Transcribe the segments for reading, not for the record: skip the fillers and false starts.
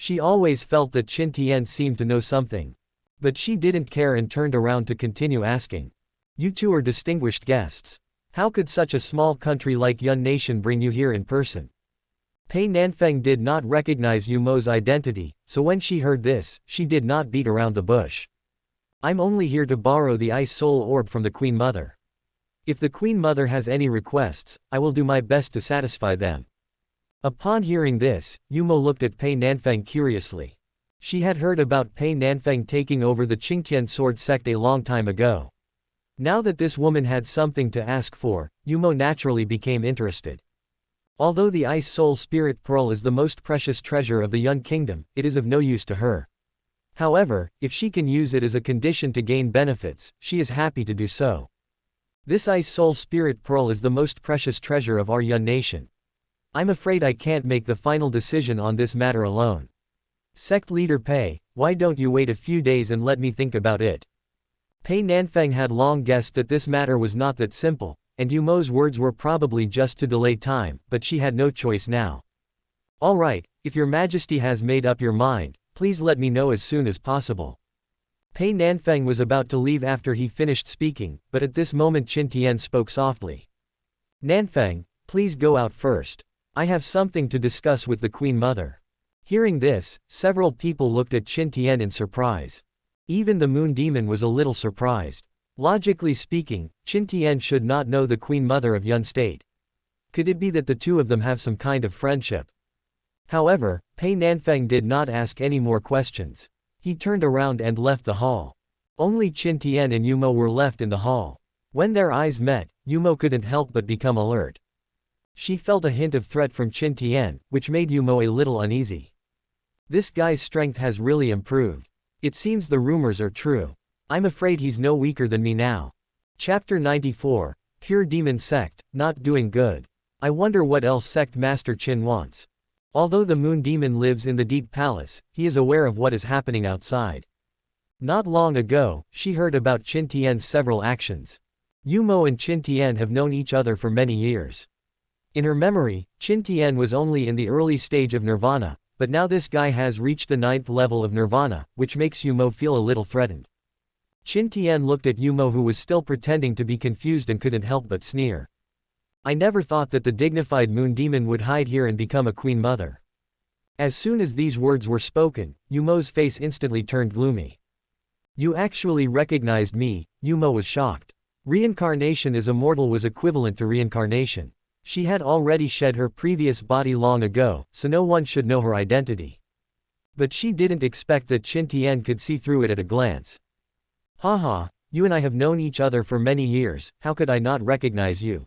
She always felt that Qin Tian seemed to know something. But she didn't care and turned around to continue asking. You two are distinguished guests. How could such a small country like Yun Nation bring you here in person? Pei Nanfeng did not recognize Yu Mo's identity, so when she heard this, she did not beat around the bush. I'm only here to borrow the Ice Soul Orb from the Queen Mother. If the Queen Mother has any requests, I will do my best to satisfy them. Upon hearing this, Yu Mo looked at Pei Nanfeng curiously. She had heard about Pei Nanfeng taking over the Qin Tian sword sect a long time ago. Now that this woman had something to ask for, Yu Mo naturally became interested. Although the Ice Soul Spirit Pearl is the most precious treasure of the Yun Kingdom, it is of no use to her. However, if she can use it as a condition to gain benefits, she is happy to do so. This Ice Soul Spirit Pearl is the most precious treasure of our Yun Nation. I'm afraid I can't make the final decision on this matter alone. Sect leader Pei, why don't you wait a few days and let me think about it? Pei Nanfeng had long guessed that this matter was not that simple, and Yu Mo's words were probably just to delay time, but she had no choice now. All right, if your majesty has made up your mind, please let me know as soon as possible. Pei Nanfeng was about to leave after he finished speaking, but at this moment Qin Tian spoke softly. Nanfeng, please go out first. I have something to discuss with the Queen Mother. Hearing this, several people looked at Qin Tian in surprise. Even the Moon Demon was a little surprised. Logically speaking, Qin Tian should not know the Queen Mother of Yun State. Could it be that the two of them have some kind of friendship? However, Pei Nanfeng did not ask any more questions. He turned around and left the hall. Only Qin Tian and Yu Mo were left in the hall. When their eyes met, Yu Mo couldn't help but become alert. She felt a hint of threat from Qin Tian, which made Yu Mo a little uneasy. This guy's strength has really improved. It seems the rumors are true. I'm afraid he's no weaker than me now. Chapter 94, Pure Demon Sect, not doing good. I wonder what else Sect Master Qin wants. Although the Moon Demon lives in the Deep Palace, he is aware of what is happening outside. Not long ago, she heard about Qin Tian's several actions. Yu Mo and Qin Tian have known each other for many years. In her memory, Qin Tian was only in the early stage of Nirvana, but now this guy has reached the 9th level of Nirvana, which makes Yu Mo feel a little threatened. Qin Tian looked at Yu Mo, who was still pretending to be confused and couldn't help but sneer. I never thought that the dignified Moon Demon would hide here and become a Queen Mother. As soon as these words were spoken, Yu Mo's face instantly turned gloomy. You actually recognized me, Yu Mo was shocked. Reincarnation as a mortal was equivalent to reincarnation. She had already shed her previous body long ago, so no one should know her identity. But she didn't expect that Qin Tian could see through it at a glance. Haha, you and I have known each other for many years, how could I not recognize you?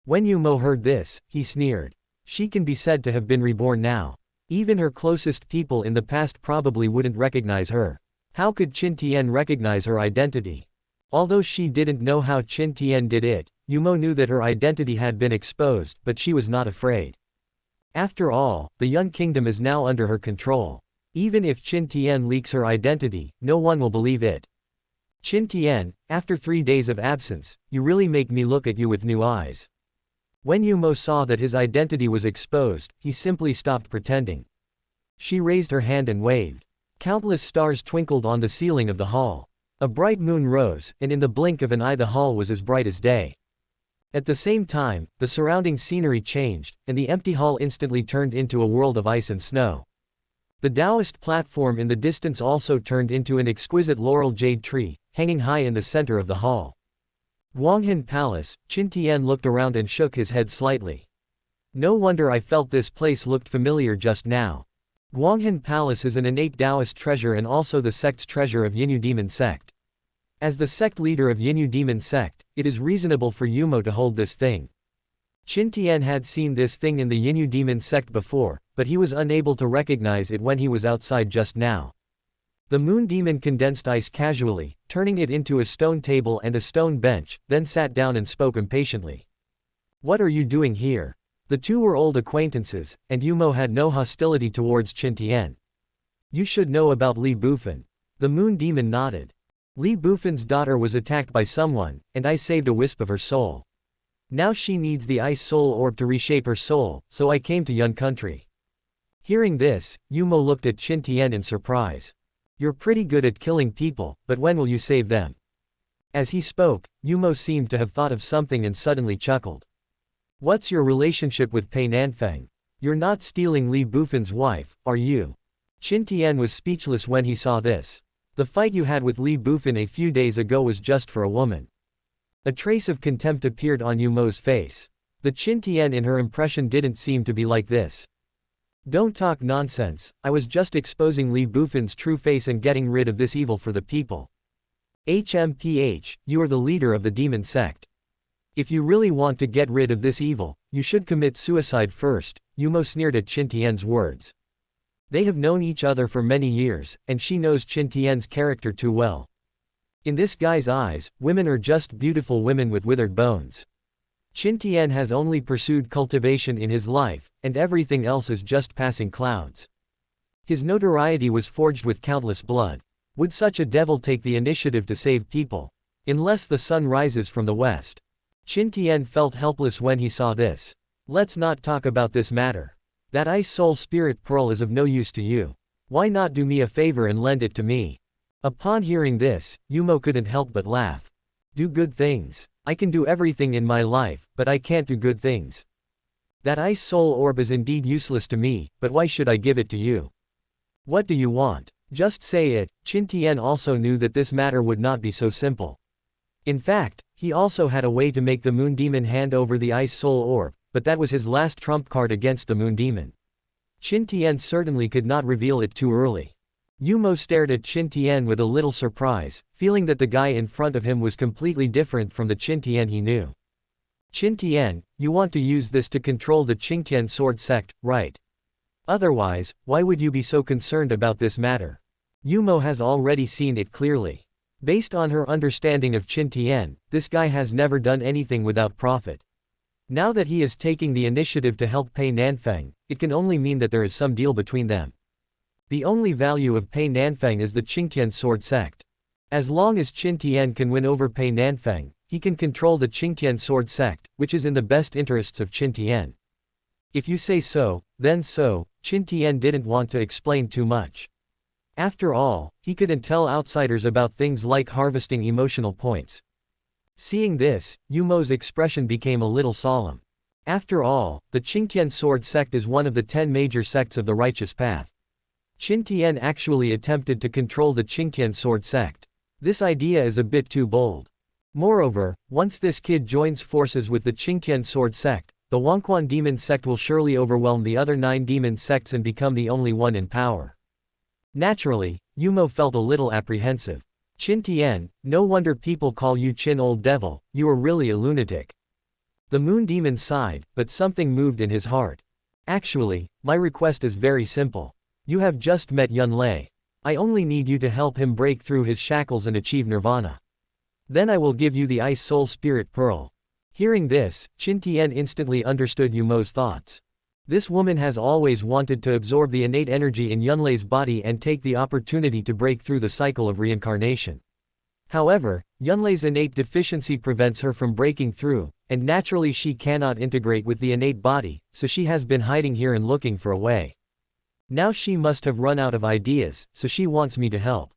When Yu Mo heard this, he sneered. She can be said to have been reborn now. Even her closest people in the past probably wouldn't recognize her. How could Qin Tian recognize her identity? Although she didn't know how Qin Tian did it, Yu Mo knew that her identity had been exposed, but she was not afraid. After all, the Yun Kingdom is now under her control. Even if Qin Tian leaks her identity, no one will believe it. Qin Tian, after 3 days of absence, you really make me look at you with new eyes. When Yu Mo saw that his identity was exposed, he simply stopped pretending. She raised her hand and waved. Countless stars twinkled on the ceiling of the hall. A bright moon rose, and in the blink of an eye the hall was as bright as day. At the same time, the surrounding scenery changed, and the empty hall instantly turned into a world of ice and snow. The Taoist platform in the distance also turned into an exquisite laurel jade tree, hanging high in the center of the hall. Guanghan Palace, Qin Tian looked around and shook his head slightly. No wonder I felt this place looked familiar just now. Guanghan Palace is an innate Taoist treasure and also the sect's treasure of Yinyu Demon Sect. As the sect leader of Yinyu Demon Sect, it is reasonable for Yu Mo to hold this thing. Qin Tian had seen this thing in the Yinyu Demon Sect before, but he was unable to recognize it when he was outside just now. The Moon Demon condensed ice casually, turning it into a stone table and a stone bench, then sat down and spoke impatiently. What are you doing here? The two were old acquaintances, and Yu Mo had no hostility towards Qin Tian. You should know about Li Bufan. The Moon Demon nodded. Li Bufan's daughter was attacked by someone, and I saved a wisp of her soul. Now she needs the Ice Soul Orb to reshape her soul, so I came to Yun Country. Hearing this, Yumo looked at Qin Tian in surprise. You're pretty good at killing people, but when will you save them? As he spoke, Yumo seemed to have thought of something and suddenly chuckled. What's your relationship with Pei Nanfeng? You're not stealing Li Bufan's wife, are you? Qin Tian was speechless when he saw this. The fight you had with Li Bufan a few days ago was just for a woman. A trace of contempt appeared on Yumo's face. The Qin Tian in her impression didn't seem to be like this. Don't talk nonsense, I was just exposing Li Bufan's true face and getting rid of this evil for the people. HMPH, you are the leader of the demon sect. If you really want to get rid of this evil, you should commit suicide first, Yumo sneered at Qin Tian's words. They have known each other for many years, and she knows Qin Tian's character too well. In this guy's eyes, women are just beautiful women with withered bones. Qin Tian has only pursued cultivation in his life, and everything else is just passing clouds. His notoriety was forged with countless blood. Would such a devil take the initiative to save people? Unless the sun rises from the west. Qin Tian felt helpless when he saw this. Let's not talk about this matter. That ice soul spirit pearl is of no use to you. Why not do me a favor and lend it to me? Upon hearing this, Yumo couldn't help but laugh. Do good things. I can do everything in my life, but I can't do good things. That ice soul orb is indeed useless to me, but why should I give it to you? What do you want? Just say it. Qin Tian also knew that this matter would not be so simple. In fact, he also had a way to make the moon demon hand over the ice soul orb, but that was his last trump card against the moon demon. Qin Tian certainly could not reveal it too early. Yumo stared at Qin Tian with a little surprise, feeling that the guy in front of him was completely different from the Qin Tian he knew. Qin Tian, you want to use this to control the Qin Tian sword sect, right? Otherwise, why would you be so concerned about this matter? Yumo has already seen it clearly. Based on her understanding of Qin Tian, this guy has never done anything without profit. Now that he is taking the initiative to help Pei Nanfeng, it can only mean that there is some deal between them. The only value of Pei Nanfeng is the Qin Tian sword sect. As long as Qin Tian can win over Pei Nanfeng, he can control the Qin Tian sword sect, which is in the best interests of Qin Tian. If you say so, then so, Qin Tian didn't want to explain too much. After all, he couldn't tell outsiders about things like harvesting emotional points. Seeing this, Yumo's expression became a little solemn. After all, the Qin Tian sword sect is one of the 10 major sects of the righteous path. Qin Tian actually attempted to control the Qin Tian sword sect. This idea is a bit too bold. Moreover, once this kid joins forces with the Qin Tian sword sect, the Wangquan demon sect will surely overwhelm the other 9 demon sects and become the only one in power. Naturally, Yumo felt a little apprehensive. Qin Tian, no wonder people call you Qin Old Devil, you are really a lunatic. The moon demon sighed, but something moved in his heart. Actually, my request is very simple. You have just met Yunlei. I only need you to help him break through his shackles and achieve nirvana. Then I will give you the ice soul spirit pearl. Hearing this, Qin Tian instantly understood Yumo's thoughts. This woman has always wanted to absorb the innate energy in Yunlei's body and take the opportunity to break through the cycle of reincarnation. However, Yunlei's innate deficiency prevents her from breaking through, and naturally she cannot integrate with the innate body, so she has been hiding here and looking for a way. Now she must have run out of ideas, so she wants me to help.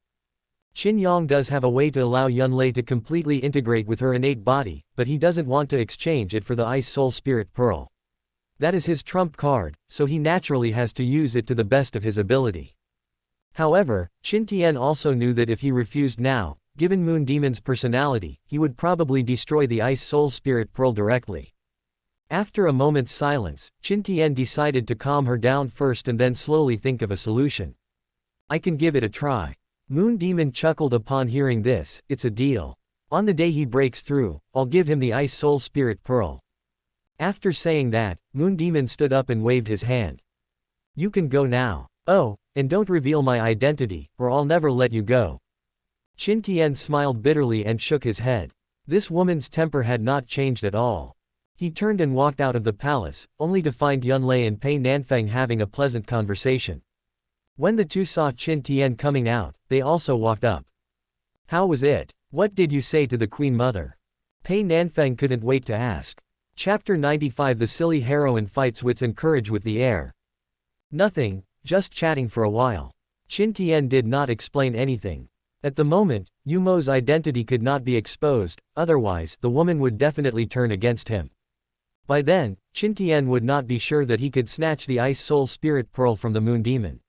Qin Yang does have a way to allow Yunlei to completely integrate with her innate body, but he doesn't want to exchange it for the ice soul spirit pearl. That is his trump card, so he naturally has to use it to the best of his ability. However, Qin Tian also knew that if he refused now, given Moon Demon's personality, he would probably destroy the ice soul spirit pearl directly. After a moment's silence, Qin Tian decided to calm her down first and then slowly think of a solution. I can give it a try. Moon Demon chuckled upon hearing this, it's a deal. On the day he breaks through, I'll give him the ice soul spirit pearl. After saying that, Moon Demon stood up and waved his hand. You can go now. Oh, and don't reveal my identity, or I'll never let you go. Qin Tian smiled bitterly and shook his head. This woman's temper had not changed at all. He turned and walked out of the palace, only to find Yunlei and Pei Nanfeng having a pleasant conversation. When the two saw Qin Tian coming out, they also walked up. How was it? What did you say to the Queen Mother? Pei Nanfeng couldn't wait to ask. Chapter 95 The silly heroine fights wits and courage with the air. Nothing, just chatting for a while. Qin Tian did not explain anything. At the moment, Yumo's identity could not be exposed, otherwise the woman would definitely turn against him. By then, Qin Tian would not be sure that he could snatch the Ice Soul Spirit Pearl from the Moon Demon.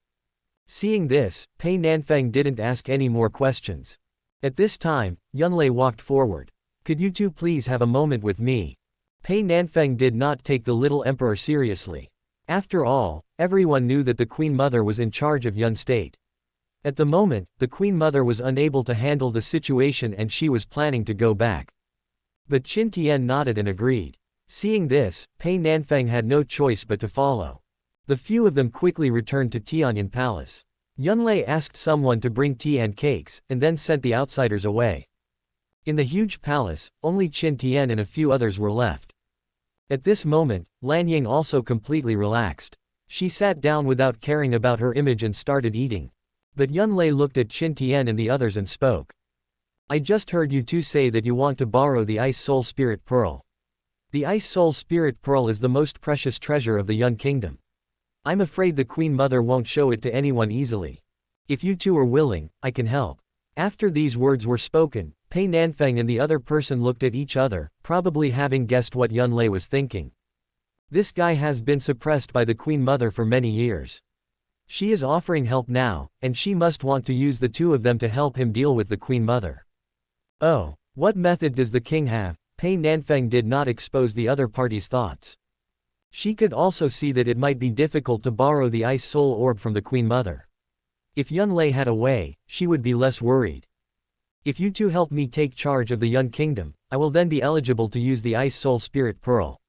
Seeing this, Pei Nanfeng didn't ask any more questions. At this time, Yunlei walked forward. Could you two please have a moment with me? Pei Nanfeng did not take the little emperor seriously. After all, everyone knew that the Queen Mother was in charge of Yun State. At the moment, the Queen Mother was unable to handle the situation and she was planning to go back. But Qin Tian nodded and agreed. Seeing this, Pei Nanfeng had no choice but to follow. The few of them quickly returned to Tianyan Palace. Yunlei asked someone to bring tea and cakes, and then sent the outsiders away. In the huge palace, only Qin Tian and a few others were left. At this moment, Lanying also completely relaxed. She sat down without caring about her image and started eating. But Yunlei looked at Qin Tian and the others and spoke. I just heard you two say that you want to borrow the Ice Soul Spirit Pearl. The Ice Soul Spirit Pearl is the most precious treasure of the Yun Kingdom. I'm afraid the Queen Mother won't show it to anyone easily. If you two are willing, I can help. After these words were spoken, Pei Nanfeng and the other person looked at each other, probably having guessed what Yunlei was thinking. This guy has been suppressed by the Queen Mother for many years. She is offering help now, and she must want to use the two of them to help him deal with the Queen Mother. Oh, what method does the king have? Pei Nanfeng did not expose the other party's thoughts. She could also see that it might be difficult to borrow the Ice Soul Orb from the Queen Mother. If Yunlei had a way, she would be less worried. If you two help me take charge of the Yun Kingdom, I will then be eligible to use the Ice Soul Spirit Pearl.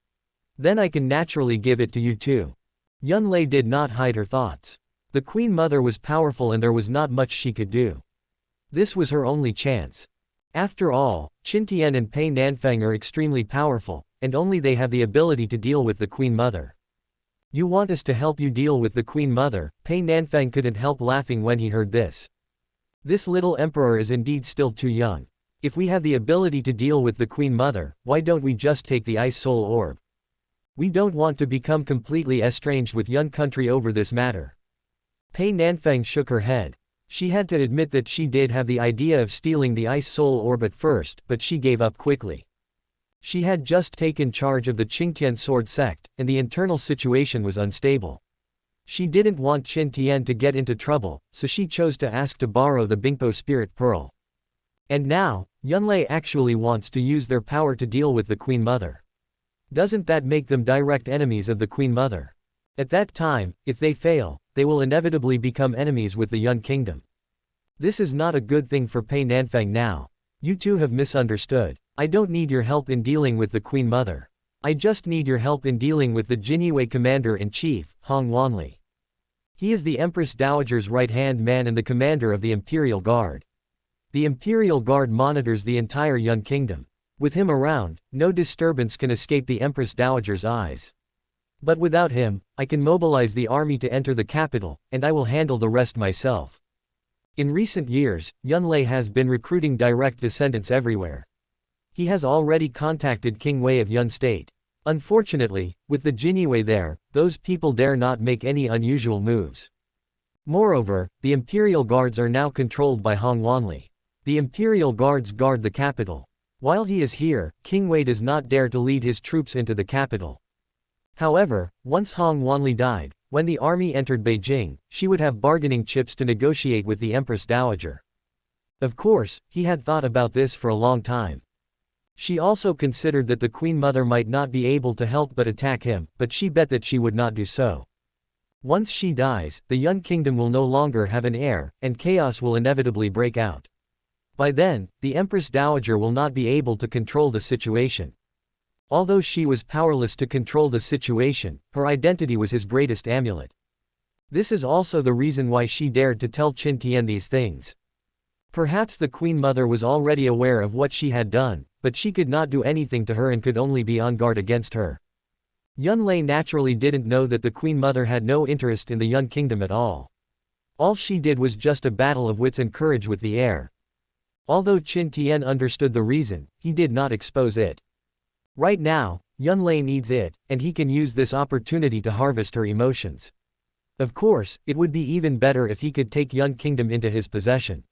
Then I can naturally give it to you too. Yunlei did not hide her thoughts. The Queen Mother was powerful and there was not much she could do. This was her only chance. After all, Qin Tian and Pei Nanfeng are extremely powerful, and only they have the ability to deal with the Queen Mother. You want us to help you deal with the Queen Mother? Pei Nanfeng couldn't help laughing when he heard this. This little emperor is indeed still too young. If we have the ability to deal with the Queen Mother, why don't we just take the Ice Soul Orb? We don't want to become completely estranged with Yun country over this matter. Pei Nanfeng shook her head. She had to admit that she did have the idea of stealing the Ice Soul Orb at first, but she gave up quickly. She had just taken charge of the Qin Tian sword sect, and the internal situation was unstable. She didn't want Qin Tian to get into trouble, so she chose to ask to borrow the Bingpo Spirit Pearl. And now, Yunlei actually wants to use their power to deal with the Queen Mother. Doesn't that make them direct enemies of the Queen Mother? At that time, if they fail, they will inevitably become enemies with the Yun Kingdom. This is not a good thing for Pei Nanfeng now. You two have misunderstood. I don't need your help in dealing with the Queen Mother. I just need your help in dealing with the Jinyue Commander-in-Chief, Hong Wanli. He is the Empress Dowager's right-hand man and the commander of the Imperial Guard. The Imperial Guard monitors the entire Yun Kingdom. With him around, no disturbance can escape the Empress Dowager's eyes. But without him, I can mobilize the army to enter the capital, and I will handle the rest myself. In recent years, Yunlei has been recruiting direct descendants everywhere. He has already contacted King Wei of Yun State. Unfortunately, with the Jinyue there, those people dare not make any unusual moves. Moreover, the Imperial Guards are now controlled by Hong Wanli. The Imperial Guards guard the capital. While he is here, King Wei does not dare to lead his troops into the capital. However, once Hong Wanli died, when the army entered Beijing, she would have bargaining chips to negotiate with the Empress Dowager. Of course, he had thought about this for a long time. She also considered that the Queen Mother might not be able to help but attack him, but she bet that she would not do so. Once she dies, the Yun Kingdom will no longer have an heir, and chaos will inevitably break out. By then, the Empress Dowager will not be able to control the situation. Although she was powerless to control the situation, her identity was his greatest amulet. This is also the reason why she dared to tell Qin Tian these things. Perhaps the Queen Mother was already aware of what she had done, but she could not do anything to her and could only be on guard against her. Yunlei naturally didn't know that the Queen Mother had no interest in the Yun Kingdom at all. All she did was just a battle of wits and courage with the heir. Although Qin Tian understood the reason, he did not expose it. Right now, Yunlei needs it, and he can use this opportunity to harvest her emotions. Of course, it would be even better if he could take Yun Kingdom into his possession.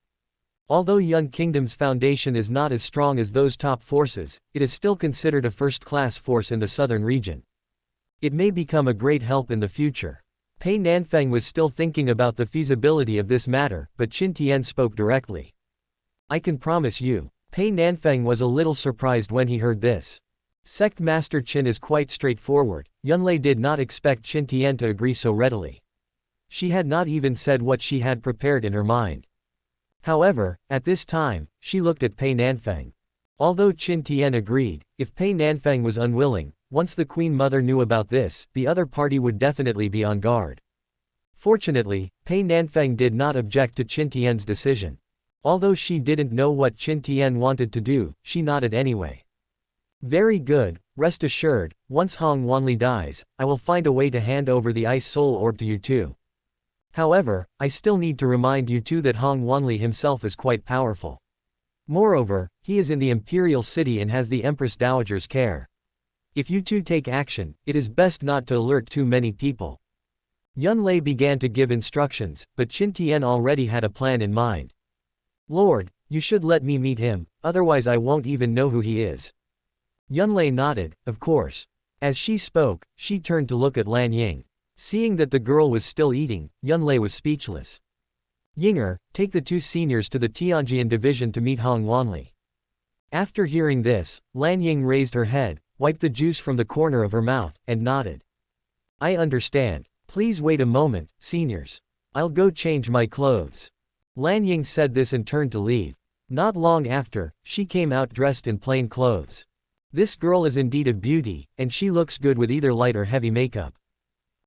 Although Yun Kingdom's foundation is not as strong as those top forces, it is still considered a first-class force in the southern region. It may become a great help in the future. Pei Nanfeng was still thinking about the feasibility of this matter, but Qin Tian spoke directly. I can promise you. Pei Nanfeng was a little surprised when he heard this. Sect Master Qin is quite straightforward. Yunlei did not expect Qin Tian to agree so readily. She had not even said what she had prepared in her mind. However, at this time, she looked at Pei Nanfeng. Although Qin Tian agreed, if Pei Nanfeng was unwilling, once the Queen Mother knew about this, the other party would definitely be on guard. Fortunately, Pei Nanfeng did not object to Qin Tian's decision. Although she didn't know what Qin Tian wanted to do, she nodded anyway. Very good, rest assured, once Hong Wanli dies, I will find a way to hand over the Ice Soul Orb to you two. However, I still need to remind you too that Hong Wanli himself is quite powerful. Moreover, he is in the Imperial City and has the Empress Dowager's care. If you two take action, it is best not to alert too many people. Yunlei began to give instructions, but Qin Tian already had a plan in mind. Lord, you should let me meet him, otherwise I won't even know who he is. Yunlei nodded, of course. As she spoke, she turned to look at Lan Ying. Seeing that the girl was still eating, Yunlei was speechless. Yinger, take the two seniors to the Tianjian division to meet Hong Wanli. After hearing this, Lan Ying raised her head, wiped the juice from the corner of her mouth, and nodded. I understand. Please wait a moment, seniors. I'll go change my clothes. Lan Ying said this and turned to leave. Not long after, she came out dressed in plain clothes. This girl is indeed a beauty, and she looks good with either light or heavy makeup.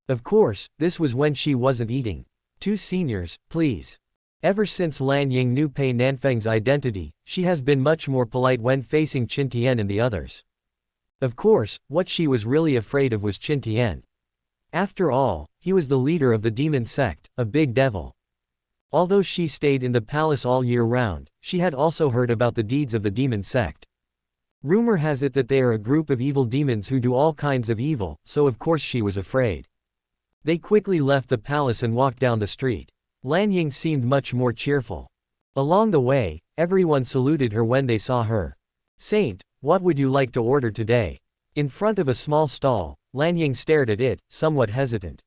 Of course, this was when she wasn't eating. Two seniors, please. Ever since Lan Ying knew Pei Nanfeng's identity, she has been much more polite when facing Qin Tian and the others. Of course, what she was really afraid of was Qin Tian. After all, he was the leader of the demon sect, a big devil. Although she stayed in the palace all year round, she had also heard about the deeds of the demon sect. Rumor has it that they are a group of evil demons who do all kinds of evil, so of course she was afraid. They quickly left the palace and walked down the street. Lan Ying seemed much more cheerful. Along the way, everyone saluted her when they saw her. Saint, what would you like to order today? In front of a small stall, Lan Ying stared at it, somewhat hesitant.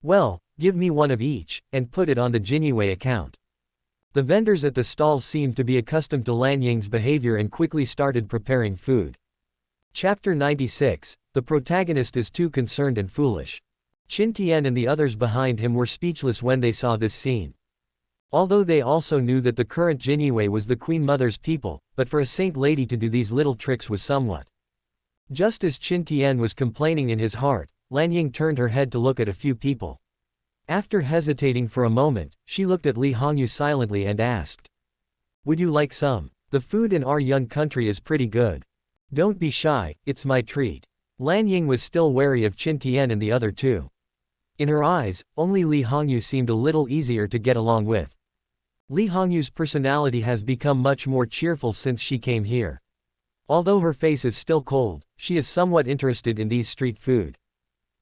Well, give me one of each, and put it on the Jinyue account. The vendors at the stall seemed to be accustomed to Lan Ying's behavior and quickly started preparing food. Chapter 96, The Protagonist is Too Concerned and Foolish. Qin Tian and the others behind him were speechless when they saw this scene. Although they also knew that the current Jinyue was the Queen Mother's people, but for a saint lady to do these little tricks was somewhat. Just as Qin Tian was complaining in his heart, Lan Ying turned her head to look at a few people. After hesitating for a moment, she looked at Li Hongyu silently and asked. Would you like some? The food in our Yun country is pretty good. Don't be shy, it's my treat. Lan Ying was still wary of Qin Tian and the other two. In her eyes, only Li Hongyu seemed a little easier to get along with. Li Hongyu's personality has become much more cheerful since she came here. Although her face is still cold, she is somewhat interested in these street food.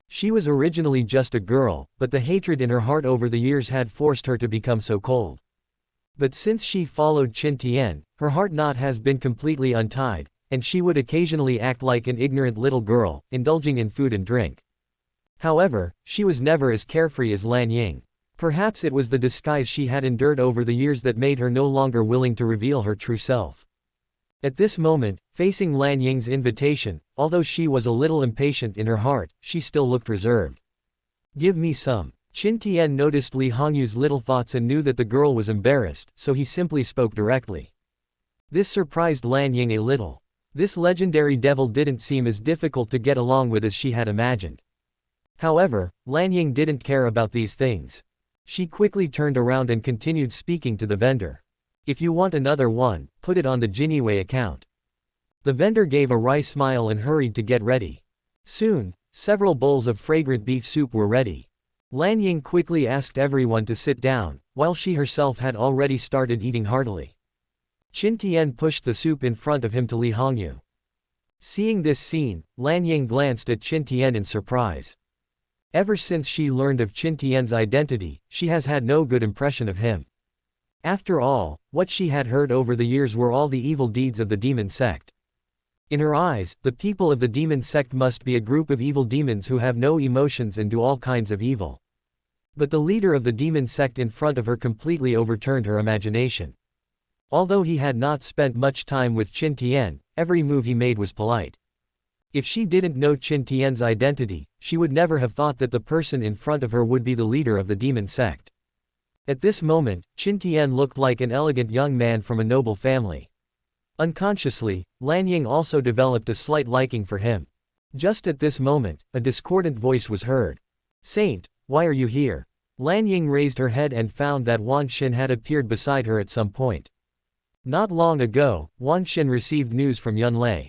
She was originally just a girl, but the hatred in her heart over the years had forced her to become so cold. But since she followed Qin Tian, her heart knot has been completely untied, and she would occasionally act like an ignorant little girl, indulging in food and drink. However, she was never as carefree as Lan Ying. Perhaps it was the disguise she had endured over the years that made her no longer willing to reveal her true self. At this moment, facing Lan Ying's invitation, although she was a little impatient in her heart, she still looked reserved. Give me some. Qin Tian noticed Li Hongyu's little thoughts and knew that the girl was embarrassed, so he simply spoke directly. This surprised Lan Ying a little. This legendary devil didn't seem as difficult to get along with as she had imagined. However, Lan Ying didn't care about these things. She quickly turned around and continued speaking to the vendor. If you want another one, put it on the Jinyue account. The vendor gave a wry smile and hurried to get ready. Soon, several bowls of fragrant beef soup were ready. Lan Ying quickly asked everyone to sit down, while she herself had already started eating heartily. Qin Tian pushed the soup in front of him to Li Hongyu. Seeing this scene, Lan Ying glanced at Qin Tian in surprise. Ever since she learned of Qin Tian's identity, she has had no good impression of him. After all, what she had heard over the years were all the evil deeds of the demon sect. In her eyes, the people of the demon sect must be a group of evil demons who have no emotions and do all kinds of evil. But the leader of the demon sect in front of her completely overturned her imagination. Although he had not spent much time with Qin Tian, every move he made was polite. If she didn't know Qin Tian's identity, she would never have thought that the person in front of her would be the leader of the demon sect. At this moment, Qin Tian looked like an elegant young man from a noble family. Unconsciously, Lanying also developed a slight liking for him. Just at this moment, a discordant voice was heard. "Saint, why are you here?" Lanying raised her head and found that Wan Xin had appeared beside her at some point. Not long ago, Wan Xin received news from Yunlei.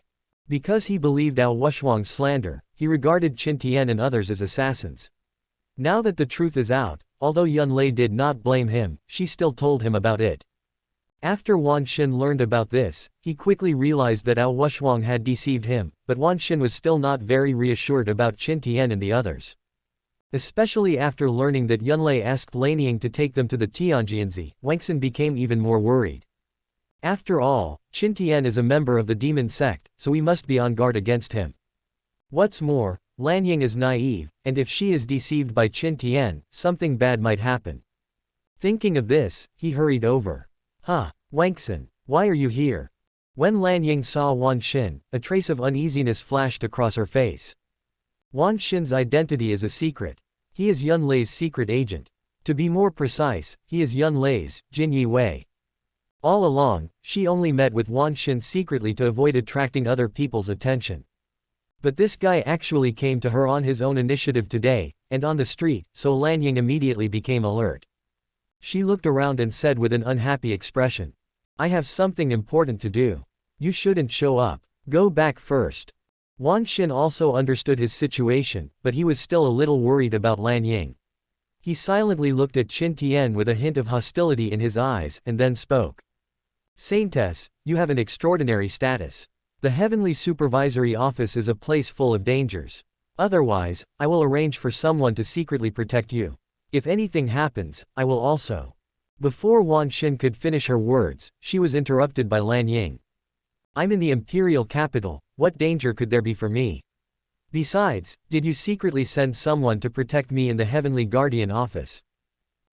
Because he believed Ao Wushwang's slander, he regarded Qin Tian and others as assassins. Now that the truth is out, although Yunlei did not blame him, she still told him about it. After Wan Xin learned about this, he quickly realized that Ao Wushwang had deceived him, but Wan Xin was still not very reassured about Qin Tian and the others. Especially after learning that Yunlei asked Lanying to take them to the Tianjianzi, Wangxin became even more worried. After all, Qin Tian is a member of the demon sect, so we must be on guard against him. What's more, Lanying is naive, and if she is deceived by Qin Tian, something bad might happen. Thinking of this, he hurried over. Wangxin, why are you here? When Lanying saw Wan Xin, a trace of uneasiness flashed across her face. Wan Xin's identity is a secret. He is Yunlei's secret agent. To be more precise, he is Yunlei's, Jin Yi Wei. All along, she only met with Wan Xin secretly to avoid attracting other people's attention. But this guy actually came to her on his own initiative today, and on the street, so Lanying immediately became alert. She looked around and said with an unhappy expression, "I have something important to do. You shouldn't show up. Go back first." Wan Xin also understood his situation, but he was still a little worried about Lanying. He silently looked at Qin Tian with a hint of hostility in his eyes, and then spoke. "Saintess, you have an extraordinary status. The Heavenly Supervisory Office is a place full of dangers. Otherwise, I will arrange for someone to secretly protect you. If anything happens, I will also." Before Wan Xin could finish her words, she was interrupted by Lanying. "I'm in the imperial capital, what danger could there be for me? Besides, did you secretly send someone to protect me in the Heavenly Guardian office?"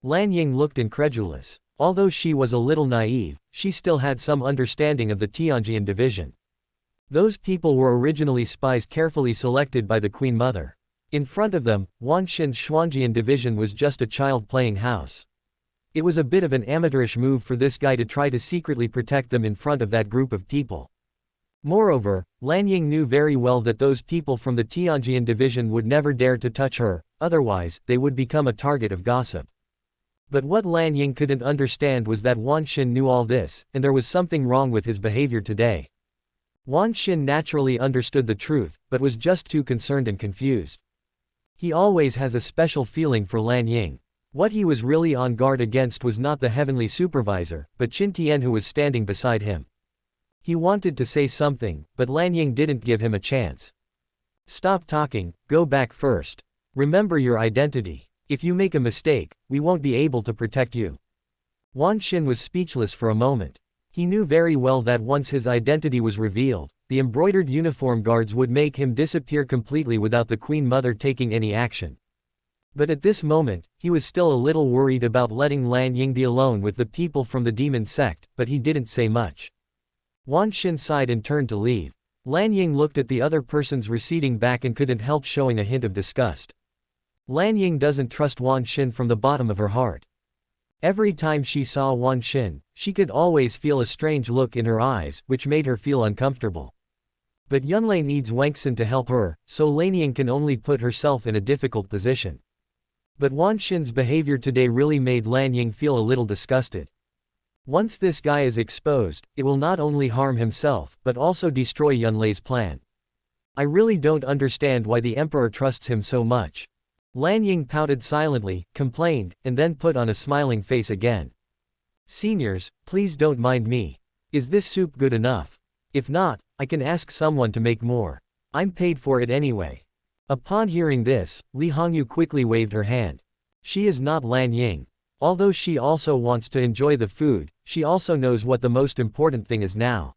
Lanying looked incredulous. Although she was a little naive, she still had some understanding of the Tianjian division. Those people were originally spies carefully selected by the Queen Mother. In front of them, Wan Xin's Xuanjian division was just a child playing house. It was a bit of an amateurish move for this guy to try to secretly protect them in front of that group of people. Moreover, Lanying knew very well that those people from the Tianjian division would never dare to touch her, otherwise, they would become a target of gossip. But what Lanying couldn't understand was that Wan Xin knew all this, and there was something wrong with his behavior today. Wan Xin naturally understood the truth, but was just too concerned and confused. He always has a special feeling for Lanying. What he was really on guard against was not the heavenly supervisor, but Qin Tian who was standing beside him. He wanted to say something, but Lanying didn't give him a chance. "Stop talking, go back first. Remember your identity. If you make a mistake, we won't be able to protect you." Wan Xin was speechless for a moment. He knew very well that once his identity was revealed, the embroidered uniform guards would make him disappear completely without the Queen Mother taking any action. But at this moment, he was still a little worried about letting Lanying be alone with the people from the demon sect, but he didn't say much. Wan Xin sighed and turned to leave. Lanying looked at the other persons receding back and couldn't help showing a hint of disgust. Lanying doesn't trust Wan Xin from the bottom of her heart. Every time she saw Wan Xin, she could always feel a strange look in her eyes, which made her feel uncomfortable. But Yunlei needs Wangxin to help her, so Lanying can only put herself in a difficult position. But Wan Xin's behavior today really made Lanying feel a little disgusted. Once this guy is exposed, it will not only harm himself, but also destroy Yunlei's plan. I really don't understand why the emperor trusts him so much. Lanying pouted silently, complained, and then put on a smiling face again. "Seniors, please don't mind me. Is this soup good enough? If not, I can ask someone to make more. I'm paid for it anyway." Upon hearing this, Li Hongyu quickly waved her hand. She is not Lan Ying. Although she also wants to enjoy the food, she also knows what the most important thing is now.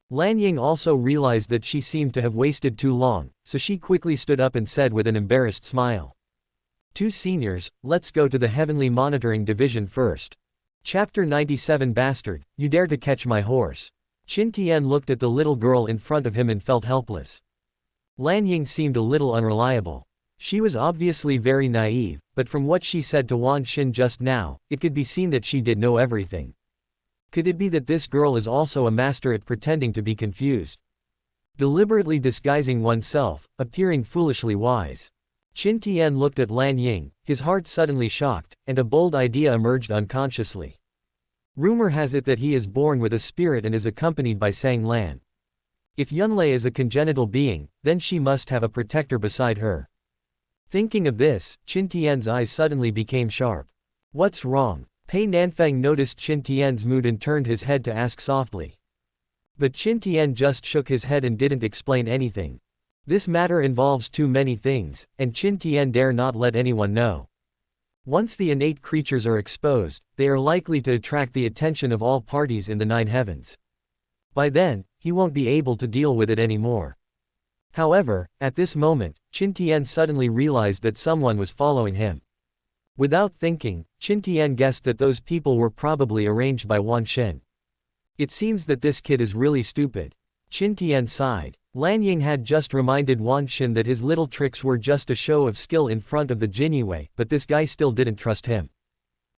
Lan Ying also realized that she seemed to have wasted too long, so she quickly stood up and said with an embarrassed smile. Two seniors, let's go to the Heavenly Monitoring Division first. Chapter 97 Bastard, you dare to catch my horse. Qin Tian looked at the little girl in front of him and felt helpless. Lan Ying seemed a little unreliable. She was obviously very naive, but from what she said to Wan Xin just now, it could be seen that she did know everything. Could it be that this girl is also a master at pretending to be confused? Deliberately disguising oneself, appearing foolishly wise. Qin Tian looked at Lan Ying, his heart suddenly shocked, and a bold idea emerged unconsciously. Rumor has it that he is born with a spirit and is accompanied by Sang Lan. If Yunlei is a congenital being, then she must have a protector beside her. Thinking of this, Qin Tian's eyes suddenly became sharp. What's wrong? Pei Nanfeng noticed Qin Tian's mood and turned his head to ask softly. But Qin Tian just shook his head and didn't explain anything. This matter involves too many things, and Qin Tian dare not let anyone know. Once the innate creatures are exposed, they are likely to attract the attention of all parties in the nine heavens. By then, he won't be able to deal with it anymore. However, at this moment, Qin Tian suddenly realized that someone was following him. Without thinking, Qin Tian guessed that those people were probably arranged by Wan Xin. It seems that this kid is really stupid. Qin Tian sighed. Lan Ying had just reminded Wan Xin that his little tricks were just a show of skill in front of the Jinyue, but this guy still didn't trust him.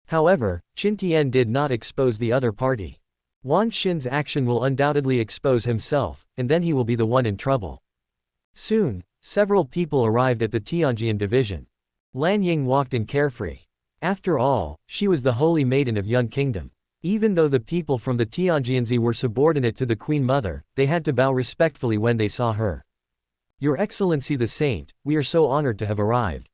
However, Qin Tian did not expose the other party. Wan Xin's action will undoubtedly expose himself, and then he will be the one in trouble. Soon, several people arrived at the Tianjian division. Lan Ying walked in carefree. After all, she was the holy maiden of Yun Kingdom. Even though the people from the Tianjianzi were subordinate to the Queen Mother, they had to bow respectfully when they saw her. Your Excellency the Saint, we are so honored to have arrived.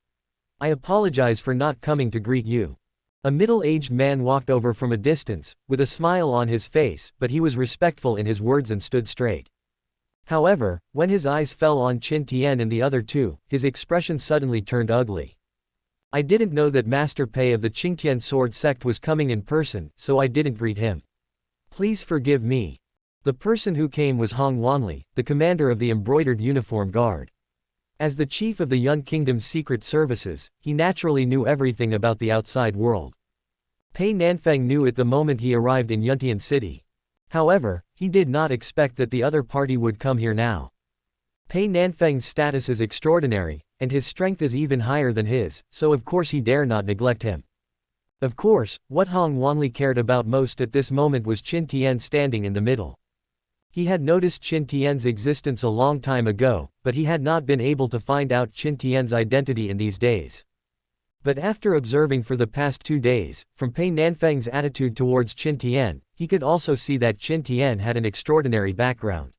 I apologize for not coming to greet you. A middle-aged man walked over from a distance, with a smile on his face, but he was respectful in his words and stood straight. However, when his eyes fell on Qin Tian and the other two, his expression suddenly turned ugly. I didn't know that Master Pei of the Qingtian sword sect was coming in person, so I didn't greet him. Please forgive me. The person who came was Hong Wanli, the commander of the embroidered uniform guard. As the chief of the Yun Kingdom's secret services, he naturally knew everything about the outside world. Pei Nanfeng knew it the moment he arrived in Yuntian City. However, he did not expect that the other party would come here now. Pei Nanfeng's status is extraordinary, and his strength is even higher than his, so of course he dare not neglect him. Of course, what Hong Wanli cared about most at this moment was Qin Tian standing in the middle. He had noticed Qin Tian's existence a long time ago, but he had not been able to find out Qin Tian's identity in these days. But after observing for the past 2 days, from Pei Nanfeng's attitude towards Qin Tian, he could also see that Qin Tian had an extraordinary background.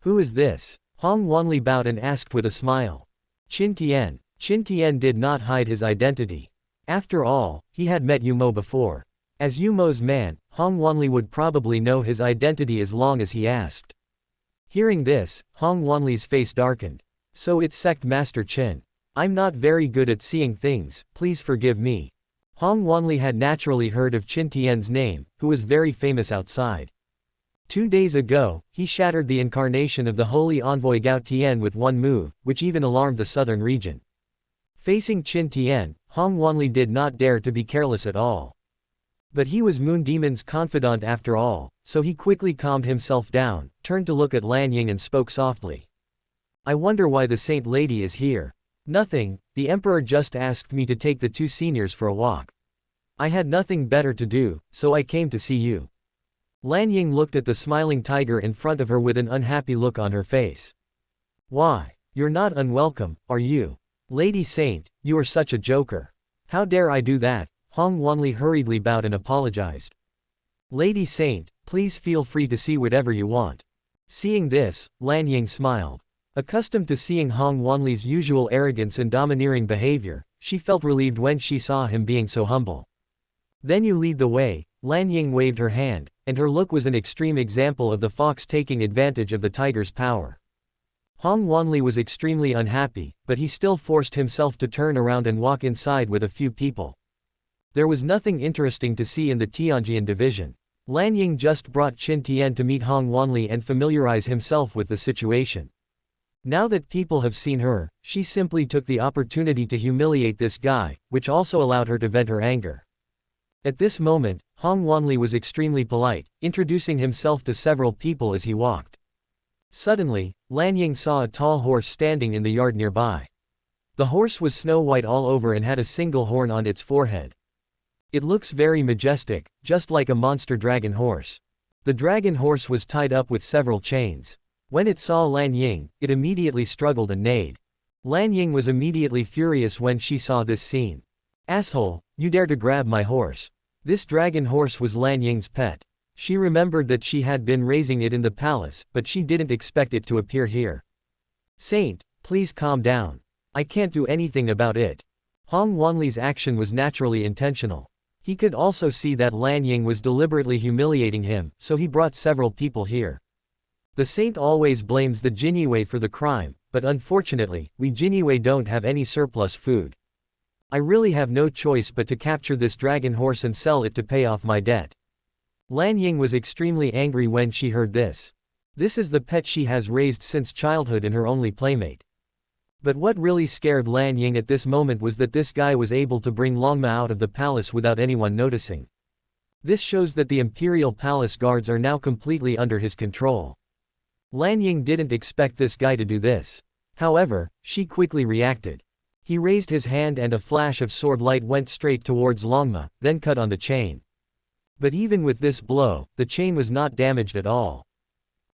Who is this? Hong Wanli bowed and asked with a smile. Qin Tian. Qin Tian did not hide his identity. After all, he had met Yu Mo before. As Yu Mo's man, Hong Wanli would probably know his identity as long as he asked. Hearing this, Hong Wanli's face darkened. So it's Sect Master Qin. I'm not very good at seeing things, please forgive me. Hong Wanli had naturally heard of Qin Tian's name, who was very famous outside. 2 days ago, he shattered the incarnation of the holy envoy Gao Tian with one move, which even alarmed the southern region. Facing Qin Tian, Hong Wanli did not dare to be careless at all. But he was Moon Demon's confidant after all, so he quickly calmed himself down, turned to look at Lan Ying and spoke softly. I wonder why the saint lady is here. Nothing, the emperor just asked me to take the 2 seniors for a walk. I had nothing better to do, so I came to see you. Lan Ying looked at the smiling tiger in front of her with an unhappy look on her face. Why? You're not unwelcome, are you? Lady Saint, you are such a joker. How dare I do that? Hong Wanli hurriedly bowed and apologized. Lady Saint, please feel free to see whatever you want. Seeing this, Lan Ying smiled. Accustomed to seeing Hong Wanli's usual arrogance and domineering behavior, she felt relieved when she saw him being so humble. Then you lead the way, Lan Ying waved her hand, and her look was an extreme example of the fox taking advantage of the tiger's power. Hong Wanli was extremely unhappy, but he still forced himself to turn around and walk inside with a few people. There was nothing interesting to see in the Tianjian division. Lan Ying just brought Qin Tian to meet Hong Wanli and familiarize himself with the situation. Now that people have seen her, she simply took the opportunity to humiliate this guy, which also allowed her to vent her anger. At this moment, Hong Wanli was extremely polite, introducing himself to several people as he walked. Suddenly, Lan Ying saw a tall horse standing in the yard nearby. The horse was snow-white all over and had a single horn on its forehead. It looks very majestic, just like a monster dragon horse. The dragon horse was tied up with several chains. When it saw Lan Ying, it immediately struggled and neighed. Lan Ying was immediately furious when she saw this scene. "Asshole, you dare to grab my horse." This dragon horse was Lan Ying's pet. She remembered that she had been raising it in the palace, but she didn't expect it to appear here. "Saint, please calm down. I can't do anything about it." Hong Wanli's action was naturally intentional. He could also see that Lan Ying was deliberately humiliating him, so he brought several people here. The saint always blames the Jinyue for the crime, but unfortunately, we Jinyue don't have any surplus food. I really have no choice but to capture this dragon horse and sell it to pay off my debt. Lan Ying was extremely angry when she heard this. This is the pet she has raised since childhood and her only playmate. But what really scared Lan Ying at this moment was that this guy was able to bring Longma out of the palace without anyone noticing. This shows that the imperial palace guards are now completely under his control. Lan Ying didn't expect this guy to do this. However, she quickly reacted. He raised his hand and a flash of sword light went straight towards Longma, then cut on the chain. But even with this blow, the chain was not damaged at all.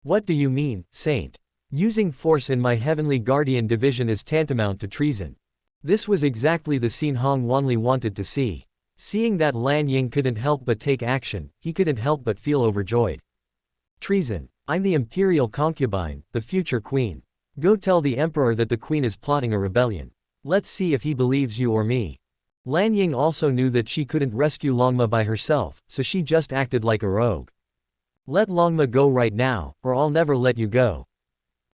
"What do you mean, Saint? Using force in my heavenly guardian division is tantamount to treason." This was exactly the scene Hong Wanli wanted to see. Seeing that Lan Ying couldn't help but take action, he couldn't help but feel overjoyed. "Treason. I'm the imperial concubine, the future queen. Go tell the emperor that the queen is plotting a rebellion. Let's see if he believes you or me." Lan Ying also knew that she couldn't rescue Longma by herself, so she just acted like a rogue. "Let Longma go right now, or I'll never let you go."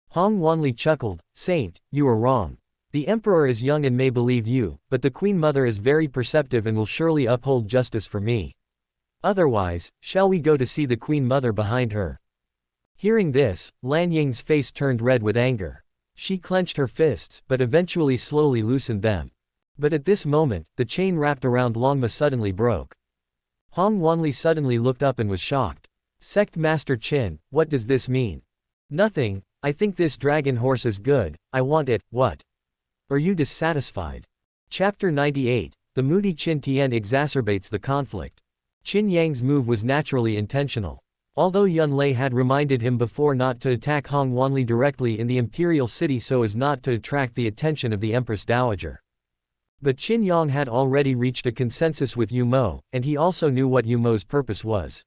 Hong Wanli chuckled. "Saint, you are wrong. The emperor is young and may believe you, but the queen mother is very perceptive and will surely uphold justice for me. Otherwise, shall we go to see the queen mother behind her?" Hearing this, Lan Ying's face turned red with anger. She clenched her fists, but eventually slowly loosened them. But at this moment, the chain wrapped around Longma suddenly broke. Hong Wanli suddenly looked up and was shocked. "Sect Master Qin, what does this mean?" "Nothing, I think this dragon horse is good, I want it, what? Are you dissatisfied?" Chapter 98, The moody Qin Tian exacerbates the conflict. Qin Yang's move was naturally intentional. Although Yun Lei had reminded him before not to attack Hong Wanli directly in the imperial city so as not to attract the attention of the Empress Dowager. But Qin Yang had already reached a consensus with Yu Mo, and he also knew what Yu Mo's purpose was.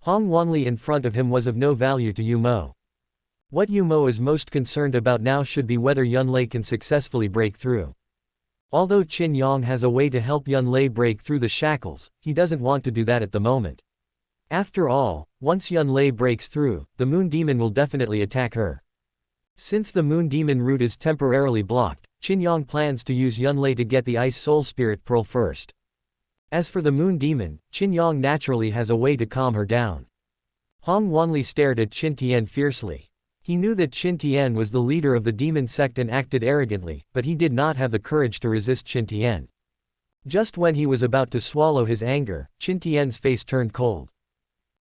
Hong Wanli in front of him was of no value to Yu Mo. What Yu Mo is most concerned about now should be whether Yun Lei can successfully break through. Although Qin Yang has a way to help Yun Lei break through the shackles, he doesn't want to do that at the moment. After all, once Yun Lei breaks through, the Moon Demon will definitely attack her. Since the Moon Demon route is temporarily blocked, Qin Yang plans to use Yun Lei to get the Ice Soul Spirit Pearl first. As for the Moon Demon, Qin Yang naturally has a way to calm her down. Hong Wanli stared at Qin Tian fiercely. He knew that Qin Tian was the leader of the demon sect and acted arrogantly, but he did not have the courage to resist Qin Tian. Just when he was about to swallow his anger, Qin Tian's face turned cold.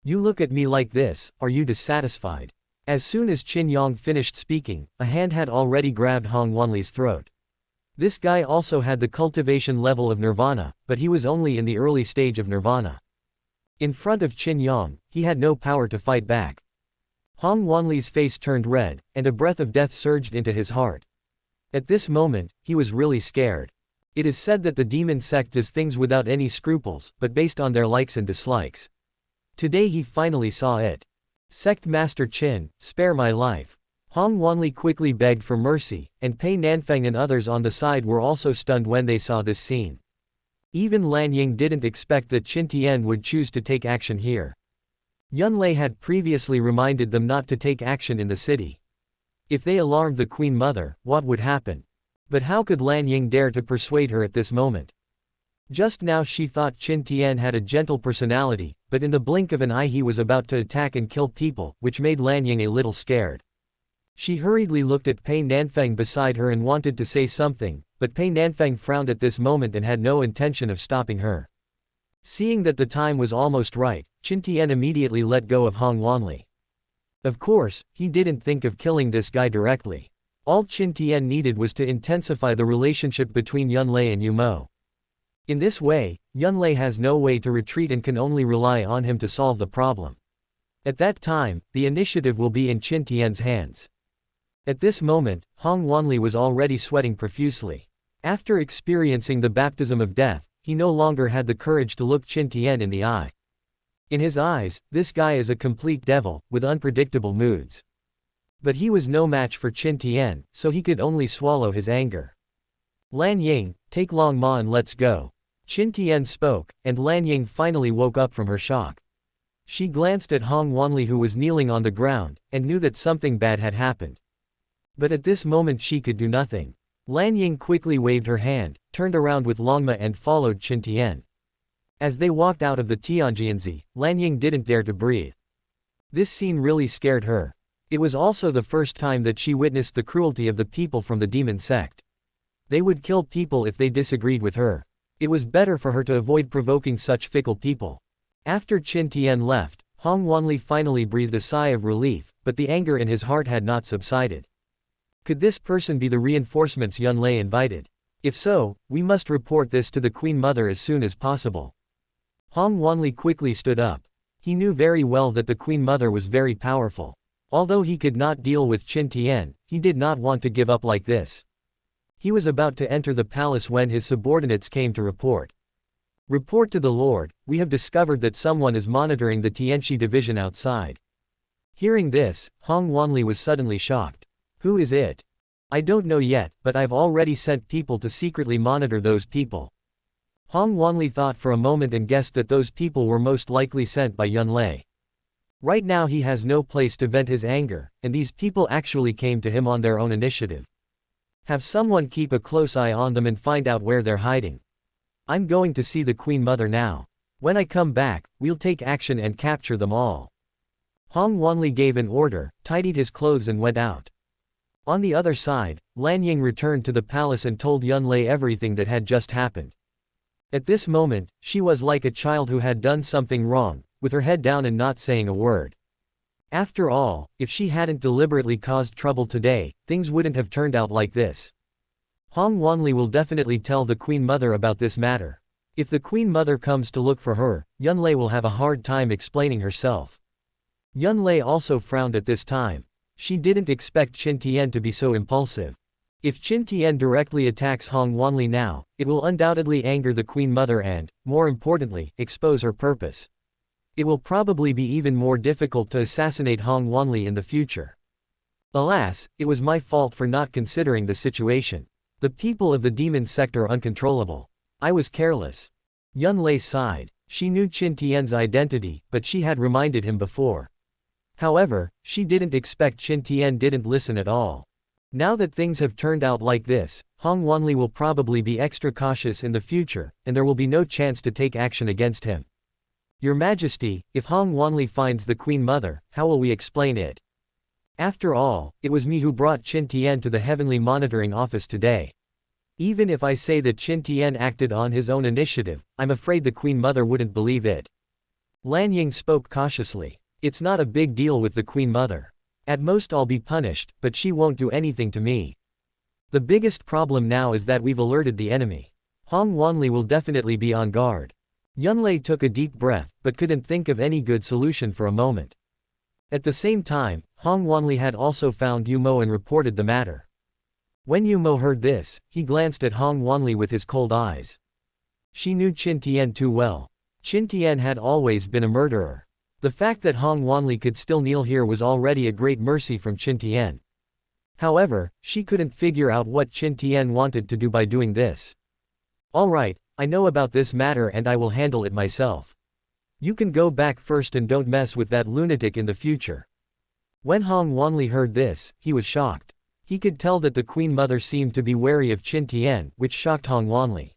"You look at me like this, are you dissatisfied?" As soon as Qin Yang finished speaking, a hand had already grabbed Hong Wanli's throat. This guy also had the cultivation level of nirvana, but he was only in the early stage of nirvana. In front of Qin Yang, he had no power to fight back. Hong Wanli's face turned red, and a breath of death surged into his heart. At this moment, he was really scared. It is said that the demon sect does things without any scruples, but based on their likes and dislikes. Today he finally saw it. "Sect Master Qin, spare my life." Hong Wanli quickly begged for mercy, and Pei Nanfeng and others on the side were also stunned when they saw this scene. Even Lan Ying didn't expect that Qin Tian would choose to take action here. Yun Lei had previously reminded them not to take action in the city. If they alarmed the Queen Mother, what would happen? But how could Lan Ying dare to persuade her at this moment? Just now she thought Qin Tian had a gentle personality, but in the blink of an eye he was about to attack and kill people, which made Lan Ying a little scared. She hurriedly looked at Pei Nanfeng beside her and wanted to say something, but Pei Nanfeng frowned at this moment and had no intention of stopping her. Seeing that the time was almost right, Qin Tian immediately let go of Hong Wanli. Of course, he didn't think of killing this guy directly. All Qin Tian needed was to intensify the relationship between Yunlei and Yu Mo. In this way, Yunlei has no way to retreat and can only rely on him to solve the problem. At that time, the initiative will be in Qin Tian's hands. At this moment, Hong Wanli was already sweating profusely. After experiencing the baptism of death, he no longer had the courage to look Qin Tian in the eye. In his eyes, this guy is a complete devil, with unpredictable moods. But he was no match for Qin Tian, so he could only swallow his anger. Lan Ying, take Long Ma and let's go. Qin Tian spoke, and Lan Ying finally woke up from her shock. She glanced at Hong Wanli who was kneeling on the ground, and knew that something bad had happened. But at this moment she could do nothing. Lan Ying quickly waved her hand, turned around with Longma and followed Qin Tian. As they walked out of the Tianjianzi, Lan Ying didn't dare to breathe. This scene really scared her. It was also the first time that she witnessed the cruelty of the people from the demon sect. They would kill people if they disagreed with her. It was better for her to avoid provoking such fickle people. After Qin Tian left, Hong Wanli finally breathed a sigh of relief, but the anger in his heart had not subsided. Could this person be the reinforcements Yunlei invited? If so, we must report this to the Queen Mother as soon as possible. Hong Wanli quickly stood up. He knew very well that the Queen Mother was very powerful. Although he could not deal with Qin Tian, he did not want to give up like this. He was about to enter the palace when his subordinates came to report. Report to the Lord, we have discovered that someone is monitoring the Tianxi division outside. Hearing this, Hong Wanli was suddenly shocked. Who is it? I don't know yet, but I've already sent people to secretly monitor those people. Hong Wanli thought for a moment and guessed that those people were most likely sent by Yunlei. Right now he has no place to vent his anger, and these people actually came to him on their own initiative. Have someone keep a close eye on them and find out where they're hiding. I'm going to see the Queen Mother now. When I come back, we'll take action and capture them all. Hong Wanli gave an order, tidied his clothes and went out. On the other side, Lan Ying returned to the palace and told Yunlei everything that had just happened. At this moment, she was like a child who had done something wrong, with her head down and not saying a word. After all, if she hadn't deliberately caused trouble today, things wouldn't have turned out like this. Hong Wanli will definitely tell the Queen Mother about this matter. If the Queen Mother comes to look for her, Yunlei will have a hard time explaining herself. Yunlei also frowned at this time. She didn't expect Qin Tian to be so impulsive. If Qin Tian directly attacks Hong Wanli now, it will undoubtedly anger the Queen Mother and, more importantly, expose her purpose. It will probably be even more difficult to assassinate Hong Wanli in the future. Alas, it was my fault for not considering the situation. The people of the demon sect are uncontrollable. I was careless. Yunlei sighed. She knew Qin Tian's identity, but she had reminded him before. However, she didn't expect Qin Tian didn't listen at all. Now that things have turned out like this, Hong Wanli will probably be extra cautious in the future, and there will be no chance to take action against him. Your Majesty, if Hong Wanli finds the Queen Mother, how will we explain it? After all, it was me who brought Qin Tian to the Heavenly Monitoring Office today. Even if I say that Qin Tian acted on his own initiative, I'm afraid the Queen Mother wouldn't believe it. Lan Ying spoke cautiously. It's not a big deal with the Queen Mother. At most I'll be punished, but she won't do anything to me. The biggest problem now is that we've alerted the enemy. Hong Wanli will definitely be on guard. Yunlei took a deep breath, but couldn't think of any good solution for a moment. At the same time, Hong Wanli had also found Yu Mo and reported the matter. When Yu Mo heard this, he glanced at Hong Wanli with his cold eyes. She knew Qin Tian too well. Qin Tian had always been a murderer. The fact that Hong Wanli could still kneel here was already a great mercy from Qin Tian. However, she couldn't figure out what Qin Tian wanted to do by doing this. All right, I know about this matter and I will handle it myself. You can go back first and don't mess with that lunatic in the future. When Hong Wanli heard this, he was shocked. He could tell that the Queen Mother seemed to be wary of Qin Tian, which shocked Hong Wanli.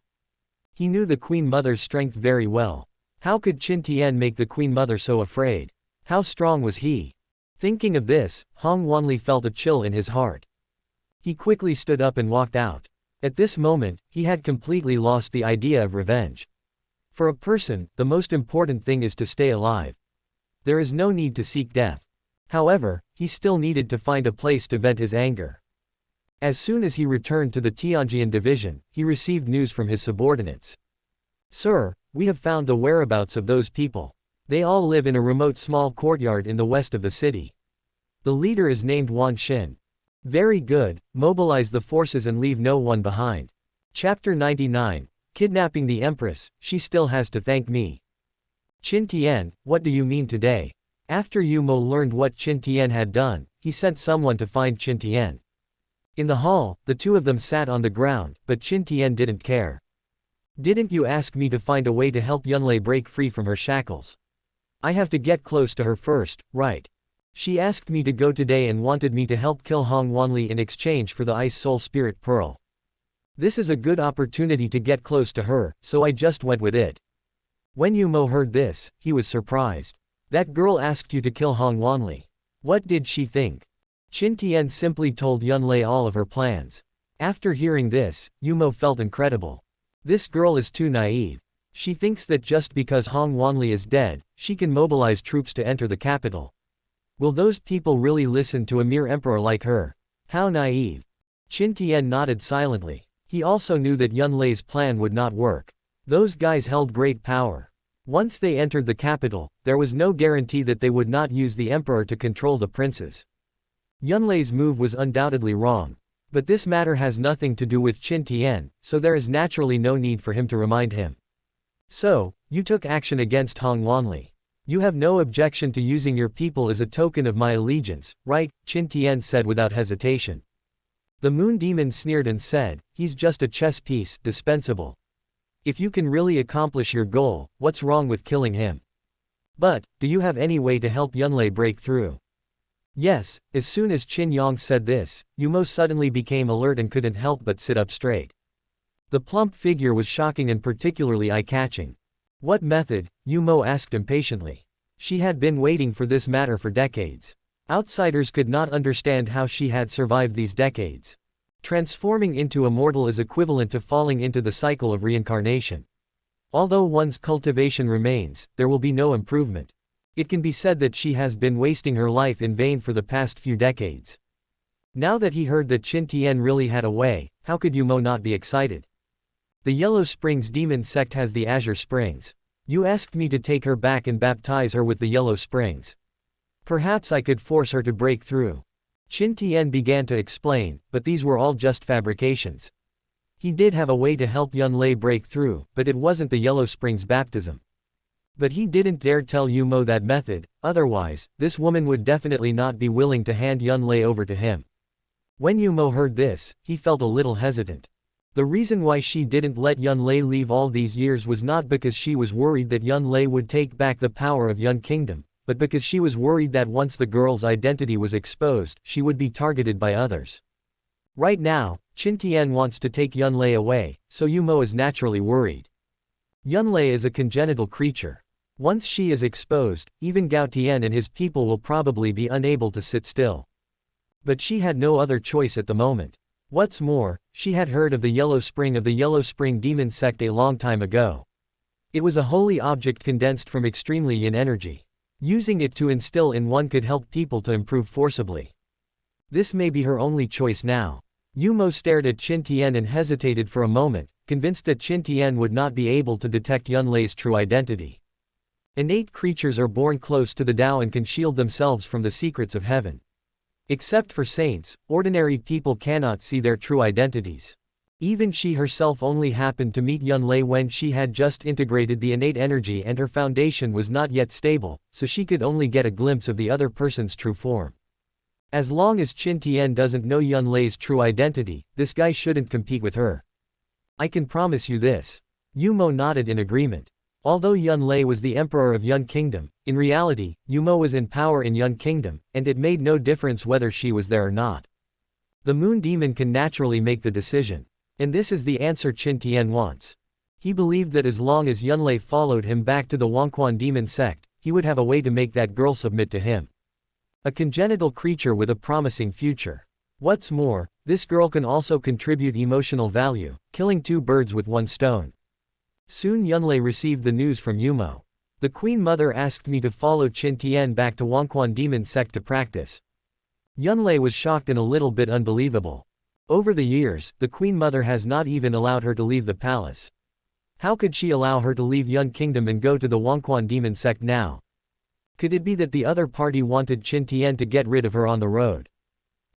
He knew the Queen Mother's strength very well. How could Qin Tian make the Queen Mother so afraid? How strong was he? Thinking of this, Hong Wanli felt a chill in his heart. He quickly stood up and walked out. At this moment, he had completely lost the idea of revenge. For a person, the most important thing is to stay alive. There is no need to seek death. However, he still needed to find a place to vent his anger. As soon as he returned to the Tianjian division, he received news from his subordinates. "Sir, we have found the whereabouts of those people. They all live in a remote small courtyard in the west of the city. The leader is named Wan Xin." "Very good, mobilize the forces and leave no one behind." Chapter 99. Kidnapping the Empress, she still has to thank me. Qin Tian, what do you mean today? After Yu Mo learned what Qin Tian had done, he sent someone to find Qin Tian. In the hall, the two of them sat on the ground, but Qin Tian didn't care. "Didn't you ask me to find a way to help Yunlei break free from her shackles? I have to get close to her first, right? She asked me to go today and wanted me to help kill Hong Wanli in exchange for the Ice Soul Spirit Pearl. This is a good opportunity to get close to her, so I just went with it." When Yu Mo heard this, he was surprised. "That girl asked you to kill Hong Wanli. What did she think?" Qin Tian simply told Yunlei all of her plans. After hearing this, Yu Mo felt incredible. This girl is too naive. She thinks that just because Hong Wanli is dead, she can mobilize troops to enter the capital. Will those people really listen to a mere emperor like her? How naive. Qin Tian nodded silently. He also knew that Yunlei's plan would not work. Those guys held great power. Once they entered the capital, there was no guarantee that they would not use the emperor to control the princes. Yunlei's move was undoubtedly wrong. But this matter has nothing to do with Qin Tian, so there is naturally no need for him to remind him. "So, you took action against Hong Wanli. You have no objection to using your people as a token of my allegiance, right?" Qin Tian said without hesitation. The moon demon sneered and said, "He's just a chess piece, dispensable. If you can really accomplish your goal, what's wrong with killing him? But, do you have any way to help Yunlei break through?" Yes. As soon as Qin Yang said this, Yu Mo suddenly became alert and couldn't help but sit up straight. The plump figure was shocking and particularly eye-catching. "What method?" Yu Mo asked impatiently. She had been waiting for this matter for decades. Outsiders could not understand how she had survived these decades. Transforming into a mortal is equivalent to falling into the cycle of reincarnation. Although one's cultivation remains, there will be no improvement. It can be said that she has been wasting her life in vain for the past few decades. Now that he heard that Qin Tian really had a way, how could Yu Mo not be excited? The Yellow Springs demon sect has the Azure Springs. You asked me to take her back and baptize her with the Yellow Springs. Perhaps I could force her to break through. Qin Tian began to explain, but these were all just fabrications. He did have a way to help Yunlei break through, but it wasn't the Yellow Springs baptism. But he didn't dare tell Yu Mo that method, otherwise, this woman would definitely not be willing to hand Yunlei over to him. When Yu Mo heard this, he felt a little hesitant. The reason why she didn't let Yunlei leave all these years was not because she was worried that Yunlei would take back the power of Yun Kingdom, but because she was worried that once the girl's identity was exposed, she would be targeted by others. Right now, Qin Tian wants to take Yunlei away, so Yu Mo is naturally worried. Yunlei is a congenital creature. Once she is exposed, even Gao Tian and his people will probably be unable to sit still. But she had no other choice at the moment. What's more, she had heard of the Yellow Spring demon sect a long time ago. It was a holy object condensed from extremely yin energy. Using it to instill in one could help people to improve forcibly. This may be her only choice now. Yu Mo stared at Qin Tian and hesitated for a moment, convinced that Qin Tian would not be able to detect Yunlei's true identity. Innate creatures are born close to the Tao and can shield themselves from the secrets of heaven. Except for saints, ordinary people cannot see their true identities. Even she herself only happened to meet Yunlei when she had just integrated the innate energy and her foundation was not yet stable, so she could only get a glimpse of the other person's true form. As long as Qin Tian doesn't know Yunlei's true identity, this guy shouldn't compete with her. I can promise you this. Yu Mo nodded in agreement. Although Yunlei was the emperor of Yun Kingdom, in reality, Yumo was in power in Yun Kingdom, and it made no difference whether she was there or not. The moon demon can naturally make the decision. And this is the answer Qin Tian wants. He believed that as long as Yunlei followed him back to the Wangquan demon sect, he would have a way to make that girl submit to him. A congenital creature with a promising future. What's more, this girl can also contribute emotional value, killing two birds with one stone. Soon Yunlei received the news from Yumo. The Queen Mother asked me to follow Qin Tian back to Wangquan demon sect to practice. Yunlei was shocked and a little bit unbelievable. Over the years, the Queen Mother has not even allowed her to leave the palace. How could she allow her to leave Yun Kingdom and go to the Wangquan demon sect now? Could it be that the other party wanted Qin Tian to get rid of her on the road?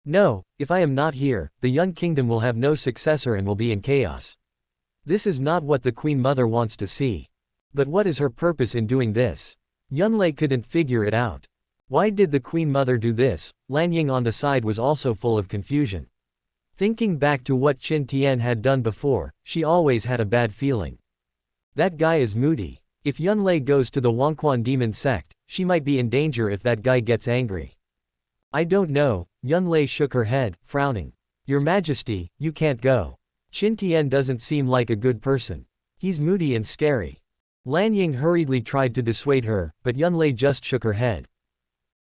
No, if I am not here, the Yun Kingdom will have no successor and will be in chaos. This is not what the Queen Mother wants to see. But what is her purpose in doing this? Yunlei couldn't figure it out. Why did the Queen Mother do this? Lanying on the side was also full of confusion. Thinking back to what Qin Tian had done before, she always had a bad feeling. That guy is moody. If Yunlei goes to the Wangquan demon sect, she might be in danger if that guy gets angry. I don't know, Yunlei shook her head, frowning. Your Majesty, you can't go. Qin Tian doesn't seem like a good person. He's moody and scary. Lanying hurriedly tried to dissuade her, but Yunlei just shook her head.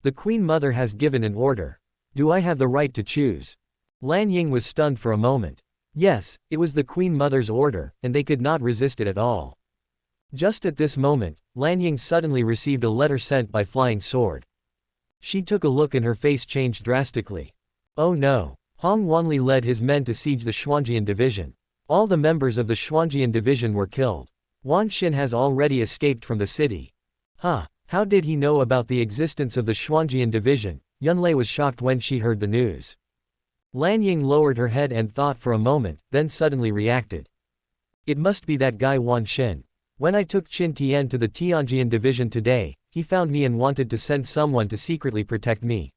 The Queen Mother has given an order. Do I have the right to choose? Lanying was stunned for a moment. Yes, it was the Queen Mother's order, and they could not resist it at all. Just at this moment, Lanying suddenly received a letter sent by Flying Sword. She took a look and her face changed drastically. Oh no. Hong Wanli led his men to siege the Xuanjian division. All the members of the Xuanjian division were killed. Wan Xin has already escaped from the city. Huh, how did he know about the existence of the Xuanjian division? Yunlei was shocked when she heard the news. Lanying lowered her head and thought for a moment, then suddenly reacted. It must be that guy Wan Xin. When I took Qin Tian to the Tianjian division today, he found me and wanted to send someone to secretly protect me.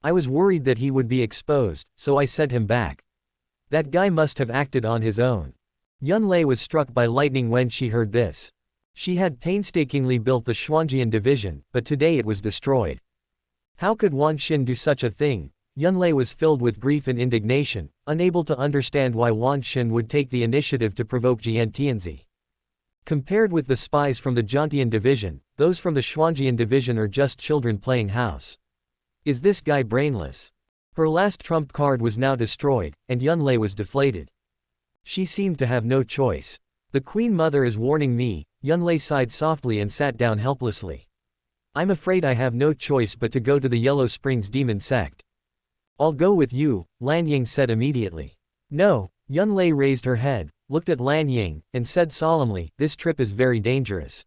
I was worried that he would be exposed, so I sent him back. That guy must have acted on his own. Yunlei was struck by lightning when she heard this. She had painstakingly built the Xuanjian division, but today it was destroyed. How could Wan Xin do such a thing? Yunlei was filled with grief and indignation, unable to understand why Wan Xin would take the initiative to provoke Jian Tianzi. Compared with the spies from the Jiantian division, those from the Xuanjian division are just children playing house. Is this guy brainless? Her last trump card was now destroyed, and Yunlei was deflated. She seemed to have no choice. The Queen Mother is warning me, Yunlei sighed softly and sat down helplessly. I'm afraid I have no choice but to go to the Yellow Springs demon sect. I'll go with you, Lanying said immediately. No, Yunlei raised her head, looked at Lanying, and said solemnly, this trip is very dangerous.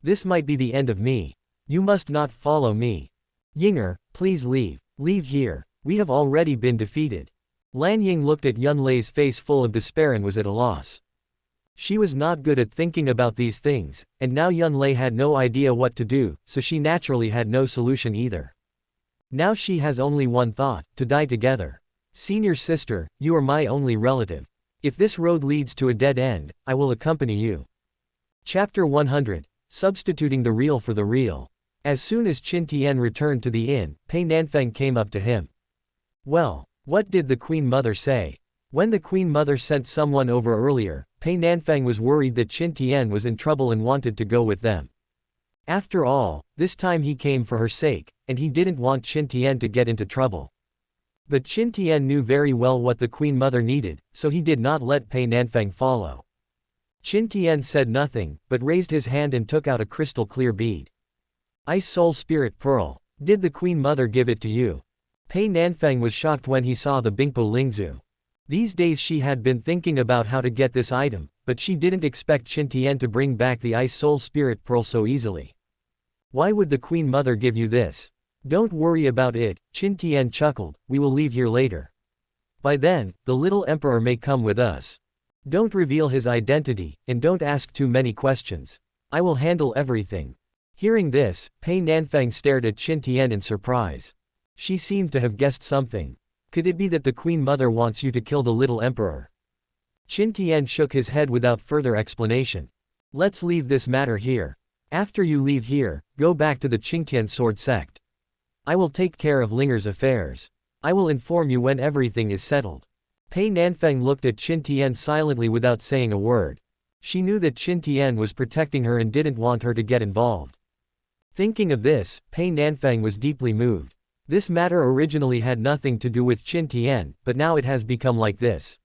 This might be the end of me. You must not follow me. Yinger, please leave. Leave here. We have already been defeated. Lanying looked at Yunlei's face full of despair and was at a loss. She was not good at thinking about these things, and now Yunlei had no idea what to do, so she naturally had no solution either. Now she has only one thought, to die together. Senior sister, you are my only relative. If this road leads to a dead end, I will accompany you. Chapter 100. Substituting the real for the real. As soon as Qin Tian returned to the inn, Pei Nanfeng came up to him. Well, what did the Queen Mother say? When the Queen Mother sent someone over earlier, Pei Nanfeng was worried that Qin Tian was in trouble and wanted to go with them. After all, this time he came for her sake, and he didn't want Qin Tian to get into trouble. But Qin Tian knew very well what the Queen Mother needed, so he did not let Pei Nanfeng follow. Qin Tian said nothing, but raised his hand and took out a crystal clear bead. Ice Soul Spirit Pearl. Did the Queen Mother give it to you? Pei Nanfeng was shocked when he saw the Bingpo Lingzu. These days she had been thinking about how to get this item, but she didn't expect Qin Tian to bring back the Ice Soul Spirit Pearl so easily. Why would the Queen Mother give you this? Don't worry about it, Qin Tian chuckled, we will leave here later. By then, the little emperor may come with us. Don't reveal his identity, and don't ask too many questions. I will handle everything. Hearing this, Pei Nanfeng stared at Qin Tian in surprise. She seemed to have guessed something. Could it be that the Queen Mother wants you to kill the little emperor? Qin Tian shook his head without further explanation. Let's leave this matter here. After you leave here, go back to the Qin Tian sword sect. I will take care of Linger's affairs. I will inform you when everything is settled. Pei Nanfeng looked at Qin Tian silently without saying a word. She knew that Qin Tian was protecting her and didn't want her to get involved. Thinking of this, Pei Nanfeng was deeply moved. This matter originally had nothing to do with Qin Tian, but now it has become like this.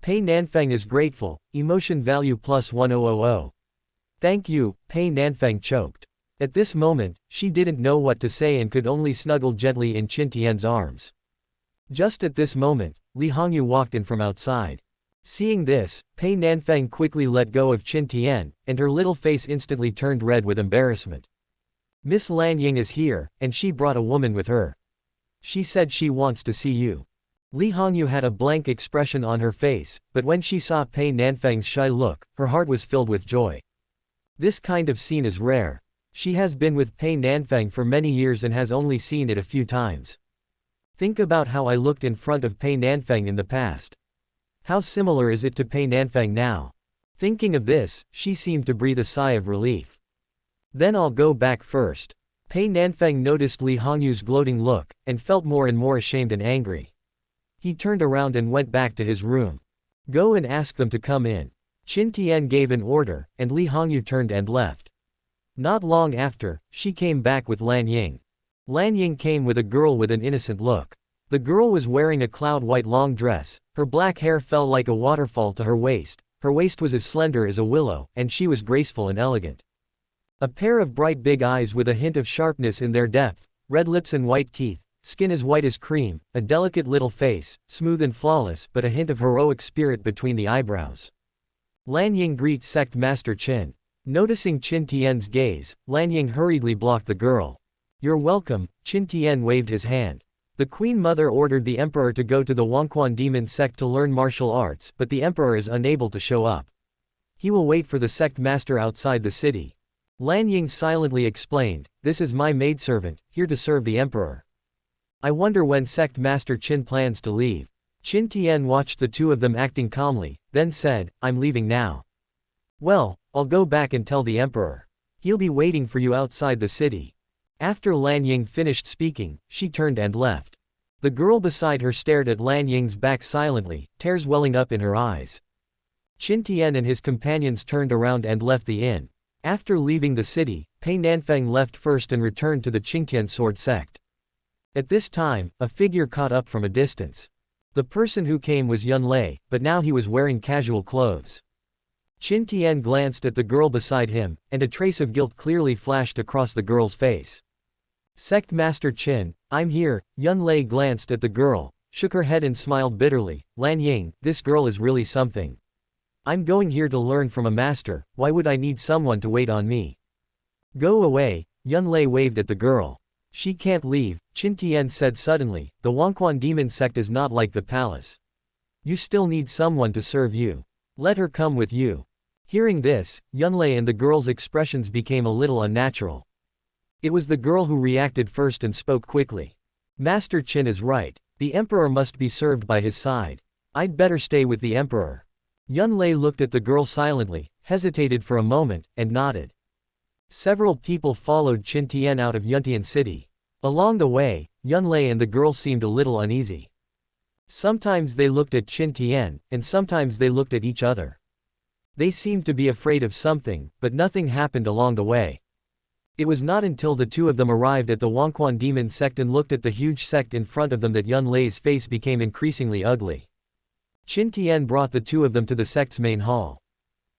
Pei Nanfeng is grateful, emotion value plus 1000. Thank you, Pei Nanfeng choked. At this moment, she didn't know what to say and could only snuggle gently in Qin Tian's arms. Just at this moment, Li Hongyu walked in from outside. Seeing this, Pei Nanfeng quickly let go of Qin Tian, and her little face instantly turned red with embarrassment. Miss Lan Ying is here, and she brought a woman with her. She said she wants to see you. Li Hongyu had a blank expression on her face, but when she saw Pei Nanfeng's shy look, her heart was filled with joy. This kind of scene is rare. She has been with Pei Nanfeng for many years and has only seen it a few times. Think about how I looked in front of Pei Nanfeng in the past. How similar is it to Pei Nanfeng now? Thinking of this, she seemed to breathe a sigh of relief. Then I'll go back first. Pei Nanfeng noticed Li Hongyu's gloating look, and felt more and more ashamed and angry. He turned around and went back to his room. Go and ask them to come in. Qin Tian gave an order, and Li Hongyu turned and left. Not long after, she came back with Lan Ying. Lan Ying came with a girl with an innocent look. The girl was wearing a cloud-white long dress, her black hair fell like a waterfall to her waist was as slender as a willow, and she was graceful and elegant. A pair of bright big eyes with a hint of sharpness in their depth, red lips and white teeth, skin as white as cream, a delicate little face, smooth and flawless but a hint of heroic spirit between the eyebrows. Lan Ying greets Sect Master Qin. Noticing Qin Tian's gaze, Lan Ying hurriedly blocked the girl. You're welcome, Qin Tian waved his hand. The Queen Mother ordered the Emperor to go to the Wangquan Demon sect to learn martial arts, but the Emperor is unable to show up. He will wait for the sect master outside the city. Lan Ying silently explained, this is my maidservant, here to serve the Emperor. I wonder when sect master Qin plans to leave. Qin Tian watched the two of them acting calmly, then said, I'm leaving now. Well, I'll go back and tell the Emperor. He'll be waiting for you outside the city. After Lan Ying finished speaking, she turned and left. The girl beside her stared at Lan Ying's back silently, tears welling up in her eyes. Qin Tian and his companions turned around and left the inn. After leaving the city, Pei Nanfeng left first and returned to the Qin Tian sword sect. At this time, a figure caught up from a distance. The person who came was Yun Lei, but now he was wearing casual clothes. Qin Tian glanced at the girl beside him, and a trace of guilt clearly flashed across the girl's face. Sect Master Qin, I'm here. Yun Lei glanced at the girl, shook her head and smiled bitterly. Lan Ying, this girl is really something. I'm going here to learn from a master, why would I need someone to wait on me? Go away, Yun Lei waved at the girl. She can't leave, Qin Tian said suddenly, the Wangquan Demon sect is not like the palace. You still need someone to serve you. Let her come with you. Hearing this, Yun Lei and the girl's expressions became a little unnatural. It was the girl who reacted first and spoke quickly. Master Qin is right. The Emperor must be served by his side. I'd better stay with the Emperor. Yun Lei looked at the girl silently, hesitated for a moment, and nodded. Several people followed Qin Tian out of Yuntian city. Along the way, Yun Lei and the girl seemed a little uneasy. Sometimes they looked at Qin Tian, and sometimes they looked at each other. They seemed to be afraid of something, but nothing happened along the way. It was not until the two of them arrived at the Wangquan Demon sect and looked at the huge sect in front of them that Yun Lei's face became increasingly ugly. Qin Tian brought the two of them to the sect's main hall.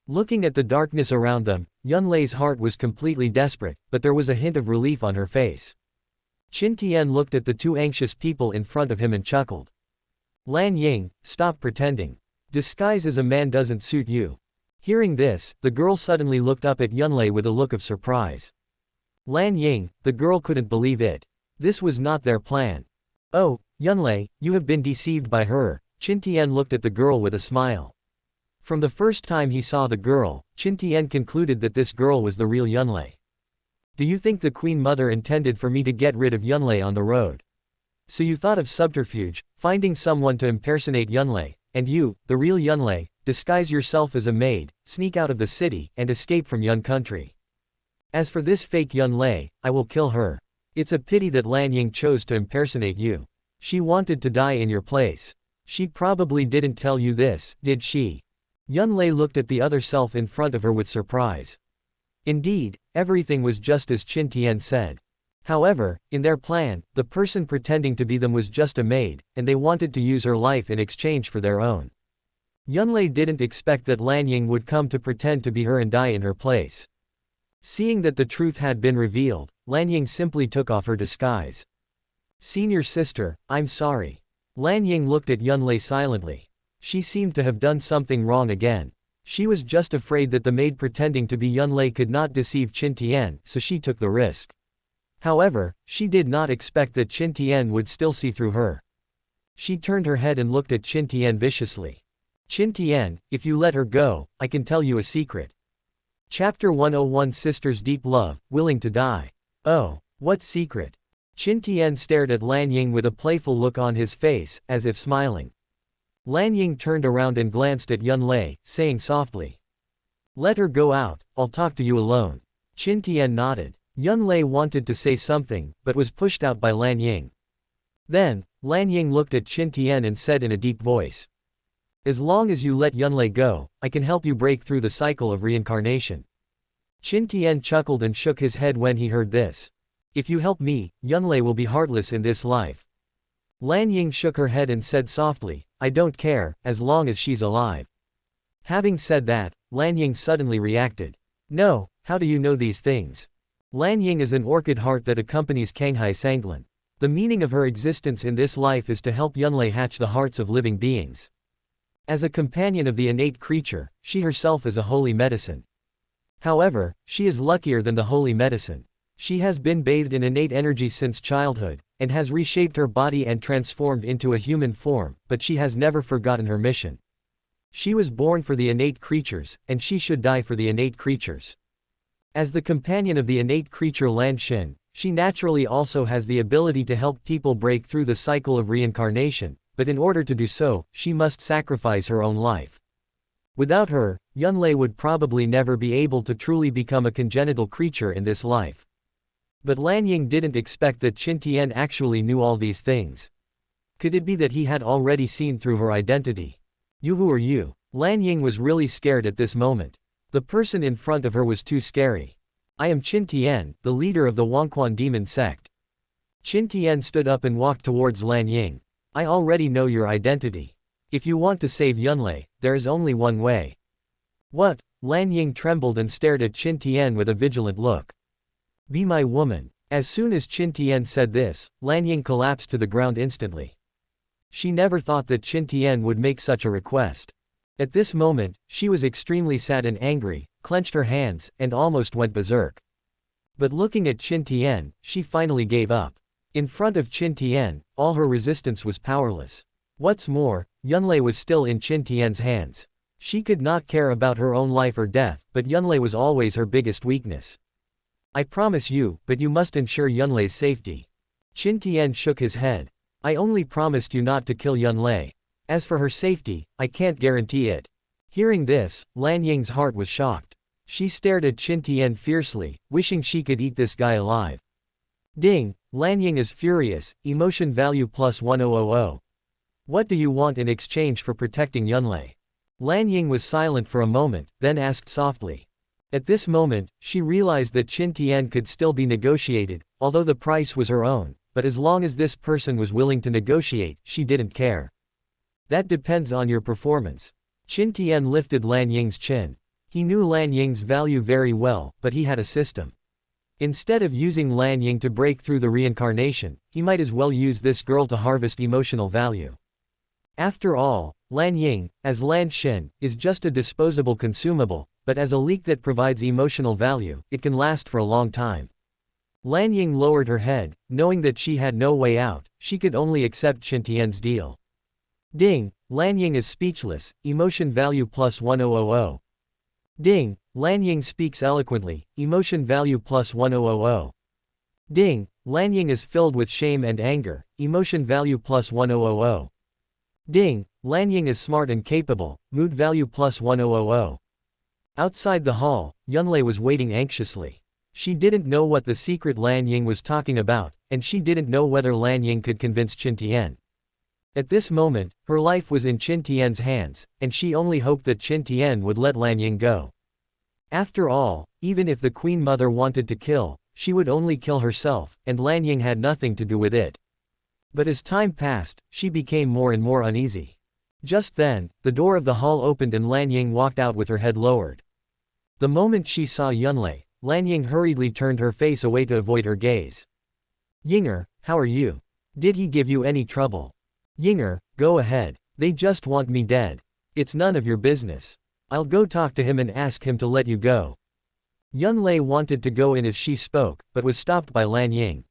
Looking at the darkness around them, Yun Lei's heart was completely desperate, but there was a hint of relief on her face. Qin Tian looked at the two anxious people in front of him and chuckled. Lan Ying, stop pretending. Disguise as a man doesn't suit you. Hearing this, the girl suddenly looked up at Yun Lei with a look of surprise. Lan Ying, the girl couldn't believe it. This was not their plan. Oh, Yun Lei, you have been deceived by her. Qin Tian looked at the girl with a smile. From the first time he saw the girl, Qin Tian concluded that this girl was the real Yun Lei. Do you think the Queen Mother intended for me to get rid of Yun Lei on the road? So you thought of subterfuge, finding someone to impersonate Yun Lei, and you, the real Yun Lei, disguise yourself as a maid, sneak out of the city, and escape from Yun country. As for this fake Yun Lei, I will kill her. It's a pity that Lan Ying chose to impersonate you. She wanted to die in your place. She probably didn't tell you this, did she? Yun Lei looked at the other self in front of her with surprise. Indeed, everything was just as Qin Tian said. However, in their plan, the person pretending to be them was just a maid, and they wanted to use her life in exchange for their own. Yun Lei didn't expect that Lan Ying would come to pretend to be her and die in her place. Seeing that the truth had been revealed, Lan Ying simply took off her disguise. Senior sister, I'm sorry. Lan Ying looked at Yun Lei silently. She seemed to have done something wrong again. She was just afraid that the maid pretending to be Yun Lei could not deceive Qin Tian, so she took the risk. However, she did not expect that Qin Tian would still see through her. She turned her head and looked at Qin Tian viciously. Qin Tian, if you let her go, I can tell you a secret. Chapter 101 Sisters Deep Love, Willing to Die. Oh, what secret? Qin Tian stared at Lan Ying with a playful look on his face, as if smiling. Lan Ying turned around and glanced at Yun Lei, saying softly. Let her go out, I'll talk to you alone. Qin Tian nodded. Yun Lei wanted to say something, but was pushed out by Lan Ying. Then, Lan Ying looked at Qin Tian and said in a deep voice. As long as you let Yun Lei go, I can help you break through the cycle of reincarnation. Qin Tian chuckled and shook his head when he heard this. If you help me, Yun Lei will be heartless in this life. Lan Ying shook her head and said softly, I don't care, as long as she's alive. Having said that, Lan Ying suddenly reacted. No, how do you know these things? Lan Ying is an orchid heart that accompanies Kanghai Sanglan. The meaning of her existence in this life is to help Yun Lei hatch the hearts of living beings. As a companion of the innate creature, she herself is a holy medicine. However, she is luckier than the holy medicine. She has been bathed in innate energy since childhood, and has reshaped her body and transformed into a human form, but she has never forgotten her mission. She was born for the innate creatures, and she should die for the innate creatures. As the companion of the innate creature Lan Xin, she naturally also has the ability to help people break through the cycle of reincarnation, but in order to do so, she must sacrifice her own life. Without her, Yun Lei would probably never be able to truly become a congenital creature in this life. But Lan Ying didn't expect that Qin Tian actually knew all these things. Could it be that he had already seen through her identity? Who are you? Lan Ying was really scared at this moment. The person in front of her was too scary. I am Qin Tian, the leader of the Wangquan demon sect. Qin Tian stood up and walked towards Lan Ying. I already know your identity. If you want to save Yun Lei, there is only one way. What? Lan Ying trembled and stared at Qin Tian with a vigilant look. Be my woman. As soon as Qin Tian said this, Lan Ying collapsed to the ground instantly. She never thought that Qin Tian would make such a request. At this moment, she was extremely sad and angry, clenched her hands, and almost went berserk. But looking at Qin Tian, she finally gave up. In front of Qin Tian, all her resistance was powerless. What's more, Yun Lei was still in Qin Tian's hands. She could not care about her own life or death, but Yun Lei was always her biggest weakness. I promise you, but you must ensure Yun Lei's safety. Qin Tian shook his head. I only promised you not to kill Yun Lei. As for her safety, I can't guarantee it. Hearing this, Lan Ying's heart was shocked. She stared at Qin Tian fiercely, wishing she could eat this guy alive. Ding, Lan Ying is furious, emotion value plus 1000. What do you want in exchange for protecting Yun Lei? Lan Ying was silent for a moment, then asked softly. At this moment, she realized that Qin Tian could still be negotiated, although the price was her own, but as long as this person was willing to negotiate, she didn't care. That depends on your performance. Qin Tian lifted Lan Ying's chin. He knew Lan Ying's value very well, but he had a system. Instead of using Lan Ying to break through the reincarnation, he might as well use this girl to harvest emotional value. After all, Lan Ying, as Lan Xin, is just a disposable consumable, but as a leak that provides emotional value, it can last for a long time. Lan Ying lowered her head, knowing that she had no way out, she could only accept Qin Tian's deal. Ding, Lan Ying is speechless, emotion value plus 1000. Ding, Lan Ying speaks eloquently, emotion value plus 1000. Ding, Lan Ying is filled with shame and anger, emotion value plus 1000. Ding, Lanying is smart and capable, mood value plus 1000. Outside the hall, Yunlei was waiting anxiously. She didn't know what the secret Lanying was talking about, and she didn't know whether Lanying could convince Qin Tian. At this moment, her life was in Qin Tian's hands, and she only hoped that Qin Tian would let Lanying go. After all, even if the Queen Mother wanted to kill, she would only kill herself, and Lanying had nothing to do with it. But as time passed, she became more and more uneasy. Just then, the door of the hall opened and Lanying walked out with her head lowered. The moment she saw Yunlei, Lanying hurriedly turned her face away to avoid her gaze. Yinger, how are you? Did he give you any trouble? Yinger, go ahead. They just want me dead. It's none of your business. I'll go talk to him and ask him to let you go. Yunlei wanted to go in as she spoke, but was stopped by Lanying.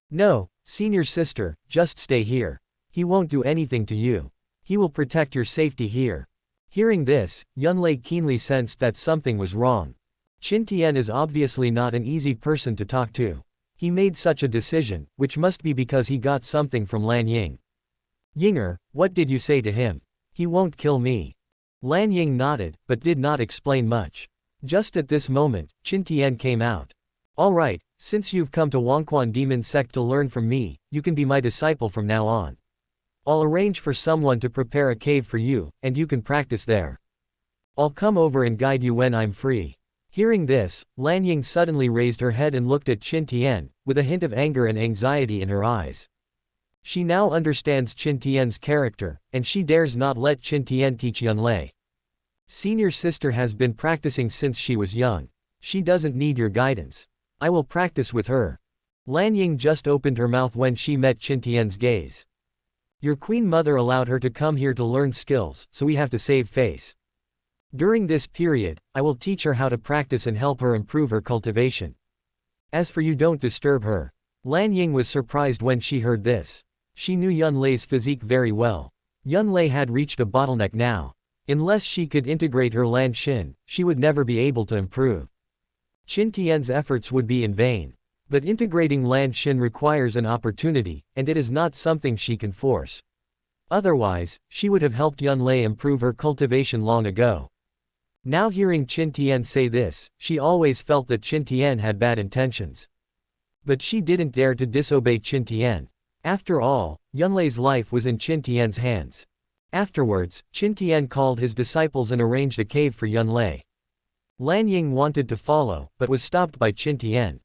No, senior sister, just stay here. He won't do anything to you. He will protect your safety here. Hearing this, Yunlei keenly sensed that something was wrong. Qin Tian is obviously not an easy person to talk to. He made such a decision, which must be because he got something from Lanying. Yinger, what did you say to him? He won't kill me. Lanying nodded, but did not explain much. Just at this moment, Qin Tian came out. All right, since you've come to Wangquan Demon Sect to learn from me, you can be my disciple from now on. I'll arrange for someone to prepare a cave for you, and you can practice there. I'll come over and guide you when I'm free. Hearing this, Lanying suddenly raised her head and looked at Qin Tian, with a hint of anger and anxiety in her eyes. She now understands Qin Tian's character, and she dares not let Qin Tian teach Yunlei. Senior sister has been practicing since she was young. She doesn't need your guidance. I will practice with her. Lanying just opened her mouth when she met Qin Tian's gaze. Your queen mother allowed her to come here to learn skills, so we have to save face. During this period, I will teach her how to practice and help her improve her cultivation. As for you, don't disturb her. Lanying was surprised when she heard this. She knew Yunlei's physique very well. Yunlei had reached a bottleneck now. Unless she could integrate her Lan Xin, she would never be able to improve. Qin Tian's efforts would be in vain. But integrating Lan Xin requires an opportunity, and it is not something she can force. Otherwise, she would have helped Yunlei improve her cultivation long ago. Now hearing Qin Tian say this, she always felt that Qin Tian had bad intentions. But she didn't dare to disobey Qin Tian. After all, Yunlei's life was in Qin Tian's hands. Afterwards, Qin Tian called his disciples and arranged a cave for Yunlei. Lanying wanted to follow, but was stopped by Qin Tian.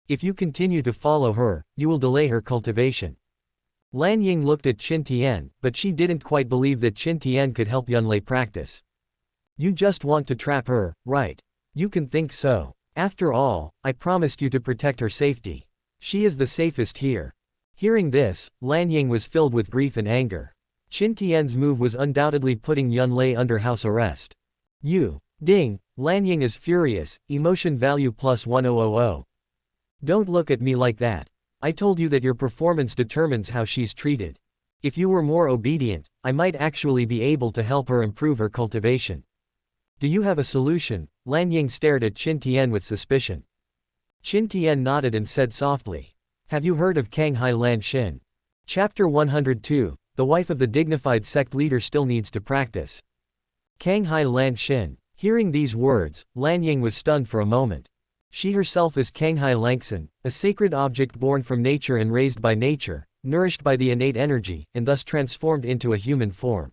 If you continue to follow her, you will delay her cultivation. Lanying looked at Qin Tian, but she didn't quite believe that Qin Tian could help Yunlei practice. You just want to trap her, right? You can think so. After all, I promised you to protect her safety. She is the safest here. Hearing this, Lanying was filled with grief and anger. Qin Tian's move was undoubtedly putting Yunlei under house arrest. Ding, Lanying is furious, emotion value plus 1000. Don't look at me like that. I told you that your performance determines how she's treated. If you were more obedient, I might actually be able to help her improve her cultivation. Do you have a solution? Lanying stared at Qin Tian with suspicion. Qin Tian nodded and said softly. Have you heard of Kanghai Lan Xin? Chapter 102, the wife of the dignified sect leader still needs to practice. Kanghai Lan Xin. Hearing these words, Lanying was stunned for a moment. She herself is Kanghai Langxin, a sacred object born from nature and raised by nature, nourished by the innate energy, and thus transformed into a human form.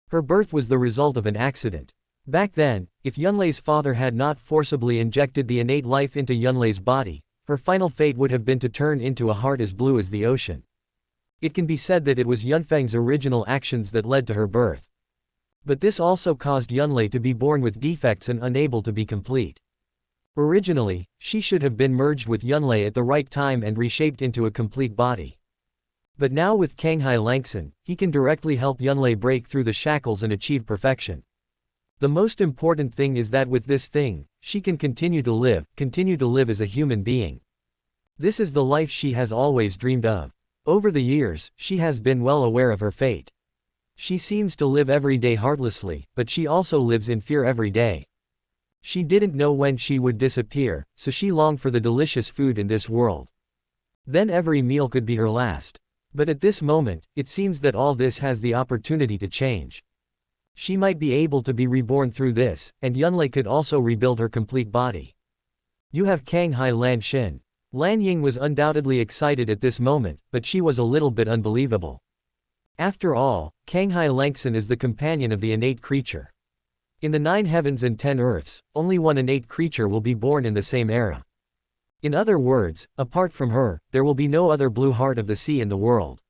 Her birth was the result of an accident. Back then, if Yunlei's father had not forcibly injected the innate life into Yunlei's body, her final fate would have been to turn into a heart as blue as the ocean. It can be said that it was Yunfeng's original actions that led to her birth. But this also caused Yunlei to be born with defects and unable to be complete. Originally, she should have been merged with Yunlei at the right time and reshaped into a complete body. But now with Kanghai Langxin, he can directly help Yunlei break through the shackles and achieve perfection. The most important thing is that with this thing, she can continue to live as a human being. This is the life she has always dreamed of. Over the years, she has been well aware of her fate. She seems to live every day heartlessly, but she also lives in fear every day. She didn't know when she would disappear, so she longed for the delicious food in this world. Then every meal could be her last. But at this moment, it seems that all this has the opportunity to change. She might be able to be reborn through this, and Yunlei could also rebuild her complete body. You have Canghai Lan Xin. Lan Ying was undoubtedly excited at this moment, but she was a little bit unbelievable. After all, Canghai Langxin is the companion of the innate creature. In the 9 heavens and 10 earths, only one innate creature will be born in the same era. In other words, apart from her, there will be no other blue heart of the sea in the world.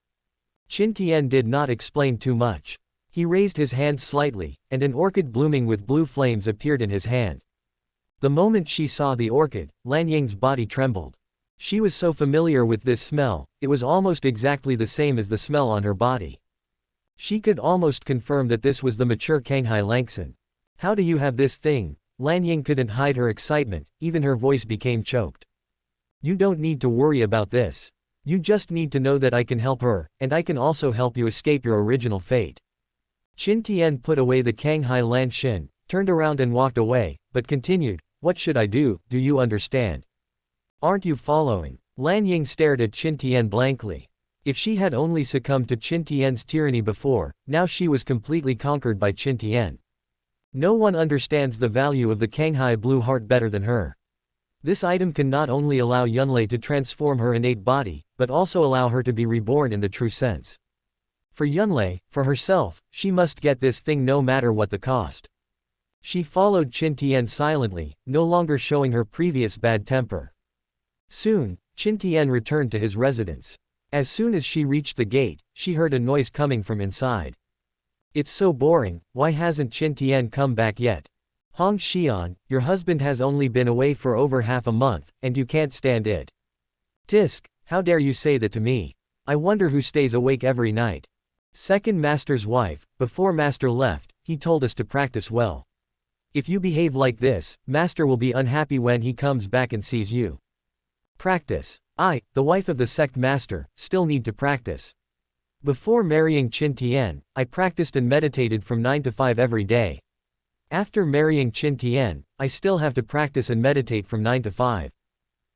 Qin Tian did not explain too much. He raised his hand slightly, and an orchid blooming with blue flames appeared in his hand. The moment she saw the orchid, Lan Ying's body trembled. She was so familiar with this smell, it was almost exactly the same as the smell on her body. She could almost confirm that this was the mature Canghai Langxin. How do you have this thing? Lan Ying couldn't hide her excitement, even her voice became choked. You don't need to worry about this. You just need to know that I can help her, and I can also help you escape your original fate. Qin Tian put away the Canghai Lan Xin, turned around and walked away, but continued, what should I do you understand? Aren't you following? Lan Ying stared at Qin Tian blankly. If she had only succumbed to Qin Tian's tyranny before, now she was completely conquered by Qin Tian. No one understands the value of the Canghai blue heart better than her. This item can not only allow Yunlei to transform her innate body, but also allow her to be reborn in the true sense. For Yunlei, for herself, she must get this thing no matter what the cost. She followed Qin Tian silently, no longer showing her previous bad temper. Soon, Qin Tian returned to his residence. As soon as she reached the gate, she heard a noise coming from inside. It's so boring, why hasn't Qin Tian come back yet? Hong Xian, your husband has only been away for over half a month, and you can't stand it. Tisk, how dare you say that to me? I wonder who stays awake every night. Second master's wife, before master left, he told us to practice well. If you behave like this, master will be unhappy when he comes back and sees you. Practice. I, the wife of the sect master, still need to practice. Before marrying Qin Tian, I practiced and meditated from 9 to 5 every day. After marrying Qin Tian, I still have to practice and meditate from 9 to 5.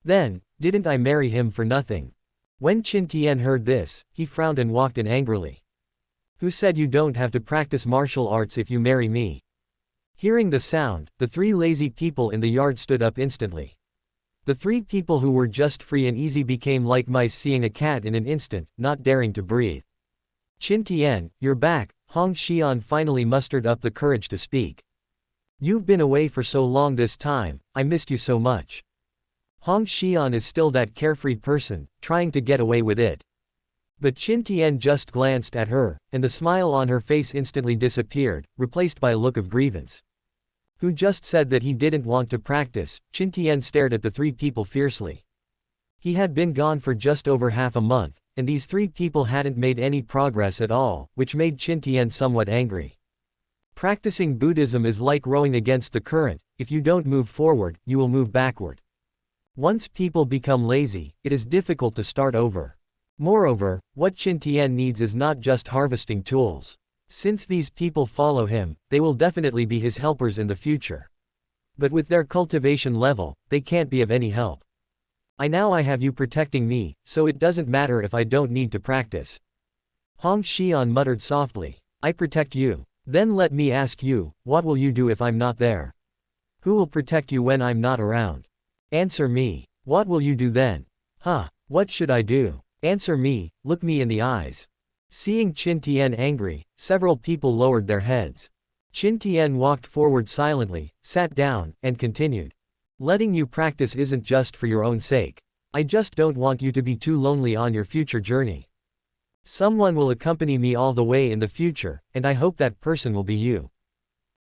Then, didn't I marry him for nothing? When Qin Tian heard this, he frowned and walked in angrily. Who said you don't have to practice martial arts if you marry me? Hearing the sound, the 3 lazy people in the yard stood up instantly. The 3 people who were just free and easy became like mice seeing a cat in an instant, not daring to breathe. Qin Tian, you're back, Hong Xian finally mustered up the courage to speak. You've been away for so long this time, I missed you so much. Hong Xian is still that carefree person, trying to get away with it. But Qin Tian just glanced at her, and the smile on her face instantly disappeared, replaced by a look of grievance. Who just said that he didn't want to practice? Qin Tian stared at the 3 people fiercely. He had been gone for just over half a month, and these 3 people hadn't made any progress at all, which made Qin Tian somewhat angry. Practicing Buddhism is like rowing against the current, if you don't move forward, you will move backward. Once people become lazy, it is difficult to start over. Moreover, what Qin Tian needs is not just harvesting tools. Since these people follow him, they will definitely be his helpers in the future. But with their cultivation level, they can't be of any help. I have you protecting me, so it doesn't matter if I don't need to practice. Hong Xian muttered softly. I protect you. Then let me ask you, what will you do if I'm not there? Who will protect you when I'm not around? Answer me. What will you do then? What should I do? Answer me, look me in the eyes. Seeing Qin Tian angry, several people lowered their heads. Qin Tian walked forward silently, sat down, and continued. Letting you practice isn't just for your own sake. I just don't want you to be too lonely on your future journey. Someone will accompany me all the way in the future, and I hope that person will be you.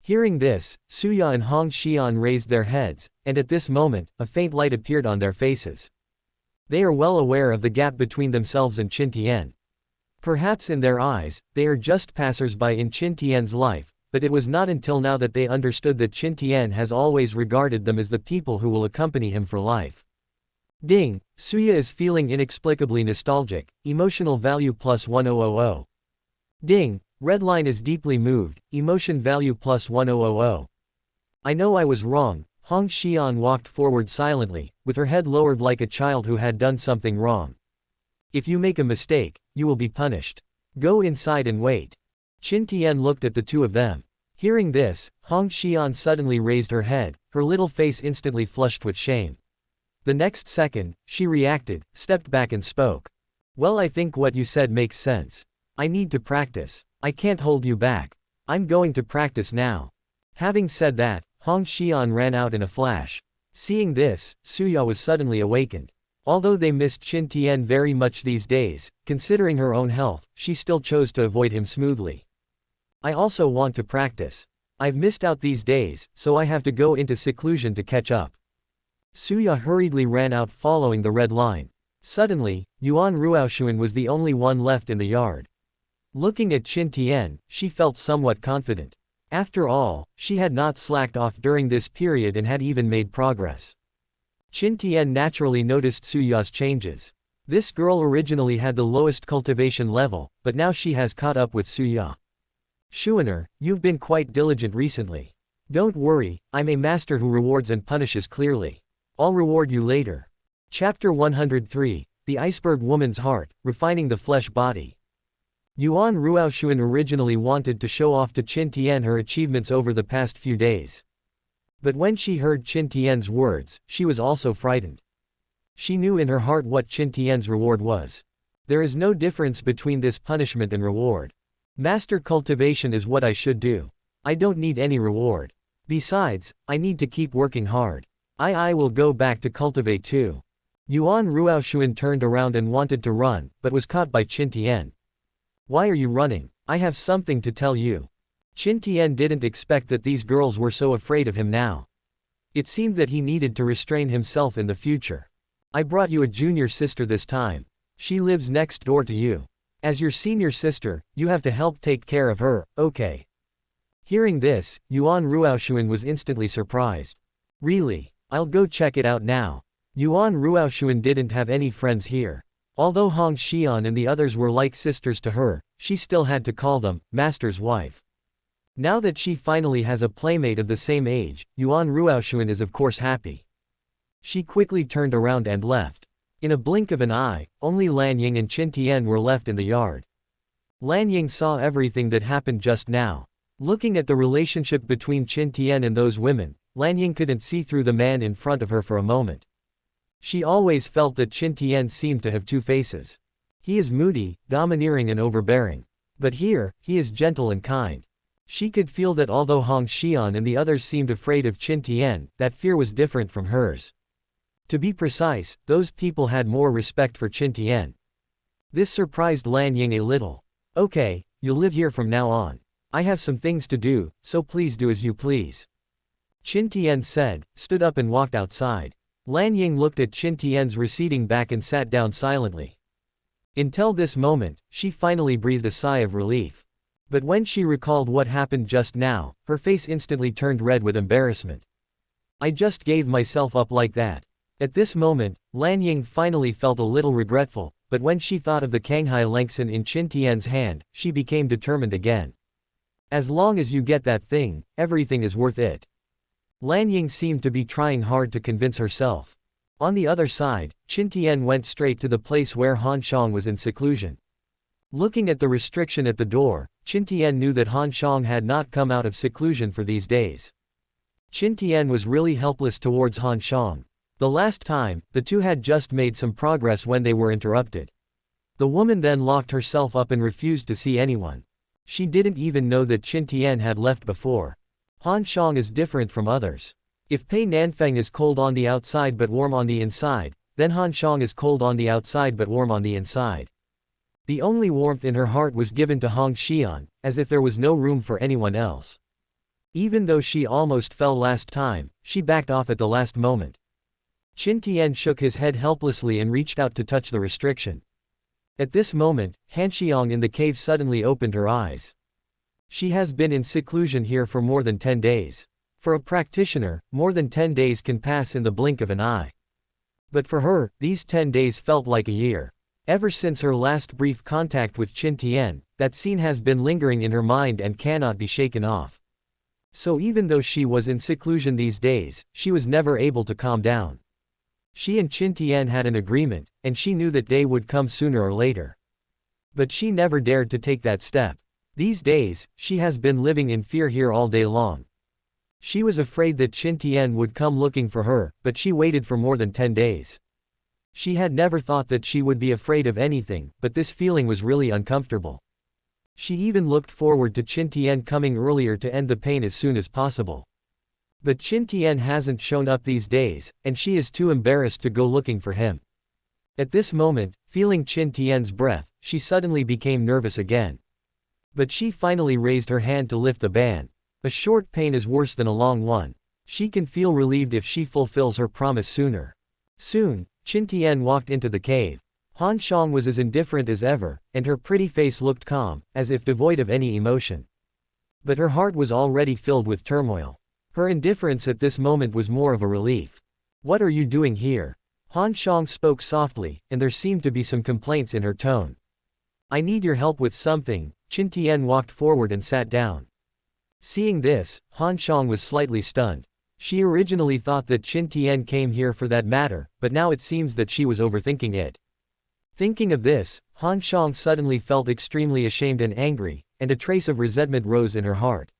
Hearing this, Suya and Hong Xian raised their heads, and at this moment, a faint light appeared on their faces. They are well aware of the gap between themselves and Qin Tian. Perhaps in their eyes, they are just passers-by in Qin Tian's life, but it was not until now that they understood that Qin Tian has always regarded them as the people who will accompany him for life. Ding, Suya is feeling inexplicably nostalgic, emotional value plus 1000. Ding, Redline is deeply moved, emotion value plus 1000. I know I was wrong. Hong Xian walked forward silently, with her head lowered like a child who had done something wrong. If you make a mistake, you will be punished. Go inside and wait. Qin Tian looked at the two of them. Hearing this, Hong Xian suddenly raised her head, her little face instantly flushed with shame. The next second, she reacted, stepped back and spoke. Well, I think what you said makes sense. I need to practice. I can't hold you back. I'm going to practice now. Having said that, Hong Xian ran out in a flash. Seeing this, Suya was suddenly awakened. Although they missed Qin Tian very much these days, considering her own health, she still chose to avoid him smoothly. I also want to practice. I've missed out these days, so I have to go into seclusion to catch up. Suya hurriedly ran out following the red line. Suddenly, Yuan Ruoxuan was the only one left in the yard. Looking at Qin Tian, she felt somewhat confident. After all, she had not slacked off during this period and had even made progress. Qin Tian naturally noticed Suya's changes. This girl originally had the lowest cultivation level, but now she has caught up with Suya. Xuaner, you've been quite diligent recently. Don't worry, I'm a master who rewards and punishes clearly. I'll reward you later. Chapter 103, The Iceberg Woman's Heart, Refining the Flesh Body. Yuan Ruoxuan originally wanted to show off to Qin Tian her achievements over the past few days. But when she heard Qin Tian's words, she was also frightened. She knew in her heart what Qin Tian's reward was. There is no difference between this punishment and reward. Master cultivation is what I should do. I don't need any reward. Besides, I need to keep working hard. I will go back to cultivate too. Yuan Ruoxuan turned around and wanted to run, but was caught by Qin Tian. Why are you running? I have something to tell you. Qin Tian didn't expect that these girls were so afraid of him now. It seemed that he needed to restrain himself in the future. I brought you a junior sister this time. She lives next door to you. As your senior sister, you have to help take care of her, okay? Hearing this, Yuan Ruoxuan was instantly surprised. Really? I'll go check it out now. Yuan Ruoxuan didn't have any friends here. Although Hong Xian and the others were like sisters to her, she still had to call them master's wife. Now that she finally has a playmate of the same age, Yuan Ruoxuan is of course happy. She quickly turned around and left. In a blink of an eye, only Lanying and Qin Tian were left in the yard. Lanying saw everything that happened just now. Looking at the relationship between Qin Tian and those women, Lanying couldn't see through the man in front of her for a moment. She always felt that Qin Tian seemed to have two faces. He is moody, domineering and overbearing. But here, he is gentle and kind. She could feel that although Hong Xian and the others seemed afraid of Qin Tian, that fear was different from hers. To be precise, those people had more respect for Qin Tian. This surprised Lanying a little. Okay, you'll live here from now on. I have some things to do, so please do as you please. Qin Tian said, stood up and walked outside. Lanying looked at Qin Tian's receding back and sat down silently. Until this moment, she finally breathed a sigh of relief. But when she recalled what happened just now, her face instantly turned red with embarrassment. I just gave myself up like that. At this moment, Lanying finally felt a little regretful, but when she thought of the Kanghai Lengxin in Qin Tian's hand, she became determined again. As long as you get that thing, everything is worth it. Lanying seemed to be trying hard to convince herself. On the other side, Qin Tian went straight to the place where Han Xiang was in seclusion. Looking at the restriction at the door, Qin Tian knew that Han Xiang had not come out of seclusion for these days. Qin Tian was really helpless towards Han Xiang. The last time, the two had just made some progress when they were interrupted. The woman then locked herself up and refused to see anyone. She didn't even know that Qin Tian had left before. Han Xiang is different from others. If Pei Nanfeng is cold on the outside but warm on the inside, then Han Xiang is cold on the outside but warm on the inside. The only warmth in her heart was given to Hong Xian, as if there was no room for anyone else. Even though she almost fell last time, she backed off at the last moment. Qin Tian shook his head helplessly and reached out to touch the restriction. At this moment, Han Xiang in the cave suddenly opened her eyes. She has been in seclusion here for more than 10 days. For a practitioner, more than 10 days can pass in the blink of an eye. But for her, these 10 days felt like a year. Ever since her last brief contact with Qin Tian, that scene has been lingering in her mind and cannot be shaken off. So even though she was in seclusion these days, she was never able to calm down. She and Qin Tian had an agreement, and she knew that day would come sooner or later. But she never dared to take that step. These days, she has been living in fear here all day long. She was afraid that Qin Tian would come looking for her, but she waited for more than 10 days. She had never thought that she would be afraid of anything, but this feeling was really uncomfortable. She even looked forward to Qin Tian coming earlier to end the pain as soon as possible. But Qin Tian hasn't shown up these days, and she is too embarrassed to go looking for him. At this moment, feeling Qin Tian's breath, she suddenly became nervous again. But she finally raised her hand to lift the ban. A short pain is worse than a long one. She can feel relieved if she fulfills her promise sooner. Soon, Qin Tian walked into the cave. Han Xiang was as indifferent as ever, and her pretty face looked calm, as if devoid of any emotion. But her heart was already filled with turmoil. Her indifference at this moment was more of a relief. "What are you doing here?" Han Xiang spoke softly, and there seemed to be some complaints in her tone. "I need your help with something." Qin Tian walked forward and sat down. Seeing this, Han Xiang was slightly stunned. She originally thought that Qin Tian came here for that matter, but now it seems that she was overthinking it. Thinking of this, Han Xiang suddenly felt extremely ashamed and angry, and a trace of resentment rose in her heart.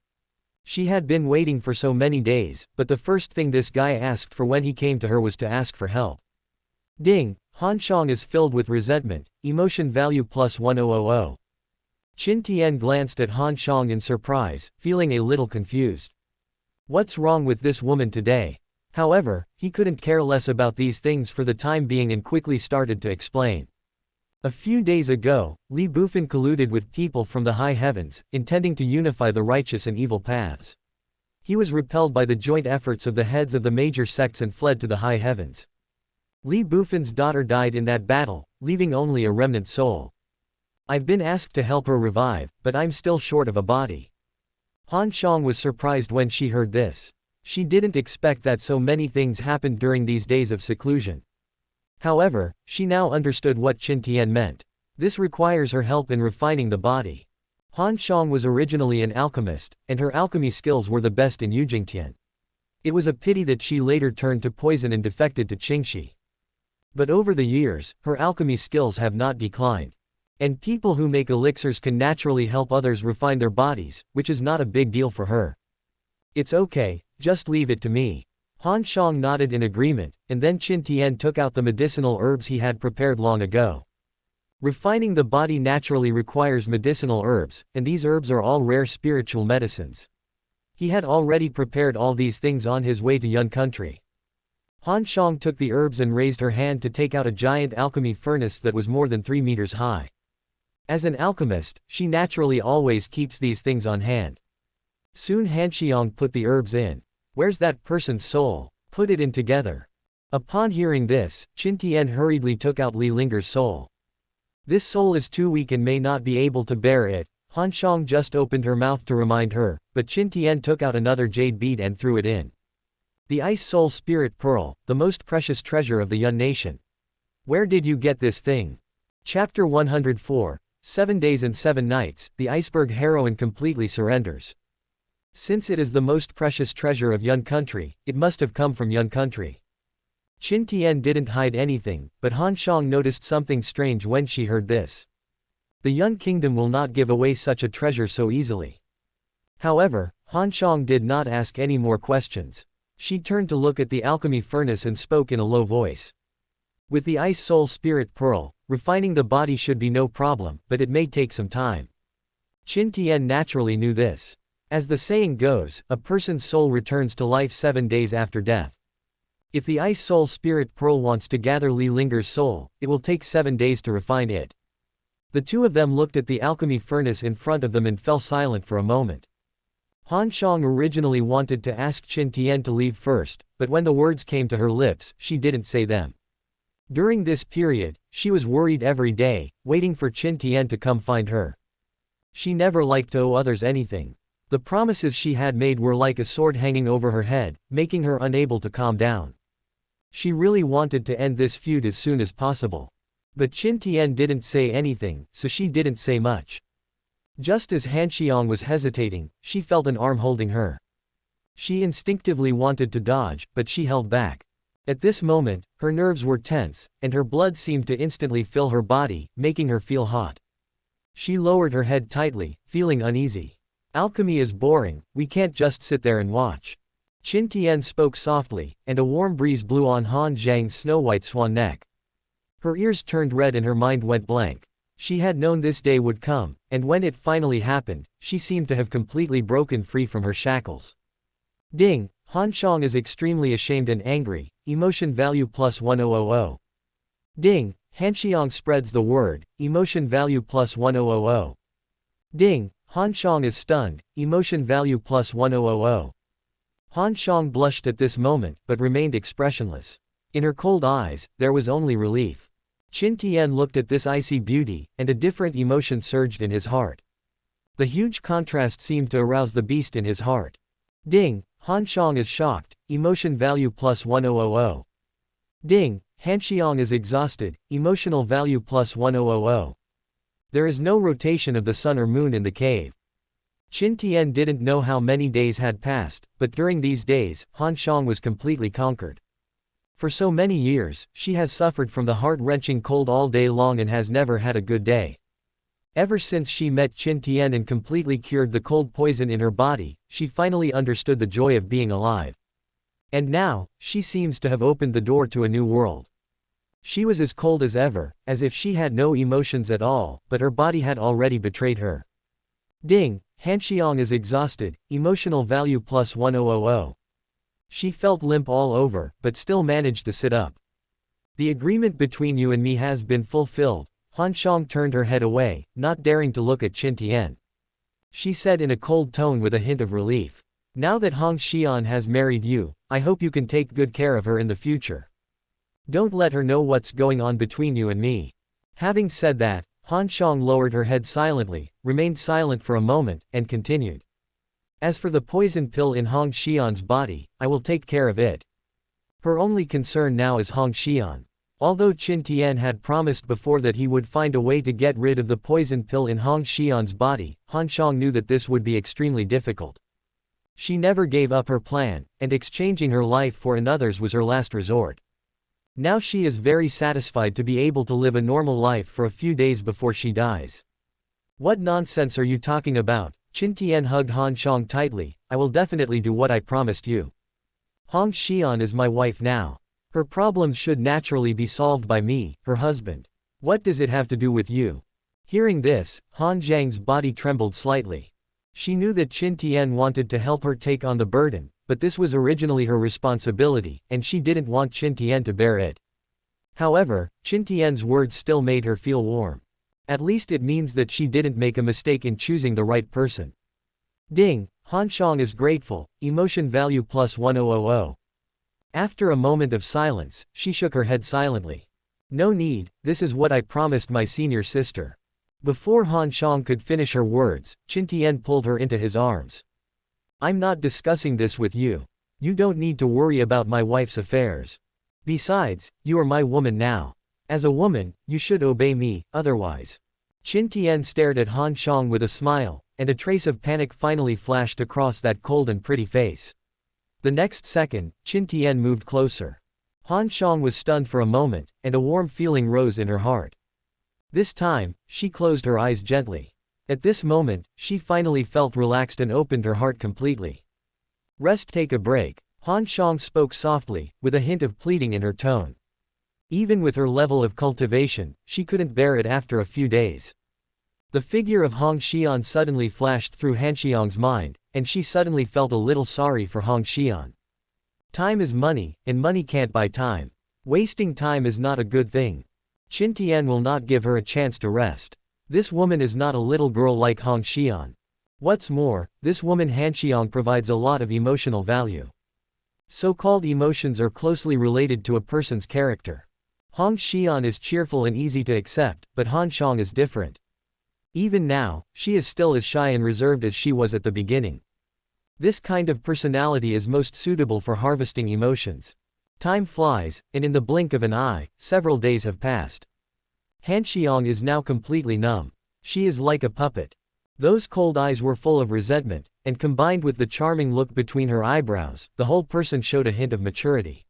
She had been waiting for so many days, but the first thing this guy asked for when he came to her was to ask for help. Ding, Han Xiang is filled with resentment, emotion value plus 1000. Qin Tian glanced at Han Xiang in surprise, feeling a little confused. What's wrong with this woman today? However, he couldn't care less about these things for the time being and quickly started to explain. A few days ago, Li Bufan colluded with people from the high heavens, intending to unify the righteous and evil paths. He was repelled by the joint efforts of the heads of the major sects and fled to the high heavens. Li Bufan's daughter died in that battle, leaving only a remnant soul. I've been asked to help her revive, but I'm still short of a body. Han Xiang was surprised when she heard this. She didn't expect that so many things happened during these days of seclusion. However, she now understood what Qin Tian meant. This requires her help in refining the body. Han Xiang was originally an alchemist, and her alchemy skills were the best in Yujingtian. It was a pity that she later turned to poison and defected to Qingxi. But over the years, her alchemy skills have not declined. And people who make elixirs can naturally help others refine their bodies, which is not a big deal for her. It's okay, just leave it to me. Han Xiang nodded in agreement, and then Qin Tian took out the medicinal herbs he had prepared long ago. Refining the body naturally requires medicinal herbs, and these herbs are all rare spiritual medicines. He had already prepared all these things on his way to Yun country. Han Xiang took the herbs and raised her hand to take out a giant alchemy furnace that was more than 3 meters high. As an alchemist, she naturally always keeps these things on hand. Soon Han Xiang put the herbs in. Where's that person's soul? Put it in together. Upon hearing this, Qin Tian hurriedly took out Li Linger's soul. This soul is too weak and may not be able to bear it. Han Xiang just opened her mouth to remind her, but Qin Tian took out another jade bead and threw it in. The Ice Soul Spirit Pearl, the most precious treasure of the Yun nation. Where did you get this thing? Chapter 104. 7 Days and 7 Nights, the iceberg heroine completely surrenders. Since it is the most precious treasure of Yun country, it must have come from Yun country. Qin Tian didn't hide anything, but Han Xiang noticed something strange when she heard this. The Yun kingdom will not give away such a treasure so easily. However, Han Xiang did not ask any more questions. She turned to look at the alchemy furnace and spoke in a low voice. With the Ice Soul Spirit Pearl, refining the body should be no problem, but it may take some time. Qin Tian naturally knew this. As the saying goes, a person's soul returns to life 7 days after death. If the Ice Soul Spirit Pearl wants to gather Li Linger's soul, it will take 7 days to refine it. The two of them looked at the alchemy furnace in front of them and fell silent for a moment. Han Xiang originally wanted to ask Qin Tian to leave first, but when the words came to her lips, she didn't say them. During this period, she was worried every day, waiting for Qin Tian to come find her. She never liked to owe others anything. The promises she had made were like a sword hanging over her head, making her unable to calm down. She really wanted to end this feud as soon as possible. But Qin Tian didn't say anything, so she didn't say much. Just as Han Xiang was hesitating, she felt an arm holding her. She instinctively wanted to dodge, but she held back. At this moment, her nerves were tense, and her blood seemed to instantly fill her body, making her feel hot. She lowered her head tightly, feeling uneasy. Alchemy is boring, we can't just sit there and watch. Qin Tian spoke softly, and a warm breeze blew on Han Zhang's snow-white swan neck. Her ears turned red and her mind went blank. She had known this day would come, and when it finally happened, she seemed to have completely broken free from her shackles. Ding! Han Xiang is extremely ashamed and angry, emotion value plus 1000. Ding! Han Xiang spreads the word, emotion value plus 1000. Ding! Han Xiang is stunned, emotion value plus 1000. Han Xiang blushed at this moment, but remained expressionless. In her cold eyes, there was only relief. Qin Tian looked at this icy beauty, and a different emotion surged in his heart. The huge contrast seemed to arouse the beast in his heart. Ding! Han Xiang is shocked, emotion value plus 1000. Ding! Han Xiang is exhausted, emotional value plus 1000. There is no rotation of the sun or moon in the cave. Qin Tian didn't know how many days had passed, but during these days, Han Xiang was completely conquered. For so many years, she has suffered from the heart-wrenching cold all day long and has never had a good day. Ever since she met Qin Tian and completely cured the cold poison in her body, she finally understood the joy of being alive. And now, she seems to have opened the door to a new world. She was as cold as ever, as if she had no emotions at all, but her body had already betrayed her. Ding! Han Xiang is exhausted, emotional value plus 1000. She felt limp all over, but still managed to sit up. The agreement between you and me has been fulfilled. Han Xiang turned her head away, not daring to look at Qin Tian. She said in a cold tone with a hint of relief. Now that Han Xian has married you, I hope you can take good care of her in the future. Don't let her know what's going on between you and me. Having said that, Han Xiang lowered her head silently, remained silent for a moment, and continued. As for the poison pill in Hong Xian's body, I will take care of it. Her only concern now is Hong Xian. Although Qin Tian had promised before that he would find a way to get rid of the poison pill in Hong Xian's body, Han Xiang knew that this would be extremely difficult. She never gave up her plan, and exchanging her life for another's was her last resort. Now she is very satisfied to be able to live a normal life for a few days before she dies. What nonsense are you talking about? Qin Tian hugged Han Xiang tightly. I will definitely do what I promised you. Hong Xian is my wife now. Her problems should naturally be solved by me, her husband. What does it have to do with you? Hearing this, Han Zhang's body trembled slightly. She knew that Qin Tian wanted to help her take on the burden, but this was originally her responsibility, and she didn't want Qin Tian to bear it. However, Qin Tian's words still made her feel warm. At least it means that she didn't make a mistake in choosing the right person. Ding! Han Xiang is grateful, emotion value plus 1000. After a moment of silence, she shook her head silently. No need, this is what I promised my senior sister. Before Han Xiang could finish her words, Qin Tian pulled her into his arms. I'm not discussing this with you. You don't need to worry about my wife's affairs. Besides, you are my woman now. As a woman, you should obey me, otherwise. Qin Tian stared at Han Xiang with a smile, and a trace of panic finally flashed across that cold and pretty face. The next second, Qin Tian moved closer. Han Xiang was stunned for a moment, and a warm feeling rose in her heart. This time, she closed her eyes gently. At this moment, she finally felt relaxed and opened her heart completely. Rest, take a break. Han Xiang spoke softly, with a hint of pleading in her tone. Even with her level of cultivation, she couldn't bear it after a few days. The figure of Hong Xian suddenly flashed through Han Xiang's mind, and she suddenly felt a little sorry for Hong Xian. Time is money, and money can't buy time. Wasting time is not a good thing. Qin Tian will not give her a chance to rest. This woman is not a little girl like Hong Xian. What's more, this woman Han Xiang provides a lot of emotional value. So-called emotions are closely related to a person's character. Hong Xian is cheerful and easy to accept, but Han Xiang is different. Even now, she is still as shy and reserved as she was at the beginning. This kind of personality is most suitable for harvesting emotions. Time flies, and in the blink of an eye, several days have passed. Han Xiang is now completely numb. She is like a puppet. Those cold eyes were full of resentment, and combined with the charming look between her eyebrows, the whole person showed a hint of maturity.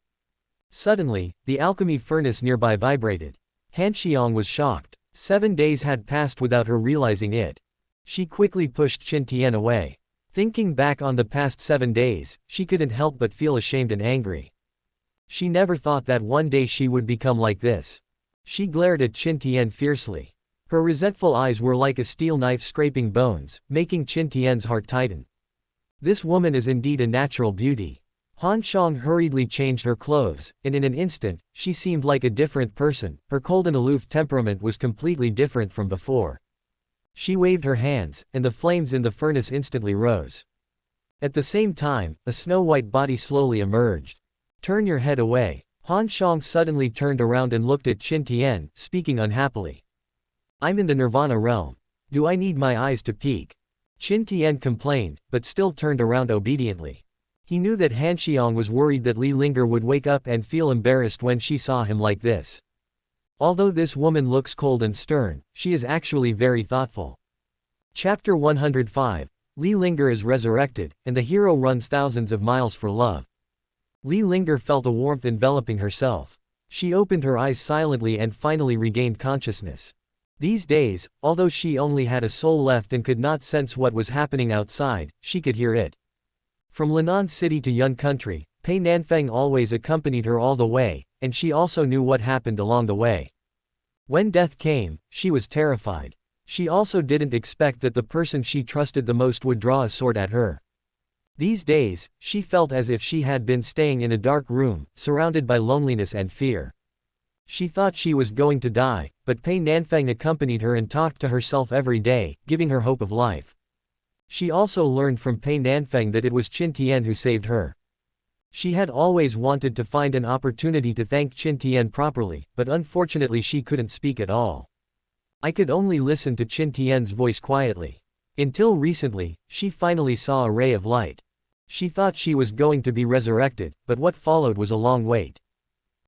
Suddenly, the alchemy furnace nearby vibrated. Han Xiang was shocked. 7 days had passed without her realizing it. She quickly pushed Qin Tian away. Thinking back on the past 7 days, she couldn't help but feel ashamed and angry. She never thought that one day she would become like this. She glared at Qin Tian fiercely. Her resentful eyes were like a steel knife scraping bones, making Qin Tian's heart tighten. This woman is indeed a natural beauty. Han Xiang hurriedly changed her clothes, and in an instant, she seemed like a different person. Her cold and aloof temperament was completely different from before. She waved her hands, and the flames in the furnace instantly rose. At the same time, a snow-white body slowly emerged. Turn your head away. Han Xiang suddenly turned around and looked at Qin Tian, speaking unhappily. I'm in the Nirvana realm. Do I need my eyes to peek? Qin Tian complained, but still turned around obediently. He knew that Han Xiang was worried that Li Linger would wake up and feel embarrassed when she saw him like this. Although this woman looks cold and stern, she is actually very thoughtful. Chapter 105. Li Linger is resurrected, and the hero runs thousands of miles for love. Li Linger felt a warmth enveloping herself. She opened her eyes silently and finally regained consciousness. These days, although she only had a soul left and could not sense what was happening outside, she could hear it. From Linan City to Yun Country, Pei Nanfeng always accompanied her all the way, and she also knew what happened along the way. When death came, she was terrified. She also didn't expect that the person she trusted the most would draw a sword at her. These days, she felt as if she had been staying in a dark room, surrounded by loneliness and fear. She thought she was going to die, but Pei Nanfeng accompanied her and talked to herself every day, giving her hope of life. She also learned from Pei Nanfeng that it was Qin Tian who saved her. She had always wanted to find an opportunity to thank Qin Tian properly, but unfortunately she couldn't speak at all. I could only listen to Qin Tian's voice quietly. Until recently, she finally saw a ray of light. She thought she was going to be resurrected, but what followed was a long wait.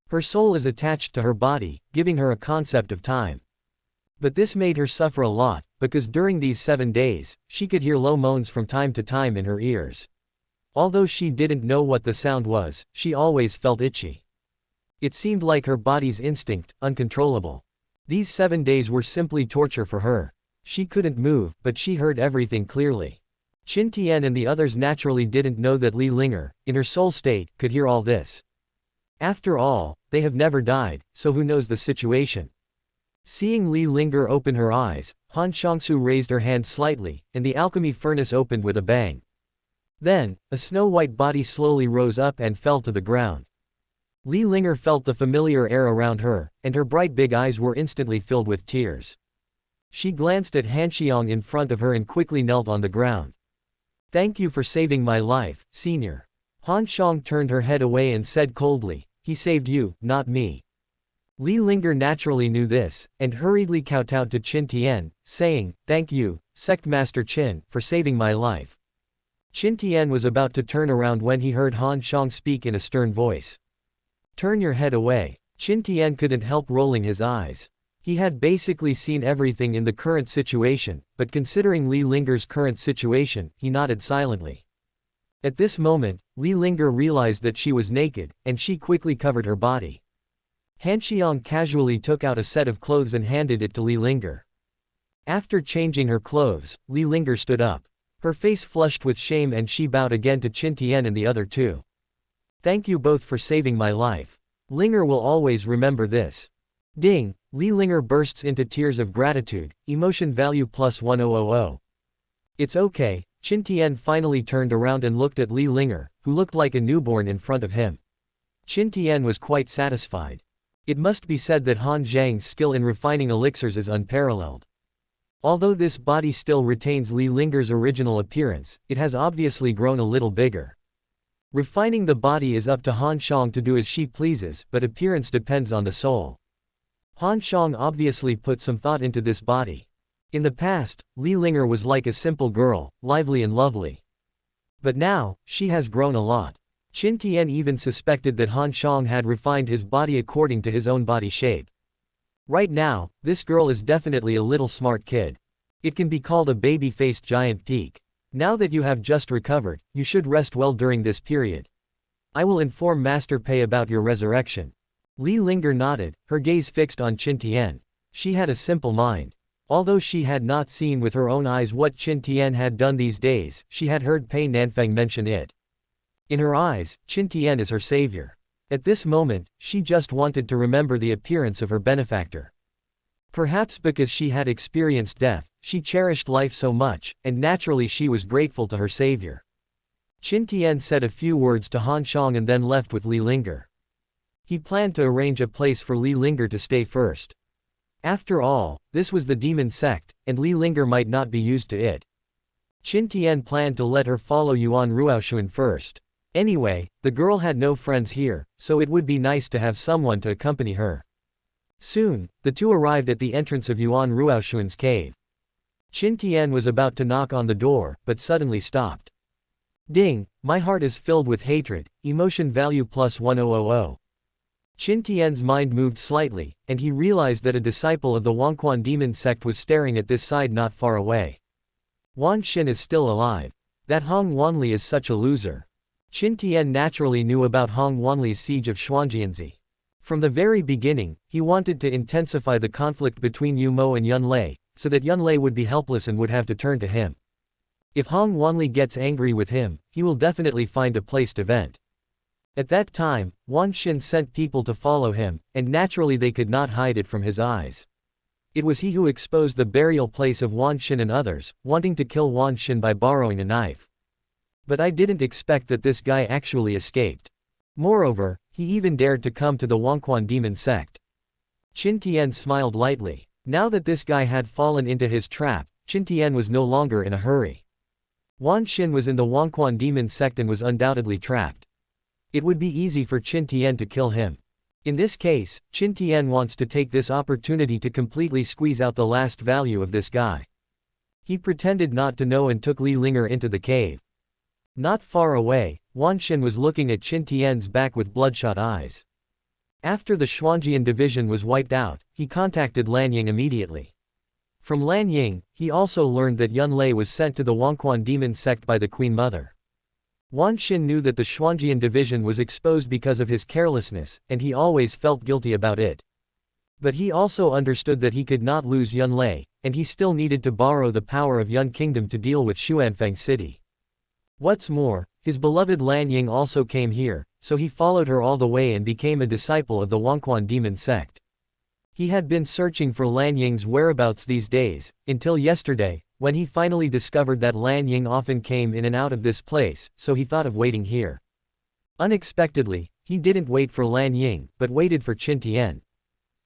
Her soul is attached to her body, giving her a concept of time. But this made her suffer a lot, because during these 7 days, she could hear low moans from time to time in her ears. Although she didn't know what the sound was, she always felt itchy. It seemed like her body's instinct, uncontrollable. These 7 days were simply torture for her. She couldn't move, but she heard everything clearly. Qin Tian and the others naturally didn't know that Li Linger, in her soul state, could hear all this. After all, they have never died, so who knows the situation? Seeing Li Linger open her eyes, Han Xiangsu raised her hand slightly, and the alchemy furnace opened with a bang. Then, a snow-white body slowly rose up and fell to the ground. Li Linger felt the familiar air around her, and her bright big eyes were instantly filled with tears. She glanced at Han Xiang in front of her and quickly knelt on the ground. Thank you for saving my life, senior. Han Xiang turned her head away and said coldly, he saved you, not me. Li Linger naturally knew this, and hurriedly kowtowed to Qin Tian, saying, thank you, Sect Master Qin, for saving my life. Qin Tian was about to turn around when he heard Han Xiang speak in a stern voice. Turn your head away. Qin Tian couldn't help rolling his eyes. He had basically seen everything in the current situation, but considering Li Linger's current situation, he nodded silently. At this moment, Li Linger realized that she was naked, and she quickly covered her body. Han Xiang casually took out a set of clothes and handed it to Li Linger. After changing her clothes, Li Linger stood up. Her face flushed with shame and she bowed again to Qin Tian and the other two. Thank you both for saving my life. Linger will always remember this. Ding! Li Linger bursts into tears of gratitude, emotion value +1000. It's okay. Qin Tian finally turned around and looked at Li Linger, who looked like a newborn in front of him. Qin Tian was quite satisfied. It must be said that Han Zhang's skill in refining elixirs is unparalleled. Although this body still retains Li Linger's original appearance, it has obviously grown a little bigger. Refining the body is up to Han Xiang to do as she pleases, but appearance depends on the soul. Han Xiang obviously put some thought into this body. In the past, Li Linger was like a simple girl, lively and lovely. But now, she has grown a lot. Qin Tian even suspected that Han Xiang had refined his body according to his own body shape. Right now, this girl is definitely a little smart kid. It can be called a baby-faced giant peak. Now that you have just recovered, you should rest well during this period. I will inform Master Pei about your resurrection. Li Linger nodded, her gaze fixed on Qin Tian. She had a simple mind. Although she had not seen with her own eyes what Qin Tian had done these days, she had heard Pei Nanfeng mention it. In her eyes, Qin Tian is her savior. At this moment, she just wanted to remember the appearance of her benefactor. Perhaps because she had experienced death, she cherished life so much, and naturally she was grateful to her savior. Qin Tian said a few words to Han Xiang and then left with Li Linger. He planned to arrange a place for Li Linger to stay first. After all, this was the demon sect, and Li Linger might not be used to it. Qin Tian planned to let her follow Yuan Ruoxuan first. Anyway, the girl had no friends here, so it would be nice to have someone to accompany her. Soon, the two arrived at the entrance of Yuan Ruoxuan's cave. Qin Tian was about to knock on the door, but suddenly stopped. Ding, my heart is filled with hatred, emotion value plus 1000. Qin Tian's mind moved slightly, and he realized that a disciple of the Wangquan demon sect was staring at this side not far away. Wan Xin is still alive. That Hong Wanli is such a loser. Qin Tian naturally knew about Hong Wanli's siege of Xuanjianzi. From the very beginning, he wanted to intensify the conflict between Yu Mo and Yun Lei, so that Yun Lei would be helpless and would have to turn to him. If Hong Wanli gets angry with him, he will definitely find a place to vent. At that time, Wan Xin sent people to follow him, and naturally they could not hide it from his eyes. It was he who exposed the burial place of Wan Xin and others, wanting to kill Wan Xin by borrowing a knife. But I didn't expect that this guy actually escaped. Moreover, he even dared to come to the Wangquan demon sect. Qin Tian smiled lightly. Now that this guy had fallen into his trap, Qin Tian was no longer in a hurry. Wan Xin was in the Wangquan demon sect and was undoubtedly trapped. It would be easy for Qin Tian to kill him. In this case, Qin Tian wants to take this opportunity to completely squeeze out the last value of this guy. He pretended not to know and took Li Linger into the cave. Not far away, Wan Xin was looking at Qin Tian's back with bloodshot eyes. After the Xuanjian division was wiped out, he contacted Lanying immediately. From Lanying, he also learned that Yun Lei was sent to the Wangquan demon sect by the Queen Mother. Wan Xin knew that the Xuanjian division was exposed because of his carelessness, and he always felt guilty about it. But he also understood that he could not lose Yun Lei, and he still needed to borrow the power of Yun Kingdom to deal with Xuanfeng City. What's more, his beloved Lanying also came here, so he followed her all the way and became a disciple of the Wangquan demon sect. He had been searching for Lanying's whereabouts these days, until yesterday, when he finally discovered that Lanying often came in and out of this place, so he thought of waiting here. Unexpectedly, he didn't wait for Lanying, but waited for Qin Tian.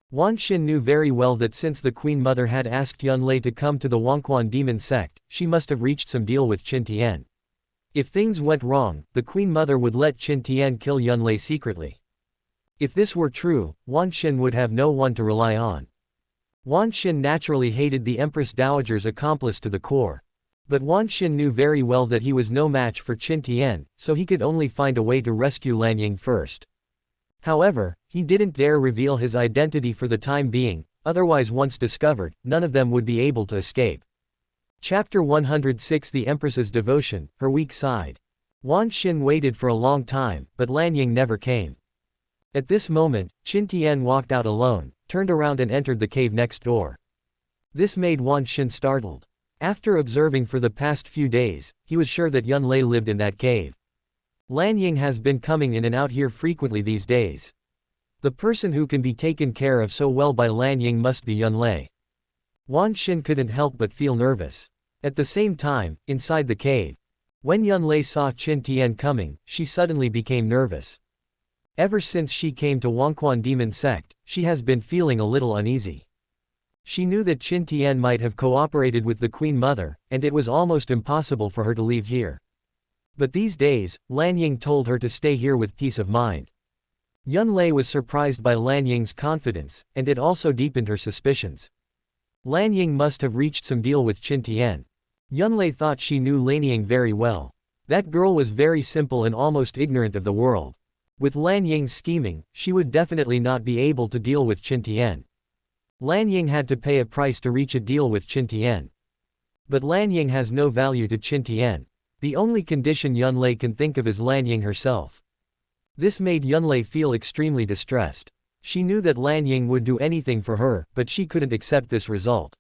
Wan Xin knew very well that since the Queen Mother had asked Yun Lei to come to the Wangquan demon sect, she must have reached some deal with Qin Tian. If things went wrong, the Queen Mother would let Qin Tian kill Yun Lei secretly. If this were true, Wan Xin would have no one to rely on. Wan Xin naturally hated the Empress Dowager's accomplice to the core. But Wan Xin knew very well that he was no match for Qin Tian, so he could only find a way to rescue Lanying first. However, he didn't dare reveal his identity for the time being, otherwise once discovered, none of them would be able to escape. Chapter 106 The Empress's Devotion, Her Weak Side. Wan Xin waited for a long time, but Lanying never came. At this moment, Qin Tian walked out alone, turned around and entered the cave next door. This made Wan Xin startled. After observing for the past few days, he was sure that Yun Lei lived in that cave. Lanying has been coming in and out here frequently these days. The person who can be taken care of so well by Lanying must be Yun Lei. Wan Xin couldn't help but feel nervous. At the same time, inside the cave, when Yun Lei saw Qin Tian coming, she suddenly became nervous. Ever since she came to Wangquan demon sect, she has been feeling a little uneasy. She knew that Qin Tian might have cooperated with the Queen Mother, and it was almost impossible for her to leave here. But these days, Lanying told her to stay here with peace of mind. Yun Lei was surprised by Lanying's confidence, and it also deepened her suspicions. Lanying must have reached some deal with Qin Tian. Yun Lei thought she knew Lanying very well. That girl was very simple and almost ignorant of the world. With Lanying's scheming, she would definitely not be able to deal with Qin Tian. Lanying had to pay a price to reach a deal with Qin Tian. But Lanying has no value to Qin Tian. The only condition Yun Lei can think of is Lanying herself. This made Yunlei feel extremely distressed. She knew that Lan Ying would do anything for her, but she couldn't accept this result.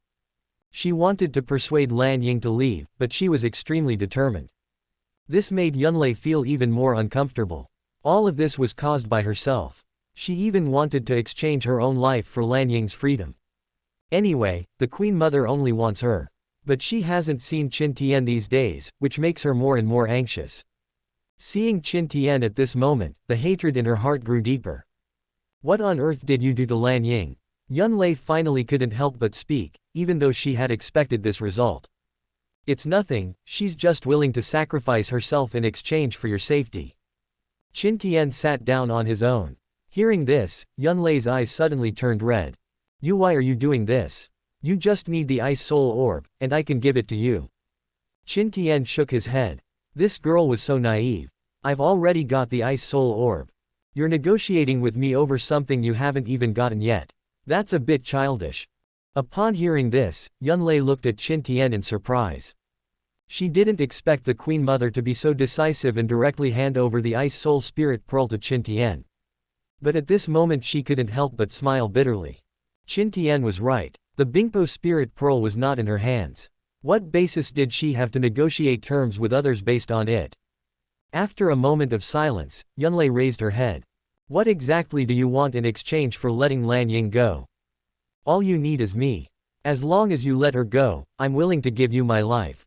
She wanted to persuade Lan Ying to leave, but she was extremely determined. This made Yunlei feel even more uncomfortable. All of this was caused by herself. She even wanted to exchange her own life for Lan Ying's freedom. Anyway, the Queen Mother only wants her. But she hasn't seen Qin Tian these days, which makes her more and more anxious. Seeing Qin Tian at this moment, the hatred in her heart grew deeper. What on earth did you do to Lan Ying? Yunlei finally couldn't help but speak, even though she had expected this result. It's nothing, she's just willing to sacrifice herself in exchange for your safety. Qin Tian sat down on his own. Hearing this, Yunlei's eyes suddenly turned red. Why are you doing this? You just need the ice soul orb, and I can give it to you. Qin Tian shook his head. This girl was so naive. I've already got the ice soul orb. You're negotiating with me over something you haven't even gotten yet. That's a bit childish. Upon hearing this, Yunlei looked at Qin Tian in surprise. She didn't expect the Queen Mother to be so decisive and directly hand over the ice soul spirit pearl to Qin Tian. But at this moment she couldn't help but smile bitterly. Qin Tian was right. The Bingpo spirit pearl was not in her hands. What basis did she have to negotiate terms with others based on it? After a moment of silence, Yunlei raised her head. What exactly do you want in exchange for letting Lan Ying go? All you need is me. As long as you let her go, I'm willing to give you my life.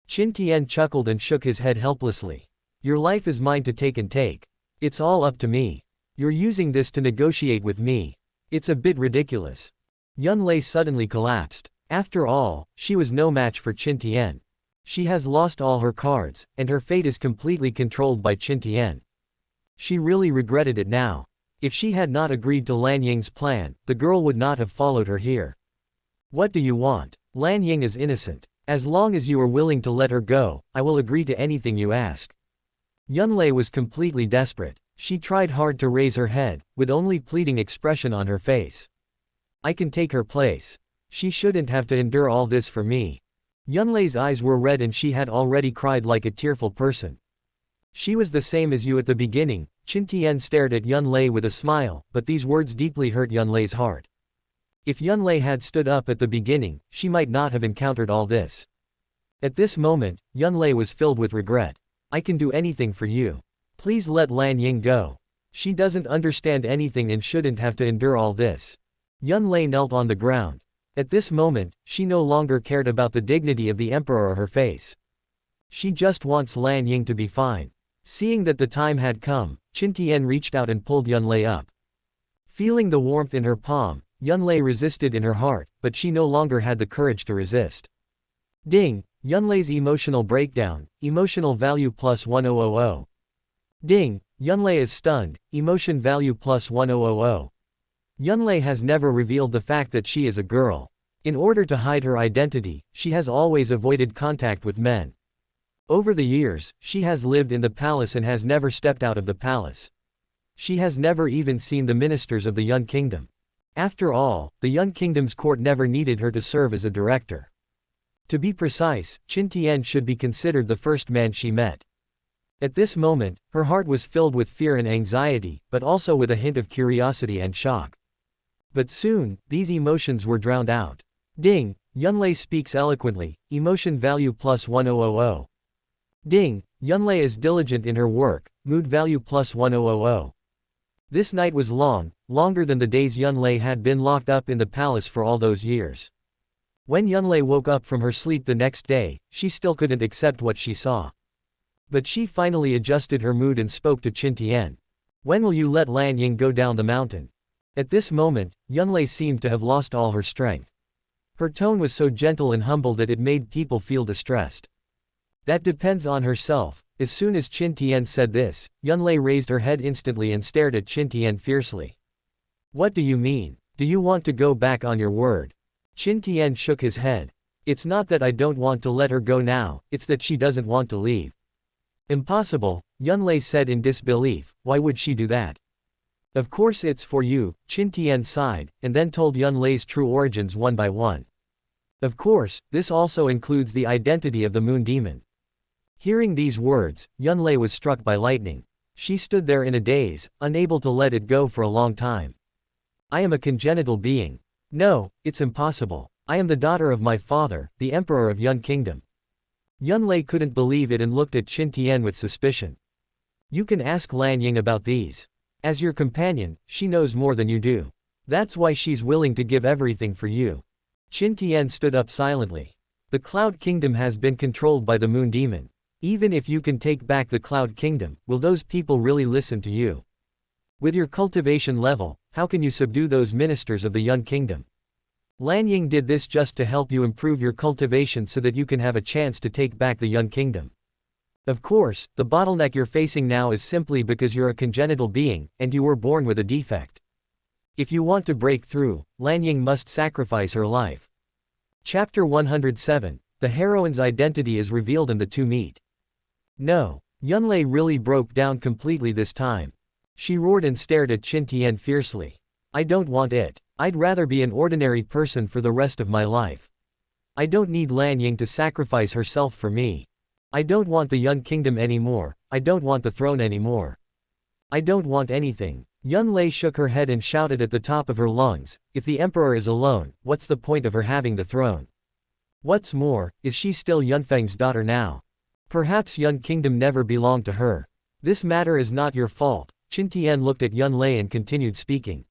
Qin Tian chuckled and shook his head helplessly. Your life is mine to take and take. It's all up to me. You're using this to negotiate with me. It's a bit ridiculous. Yunlei suddenly collapsed. After all, she was no match for Qin Tian. She has lost all her cards, and her fate is completely controlled by Qin Tian. She really regretted it now. If she had not agreed to Lan Ying's plan, the girl would not have followed her here. What do you want? Lan Ying is innocent. As long as you are willing to let her go, I will agree to anything you ask. Yunlei was completely desperate. She tried hard to raise her head, with only pleading expression on her face. I can take her place. She shouldn't have to endure all this for me. Yunlei's eyes were red and she had already cried like a tearful person. She was the same as you at the beginning. Qin Tian stared at Yunlei with a smile, but these words deeply hurt Yunlei's heart. If Yunlei had stood up at the beginning, she might not have encountered all this. At this moment, Yunlei was filled with regret. I can do anything for you. Please let Lan Ying go. She doesn't understand anything and shouldn't have to endure all this. Yunlei knelt on the ground. At this moment, she no longer cared about the dignity of the emperor or her face. She just wants Lan Ying to be fine. Seeing that the time had come, Qin Tian reached out and pulled Yunlei up. Feeling the warmth in her palm, Yunlei resisted in her heart, but she no longer had the courage to resist. Ding! Yunlei's emotional breakdown, emotional value plus 1000. Ding! Yunlei is stunned, emotion value plus 1000. Yunlei has never revealed the fact that she is a girl. In order to hide her identity, she has always avoided contact with men. Over the years, she has lived in the palace and has never stepped out of the palace. She has never even seen the ministers of the Yun Kingdom. After all, the Yun Kingdom's court never needed her to serve as a director. To be precise, Qin Tian should be considered the first man she met. At this moment, her heart was filled with fear and anxiety, but also with a hint of curiosity and shock. But soon, these emotions were drowned out. Ding! Yunlei speaks eloquently, emotion value plus 1000. Ding! Yunlei is diligent in her work, mood value plus 1000. This night was long, longer than the days Yunlei had been locked up in the palace for all those years. When Yunlei woke up from her sleep the next day, she still couldn't accept what she saw. But she finally adjusted her mood and spoke to Qin Tian. When will you let Lan Ying go down the mountain? At this moment, Yunlei seemed to have lost all her strength. Her tone was so gentle and humble that it made people feel distressed. That depends on herself. As soon as Qin Tian said this, Yunlei raised her head instantly and stared at Qin Tian fiercely. What do you mean? Do you want to go back on your word? Qin Tian shook his head. It's not that I don't want to let her go now, it's that she doesn't want to leave. Impossible, Yunlei said in disbelief. Why would she do that? Of course it's for you, Qin Tian sighed, and then told Yunlei's true origins one by one. Of course, this also includes the identity of the moon demon. Hearing these words, Yunlei was struck by lightning. She stood there in a daze, unable to let it go for a long time. I am a congenital being. No, it's impossible. I am the daughter of my father, the emperor of Yun Kingdom. Yunlei couldn't believe it and looked at Qin Tian with suspicion. You can ask Lan Ying about these. As your companion, she knows more than you do. That's why she's willing to give everything for you. Qin Tian stood up silently. The Cloud Kingdom has been controlled by the Moon Demon. Even if you can take back the Cloud Kingdom, will those people really listen to you? With your cultivation level, how can you subdue those ministers of the Yun Kingdom? Lan Ying did this just to help you improve your cultivation so that you can have a chance to take back the Yun Kingdom. Of course, the bottleneck you're facing now is simply because you're a congenital being, and you were born with a defect. If you want to break through, Lan Ying must sacrifice her life. Chapter 107, The heroine's identity is revealed and the two meet. No, Yunlei really broke down completely this time. She roared and stared at Qin Tian fiercely. I don't want it. I'd rather be an ordinary person for the rest of my life. I don't need Lan Ying to sacrifice herself for me. I don't want the Yun Kingdom anymore. I don't want the throne anymore. I don't want anything. Yunlei shook her head and shouted at the top of her lungs, if the emperor is alone, what's the point of her having the throne? What's more, is she still Yunfeng's daughter now? Perhaps Yun Kingdom never belonged to her. This matter is not your fault. Qin Tian looked at Yunlei and continued speaking.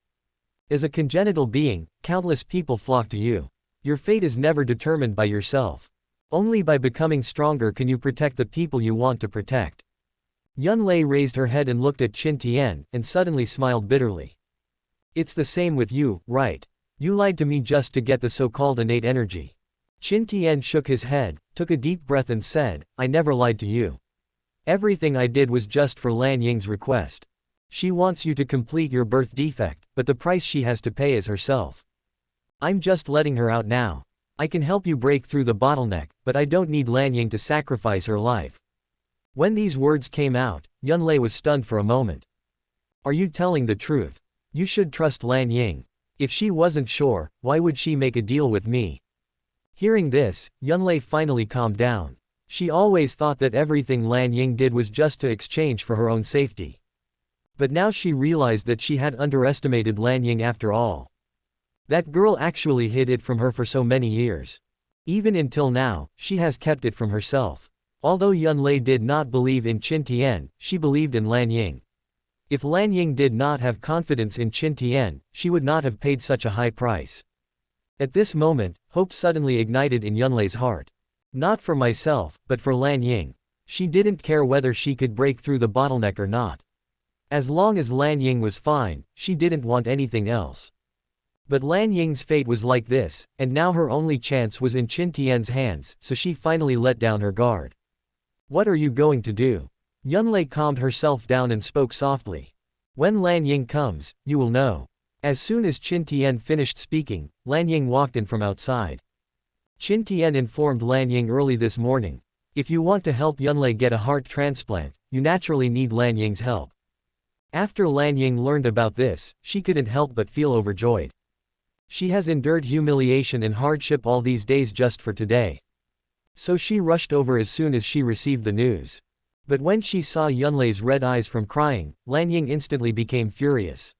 As a congenital being, countless people flock to you. Your fate is never determined by yourself. Only by becoming stronger can you protect the people you want to protect. Yunlei raised her head and looked at Qin Tian, and suddenly smiled bitterly. It's the same with you, right? You lied to me just to get the so-called innate energy. Qin Tian shook his head, took a deep breath and said, I never lied to you. Everything I did was just for Lan Ying's request. She wants you to complete your birth defect, but the price she has to pay is herself. I'm just letting her out now. I can help you break through the bottleneck, but I don't need Lan Ying to sacrifice her life. When these words came out, Yunlei was stunned for a moment. Are you telling the truth? You should trust Lan Ying. If she wasn't sure, why would she make a deal with me? Hearing this, Yunlei finally calmed down. She always thought that everything Lan Ying did was just to exchange for her own safety. But now she realized that she had underestimated Lan Ying after all. That girl actually hid it from her for so many years. Even until now, she has kept it from herself. Although Yunlei did not believe in Qin Tian, she believed in Lan Ying. If Lan Ying did not have confidence in Qin Tian, she would not have paid such a high price. At this moment, hope suddenly ignited in Yunlei's heart. Not for myself, but for Lan Ying. She didn't care whether she could break through the bottleneck or not. As long as Lan Ying was fine, she didn't want anything else. But Lan Ying's fate was like this, and now her only chance was in Qin Tian's hands, so she finally let down her guard. What are you going to do? Yunlei calmed herself down and spoke softly. When Lan Ying comes, you will know. As soon as Qin Tian finished speaking, Lan Ying walked in from outside. Qin Tian informed Lan Ying early this morning. If you want to help Yunlei get a heart transplant, you naturally need Lan Ying's help. After Lan Ying learned about this, she couldn't help but feel overjoyed. She has endured humiliation and hardship all these days just for today. So she rushed over as soon as she received the news. But when she saw Yunlei's red eyes from crying, Lan Ying instantly became furious.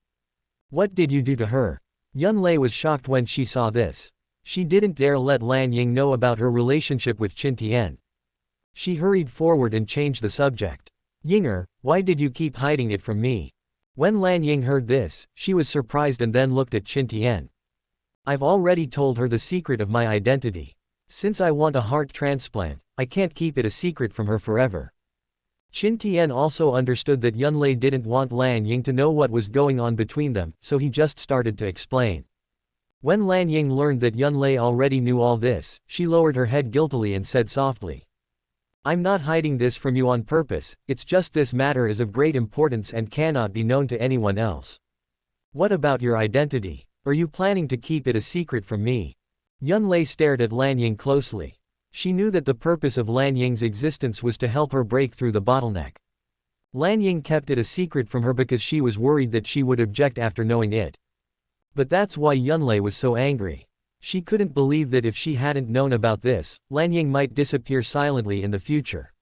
What did you do to her? Yunlei was shocked when she saw this. She didn't dare let Lan Ying know about her relationship with Qin Tian. She hurried forward and changed the subject. Yinger, why did you keep hiding it from me? When Lan Ying heard this, she was surprised and then looked at Qin Tian. I've already told her the secret of my identity. Since I want a heart transplant, I can't keep it a secret from her forever. Qin Tian also understood that Yunlei didn't want Lan Ying to know what was going on between them, so he just started to explain. When Lan Ying learned that Yunlei already knew all this, she lowered her head guiltily and said softly. I'm not hiding this from you on purpose, it's just this matter is of great importance and cannot be known to anyone else. What about your identity? Are you planning to keep it a secret from me? Yunlei stared at Lan Ying closely. She knew that the purpose of Lan Ying's existence was to help her break through the bottleneck. Lan Ying kept it a secret from her because she was worried that she would object after knowing it. But that's why Yunlei was so angry. She couldn't believe that if she hadn't known about this, Lan Ying might disappear silently in the future.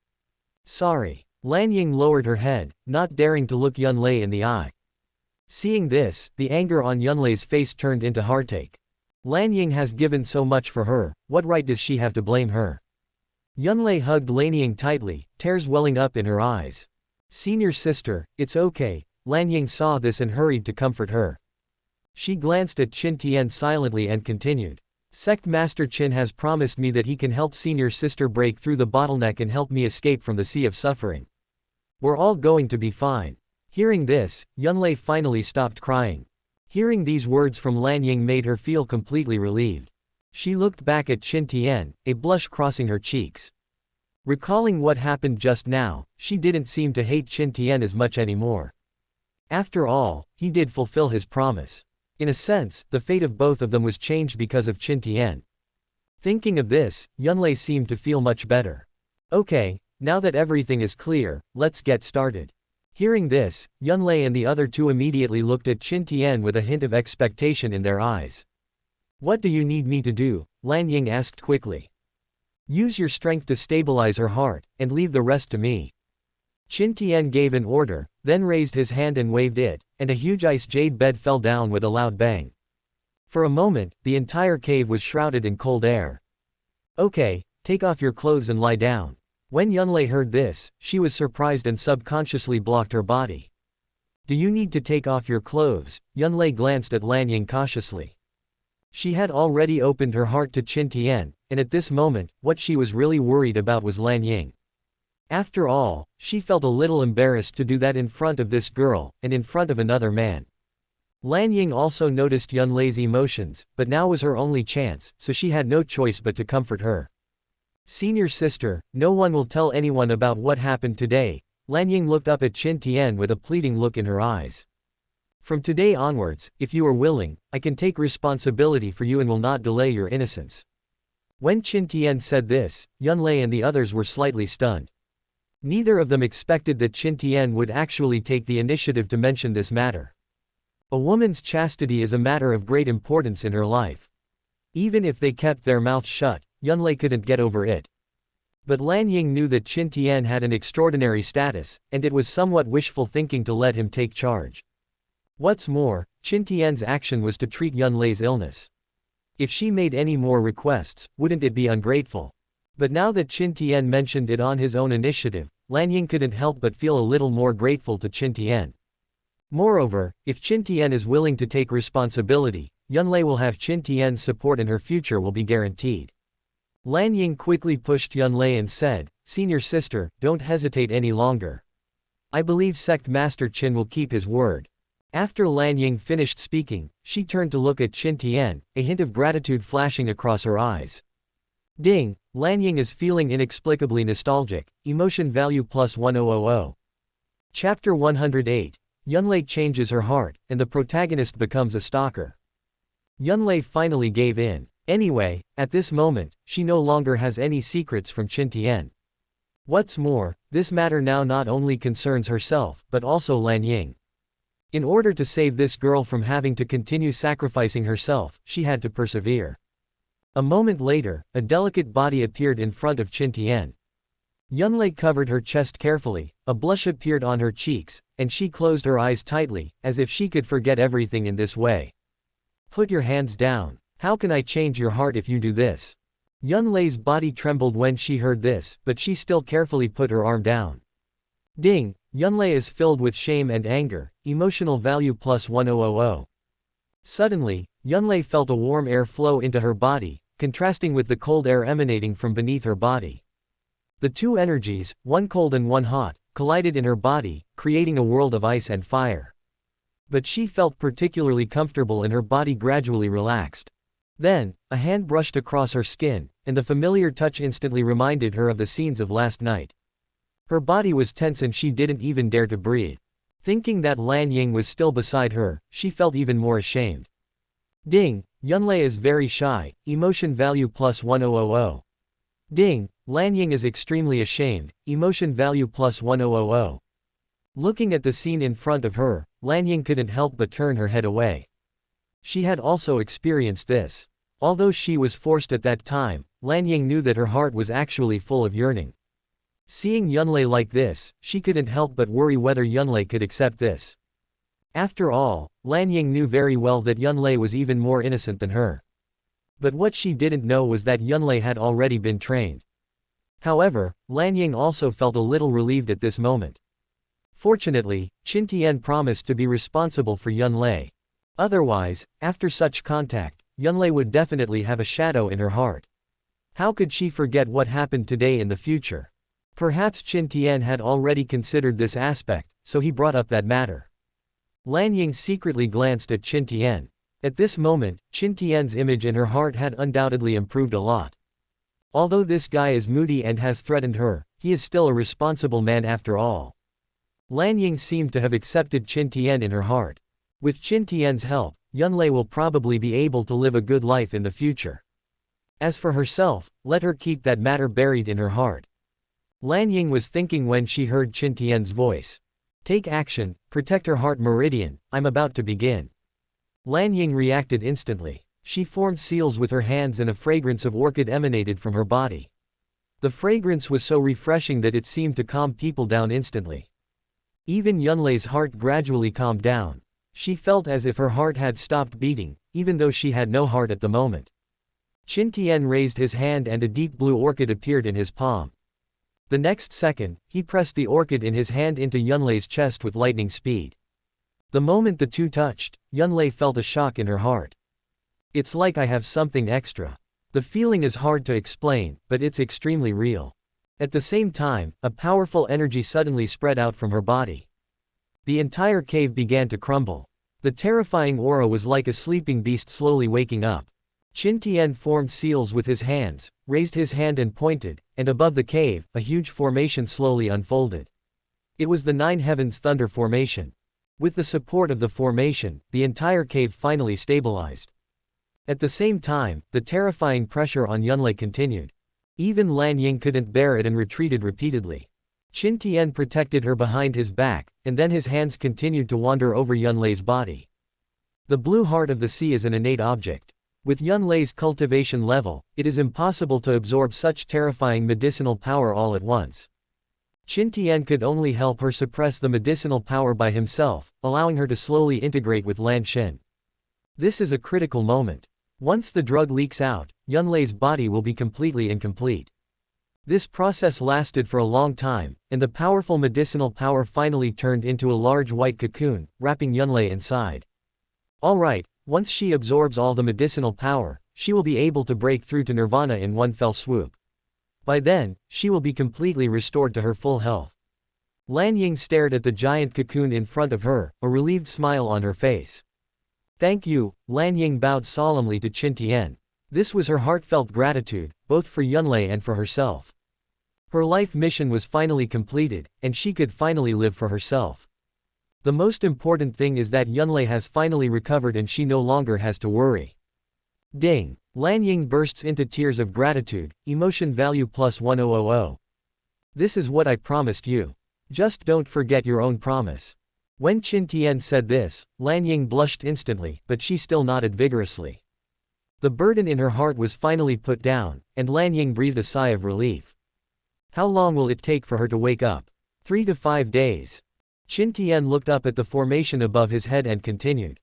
Sorry. Lan Ying lowered her head, not daring to look Yunlei in the eye. Seeing this, the anger on Yunlei's face turned into heartache. Lan Ying has given so much for her, what right does she have to blame her? Yunlei hugged Lan Ying tightly, tears welling up in her eyes. Senior sister, it's okay. Lan Ying saw this and hurried to comfort her. She glanced at Qin Tian silently and continued. Sect Master Qin has promised me that he can help senior sister break through the bottleneck and help me escape from the sea of suffering. We're all going to be fine. Hearing this, Yunlei finally stopped crying. Hearing these words from Lan Ying made her feel completely relieved. She looked back at Qin Tian, a blush crossing her cheeks. Recalling what happened just now, she didn't seem to hate Qin Tian as much anymore. After all, he did fulfill his promise. In a sense, the fate of both of them was changed because of Qin Tian. Thinking of this, Yunlei seemed to feel much better. Okay, now that everything is clear, let's get started. Hearing this, Yunlei and the other two immediately looked at Qin Tian with a hint of expectation in their eyes. What do you need me to do? Lan Ying asked quickly. Use your strength to stabilize her heart, and leave the rest to me. Qin Tian gave an order, then raised his hand and waved it, and a huge ice jade bed fell down with a loud bang. For a moment, the entire cave was shrouded in cold air. Okay, take off your clothes and lie down. When Yunlei heard this, she was surprised and subconsciously blocked her body. Do you need to take off your clothes? Yunlei glanced at Lan Ying cautiously. She had already opened her heart to Qin Tian, and at this moment, what she was really worried about was Lan Ying. After all, she felt a little embarrassed to do that in front of this girl, and in front of another man. Lan Ying also noticed Yunlei's emotions, but now was her only chance, so she had no choice but to comfort her. Senior sister, no one will tell anyone about what happened today. Lan Ying looked up at Qin Tian with a pleading look in her eyes. From today onwards, if you are willing, I can take responsibility for you and will not delay your innocence. When Qin Tian said this, Yunlei and the others were slightly stunned. Neither of them expected that Qin Tian would actually take the initiative to mention this matter. A woman's chastity is a matter of great importance in her life. Even if they kept their mouths shut, Yunlei couldn't get over it. But Lan Ying knew that Qin Tian had an extraordinary status, and it was somewhat wishful thinking to let him take charge. What's more, Qin Tian's action was to treat Yunlei's illness. If she made any more requests, wouldn't it be ungrateful? But now that Qin Tian mentioned it on his own initiative, Lan Ying couldn't help but feel a little more grateful to Qin Tian. Moreover, if Qin Tian is willing to take responsibility, Yunlei will have Qin Tian's support and her future will be guaranteed. Lan Ying quickly pushed Yunlei and said, Senior sister, don't hesitate any longer. I believe Sect Master Qin will keep his word. After Lan Ying finished speaking, she turned to look at Qin Tian, a hint of gratitude flashing across her eyes. Ding, Lan Ying is feeling inexplicably nostalgic, emotion value plus 1000. Chapter 108. Yunlei changes her heart, and the protagonist becomes a stalker. Yunlei finally gave in. Anyway, at this moment, she no longer has any secrets from Qin Tian. What's more, this matter now not only concerns herself, but also Lan Ying. In order to save this girl from having to continue sacrificing herself, she had to persevere. A moment later, a delicate body appeared in front of Qin Tian. Yunlei covered her chest carefully, a blush appeared on her cheeks, and she closed her eyes tightly, as if she could forget everything in this way. Put your hands down. How can I change your heart if you do this? Yunlei's body trembled when she heard this, but she still carefully put her arm down. Ding, Yunlei is filled with shame and anger, emotional value plus 1000. Suddenly, Yunlei felt a warm air flow into her body, contrasting with the cold air emanating from beneath her body. The two energies, one cold and one hot, collided in her body, creating a world of ice and fire. But she felt particularly comfortable and her body gradually relaxed. Then, a hand brushed across her skin, and the familiar touch instantly reminded her of the scenes of last night. Her body was tense and she didn't even dare to breathe. Thinking that Lan Ying was still beside her, she felt even more ashamed. Ding, Yunlei is very shy, emotion value plus 1000. Ding, Lan Ying is extremely ashamed, emotion value plus 1000. Looking at the scene in front of her, Lan Ying couldn't help but turn her head away. She had also experienced this. Although she was forced at that time, Lan Ying knew that her heart was actually full of yearning. Seeing Yunlei like this, she couldn't help but worry whether Yunlei could accept this. After all, Lanying knew very well that Yunlei was even more innocent than her. But what she didn't know was that Yunlei had already been trained. However, Lanying also felt a little relieved at this moment. Fortunately, Qin Tian promised to be responsible for Yunlei. Otherwise, after such contact, Yunlei would definitely have a shadow in her heart. How could she forget what happened today in the future? Perhaps Qin Tian had already considered this aspect, so he brought up that matter. Lanying secretly glanced at Qin Tian. At this moment, Qin Tian's image in her heart had undoubtedly improved a lot. Although this guy is moody and has threatened her, he is still a responsible man after all. Lanying seemed to have accepted Qin Tian in her heart. With Qin Tian's help, Yunlei will probably be able to live a good life in the future. As for herself, let her keep that matter buried in her heart. Lanying was thinking when she heard Qin Tian's voice. Take action, protect her heart meridian, I'm about to begin. Lanying reacted instantly. She formed seals with her hands and a fragrance of orchid emanated from her body. The fragrance was so refreshing that it seemed to calm people down instantly. Even Yunlei's heart gradually calmed down. She felt as if her heart had stopped beating, even though she had no heart at the moment. Qin Tian raised his hand and a deep blue orchid appeared in his palm. The next second, he pressed the orchid in his hand into Yunlei's chest with lightning speed. The moment the two touched, Yunlei felt a shock in her heart. It's like I have something extra. The feeling is hard to explain, but it's extremely real. At the same time, a powerful energy suddenly spread out from her body. The entire cave began to crumble. The terrifying aura was like a sleeping beast slowly waking up. Qin Tian formed seals with his hands, raised his hand and pointed, and above the cave, a huge formation slowly unfolded. It was the Nine Heavens Thunder Formation. With the support of the formation, the entire cave finally stabilized. At the same time, the terrifying pressure on Yunlei continued. Even Lanying couldn't bear it and retreated repeatedly. Qin Tian protected her behind his back, and then his hands continued to wander over Yunlei's body. The blue heart of the sea is an innate object. With Yunlei's cultivation level, it is impossible to absorb such terrifying medicinal power all at once. Qin Tian could only help her suppress the medicinal power by himself, allowing her to slowly integrate with Lan Xin. This is a critical moment. Once the drug leaks out, Yunlei's body will be completely incomplete. This process lasted for a long time, and the powerful medicinal power finally turned into a large white cocoon, wrapping Yunlei inside. Alright, once she absorbs all the medicinal power, she will be able to break through to nirvana in one fell swoop. By then, she will be completely restored to her full health. Lanying stared at the giant cocoon in front of her, a relieved smile on her face. Thank you, Lanying bowed solemnly to Qin Tian. This was her heartfelt gratitude, both for Yunlei and for herself. Her life mission was finally completed, and she could finally live for herself. The most important thing is that Yunlei has finally recovered and she no longer has to worry. Ding! Lanying bursts into tears of gratitude, emotion value plus 1000. This is what I promised you. Just don't forget your own promise. When Qin Tian said this, Lanying blushed instantly, but she still nodded vigorously. The burden in her heart was finally put down, and Lanying breathed a sigh of relief. How long will it take for her to wake up? 3 to 5 days. Qin Tian looked up at the formation above his head and continued.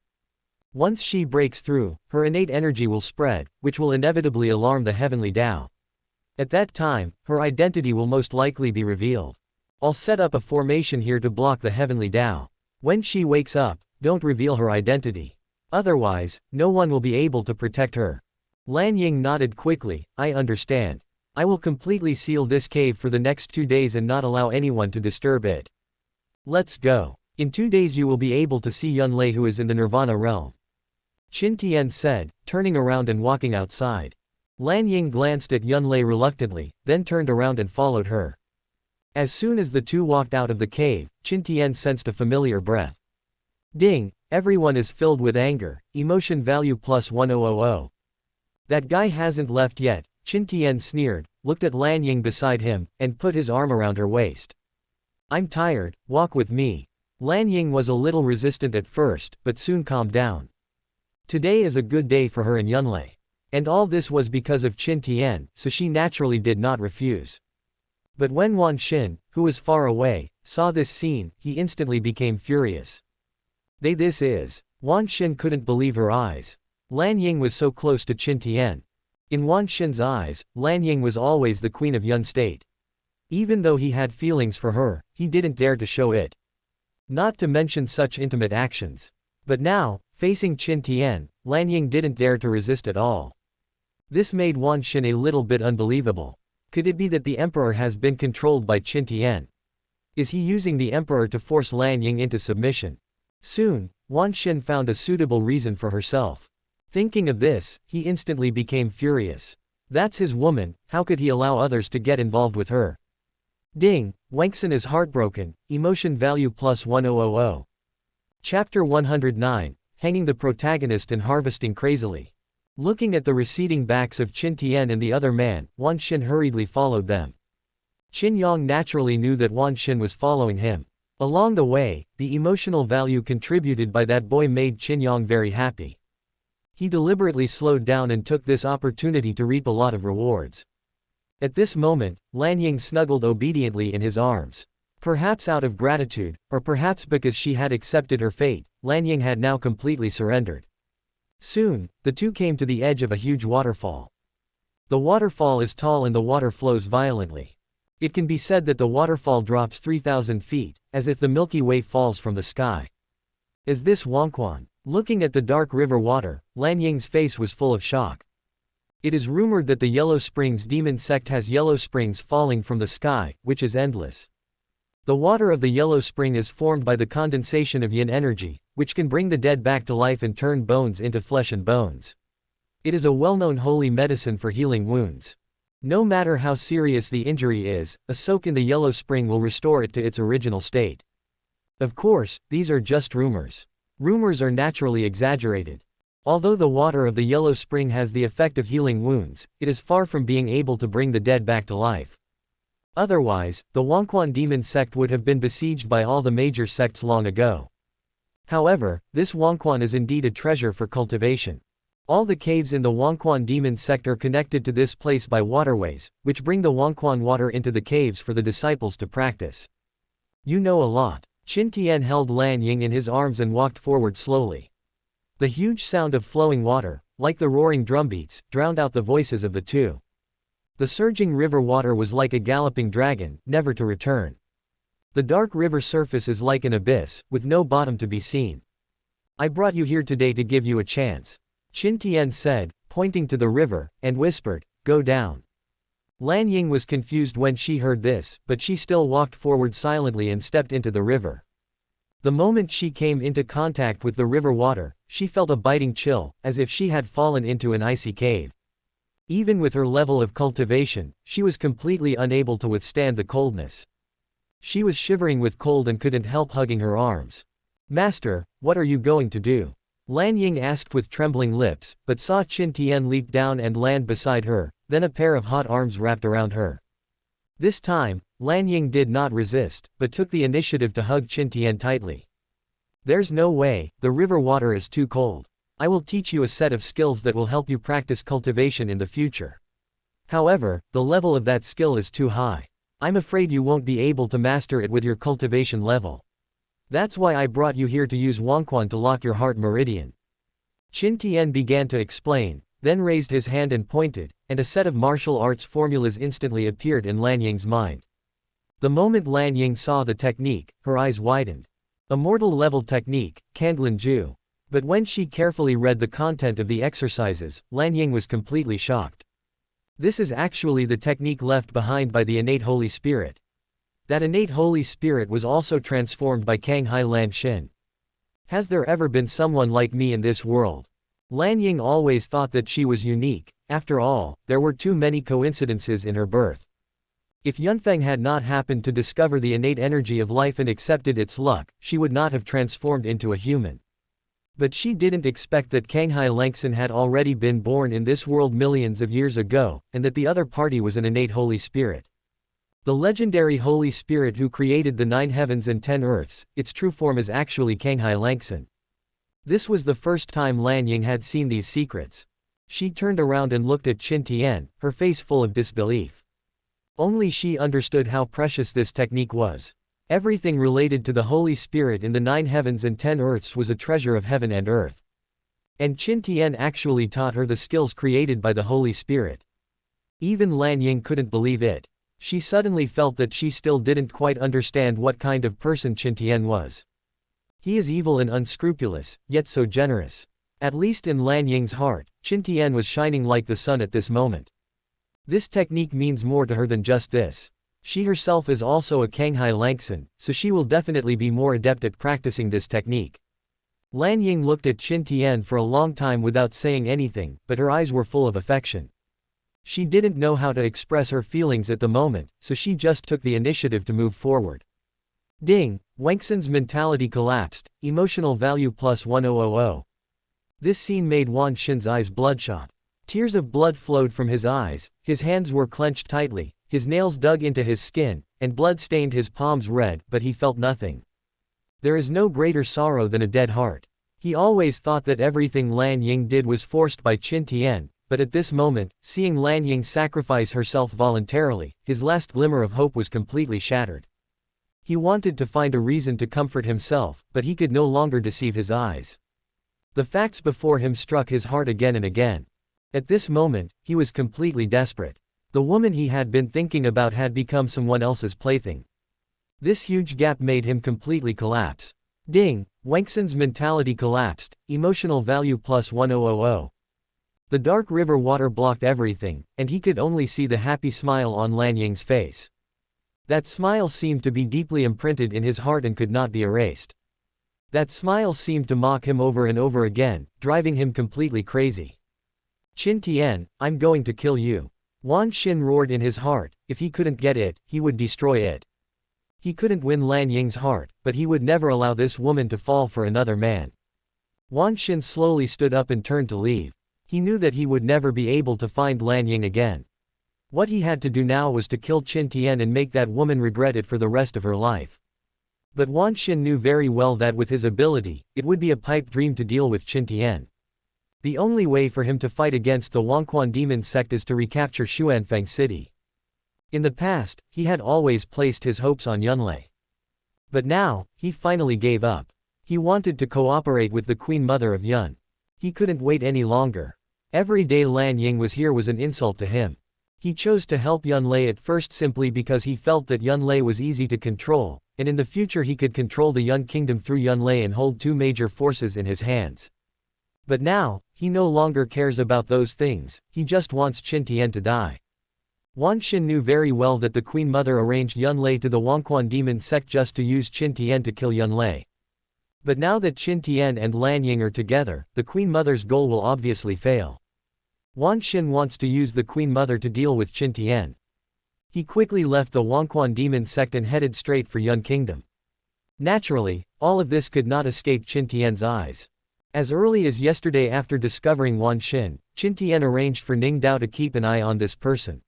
Once she breaks through, her innate energy will spread, which will inevitably alarm the heavenly Tao. At that time, her identity will most likely be revealed. I'll set up a formation here to block the heavenly Tao. When she wakes up, don't reveal her identity. Otherwise, no one will be able to protect her. Lanying nodded quickly, I understand. I will completely seal this cave for the next 2 days and not allow anyone to disturb it. Let's go. In 2 days you will be able to see Yunlei who is in the Nirvana realm. Qin Tian said, turning around and walking outside. Lanying glanced at Yunlei reluctantly, then turned around and followed her. As soon as the two walked out of the cave, Qin Tian sensed a familiar breath. Ding! Everyone is filled with anger, emotion value plus 1000. That guy hasn't left yet, Qin Tian sneered, looked at Lanying beside him, and put his arm around her waist. I'm tired, walk with me. Lanying was a little resistant at first, but soon calmed down. Today is a good day for her and Yunlei. And all this was because of Qin Tian, so she naturally did not refuse. But when Wan Xin, who was far away, saw this scene, he instantly became furious. This is. Wan Xin couldn't believe her eyes. Lan Ying was so close to Qin Tian. In Wan Xin's eyes, Lan Ying was always the queen of Yun state. Even though he had feelings for her, he didn't dare to show it. Not to mention such intimate actions. But now, facing Qin Tian, Lan Ying didn't dare to resist at all. This made Wan Xin a little bit unbelievable. Could it be that the emperor has been controlled by Qin Tian? Is he using the emperor to force Lan Ying into submission? Soon, Wan Xin found a suitable reason for herself. Thinking of this, he instantly became furious. That's his woman, how could he allow others to get involved with her? Ding, Wangxin is heartbroken, emotion value plus 1000. Chapter 109, Hanging the Protagonist and Harvesting Crazily. Looking at the receding backs of Qin Tian and the other man, Wan Xin hurriedly followed them. Qin Yang naturally knew that Wan Xin was following him. Along the way, the emotional value contributed by that boy made Qin Yang very happy. He deliberately slowed down and took this opportunity to reap a lot of rewards. At this moment, Lan Ying snuggled obediently in his arms. Perhaps out of gratitude, or perhaps because she had accepted her fate, Lan Ying had now completely surrendered. Soon, the two came to the edge of a huge waterfall. The waterfall is tall and the water flows violently. It can be said that the waterfall drops 3,000 feet, as if the Milky Way falls from the sky. Is this Wangquan? Looking at the dark river water, Lan Ying's face was full of shock. It is rumored that the Yellow Springs demon sect has yellow springs falling from the sky, which is endless. The water of the yellow spring is formed by the condensation of yin energy, which can bring the dead back to life and turn bones into flesh and bones. It is a well-known holy medicine for healing wounds. No matter how serious the injury is, a soak in the yellow spring will restore it to its original state. Of course, these are just rumors. Rumors are naturally exaggerated. Although the water of the yellow spring has the effect of healing wounds, it is far from being able to bring the dead back to life. Otherwise, the Wangquan demon sect would have been besieged by all the major sects long ago. However, this Wangquan is indeed a treasure for cultivation. All the caves in the Wangquan demon sect are connected to this place by waterways, which bring the Wangquan water into the caves for the disciples to practice. You know a lot. Qin Tian held Lan Ying in his arms and walked forward slowly. The huge sound of flowing water, like the roaring drumbeats, drowned out the voices of the two. The surging river water was like a galloping dragon, never to return. The dark river surface is like an abyss, with no bottom to be seen. I brought you here today to give you a chance, Qin Tian said, pointing to the river, and whispered, go down. Lan Ying was confused when she heard this, but she still walked forward silently and stepped into the river. The moment she came into contact with the river water, she felt a biting chill, as if she had fallen into an icy cave. Even with her level of cultivation, she was completely unable to withstand the coldness. She was shivering with cold and couldn't help hugging her arms. Master, what are you going to do? Lan Ying asked with trembling lips, but saw Qin Tian leap down and land beside her, then a pair of hot arms wrapped around her. This time, Lan Ying did not resist, but took the initiative to hug Qin Tian tightly. There's no way, the river water is too cold. I will teach you a set of skills that will help you practice cultivation in the future. However, the level of that skill is too high. I'm afraid you won't be able to master it with your cultivation level. That's why I brought you here to use Wangquan to lock your heart meridian. Qin Tian began to explain, then raised his hand and pointed, and a set of martial arts formulas instantly appeared in Lan Ying's mind. The moment Lan Ying saw the technique, her eyes widened. A mortal-level technique, Kandlin Ju. But when she carefully read the content of the exercises, Lan Ying was completely shocked. This is actually the technique left behind by the innate Holy Spirit. That innate Holy Spirit was also transformed by Canghai Lan Xin. Has there ever been someone like me in this world? Lan Ying always thought that she was unique. After all, there were too many coincidences in her birth. If Yunfeng had not happened to discover the innate energy of life and accepted its luck, she would not have transformed into a human. But she didn't expect that Canghai Langxin had already been born in this world millions of years ago, and that the other party was an innate Holy Spirit. The legendary Holy Spirit who created the 9 heavens and 10 earths, its true form is actually Canghai Langxin. This was the first time Lan Ying had seen these secrets. She turned around and looked at Qin Tian, her face full of disbelief. Only she understood how precious this technique was. Everything related to the Holy Spirit in the 9 heavens and 10 earths was a treasure of heaven and earth. And Qin Tian actually taught her the skills created by the Holy Spirit. Even Lan Ying couldn't believe it. She suddenly felt that she still didn't quite understand what kind of person Qin Tian was. He is evil and unscrupulous, yet so generous. At least in Lan Ying's heart, Qin Tian was shining like the sun at this moment. This technique means more to her than just this. She herself is also a Kanghai Langson, so she will definitely be more adept at practicing this technique. Lan Ying looked at Qin Tian for a long time without saying anything, but her eyes were full of affection. She didn't know how to express her feelings at the moment, so she just took the initiative to move forward. Ding! Wangxin's mentality collapsed, emotional value plus 1000. This scene made Wan Xin's eyes bloodshot. Tears of blood flowed from his eyes, his hands were clenched tightly, his nails dug into his skin, and blood stained his palms red, but he felt nothing. There is no greater sorrow than a dead heart. He always thought that everything Lan Ying did was forced by Qin Tian, but at this moment, seeing Lan Ying sacrifice herself voluntarily, his last glimmer of hope was completely shattered. He wanted to find a reason to comfort himself, but he could no longer deceive his eyes. The facts before him struck his heart again and again. At this moment, he was completely desperate. The woman he had been thinking about had become someone else's plaything. This huge gap made him completely collapse. Ding! Wangxin's mentality collapsed, emotional value plus 1000. The dark river water blocked everything, and he could only see the happy smile on Lan Ying's face. That smile seemed to be deeply imprinted in his heart and could not be erased. That smile seemed to mock him over and over again, driving him completely crazy. Qin Tian, I'm going to kill you. Wan Xin roared in his heart. If he couldn't get it, he would destroy it. He couldn't win Lan Ying's heart, but he would never allow this woman to fall for another man. Wan Xin slowly stood up and turned to leave. He knew that he would never be able to find Lan Ying again. What he had to do now was to kill Qin Tian and make that woman regret it for the rest of her life. But Wan Xin knew very well that with his ability, it would be a pipe dream to deal with Qin Tian. The only way for him to fight against the Wangquan demon sect is to recapture Xuanfeng City. In the past, he had always placed his hopes on Yunlei. But now, he finally gave up. He wanted to cooperate with the Queen Mother of Yun. He couldn't wait any longer. Every day Lan Ying was here was an insult to him. He chose to help Yunlei at first simply because he felt that Yunlei was easy to control, and in the future he could control the Yun kingdom through Yunlei and hold 2 major forces in his hands. But now, he no longer cares about those things, he just wants Qin Tian to die. Wan Xin knew very well that the Queen Mother arranged Yunlei to the Wangquan demon sect just to use Qin Tian to kill Yunlei. But now that Qin Tian and Lan Ying are together, the Queen Mother's goal will obviously fail. Wan Xin wants to use the Queen Mother to deal with Qin Tian. He quickly left the Wangquan demon sect and headed straight for Yun Kingdom. Naturally, all of this could not escape Qin Tian's eyes. As early as yesterday after discovering Wan Xin, Qin Tian arranged for Ning Dao to keep an eye on this person.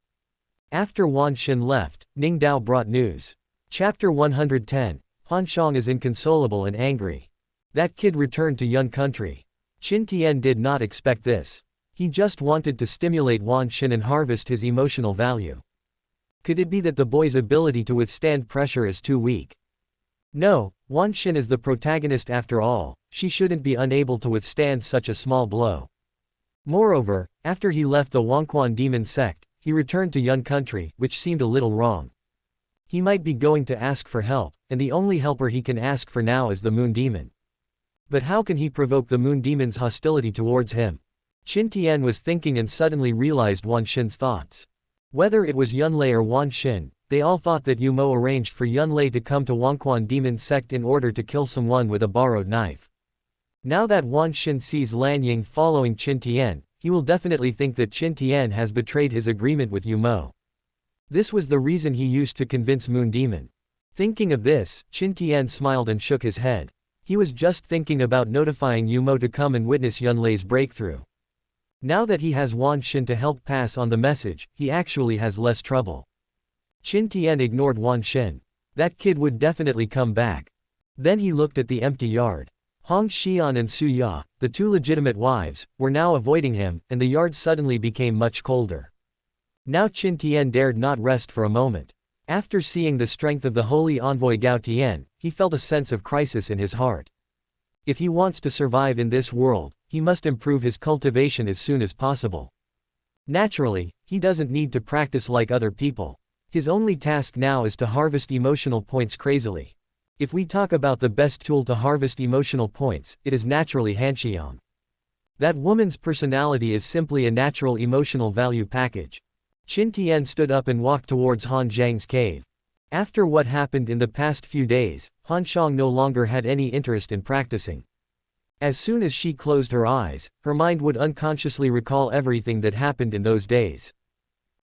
After Wan Xin left, Ning Dao brought news. Chapter 110, Han Shang is inconsolable and angry. That kid returned to Yun country. Qin Tian did not expect this. He just wanted to stimulate Wan Xin and harvest his emotional value. Could it be that the boy's ability to withstand pressure is too weak? No, Wan Xin is the protagonist after all, she shouldn't be unable to withstand such a small blow. Moreover, after he left the Wangquan demon sect, he returned to Yun country, which seemed a little wrong. He might be going to ask for help, and the only helper he can ask for now is the moon demon. But how can he provoke the moon demon's hostility towards him? Qin Tian was thinking and suddenly realized Wan Xin's thoughts. Whether it was Yunlei or Wan Xin, they all thought that Yu Mo arranged for Yunlei to come to Wangquan demon sect in order to kill someone with a borrowed knife. Now that Wan Xin sees Lan Ying following Qin Tian, he will definitely think that Qin Tian has betrayed his agreement with Yu Mo. This was the reason he used to convince Moon Demon. Thinking of this, Qin Tian smiled and shook his head. He was just thinking about notifying Yu Mo to come and witness Yunlei's breakthrough. Now that he has Wan Xin to help pass on the message, he actually has less trouble. Qin Tian ignored Wan Xin. That kid would definitely come back. Then he looked at the empty yard. Hong Xian and Su Ya, the 2 legitimate wives, were now avoiding him, and the yard suddenly became much colder. Now Qin Tian dared not rest for a moment. After seeing the strength of the holy envoy Gao Tian, he felt a sense of crisis in his heart. If he wants to survive in this world, he must improve his cultivation as soon as possible. Naturally, he doesn't need to practice like other people. His only task now is to harvest emotional points crazily. If we talk about the best tool to harvest emotional points, it is naturally Hanxiang. That woman's personality is simply a natural emotional value package. Qin Tian stood up and walked towards Han Zhang's cave. After what happened in the past few days, Han Xiang no longer had any interest in practicing. As soon as she closed her eyes, her mind would unconsciously recall everything that happened in those days.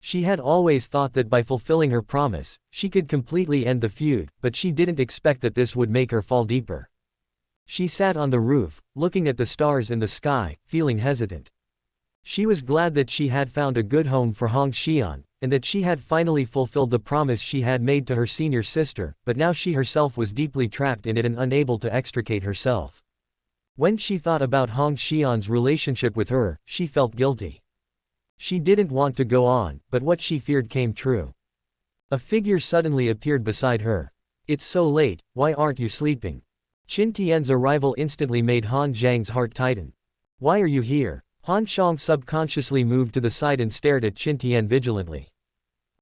She had always thought that by fulfilling her promise, she could completely end the feud, but she didn't expect that this would make her fall deeper. She sat on the roof, looking at the stars in the sky, feeling hesitant. She was glad that she had found a good home for Hong Xian, and that she had finally fulfilled the promise she had made to her senior sister, but now she herself was deeply trapped in it and unable to extricate herself. When she thought about Hong Xian's relationship with her, she felt guilty. She didn't want to go on, but what she feared came true. A figure suddenly appeared beside her. "It's so late, why aren't you sleeping?" Qin Tian's arrival instantly made Han Zhang's heart tighten. "Why are you here?" Han Xiang subconsciously moved to the side and stared at Qin Tian vigilantly.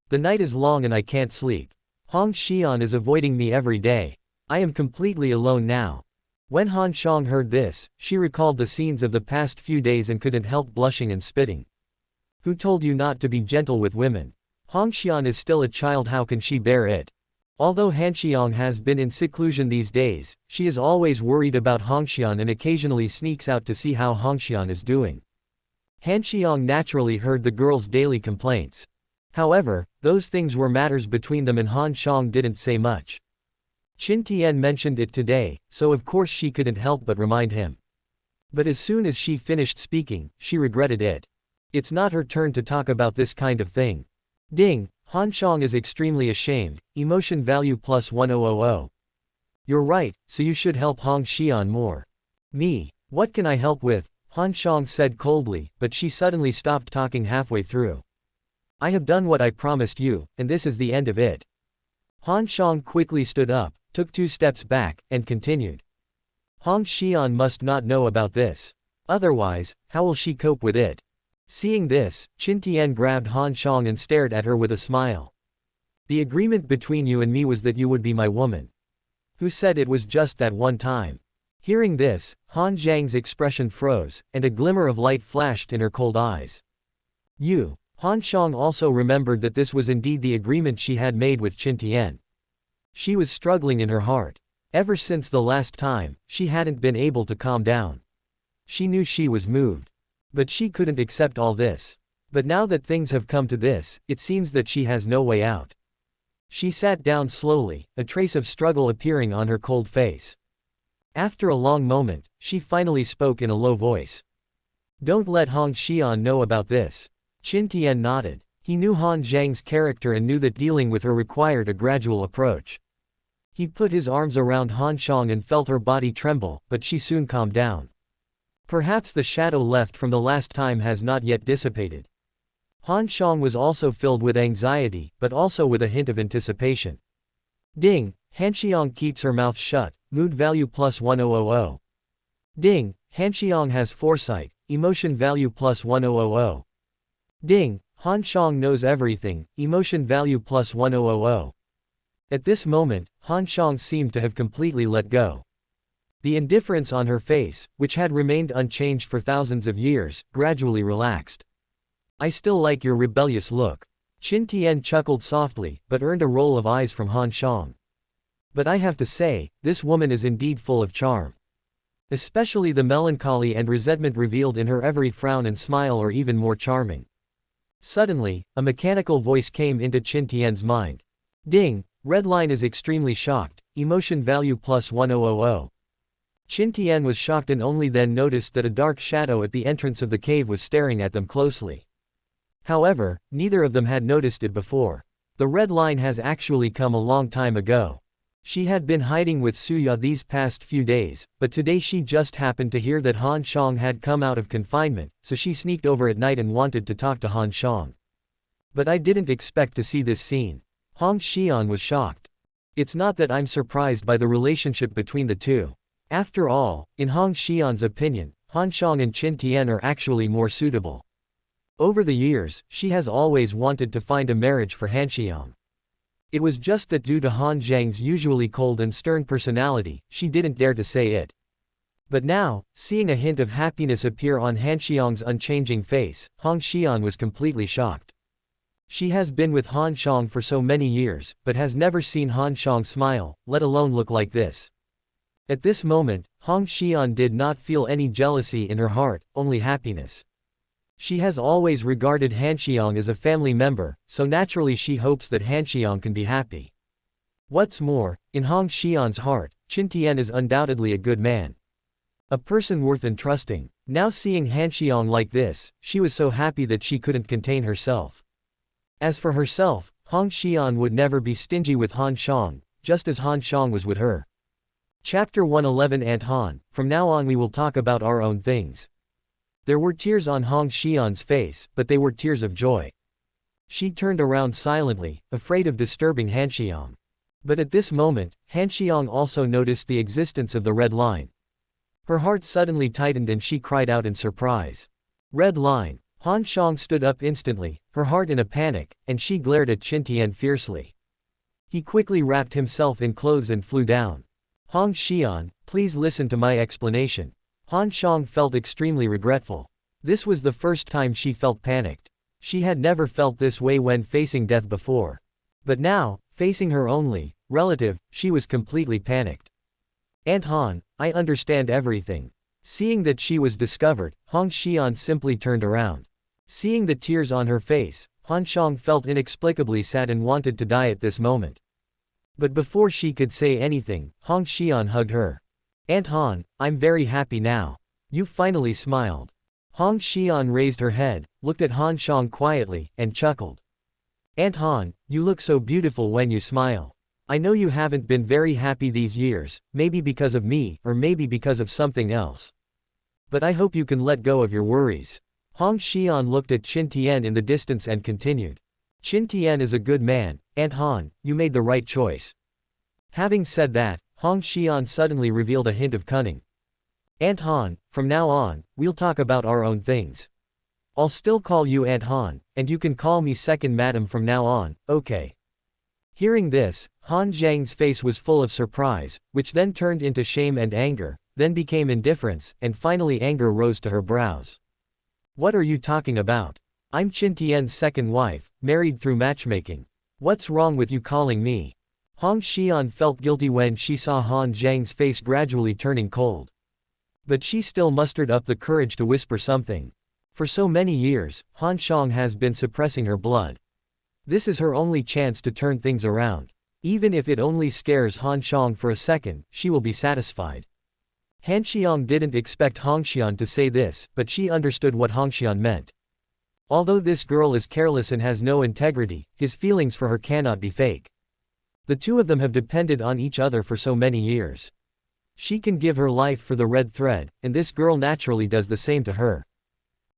"The night is long and I can't sleep. Hong Xian is avoiding me every day. I am completely alone now." When Han Xiang heard this, she recalled the scenes of the past few days and couldn't help blushing and spitting. "Who told you not to be gentle with women? Hong Xian is still a child, how can she bear it?" Although Han Xiang has been in seclusion these days, she is always worried about Hong Xian and occasionally sneaks out to see how Hong Xian is doing. Han Xiang naturally heard the girl's daily complaints. However, those things were matters between them and Han Xiang didn't say much. Qin Tian mentioned it today, so of course she couldn't help but remind him. But as soon as she finished speaking, she regretted it. It's not her turn to talk about this kind of thing. Ding, Han Xiang is extremely ashamed, emotion value plus 1000. You're right, so you should help Hong Xian more. Me? What can I help with? Han Xiang said coldly, but she suddenly stopped talking halfway through. I have done what I promised you, and this is the end of it. Han Xiang quickly stood up, took 2 steps back, and continued. Hong Xian must not know about this. Otherwise, how will she cope with it? Seeing this, Qin Tian grabbed Han Xiang and stared at her with a smile. The agreement between you and me was that you would be my woman. Who said it was just that one time? Hearing this, Han Zhang's expression froze, and a glimmer of light flashed in her cold eyes. You. Han Xiang also remembered that this was indeed the agreement she had made with Qin Tian. She was struggling in her heart. Ever since the last time, she hadn't been able to calm down. She knew she was moved. But she couldn't accept all this. But now that things have come to this, it seems that she has no way out. She sat down slowly, a trace of struggle appearing on her cold face. After a long moment, she finally spoke in a low voice. Don't let Hong Xian know about this. Qin Tian nodded. He knew Han Zhang's character and knew that dealing with her required a gradual approach. He put his arms around Han Xiang and felt her body tremble, but she soon calmed down. Perhaps the shadow left from the last time has not yet dissipated. Han Xiang was also filled with anxiety, but also with a hint of anticipation. Ding, Han Xiang keeps her mouth shut, mood value plus 1000. Ding, Han Xiang has foresight, emotion value plus 1000. Ding, Han Xiang knows everything, emotion value plus 1000. At this moment, Han Xiang seemed to have completely let go. The indifference on her face, which had remained unchanged for thousands of years, gradually relaxed. I still like your rebellious look. Qin Tian chuckled softly, but earned a roll of eyes from Han Xiang. But I have to say, this woman is indeed full of charm. Especially the melancholy and resentment revealed in her every frown and smile are even more charming. Suddenly, a mechanical voice came into Qin Tian's mind. Ding, Red Line is extremely shocked, emotion value plus 1000. Qin Tian was shocked and only then noticed that a dark shadow at the entrance of the cave was staring at them closely. However, neither of them had noticed it before. The Red Line has actually come a long time ago. She had been hiding with Suya these past few days, but today she just happened to hear that Han Xiang had come out of confinement, so she sneaked over at night and wanted to talk to Han Xiang. But I didn't expect to see this scene. Hong Xian was shocked. It's not that I'm surprised by the relationship between the two. After all, in Hong Xian's opinion, Han Xiang and Qin Tian are actually more suitable. Over the years, she has always wanted to find a marriage for Han Xiang. It was just that due to Han Zhang's usually cold and stern personality, she didn't dare to say it. But now, seeing a hint of happiness appear on Han Xiang's unchanging face, Hong Xian was completely shocked. She has been with Han Xiang for so many years, but has never seen Han Xiang smile, let alone look like this. At this moment, Hong Xian did not feel any jealousy in her heart, only happiness. She has always regarded Han Xiang as a family member, so naturally she hopes that Han Xiang can be happy. What's more, in Hong Xian's heart, Qin Tian is undoubtedly a good man. A person worth entrusting. Now seeing Han Xiang like this, she was so happy that she couldn't contain herself. As for herself, Hong Xian would never be stingy with Han Xiang, just as Han Xiang was with her. Chapter 111 Aunt Han, from now on we will talk about our own things. There were tears on Hong Xian's face, but they were tears of joy. She turned around silently, afraid of disturbing Han Xiang. But at this moment, Han Xiang also noticed the existence of the red line. Her heart suddenly tightened and she cried out in surprise. Red line. Han Xiang stood up instantly, her heart in a panic, and she glared at Qin Tian fiercely. He quickly wrapped himself in clothes and flew down. Hong Xian, please listen to my explanation. Han Xiang felt extremely regretful. This was the first time she felt panicked. She had never felt this way when facing death before. But now, facing her only relative, she was completely panicked. Aunt Han, I understand everything. Seeing that she was discovered, Hong Xian simply turned around. Seeing the tears on her face, Han Xiang felt inexplicably sad and wanted to die at this moment. But before she could say anything, Hong Xian hugged her. Aunt Han, I'm very happy now. You finally smiled. Hong Xian raised her head, looked at Han Xiang quietly, and chuckled. Aunt Han, you look so beautiful when you smile. I know you haven't been very happy these years, maybe because of me, or maybe because of something else. But I hope you can let go of your worries. Hong Xian looked at Qin Tian in the distance and continued. Qin Tian is a good man, Aunt Han, you made the right choice. Having said that, Hong Xian suddenly revealed a hint of cunning. Aunt Han, from now on, we'll talk about our own things. I'll still call you Aunt Han, and you can call me second madam from now on, okay? Hearing this, Han Zhang's face was full of surprise, which then turned into shame and anger, then became indifference, and finally anger rose to her brows. What are you talking about? I'm Qin Tian's second wife, married through matchmaking. What's wrong with you calling me? Hong Xian felt guilty when she saw Han Zhang's face gradually turning cold. But she still mustered up the courage to whisper something. For so many years, Han Xiang has been suppressing her blood. This is her only chance to turn things around. Even if it only scares Han Xiang for a second, she will be satisfied. Han Xiang didn't expect Hong Xian to say this, but she understood what Hong Xian meant. Although this girl is careless and has no integrity, his feelings for her cannot be fake. The two of them have depended on each other for so many years. She can give her life for the red thread, and this girl naturally does the same to her.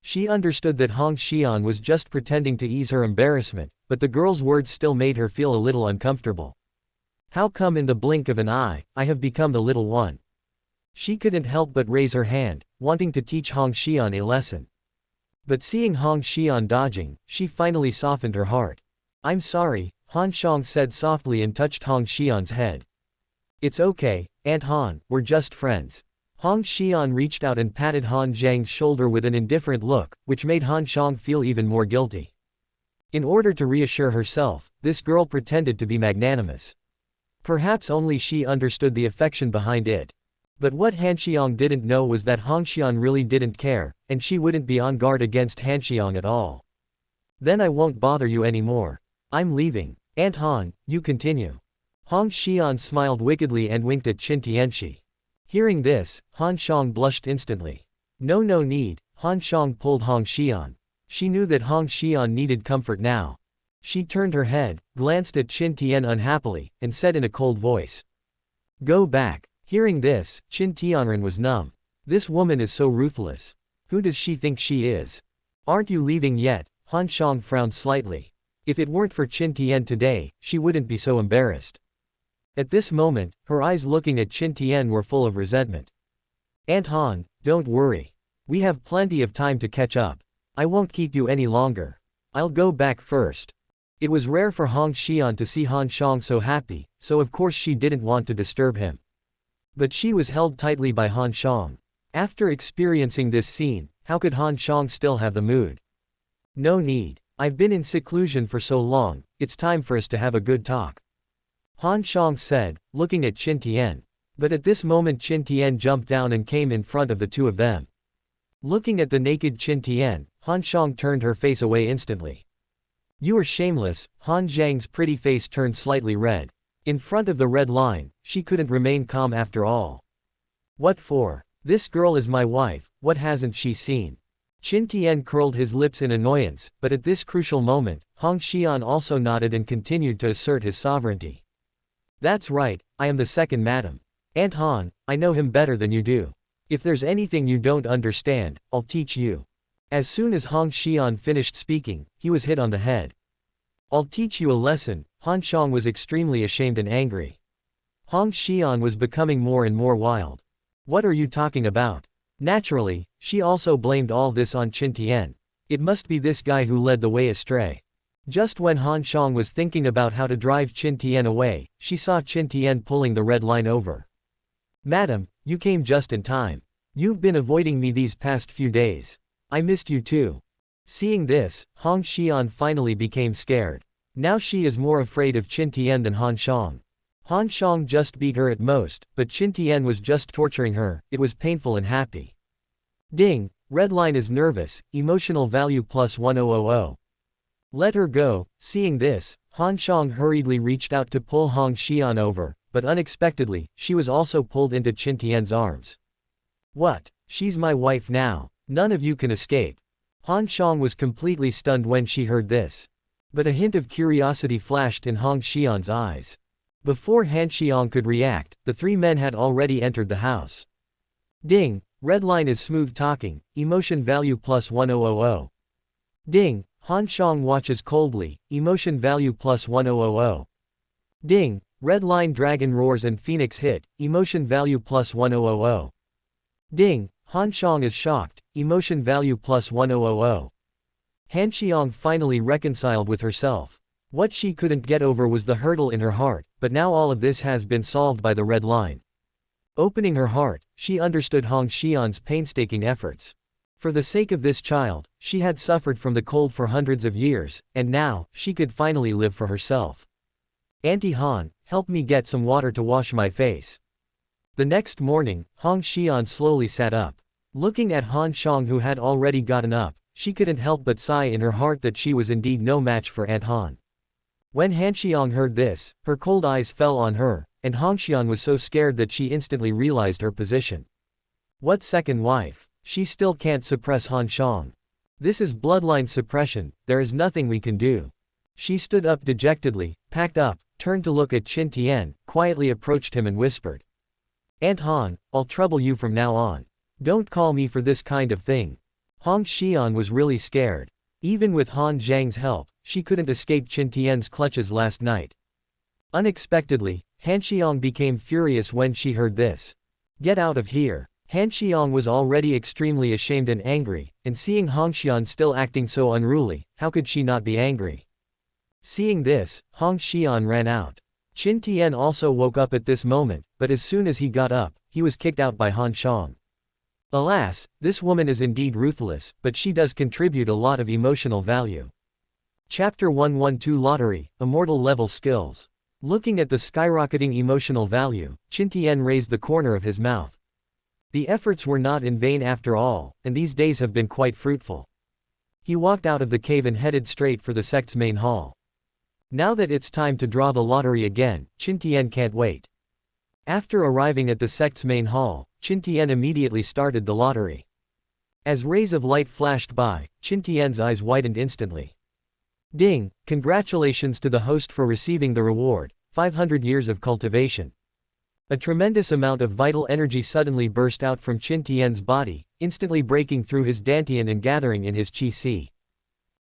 She understood that Hong Xian was just pretending to ease her embarrassment, but the girl's words still made her feel a little uncomfortable. How come in the blink of an eye, I have become the little one? She couldn't help but raise her hand, wanting to teach Hong Xian a lesson. But seeing Hong Xian dodging, she finally softened her heart. I'm sorry, Han Xiang said softly and touched Hong Xian's head. It's okay, Aunt Han, we're just friends. Hong Xian reached out and patted Han Zhang's shoulder with an indifferent look, which made Han Xiang feel even more guilty. In order to reassure herself, this girl pretended to be magnanimous. Perhaps only she understood the affection behind it. But what Han Xiang didn't know was that Hong Xian really didn't care, and she wouldn't be on guard against Han Xiang at all. Then I won't bother you anymore. I'm leaving. Aunt Han, you continue. Hong Xian smiled wickedly and winked at Qin Tianxi. Hearing this, Han Xiang blushed instantly. No need, Han Xiang pulled Hong Xian. She knew that Hong Xian needed comfort now. She turned her head, glanced at Qin Tian unhappily, and said in a cold voice. Go back. Hearing this, Qin Tianren was numb. This woman is so ruthless. Who does she think she is? Aren't you leaving yet? Han Xiang frowned slightly. If it weren't for Qin Tian today, she wouldn't be so embarrassed. At this moment, her eyes looking at Qin Tian were full of resentment. Aunt Han, don't worry. We have plenty of time to catch up. I won't keep you any longer. I'll go back first. It was rare for Hong Xian to see Han Xiang so happy, so of course she didn't want to disturb him. But she was held tightly by Han Xiang. After experiencing this scene, how could Han Xiang still have the mood? No need. I've been in seclusion for so long, it's time for us to have a good talk. Han Xiang said, looking at Qin Tian. But at this moment Qin Tian jumped down and came in front of the two of them. Looking at the naked Qin Tian, Han Xiang turned her face away instantly. You are shameless. Han Zhang's pretty face turned slightly red. In front of the red line, she couldn't remain calm after all. What for? This girl is my wife, what hasn't she seen? Qin Tian curled his lips in annoyance, but at this crucial moment, Hong Xian also nodded and continued to assert his sovereignty. That's right, I am the second madam. Aunt Han, I know him better than you do. If there's anything you don't understand, I'll teach you. As soon as Hong Xian finished speaking, he was hit on the head. I'll teach you a lesson. Han Xiang was extremely ashamed and angry. Hong Xian was becoming more and more wild. What are you talking about? Naturally, she also blamed all this on Qin Tian. It must be this guy who led the way astray. Just when Han Xiang was thinking about how to drive Qin Tian away, she saw Qin Tian pulling the red line over. Madam, you came just in time. You've been avoiding me these past few days. I missed you too. Seeing this, Hong Xian finally became scared. Now she is more afraid of Qin Tian than Han Xiang. Han Xiang just beat her at most, but Qin Tian was just torturing her. It was painful and happy. Ding, red line is nervous, emotional value plus 1000. Let her go. Seeing this, Han Xiang hurriedly reached out to pull Hong Xian over, but unexpectedly, she was also pulled into Qin Tian's arms. What? She's my wife now. None of you can escape. Han Xiang was completely stunned when she heard this. But a hint of curiosity flashed in Hong Xian's eyes. Before Han Xiang could react, the three men had already entered the house. Ding, red line is smooth talking, emotion value plus 1000. Ding, Han Xiang watches coldly, emotion value plus 1000. Ding, red line dragon roars and phoenix hit, emotion value plus 1000. Ding, Han Xiang is shocked, emotion value plus 1000. Han Xiang finally reconciled with herself. What she couldn't get over was the hurdle in her heart, but now all of this has been solved by the red line. Opening her heart, she understood Hong Xian's painstaking efforts. For the sake of this child, she had suffered from the cold for hundreds of years, and now, she could finally live for herself. Auntie Han, help me get some water to wash my face. The next morning, Hong Xian slowly sat up. Looking at Han Xiang who had already gotten up, she couldn't help but sigh in her heart that she was indeed no match for Aunt Han. When Han Xiang heard this, her cold eyes fell on her, and Hong Xian was so scared that she instantly realized her position. What second wife? She still can't suppress Han Xiang. This is bloodline suppression, there is nothing we can do. She stood up dejectedly, packed up, turned to look at Qin Tian, quietly approached him and whispered. Aunt Han, I'll trouble you from now on. Don't call me for this kind of thing. Hong Xian was really scared. Even with Han Zhang's help, she couldn't escape Qin Tian's clutches last night. Unexpectedly, Han Xiang became furious when she heard this. Get out of here. Han Xiang was already extremely ashamed and angry, and seeing Hong Xian still acting so unruly, how could she not be angry? Seeing this, Hong Xian ran out. Qin Tian also woke up at this moment, but as soon as he got up, he was kicked out by Han Xiang. Alas, this woman is indeed ruthless, but she does contribute a lot of emotional value. Chapter 112 Lottery, Immortal Level Skills. Looking at the skyrocketing emotional value, Qin Tian raised the corner of his mouth. The efforts were not in vain after all, and these days have been quite fruitful. He walked out of the cave and headed straight for the sect's main hall. Now that it's time to draw the lottery again, Qin Tian can't wait. After arriving at the sect's main hall, Qin Tian immediately started the lottery. As rays of light flashed by, Qin Tian's eyes widened instantly. Ding, congratulations to the host for receiving the reward, 500 years of cultivation. A tremendous amount of vital energy suddenly burst out from Qin Tian's body, instantly breaking through his dantian and gathering in his qi.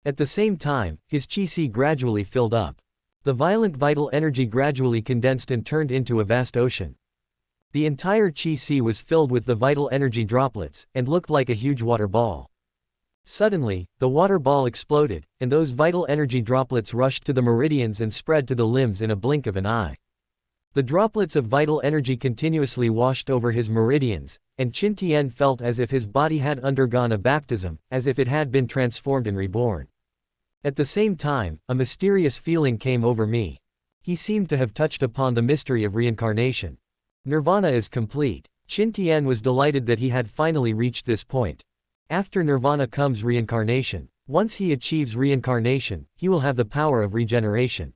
At the same time, his qi gradually filled up. The violent vital energy gradually condensed and turned into a vast ocean. The entire qi was filled with the vital energy droplets, and looked like a huge water ball. Suddenly, the water ball exploded, and those vital energy droplets rushed to the meridians and spread to the limbs in a blink of an eye. The droplets of vital energy continuously washed over his meridians, and Qin Tian felt as if his body had undergone a baptism, as if it had been transformed and reborn. At the same time, a mysterious feeling came over me. He seemed to have touched upon the mystery of reincarnation. Nirvana is complete. Qin Tian was delighted that he had finally reached this point. After nirvana comes reincarnation. Once he achieves reincarnation, he will have the power of regeneration.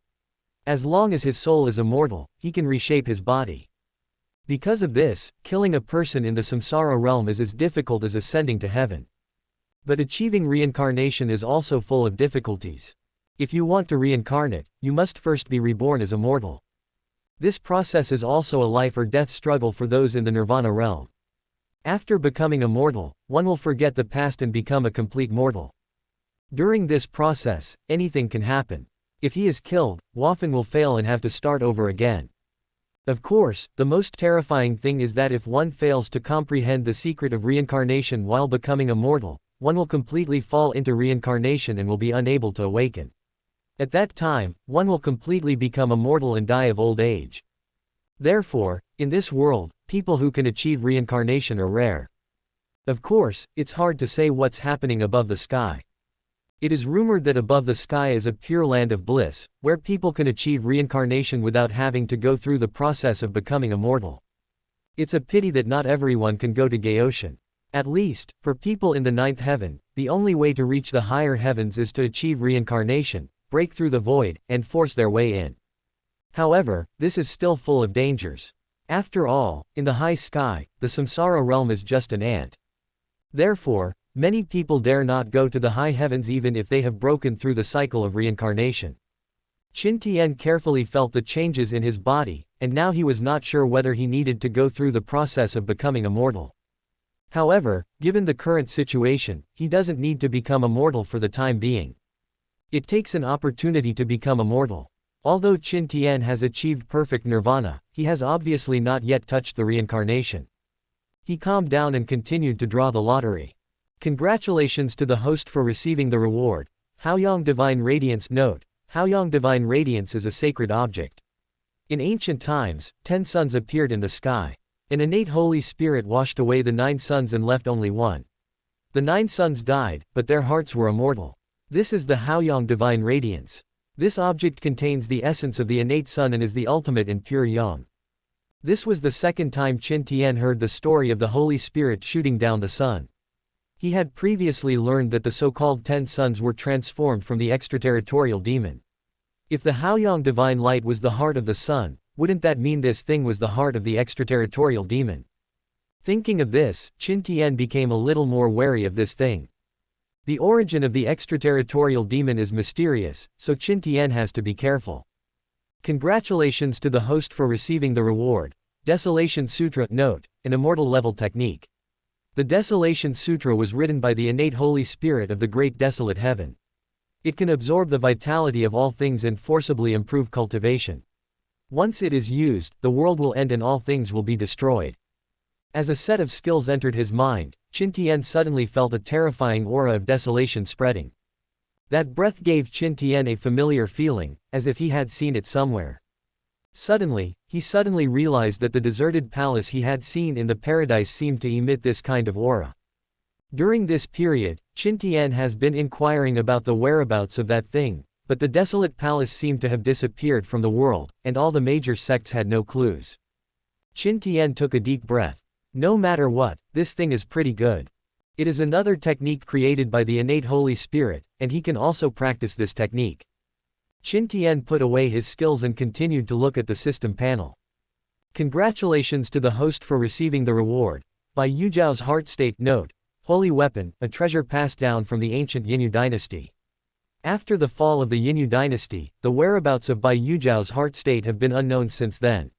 As long as his soul is immortal, he can reshape his body. Because of this, killing a person in the samsara realm is as difficult as ascending to heaven. But achieving reincarnation is also full of difficulties. If you want to reincarnate, you must first be reborn as a mortal. This process is also a life or death struggle for those in the nirvana realm. After becoming a mortal, one will forget the past and become a complete mortal. During this process, anything can happen. If he is killed, Wafan will fail and have to start over again. Of course, the most terrifying thing is that if one fails to comprehend the secret of reincarnation while becoming a mortal, one will completely fall into reincarnation and will be unable to awaken. At that time, one will completely become a mortal and die of old age. Therefore, in this world, people who can achieve reincarnation are rare. Of course, it's hard to say what's happening above the sky. It is rumored that above the sky is a pure land of bliss, where people can achieve reincarnation without having to go through the process of becoming a mortal. It's a pity that not everyone can go to Gaoshan. At least, for people in the ninth heaven, the only way to reach the higher heavens is to achieve reincarnation, break through the void, and force their way in. However, this is still full of dangers. After all, in the high sky, the samsara realm is just an ant. Therefore, many people dare not go to the high heavens even if they have broken through the cycle of reincarnation. Qin Tian carefully felt the changes in his body, and now he was not sure whether he needed to go through the process of becoming a mortal. However, given the current situation, he doesn't need to become a mortal for the time being. It takes an opportunity to become a mortal. Although Qin Tian has achieved perfect nirvana, he has obviously not yet touched the reincarnation. He calmed down and continued to draw the lottery. Congratulations to the host for receiving the reward. Haoyang Divine Radiance. Note: Haoyang Divine Radiance is a sacred object. In ancient times, 10 suns appeared in the sky. An innate Holy Spirit washed away the 9 suns and left only one. The 9 suns died, but their hearts were immortal. This is the Haoyang Divine Radiance. This object contains the essence of the innate sun and is the ultimate and pure yang. This was the second time Qin Tian heard the story of the Holy Spirit shooting down the sun. He had previously learned that the so-called 10 suns were transformed from the extraterritorial demon. If the Haoyang Divine Light was the heart of the sun, wouldn't that mean this thing was the heart of the extraterritorial demon? Thinking of this, Qin Tian became a little more wary of this thing. The origin of the extraterritorial demon is mysterious, so Qin Tian has to be careful. Congratulations to the host for receiving the reward. Desolation Sutra. Note: an immortal level technique. The Desolation Sutra was written by the innate Holy Spirit of the Great Desolate Heaven. It can absorb the vitality of all things and forcibly improve cultivation. Once it is used, the world will end and all things will be destroyed. As a set of skills entered his mind, Qin Tian suddenly felt a terrifying aura of desolation spreading. That breath gave Qin Tian a familiar feeling, as if he had seen it somewhere. Suddenly, he realized that the deserted palace he had seen in the paradise seemed to emit this kind of aura. During this period, Qin Tian has been inquiring about the whereabouts of that thing, but the desolate palace seemed to have disappeared from the world, and all the major sects had no clues. Qin Tian took a deep breath. No matter what, this thing is pretty good. It is another technique created by the innate Holy Spirit, and he can also practice this technique. Qin Tian put away his skills and continued to look at the system panel. Congratulations to the host for receiving the reward. By Yuzhao's heart state. Note: holy weapon, a treasure passed down from the ancient Yinyu dynasty. After the fall of the Yinyu dynasty, the whereabouts of Bai Yuzhao's heart state have been unknown since then.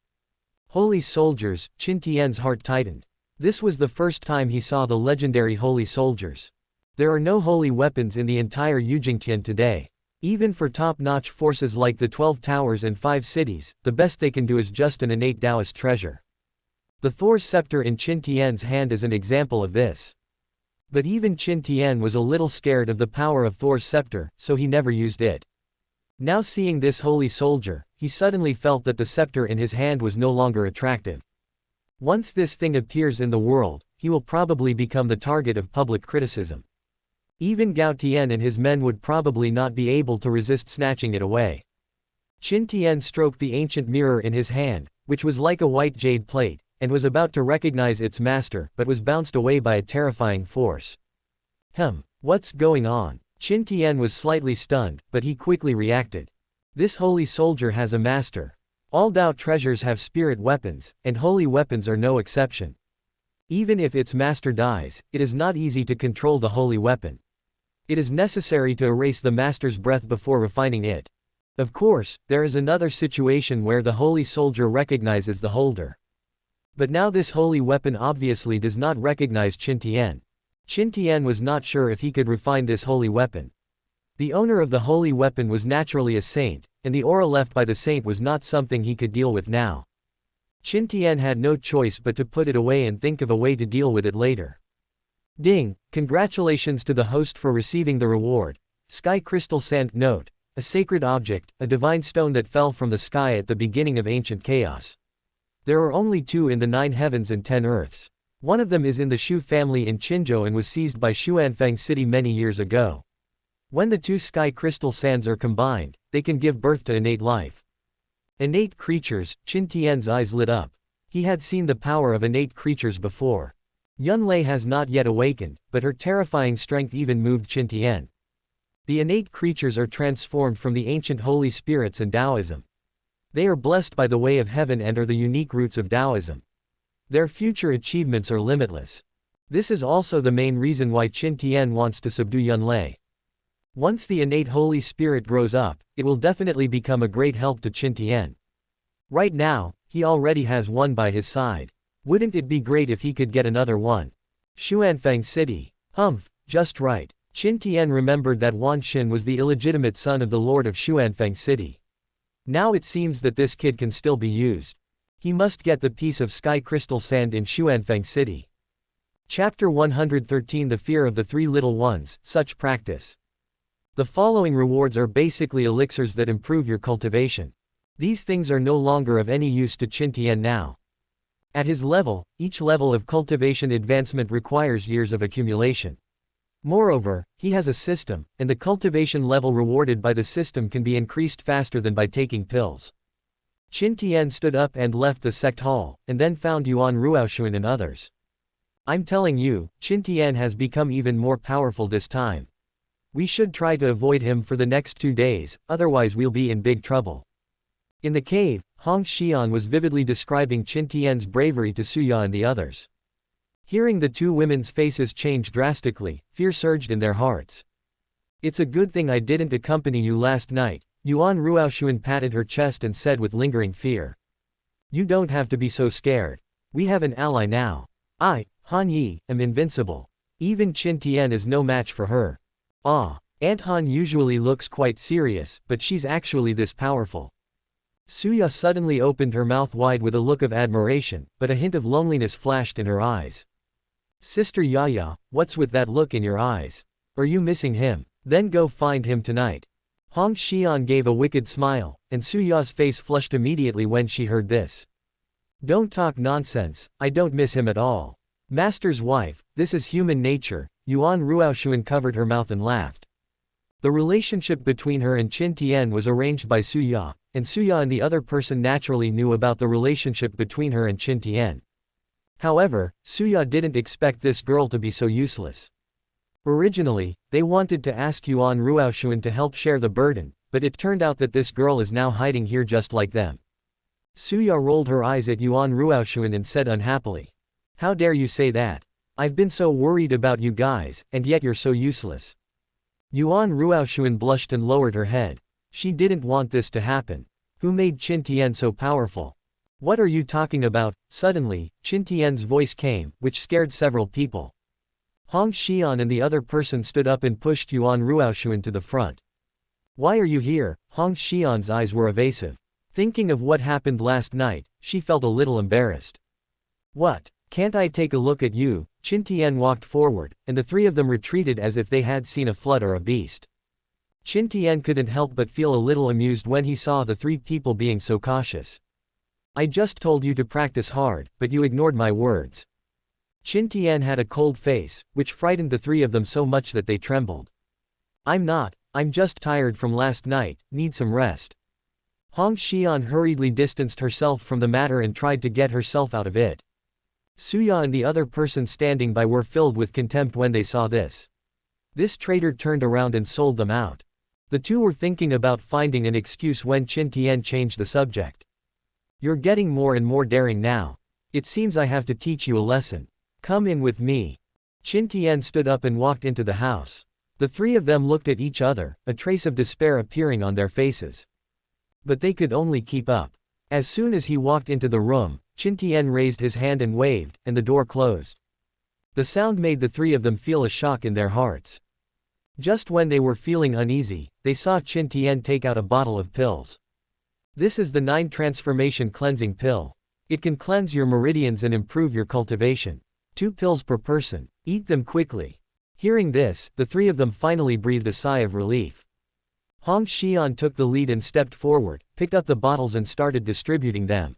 Holy soldiers. Qin Tian's heart tightened. This was the first time he saw the legendary holy soldiers. There are no holy weapons in the entire Yujingtian today. Even for top-notch forces like the 12 towers and 5 cities, the best they can do is just an innate Taoist treasure. The Thor's scepter in Qin Tian's hand is an example of this. But even Qin Tian was a little scared of the power of Thor's scepter, so he never used it. Now seeing this holy soldier, he suddenly felt that the scepter in his hand was no longer attractive. Once this thing appears in the world, he will probably become the target of public criticism. Even Gao Tian and his men would probably not be able to resist snatching it away. Qin Tian stroked the ancient mirror in his hand, which was like a white jade plate, and was about to recognize its master but was bounced away by a terrifying force. What's going on? Qin Tian was slightly stunned, but he quickly reacted. This holy soldier has a master. All Dao treasures have spirit weapons, and holy weapons are no exception. Even if its master dies, it is not easy to control the holy weapon. It is necessary to erase the master's breath before refining it. Of course, there is another situation where the holy soldier recognizes the holder. But now this holy weapon obviously does not recognize Qin Tian. Qin Tian was not sure if he could refine this holy weapon. The owner of the holy weapon was naturally a saint, and the aura left by the saint was not something he could deal with now. Qin Tian had no choice but to put it away and think of a way to deal with it later. Ding! Congratulations to the host for receiving the reward. Sky crystal sand. Note: a sacred object, a divine stone that fell from the sky at the beginning of ancient chaos. There are only 2 in the 9 heavens and 10 earths. One of them is in the Shu family in Qinzhou and was seized by Xuanfang City many years ago. When the 2 sky crystal sands are combined, they can give birth to innate life. Innate creatures. Qin Tian's eyes lit up. He had seen the power of innate creatures before. Yunlei has not yet awakened, but her terrifying strength even moved Qin Tian. The innate creatures are transformed from the ancient holy spirits and Taoism. They are blessed by the way of heaven and are the unique roots of Taoism. Their future achievements are limitless. This is also the main reason why Qin Tian wants to subdue Yunlei. Once the innate holy spirit grows up, it will definitely become a great help to Qin Tian. Right now, he already has one by his side. Wouldn't it be great if he could get another one? Xuanfang City. Just right. Qin Tian remembered that Wan Xin was the illegitimate son of the lord of Xuanfang City. Now it seems that this kid can still be used. He must get the piece of sky crystal sand in Xuanfang City. Chapter 113: The Fear of the 3 Little Ones, Such Practice. The following rewards are basically elixirs that improve your cultivation. These things are no longer of any use to Qin Tian now. At his level, each level of cultivation advancement requires years of accumulation. Moreover, he has a system, and the cultivation level rewarded by the system can be increased faster than by taking pills. Qin Tian stood up and left the sect hall, and then found Yuan Ruoxuan and others. I'm telling you, Qin Tian has become even more powerful this time. We should try to avoid him for the next 2 days, otherwise we'll be in big trouble. In the cave, Hong Xian was vividly describing Qin Tian's bravery to Suya and the others. Hearing the 2 women's faces change drastically, fear surged in their hearts. It's a good thing I didn't accompany you last night, Yuan Ruoxuan patted her chest and said with lingering fear. You don't have to be so scared. We have an ally now. I, Han Yi, am invincible. Even Qin Tian is no match for her. Aunt Han usually looks quite serious, but she's actually this powerful. Suya suddenly opened her mouth wide with a look of admiration, but a hint of loneliness flashed in her eyes. Sister Yaya, what's with that look in your eyes? Are you missing him? Then go find him tonight. Hong Xian gave a wicked smile, and Suya's face flushed immediately when she heard this. Don't talk nonsense, I don't miss him at all. Master's wife, this is human nature. Yuan Ruoxuan covered her mouth and laughed. The relationship between her and Qin Tian was arranged by Suya, and Suya and the other person naturally knew about the relationship between her and Qin Tian. However, Suya didn't expect this girl to be so useless. Originally, they wanted to ask Yuan Ruoxuan to help share the burden, but it turned out that this girl is now hiding here just like them. Suya rolled her eyes at Yuan Ruoxuan and said unhappily. How dare you say that? I've been so worried about you guys, and yet you're so useless. Yuan Ruoxuan blushed and lowered her head. She didn't want this to happen. Who made Qin Tian so powerful? What are you talking about? Suddenly, Qin Tian's voice came, which scared several people. Hong Xian and the other person stood up and pushed Yuan Ruoxuan to the front. Why are you here? Hong Xian's eyes were evasive. Thinking of what happened last night, she felt a little embarrassed. What? Can't I take a look at you? Qin Tian walked forward, and the three of them retreated as if they had seen a flood or a beast. Qin Tian couldn't help but feel a little amused when he saw the three people being so cautious. I just told you to practice hard, but you ignored my words. Qin Tian had a cold face, which frightened the three of them so much that they trembled. I'm just tired from last night, need some rest. Hong Xian hurriedly distanced herself from the matter and tried to get herself out of it. Suya and the other person standing by were filled with contempt when they saw this. This traitor turned around and sold them out. The two were thinking about finding an excuse when Qin Tian changed the subject. You're getting more and more daring now. It seems I have to teach you a lesson. Come in with me. Qin Tian stood up and walked into the house. The three of them looked at each other, a trace of despair appearing on their faces. But they could only keep up. As soon as he walked into the room, Qin Tian raised his hand and waved, and the door closed. The sound made the three of them feel a shock in their hearts. Just when they were feeling uneasy, they saw Qin Tian take out a bottle of pills. This is the 9 transformation cleansing pill. It can cleanse your meridians and improve your cultivation. 2 pills per person. Eat them quickly. Hearing this, the three of them finally breathed a sigh of relief. Hong Xian took the lead and stepped forward, picked up the bottles and started distributing them.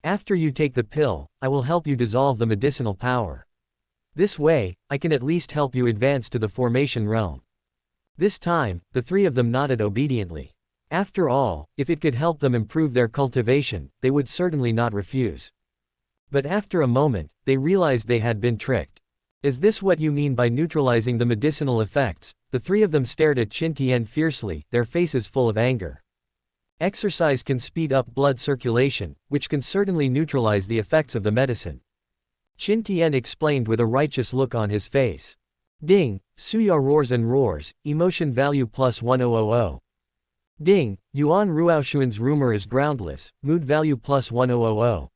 After you take the pill, I will help you dissolve the medicinal power. This way, I can at least help you advance to the formation realm. This time, the three of them nodded obediently. After all, if it could help them improve their cultivation, they would certainly not refuse. But after a moment, they realized they had been tricked. Is this what you mean by neutralizing the medicinal effects? The three of them stared at Qin Tian fiercely, their faces full of anger. Exercise can speed up blood circulation, which can certainly neutralize the effects of the medicine. Qin Tian explained with a righteous look on his face. Ding, Suya roars and roars, emotion value plus 1000. Ding, Yuan Ruoxuan's rumor is groundless, mood value plus 1000.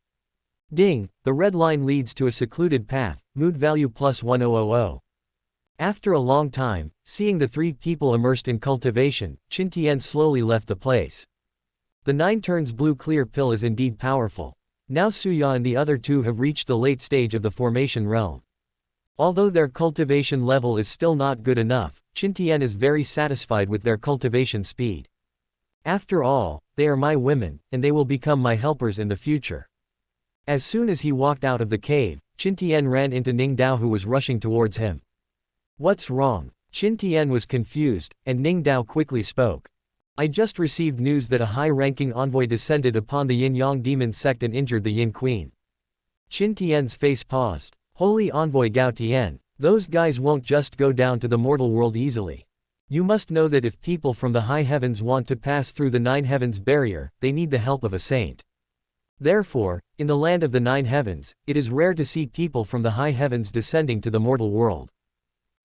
Ding, the red line leads to a secluded path, mood value plus 1000. After a long time, seeing the three people immersed in cultivation, Qin Tian slowly left the place. The 9 turns blue clear pill is indeed powerful. Now Suya and the other two have reached the late stage of the formation realm. Although their cultivation level is still not good enough, Qin Tian is very satisfied with their cultivation speed. After all, they are my women, and they will become my helpers in the future. As soon as he walked out of the cave, Qin Tian ran into Ning Dao who was rushing towards him. What's wrong? Qin Tian was confused, and Ning Dao quickly spoke. I just received news that a high-ranking envoy descended upon the Yin-Yang demon sect and injured the Yin Queen. Qin Tian's face paused. Holy envoy Gao Tian, those guys won't just go down to the mortal world easily. You must know that if people from the high heavens want to pass through the 9 heavens barrier, they need the help of a saint. Therefore, in the land of the 9 heavens, it is rare to see people from the high heavens descending to the mortal world.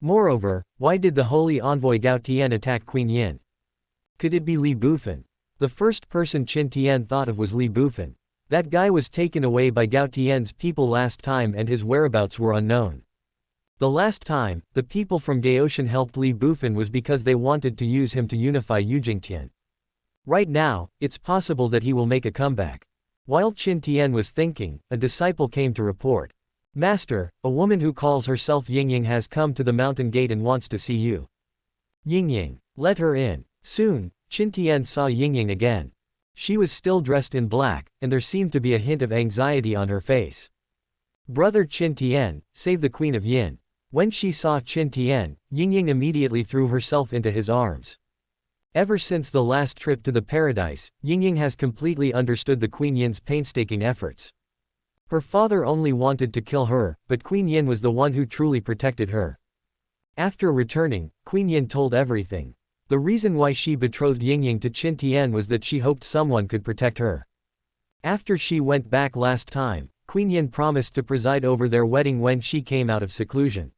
Moreover, why did the holy envoy Gao Tian attack Queen Yin? Could it be Li Bufan? The first person Qin Tian thought of was Li Bufan. That guy was taken away by Gao Tian's people last time and his whereabouts were unknown. The last time, the people from Gaoshan helped Li Bufan was because they wanted to use him to unify Yujingtian. Right now, it's possible that he will make a comeback. While Qin Tian was thinking, a disciple came to report. Master, a woman who calls herself Yingying has come to the mountain gate and wants to see you. Yingying, let her in. Soon, Qin Tian saw Yingying again. She was still dressed in black, and there seemed to be a hint of anxiety on her face. Brother Qin Tian, save the Queen of Yin. When she saw Qin Tian, Yingying immediately threw herself into his arms. Ever since the last trip to the paradise, Yingying has completely understood the Queen Yin's painstaking efforts. Her father only wanted to kill her, but Queen Yin was the one who truly protected her. After returning, Queen Yin told everything. The reason why she betrothed Yingying to Qin Tian was that she hoped someone could protect her. After she went back last time, Queen Yin promised to preside over their wedding when she came out of seclusion.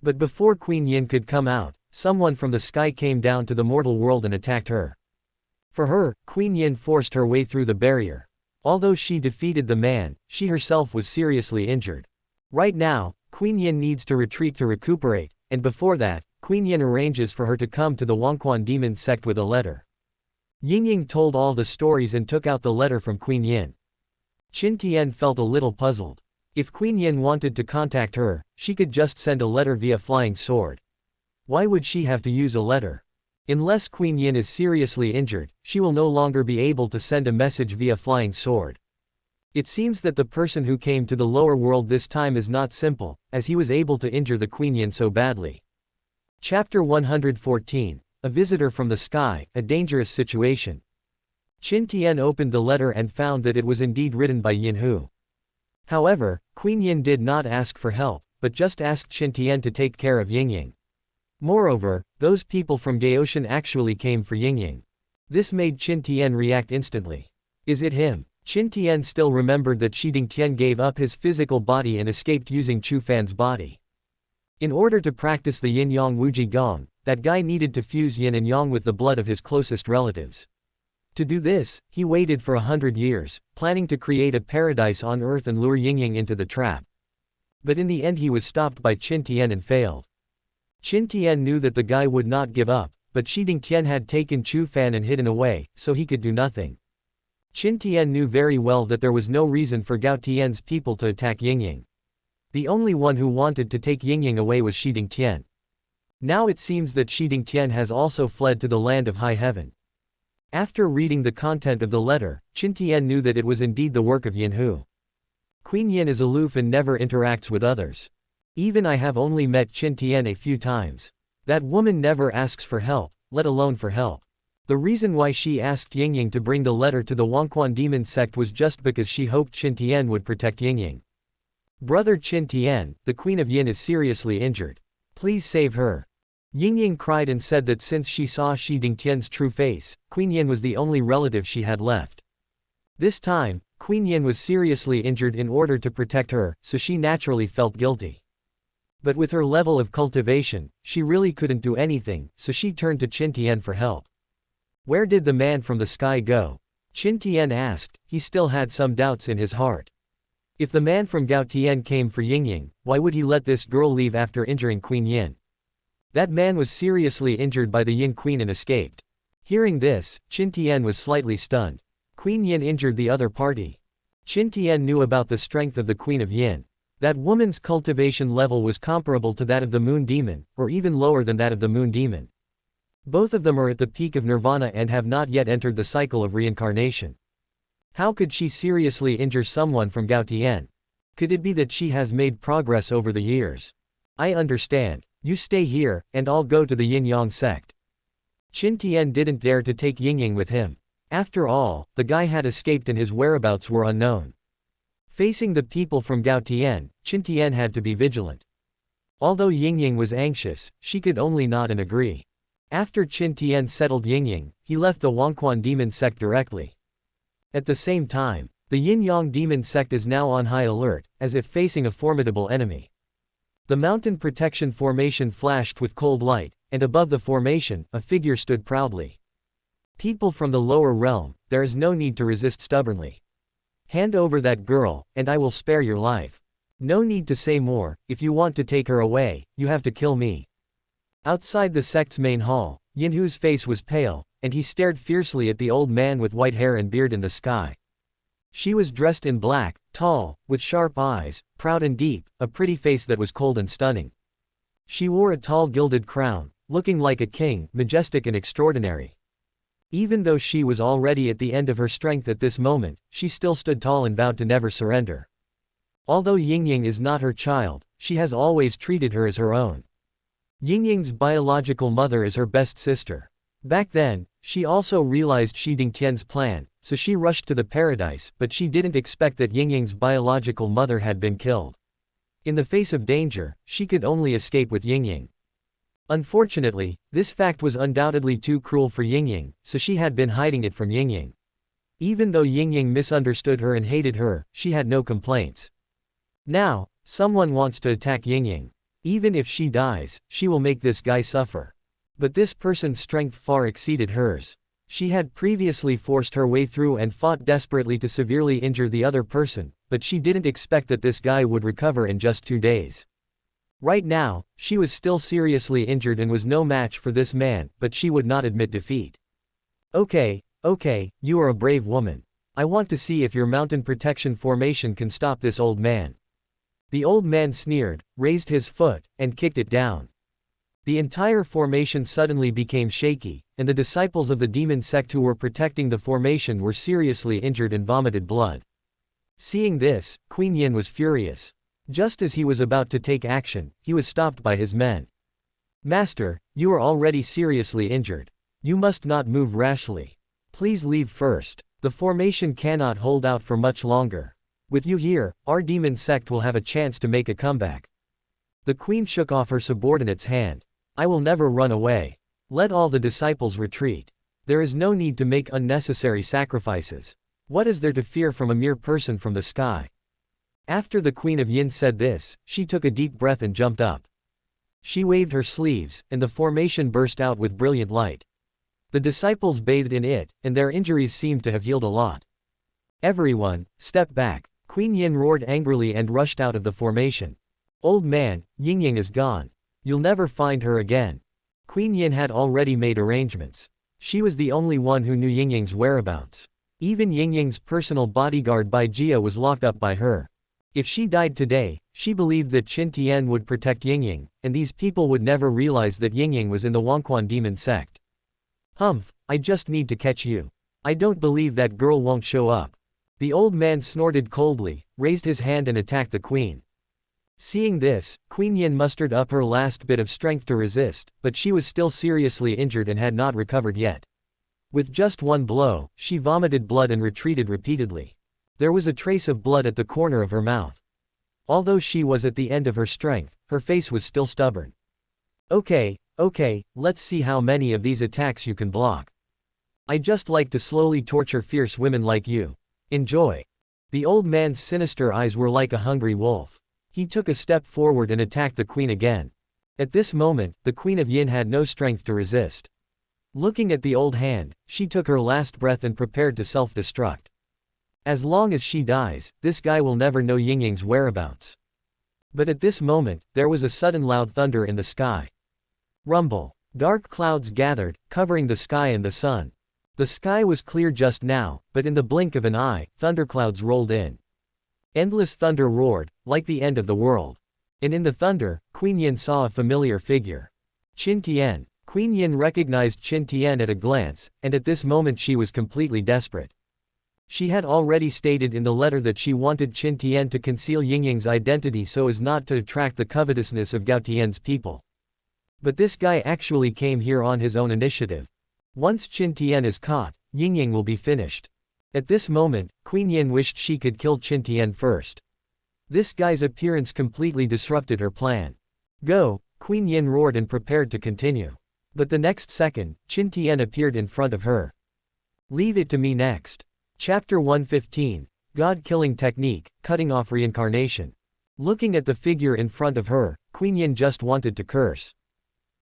But before Queen Yin could come out, someone from the sky came down to the mortal world and attacked her. For her, Queen Yin forced her way through the barrier. Although she defeated the man, she herself was seriously injured. Right now, Queen Yin needs to retreat to recuperate, and before that, Queen Yin arranges for her to come to the Wangquan demon sect with a letter. Yingying told all the stories and took out the letter from Queen Yin. Qin Tian felt a little puzzled. If Queen Yin wanted to contact her, she could just send a letter via flying sword. Why would she have to use a letter? Unless Queen Yin is seriously injured, she will no longer be able to send a message via flying sword. It seems that the person who came to the lower world this time is not simple, as he was able to injure the Queen Yin so badly. Chapter 114. A visitor from the sky, a dangerous situation. Qin Tian opened the letter and found that it was indeed written by Yin Hu. However, Queen Yin did not ask for help, but just asked Qin Tian to take care of Yingying. Moreover, those people from Gaoshan actually came for Yingying. This made Qin Tian react instantly. Is it him? Qin Tian still remembered that Shiding Tian gave up his physical body and escaped using Chu Fan's body. In order to practice the yin-yang wuji gong, that guy needed to fuse yin and yang with the blood of his closest relatives. To do this, he waited for 100 years, planning to create a paradise on earth and lure Yingying into the trap. But in the end he was stopped by Qin Tian and failed. Qin Tian knew that the guy would not give up, but Shiding Tian had taken Chu Fan and hidden away, so he could do nothing. Qin Tian knew very well that there was no reason for Gao Tian's people to attack Yingying. The only one who wanted to take Yingying away was Shiding Tian. Now it seems that Shiding Tian has also fled to the land of high heaven. After reading the content of the letter, Qin Tian knew that it was indeed the work of Yin Hu. Queen Yin is aloof and never interacts with others. Even I have only met Qin Tian a few times. That woman never asks for help, let alone for help. The reason why she asked Yingying to bring the letter to the Wangquan demon sect was just because she hoped Qin Tian would protect Yingying. Brother Qin Tian, the Queen of Yin is seriously injured. Please save her. Yingying cried and said that since she saw Shiding Tian's true face, Queen Yin was the only relative she had left. This time, Queen Yin was seriously injured in order to protect her, so she naturally felt guilty. But with her level of cultivation, she really couldn't do anything, so she turned to Qin Tian for help. Where did the man from the sky go? Qin Tian asked. He still had some doubts in his heart. If the man from Gao Tian came for Yingying, why would he let this girl leave after injuring Queen Yin? That man was seriously injured by the Yin Queen and escaped. Hearing this, Qin Tian was slightly stunned. Queen Yin injured the other party. Qin Tian knew about the strength of the Queen of Yin. That woman's cultivation level was comparable to that of the Moon Demon, or even lower than that of the Moon Demon. Both of them are at the peak of nirvana and have not yet entered the cycle of reincarnation. How could she seriously injure someone from Gao Tian? Could it be that she has made progress over the years? I understand. You stay here, and I'll go to the yin-yang sect. Qin Tian didn't dare to take Yingying with him. After all, the guy had escaped and his whereabouts were unknown. Facing the people from Gao Tian, Qin Tian had to be vigilant. Although Yingying was anxious, she could only nod and agree. After Qin Tian settled Yingying, he left the Wangquan demon sect directly. At the same time, the yin-yang demon sect is now on high alert, as if facing a formidable enemy. The mountain protection formation flashed with cold light, and above the formation, a figure stood proudly. People from the lower realm, there is no need to resist stubbornly. Hand over that girl, and I will spare your life. No need to say more. If you want to take her away, you have to kill me. Outside the sect's main hall, Yin Hu's face was pale, and he stared fiercely at the old man with white hair and beard in the sky. She was dressed in black, tall, with sharp eyes, proud and deep, a pretty face that was cold and stunning. She wore a tall gilded crown, looking like a king, majestic and extraordinary. Even though she was already at the end of her strength at this moment, she still stood tall and vowed to never surrender. Although Yingying is not her child, she has always treated her as her own. Yingying's biological mother is her best sister. Back then, she also realized Shiding Tian's plan, so she rushed to the paradise, but she didn't expect that Yingying's biological mother had been killed. In the face of danger, she could only escape with Yingying. Unfortunately, this fact was undoubtedly too cruel for Yingying, so she had been hiding it from Yingying. Even though Yingying misunderstood her and hated her, she had no complaints. Now, someone wants to attack Yingying. Even if she dies, she will make this guy suffer. But this person's strength far exceeded hers. She had previously forced her way through and fought desperately to severely injure the other person, but she didn't expect that this guy would recover in just 2 days. Right now, she was still seriously injured and was no match for this man, but she would not admit defeat. Okay, you are a brave woman. I want to see if your mountain protection formation can stop this old man. The old man sneered, raised his foot, and kicked it down. The entire formation suddenly became shaky, and the disciples of the demon sect who were protecting the formation were seriously injured and vomited blood. Seeing this, Qin Tian was furious. Just as he was about to take action, he was stopped by his men. Master, you are already seriously injured. You must not move rashly. Please leave first. The formation cannot hold out for much longer. With you here, our demon sect will have a chance to make a comeback. The queen shook off her subordinate's hand. I will never run away. Let all the disciples retreat. There is no need to make unnecessary sacrifices. What is there to fear from a mere person from the sky? After the Queen of Yin said this, she took a deep breath and jumped up. She waved her sleeves, and the formation burst out with brilliant light. The disciples bathed in it, and their injuries seemed to have healed a lot. Everyone, step back. Queen Yin roared angrily and rushed out of the formation. Old man, Yingying is gone. You'll never find her again. Queen Yin had already made arrangements. She was the only one who knew Yingying's whereabouts. Even Yingying's personal bodyguard Bai Jia was locked up by her. If she died today, she believed that Qin Tian would protect Yingying, and these people would never realize that Yingying was in the Wangquan demon sect. Humph, I just need to catch you. I don't believe that girl won't show up. The old man snorted coldly, raised his hand and attacked the queen. Seeing this, Queen Yin mustered up her last bit of strength to resist, but she was still seriously injured and had not recovered yet. With just one blow, she vomited blood and retreated repeatedly. There was a trace of blood at the corner of her mouth. Although she was at the end of her strength, her face was still stubborn. Okay, let's see how many of these attacks you can block. I just like to slowly torture fierce women like you. Enjoy. The old man's sinister eyes were like a hungry wolf. He took a step forward and attacked the queen again. At this moment, the Queen of Yin had no strength to resist. Looking at the old hand, she took her last breath and prepared to self-destruct. As long as she dies, this guy will never know Yingying's whereabouts. But at this moment, there was a sudden loud thunder in the sky. Rumble. Dark clouds gathered, covering the sky and the sun. The sky was clear just now, but in the blink of an eye, thunderclouds rolled in. Endless thunder roared, like the end of the world. And in the thunder, Queen Yin saw a familiar figure. Qin Tian. Queen Yin recognized Qin Tian at a glance, and at this moment she was completely desperate. She had already stated in the letter that she wanted Qin Tian to conceal Yingying's identity so as not to attract the covetousness of Gao Tian's people. But this guy actually came here on his own initiative. Once Qin Tian is caught, Yingying will be finished. At this moment, Queen Yin wished she could kill Qin Tian first. This guy's appearance completely disrupted her plan. Go, Queen Yin roared and prepared to continue. But the next second, Qin Tian appeared in front of her. Leave it to me next. Chapter 115, God-Killing Technique, Cutting Off Reincarnation. Looking at the figure in front of her, Queen Yin just wanted to curse.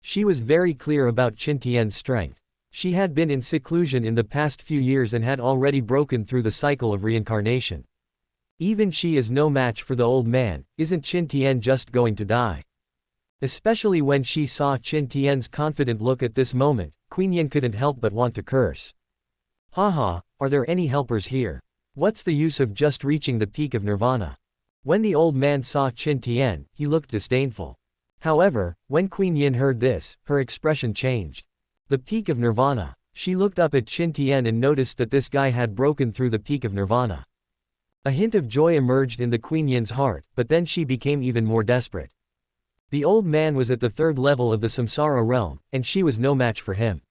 She was very clear about Qin Tian's strength. She had been in seclusion in the past few years and had already broken through the cycle of reincarnation. Even she is no match for the old man. Isn't Qin Tian just going to die? Especially when she saw Qin Tian's confident look at this moment, Queen Yin couldn't help but want to curse. Haha, are there any helpers here? What's the use of just reaching the peak of nirvana? When the old man saw Qin Tian, he looked disdainful. However, when Queen Yin heard this, her expression changed. The peak of nirvana. She looked up at Qin Tian and noticed that this guy had broken through the peak of nirvana. A hint of joy emerged in the Queen Yin's heart, but then she became even more desperate. The old man was at the third level of the samsara realm, and she was no match for him.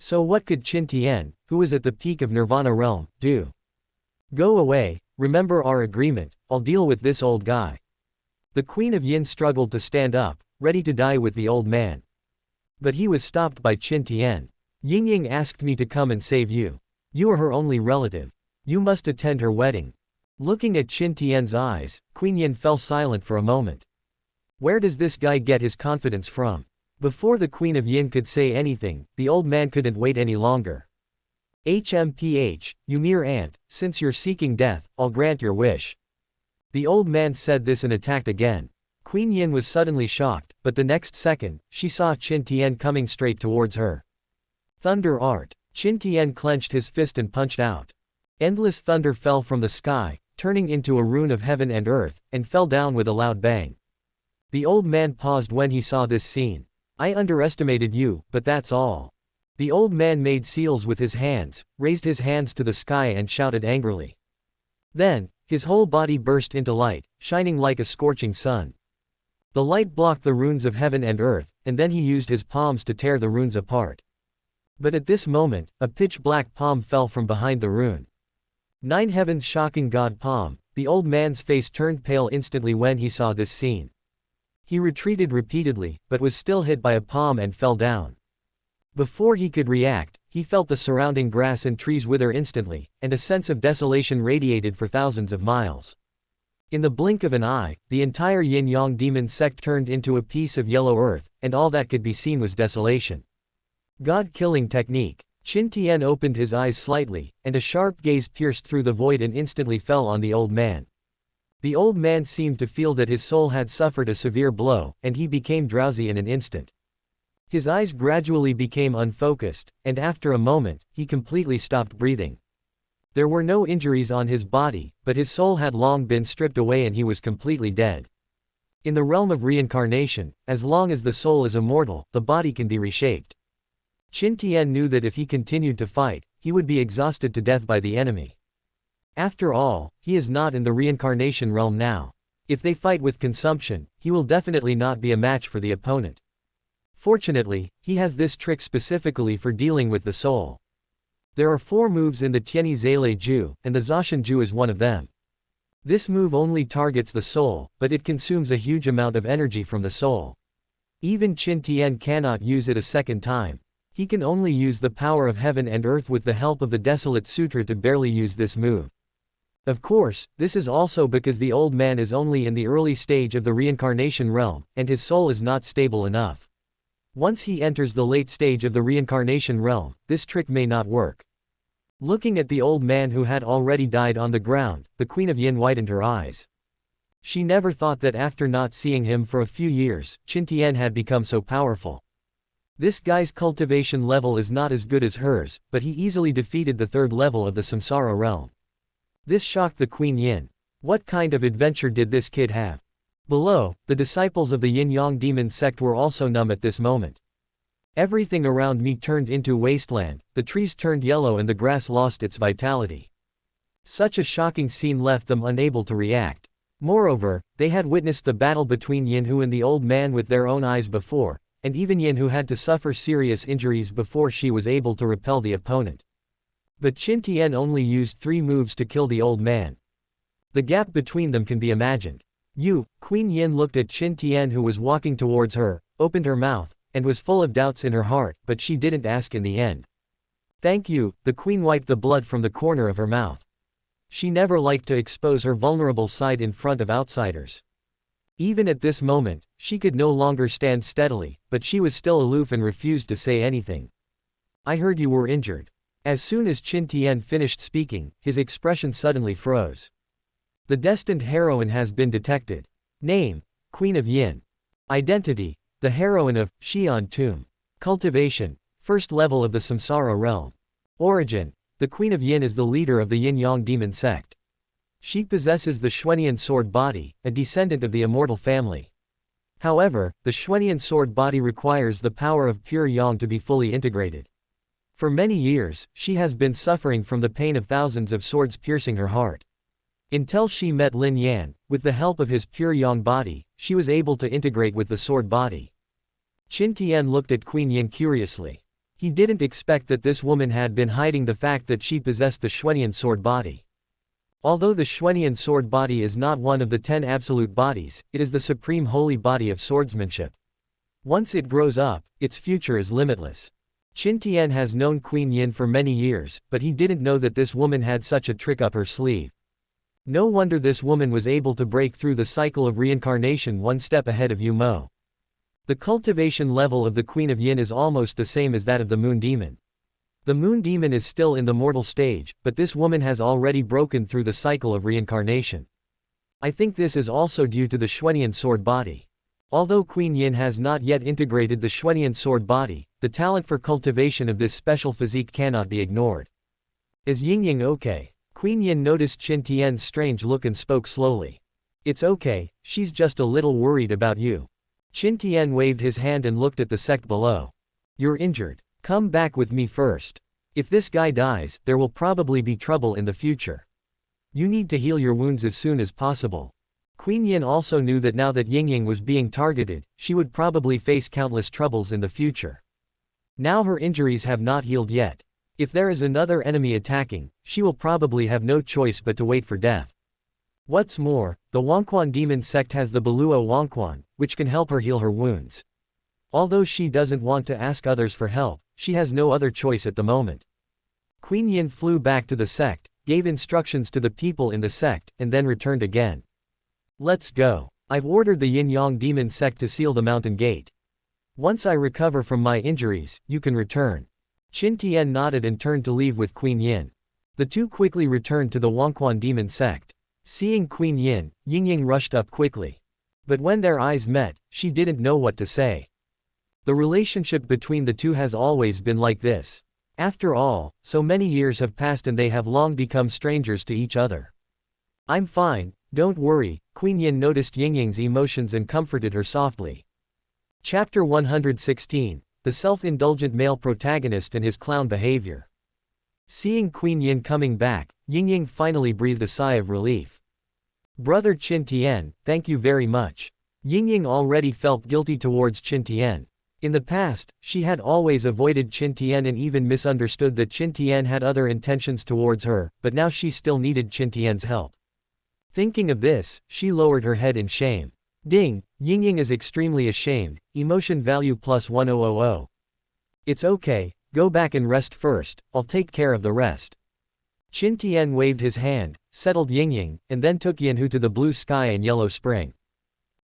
So what could Qin Tian, who was at the peak of nirvana realm, do? Go away, remember our agreement, I'll deal with this old guy. The Queen of Yin struggled to stand up, ready to die with the old man. But he was stopped by Qin Tian. Yingying asked me to come and save you. You are her only relative. You must attend her wedding. Looking at Qin Tian's eyes, Queen Yin fell silent for a moment. Where does this guy get his confidence from? Before the Queen of Yin could say anything, the old man couldn't wait any longer. HMPH, you mere ant, since you're seeking death, I'll grant your wish. The old man said this and attacked again. Queen Yin was suddenly shocked, but the next second, she saw Qin Tian coming straight towards her. Thunder art. Qin Tian clenched his fist and punched out. Endless thunder fell from the sky, turning into a rune of heaven and earth, and fell down with a loud bang. The old man paused when he saw this scene. I underestimated you, but that's all. The old man made seals with his hands, raised his hands to the sky and shouted angrily. Then, his whole body burst into light, shining like a scorching sun. The light blocked the runes of heaven and earth, and then he used his palms to tear the runes apart. But at this moment, a pitch-black palm fell from behind the rune. Nine heavens shocking god palm. The old man's face turned pale instantly when he saw this scene. He retreated repeatedly, but was still hit by a palm and fell down. Before he could react, he felt the surrounding grass and trees wither instantly, and a sense of desolation radiated for thousands of miles. In the blink of an eye, the entire yin-yang demon sect turned into a piece of yellow earth, and all that could be seen was desolation. God-killing technique. Qin Tian opened his eyes slightly, and a sharp gaze pierced through the void and instantly fell on the old man. The old man seemed to feel that his soul had suffered a severe blow, and he became drowsy in an instant. His eyes gradually became unfocused, and after a moment, he completely stopped breathing. There were no injuries on his body, but his soul had long been stripped away and he was completely dead. In the realm of reincarnation, as long as the soul is immortal, the body can be reshaped. Qin Tian knew that if he continued to fight, he would be exhausted to death by the enemy. After all, he is not in the reincarnation realm now. If they fight with consumption, he will definitely not be a match for the opponent. Fortunately, he has this trick specifically for dealing with the soul. There are 4 moves in the Tianyi Zele Ju, and the Zaxian Ju is one of them. This move only targets the soul, but it consumes a huge amount of energy from the soul. Even Qin Tian cannot use it a second time. He can only use the power of heaven and earth with the help of the Desolate Sutra to barely use this move. Of course, this is also because the old man is only in the early stage of the reincarnation realm, and his soul is not stable enough. Once he enters the late stage of the reincarnation realm, this trick may not work. Looking at the old man who had already died on the ground, the Queen of Yin widened her eyes. She never thought that after not seeing him for a few years, Qin Tian had become so powerful. This guy's cultivation level is not as good as hers, but he easily defeated the 3rd level of the Samsara realm. This shocked the Queen Yin. What kind of adventure did this kid have? Below, the disciples of the yin-yang demon sect were also numb at this moment. Everything around me turned into wasteland, the trees turned yellow and the grass lost its vitality. Such a shocking scene left them unable to react. Moreover, they had witnessed the battle between Yinhu and the old man with their own eyes before, and even Yinhu had to suffer serious injuries before she was able to repel the opponent. But Qin Tian only used 3 moves to kill the old man. The gap between them can be imagined. Queen Yin looked at Qin Tian who was walking towards her, opened her mouth, and was full of doubts in her heart, but she didn't ask in the end. Thank you, the queen wiped the blood from the corner of her mouth. She never liked to expose her vulnerable side in front of outsiders. Even at this moment, she could no longer stand steadily, but she was still aloof and refused to say anything. I heard you were injured. As soon as Qin Tian finished speaking, his expression suddenly froze. The destined heroine has been detected. Name: Queen of Yin. Identity: the heroine of Xi'an Tomb. Cultivation: 1st level of the Samsara realm. Origin: the Queen of Yin is the leader of the yin-yang demon sect. She possesses the Xuanian sword body, a descendant of the immortal family. However, the Xuanian sword body requires the power of pure yang to be fully integrated. For many years, she has been suffering from the pain of thousands of swords piercing her heart. Until she met Lin Yan, with the help of his pure yang body, she was able to integrate with the sword body. Qin Tian looked at Queen Yin curiously. He didn't expect that this woman had been hiding the fact that she possessed the Xuanian sword body. Although the Xuanian sword body is not one of the 10 absolute bodies, it is the supreme holy body of swordsmanship. Once it grows up, its future is limitless. Qin Tian has known Queen Yin for many years, but he didn't know that this woman had such a trick up her sleeve. No wonder this woman was able to break through the cycle of reincarnation one step ahead of Yu Mo. The cultivation level of the Queen of Yin is almost the same as that of the Moon Demon. The Moon Demon is still in the mortal stage, but this woman has already broken through the cycle of reincarnation. I think this is also due to the Xuanian sword body. Although Queen Yin has not yet integrated the Xuanian sword body, the talent for cultivation of this special physique cannot be ignored. Is Yingying okay? Queen Yin noticed Qin Tian's strange look and spoke slowly. It's okay, she's just a little worried about you. Qin Tian waved his hand and looked at the sect below. You're injured. Come back with me first. If this guy dies, there will probably be trouble in the future. You need to heal your wounds as soon as possible. Queen Yin also knew that now that Yingying was being targeted, she would probably face countless troubles in the future. Now her injuries have not healed yet. If there is another enemy attacking, she will probably have no choice but to wait for death. What's more, the Wangquan demon sect has the Beluo Wangquan, which can help her heal her wounds. Although she doesn't want to ask others for help, she has no other choice at the moment. Queen Yin flew back to the sect, gave instructions to the people in the sect, and then returned again. Let's go. I've ordered the Yin-Yang demon sect to seal the mountain gate. Once I recover from my injuries, you can return. Qin Tian nodded and turned to leave with Queen Yin. The two quickly returned to the Wangquan demon sect. Seeing Queen Yin, Yingying rushed up quickly. But when their eyes met, she didn't know what to say. The relationship between the two has always been like this. After all, so many years have passed and they have long become strangers to each other. I'm fine, don't worry. Queen Yin noticed Yingying's emotions and comforted her softly. Chapter 116, The Self-Indulgent Male Protagonist and His Clown Behavior. Seeing Queen Yin coming back, Yingying finally breathed a sigh of relief. Brother Qin Tian, thank you very much. Yingying already felt guilty towards Qin Tian. In the past, she had always avoided Qin Tian and even misunderstood that Qin Tian had other intentions towards her, but now she still needed Qin Tian's help. Thinking of this, she lowered her head in shame. Ding, Yingying is extremely ashamed, emotion value plus 1000. It's okay, go back and rest first, I'll take care of the rest. Qin Tian waved his hand, settled Yingying, and then took Yinhu to the blue sky and yellow spring.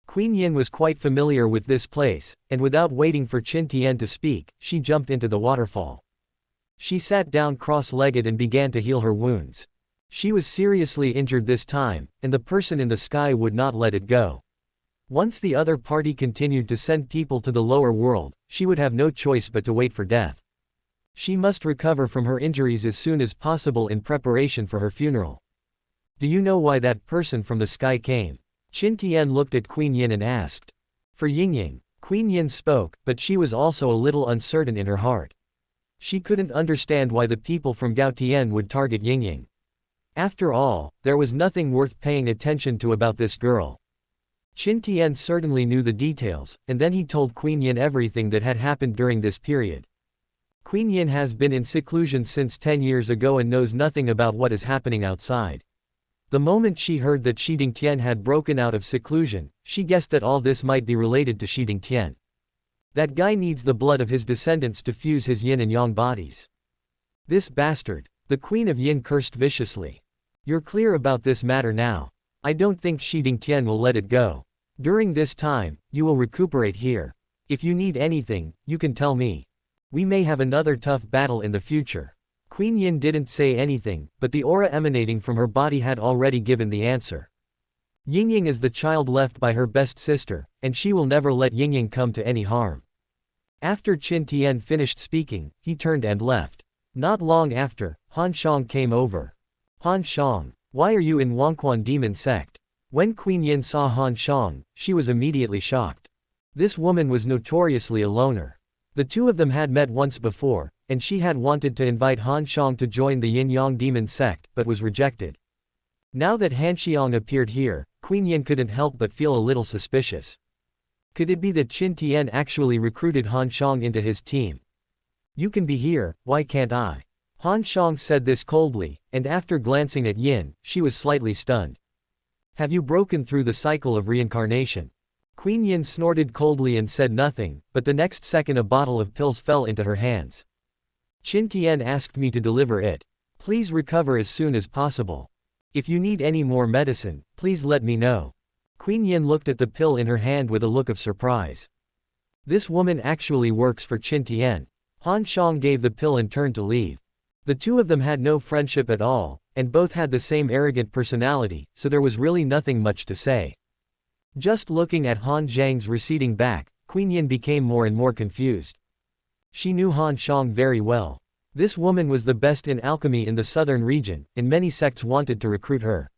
Queen Yin was quite familiar with this place, and without waiting for Qin Tian to speak, she jumped into the waterfall. She sat down cross-legged and began to heal her wounds. She was seriously injured this time, and the person in the sky would not let it go. Once the other party continued to send people to the lower world, she would have no choice but to wait for death. She must recover from her injuries as soon as possible in preparation for her funeral. Do you know why that person from the sky came? Qin Tian looked at Queen Yin and asked. For Yingying, Queen Yin spoke, but she was also a little uncertain in her heart. She couldn't understand why the people from Gao Tian would target Yingying. After all, there was nothing worth paying attention to about this girl. Qin Tian certainly knew the details, and then he told Queen Yin everything that had happened during this period. Queen Yin has been in seclusion since 10 years ago and knows nothing about what is happening outside. The moment she heard that Shiding Tian had broken out of seclusion, she guessed that all this might be related to Shiding Tian. That guy needs the blood of his descendants to fuse his yin and yang bodies. This bastard. The Queen of Yin cursed viciously. You're clear about this matter now. I don't think Shiding Tian will let it go. During this time, you will recuperate here. If you need anything, you can tell me. We may have another tough battle in the future. Queen Yin didn't say anything, but the aura emanating from her body had already given the answer. Yingying is the child left by her best sister, and she will never let Yingying come to any harm. After Qin Tian finished speaking, he turned and left. Not long after, Han Shang came over. Han Shang, why are you in Wangquan demon sect? When Queen Yin saw Han Shang, she was immediately shocked. This woman was notoriously a loner. The two of them had met once before, and she had wanted to invite Han Shang to join the Yin-Yang demon sect, but was rejected. Now that Han Xiang appeared here, Queen Yin couldn't help but feel a little suspicious. Could it be that Qin Tian actually recruited Han Shang into his team? You can be here, why can't I? Han Shang said this coldly, and after glancing at Yin, she was slightly stunned. Have you broken through the cycle of reincarnation? Queen Yin snorted coldly and said nothing, but the next second a bottle of pills fell into her hands. Qin Tian asked me to deliver it. Please recover as soon as possible. If you need any more medicine, please let me know. Queen Yin looked at the pill in her hand with a look of surprise. This woman actually works for Qin Tian. Han Shang gave the pill and turned to leave. The two of them had no friendship at all, and both had the same arrogant personality, so there was really nothing much to say. Just looking at Han Zhang's receding back, Queen Yin became more and more confused. She knew Han Xiang very well. This woman was the best in alchemy in the southern region, and many sects wanted to recruit her.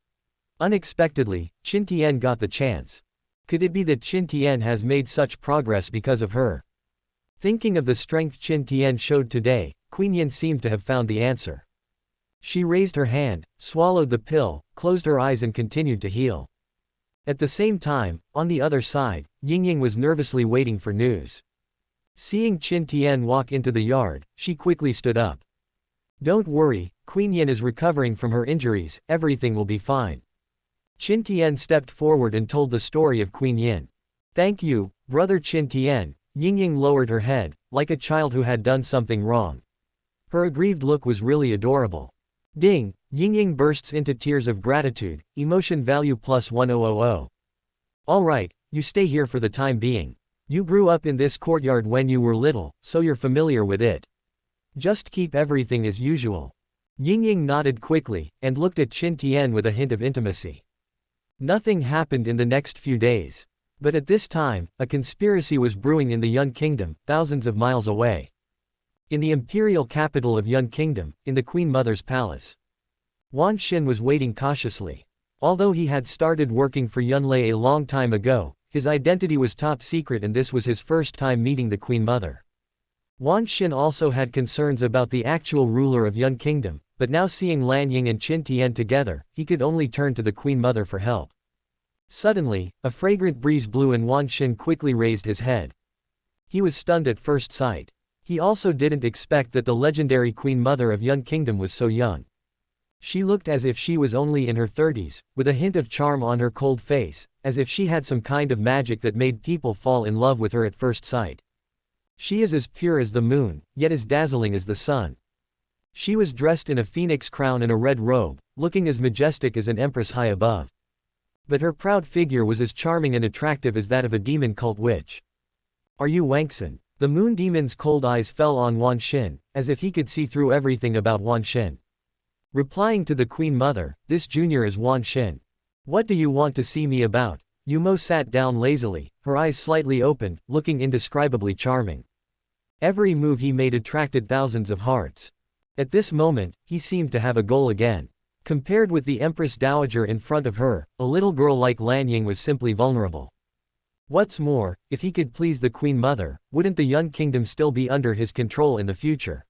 Unexpectedly, Qin Tian got the chance. Could it be that Qin Tian has made such progress because of her? Thinking of the strength Qin Tian showed today, Queen Yin seemed to have found the answer. She raised her hand, swallowed the pill, closed her eyes and continued to heal. At the same time, on the other side, Yingying was nervously waiting for news. Seeing Qin Tian walk into the yard, she quickly stood up. Don't worry, Queen Yin is recovering from her injuries, everything will be fine. Qin Tian stepped forward and told the story of Queen Yin. Thank you, brother Qin Tian. Yingying lowered her head, like a child who had done something wrong. Her aggrieved look was really adorable. Ding! Yingying bursts into tears of gratitude, emotion value plus 1000. Alright, you stay here for the time being. You grew up in this courtyard when you were little, so you're familiar with it. Just keep everything as usual. Yingying nodded quickly, and looked at Qin Tian with a hint of intimacy. Nothing happened in the next few days. But at this time, a conspiracy was brewing in the Yun Kingdom, thousands of miles away. In the imperial capital of Yun Kingdom, in the Queen Mother's palace. Wan Xin was waiting cautiously. Although he had started working for Yunlei a long time ago, his identity was top secret and this was his first time meeting the Queen Mother. Wan Xin also had concerns about the actual ruler of Yun Kingdom, but now seeing Lanying and Qin Tian together, he could only turn to the Queen Mother for help. Suddenly, a fragrant breeze blew and Wan Xin quickly raised his head. He was stunned at first sight. He also didn't expect that the legendary Queen Mother of Yun Kingdom was so young. She looked as if she was only in her 30s, with a hint of charm on her cold face, as if she had some kind of magic that made people fall in love with her at first sight. She is as pure as the moon, yet as dazzling as the sun. She was dressed in a phoenix crown and a red robe, looking as majestic as an empress high above. But her proud figure was as charming and attractive as that of a demon cult witch. Are you Wangsun? The moon demon's cold eyes fell on Wan Xin, as if he could see through everything about Wan Xin. Replying to the Queen Mother, this junior is Wan Xin. What do you want to see me about? Yumo sat down lazily, her eyes slightly opened, looking indescribably charming. Every move he made attracted thousands of hearts. At this moment, he seemed to have a goal again. Compared with the Empress Dowager in front of her, a little girl like Lanying was simply vulnerable. What's more, if he could please the Queen Mother, wouldn't the Yun Kingdom still be under his control in the future?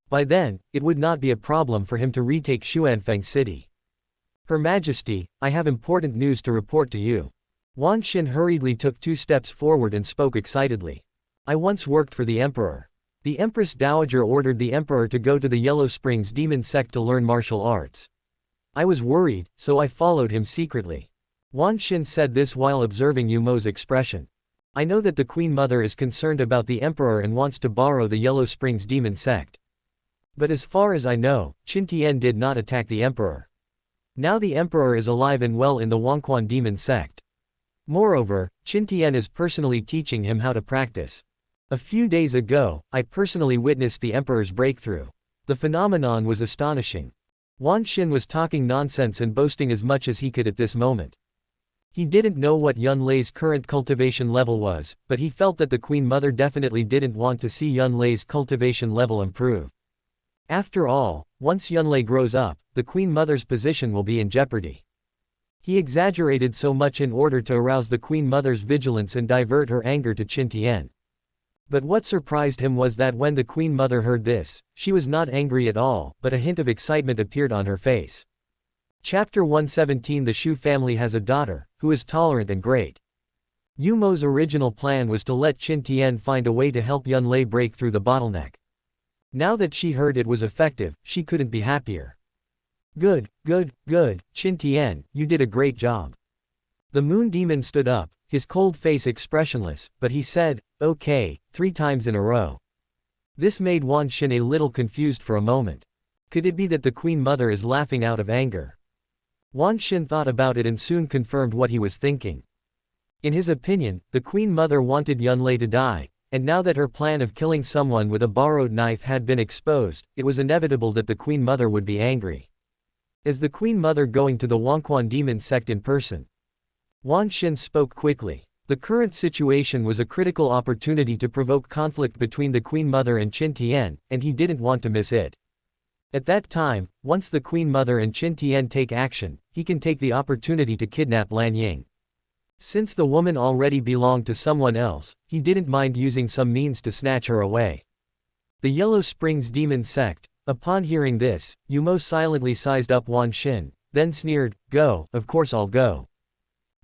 By then, it would not be a problem for him to retake Xuanfeng City. Her Majesty, I have important news to report to you. Wan Xin hurriedly took 2 steps forward and spoke excitedly. I once worked for the Emperor. The Empress Dowager ordered the Emperor to go to the Yellow Springs demon sect to learn martial arts. I was worried, so I followed him secretly. Wan Xin said this while observing Yumo's expression. I know that the Queen Mother is concerned about the Emperor and wants to borrow the Yellow Springs demon sect. But as far as I know, Qin Tian did not attack the Emperor. Now the Emperor is alive and well in the Wangquan demon sect. Moreover, Qin Tian is personally teaching him how to practice. A few days ago, I personally witnessed the Emperor's breakthrough. The phenomenon was astonishing. Wan Xin was talking nonsense and boasting as much as he could at this moment. He didn't know what Yunlei's current cultivation level was, but he felt that the Queen Mother definitely didn't want to see Yunlei's cultivation level improve. After all, once Yunlei grows up, the Queen Mother's position will be in jeopardy. He exaggerated so much in order to arouse the Queen Mother's vigilance and divert her anger to Qin Tian. But what surprised him was that when the Queen Mother heard this, she was not angry at all, but a hint of excitement appeared on her face. Chapter 117 The Shu family has a daughter, who is tolerant and great. Yumo's original plan was to let Qin Tian find a way to help Yunlei break through the bottleneck. Now that she heard it was effective, she couldn't be happier. Good, Qin Tian, you did a great job. The moon demon stood up, his cold face expressionless, but he said, okay, 3 times in a row. This made Wan Xin a little confused for a moment. Could it be that the Queen Mother is laughing out of anger? Wan Xin thought about it and soon confirmed what he was thinking. In his opinion, the Queen Mother wanted Yunlei to die, and now that her plan of killing someone with a borrowed knife had been exposed, it was inevitable that the Queen Mother would be angry. Is the Queen Mother going to the Wangquan demon sect in person? Wan Xin spoke quickly. The current situation was a critical opportunity to provoke conflict between the Queen Mother and Qin Tian, and he didn't want to miss it. At that time, once the Queen Mother and Qin Tian take action, he can take the opportunity to kidnap Lan Ying. Since the woman already belonged to someone else, he didn't mind using some means to snatch her away. The Yellow Springs demon sect. Upon hearing this, Yumo silently sized up Wan Xin, then sneered, "Go, of course I'll go."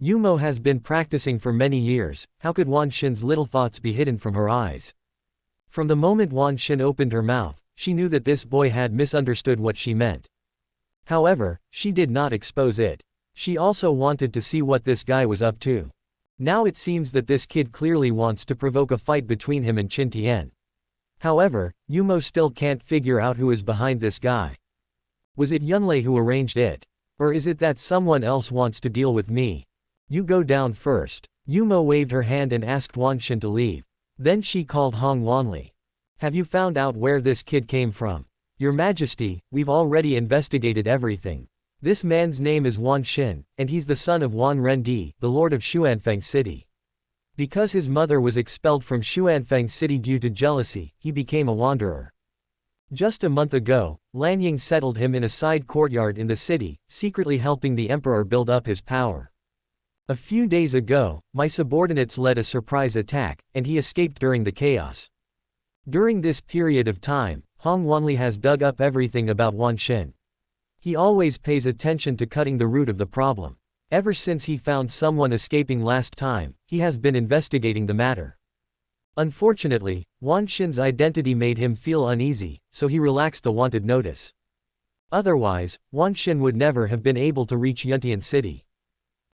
Yumo has been practicing for many years, how could Wan Xin's little thoughts be hidden from her eyes? From the moment Wan Xin opened her mouth, she knew that this boy had misunderstood what she meant. However, she did not expose it. She also wanted to see what this guy was up to. Now it seems that this kid clearly wants to provoke a fight between him and Qin Tian. However, Yumo still can't figure out who is behind this guy. Was it Yunlei who arranged it? Or is it that someone else wants to deal with me? You go down first. Yumo waved her hand and asked Wan Xin to leave. Then she called Hong Wanli. Have you found out where this kid came from? Your Majesty, we've already investigated everything. This man's name is Wan Xin, and he's the son of Wan Rendi, the lord of Xuanfeng City. Because his mother was expelled from Xuanfeng City due to jealousy, he became a wanderer. Just a month ago, Lan Ying settled him in a side courtyard in the city, secretly helping the emperor build up his power. A few days ago, my subordinates led a surprise attack, and he escaped during the chaos. During this period of time, Hong Wanli has dug up everything about Wan Xin. He always pays attention to cutting the root of the problem. Ever since he found someone escaping last time, he has been investigating the matter. Unfortunately, Wan Xin's identity made him feel uneasy, so he relaxed the wanted notice. Otherwise, Wan Xin would never have been able to reach Yuntian City.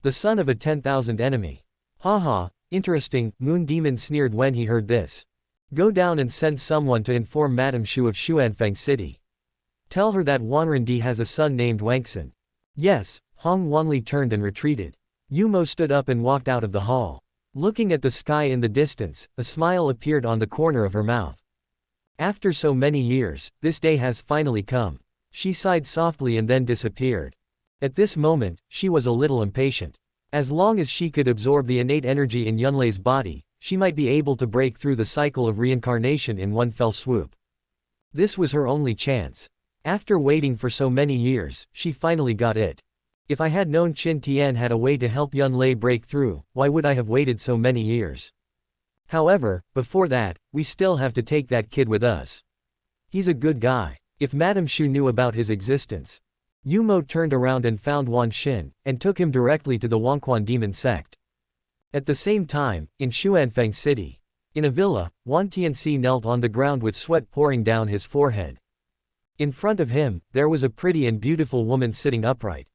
The son of a 10,000 enemy. Haha, interesting, Moon Demon sneered when he heard this. Go down and send someone to inform Madame Xu of Xuanfeng City. Tell her that Wan Rendi has a son named Wangxin. Yes. Hong Wanli turned and retreated. Yumo stood up and walked out of the hall. Looking at the sky in the distance, a smile appeared on the corner of her mouth. After so many years, this day has finally come. She sighed softly and then disappeared. At this moment, she was a little impatient. As long as she could absorb the innate energy in Yunlei's body, she might be able to break through the cycle of reincarnation in one fell swoop. This was her only chance. After waiting for so many years, she finally got it. If I had known Qin Tian had a way to help Yunlei break through, why would I have waited so many years? However, before that, we still have to take that kid with us. He's a good guy. If Madame Xu knew about his existence. Yumo turned around and found Wan Xin, and took him directly to the Wangquan demon sect. At the same time, in Xuanfeng City. In a villa, Wan Tianxi knelt on the ground with sweat pouring down his forehead. In front of him, there was a pretty and beautiful woman sitting upright.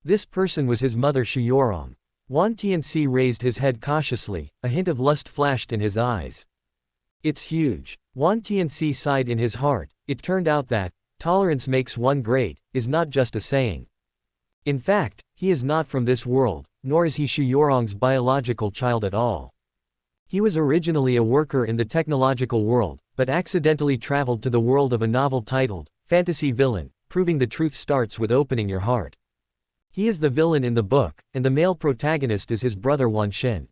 This person was his mother Xu Yorong. Wan Tianxi raised his head cautiously, a hint of lust flashed in his eyes. It's huge. Wan Tianxi sighed in his heart. It turned out that, tolerance makes one great, is not just a saying. In fact, he is not from this world, nor is he Xu Yorong's biological child at all. He was originally a worker in the technological world, but accidentally traveled to the world of a novel titled, Fantasy Villain, proving the truth starts with opening your heart. He is the villain in the book, and the male protagonist is his brother Wan Xin.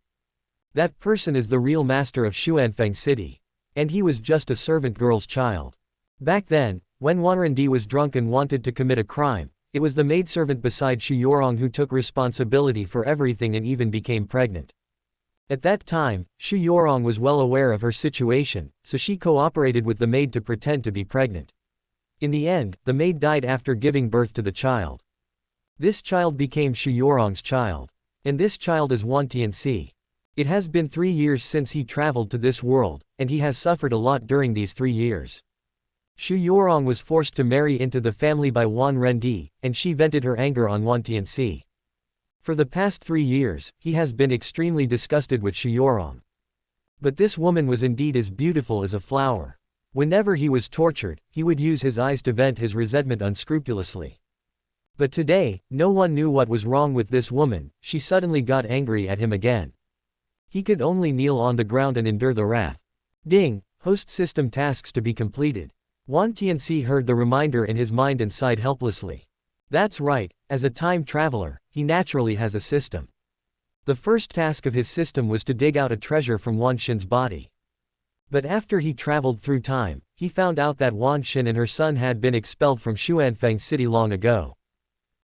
That person is the real master of Xuanfeng City. And he was just a servant girl's child. Back then, when Wan Rendi was drunk and wanted to commit a crime, it was the maidservant beside Xu Yorong who took responsibility for everything and even became pregnant. At that time, Xu Yorong was well aware of her situation, so she cooperated with the maid to pretend to be pregnant. In the end, the maid died after giving birth to the child. This child became Xu Yorong's child. And this child is Wan Tianxi. It has been 3 years since he traveled to this world, and he has suffered a lot during these 3 years. Xu Yorong was forced to marry into the family by Wan Rendi, and she vented her anger on Wan Tianxi. For the past 3 years, he has been extremely disgusted with Xu Yorong. But this woman was indeed as beautiful as a flower. Whenever he was tortured, he would use his eyes to vent his resentment unscrupulously. But today, no one knew what was wrong with this woman. She suddenly got angry at him again. He could only kneel on the ground and endure the wrath. Ding, host system tasks to be completed. Wan Tianxi heard the reminder in his mind and sighed helplessly. That's right, as a time traveler, he naturally has a system. The first task of his system was to dig out a treasure from Wan Xin's body. But after he traveled through time, he found out that Wan Xin and her son had been expelled from Xuanfeng City long ago.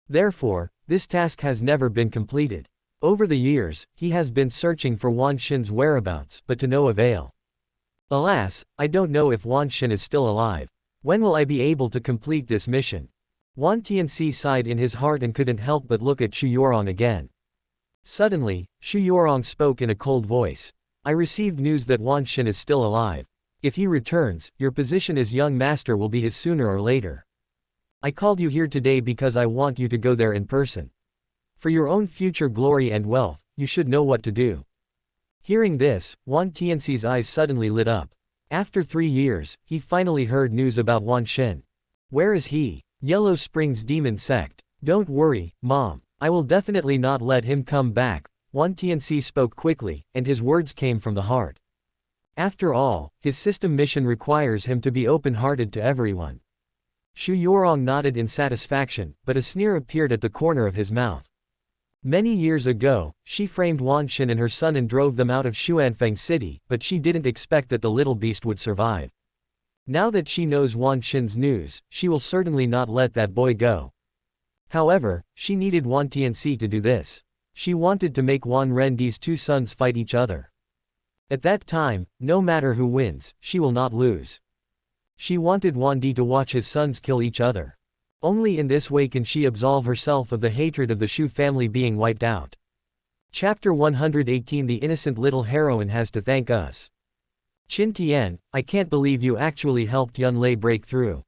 Therefore, this task has never been completed. Over the years, he has been searching for Wan Xin's whereabouts but to no avail. Alas, I don't know if Wan Xin is still alive. When will I be able to complete this mission? Wan Tianxi sighed in his heart and couldn't help but look at Xu Yorong again. Suddenly, Xu Yorong spoke in a cold voice. I received news that Wan Xin is still alive. If he returns, your position as young master will be his sooner or later. I called you here today because I want you to go there in person. For your own future glory and wealth, you should know what to do. Hearing this, Wan Tianxi's eyes suddenly lit up. After 3 years, he finally heard news about Wan Xin. Where is he? Yellow Springs Demon Sect. Don't worry, Mom. I will definitely not let him come back. Wan Tianxi spoke quickly, and his words came from the heart. After all, his system mission requires him to be open-hearted to everyone. Xu Yorong nodded in satisfaction, but a sneer appeared at the corner of his mouth. Many years ago, she framed Wan Xin and her son and drove them out of Xuanfeng City, but she didn't expect that the little beast would survive. Now that she knows Wan Xin's news, she will certainly not let that boy go. However, she needed Wan Tianxi to do this. She wanted to make Wan Rendi's 2 sons fight each other. At that time, no matter who wins, she will not lose. She wanted Wan Di to watch his sons kill each other. Only in this way can she absolve herself of the hatred of the Shu family being wiped out. Chapter 118 The innocent little heroine has to thank us. Qin Tian, I can't believe you actually helped Yun Lei break through.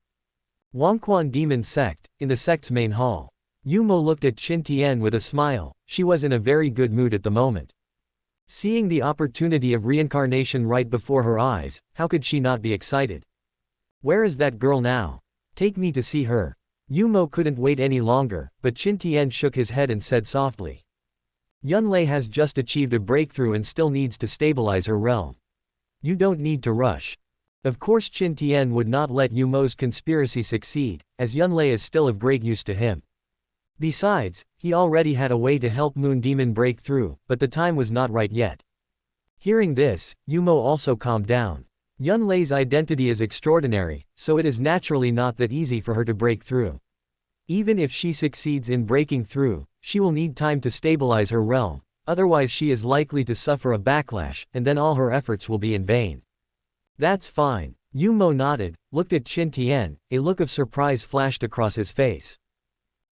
Wangquan Demon Sect, in the sect's main hall. Yu Mo looked at Qin Tian with a smile. She was in a very good mood at the moment. Seeing the opportunity of reincarnation right before her eyes, how could she not be excited? Where is that girl now? Take me to see her. Yu Mo couldn't wait any longer, but Qin Tian shook his head and said softly. Yun Lei has just achieved a breakthrough and still needs to stabilize her realm. You don't need to rush. Of course Qin Tian would not let Yu Mo's conspiracy succeed, as Yun Lei is still of great use to him. Besides, he already had a way to help Moon Demon break through, but the time was not right yet. Hearing this, Yu Mo also calmed down. Yun Lei's identity is extraordinary, so it is naturally not that easy for her to break through. Even if she succeeds in breaking through, she will need time to stabilize her realm, otherwise she is likely to suffer a backlash, and then all her efforts will be in vain. That's fine. Yu Mo nodded, looked at Qin Tian, a look of surprise flashed across his face.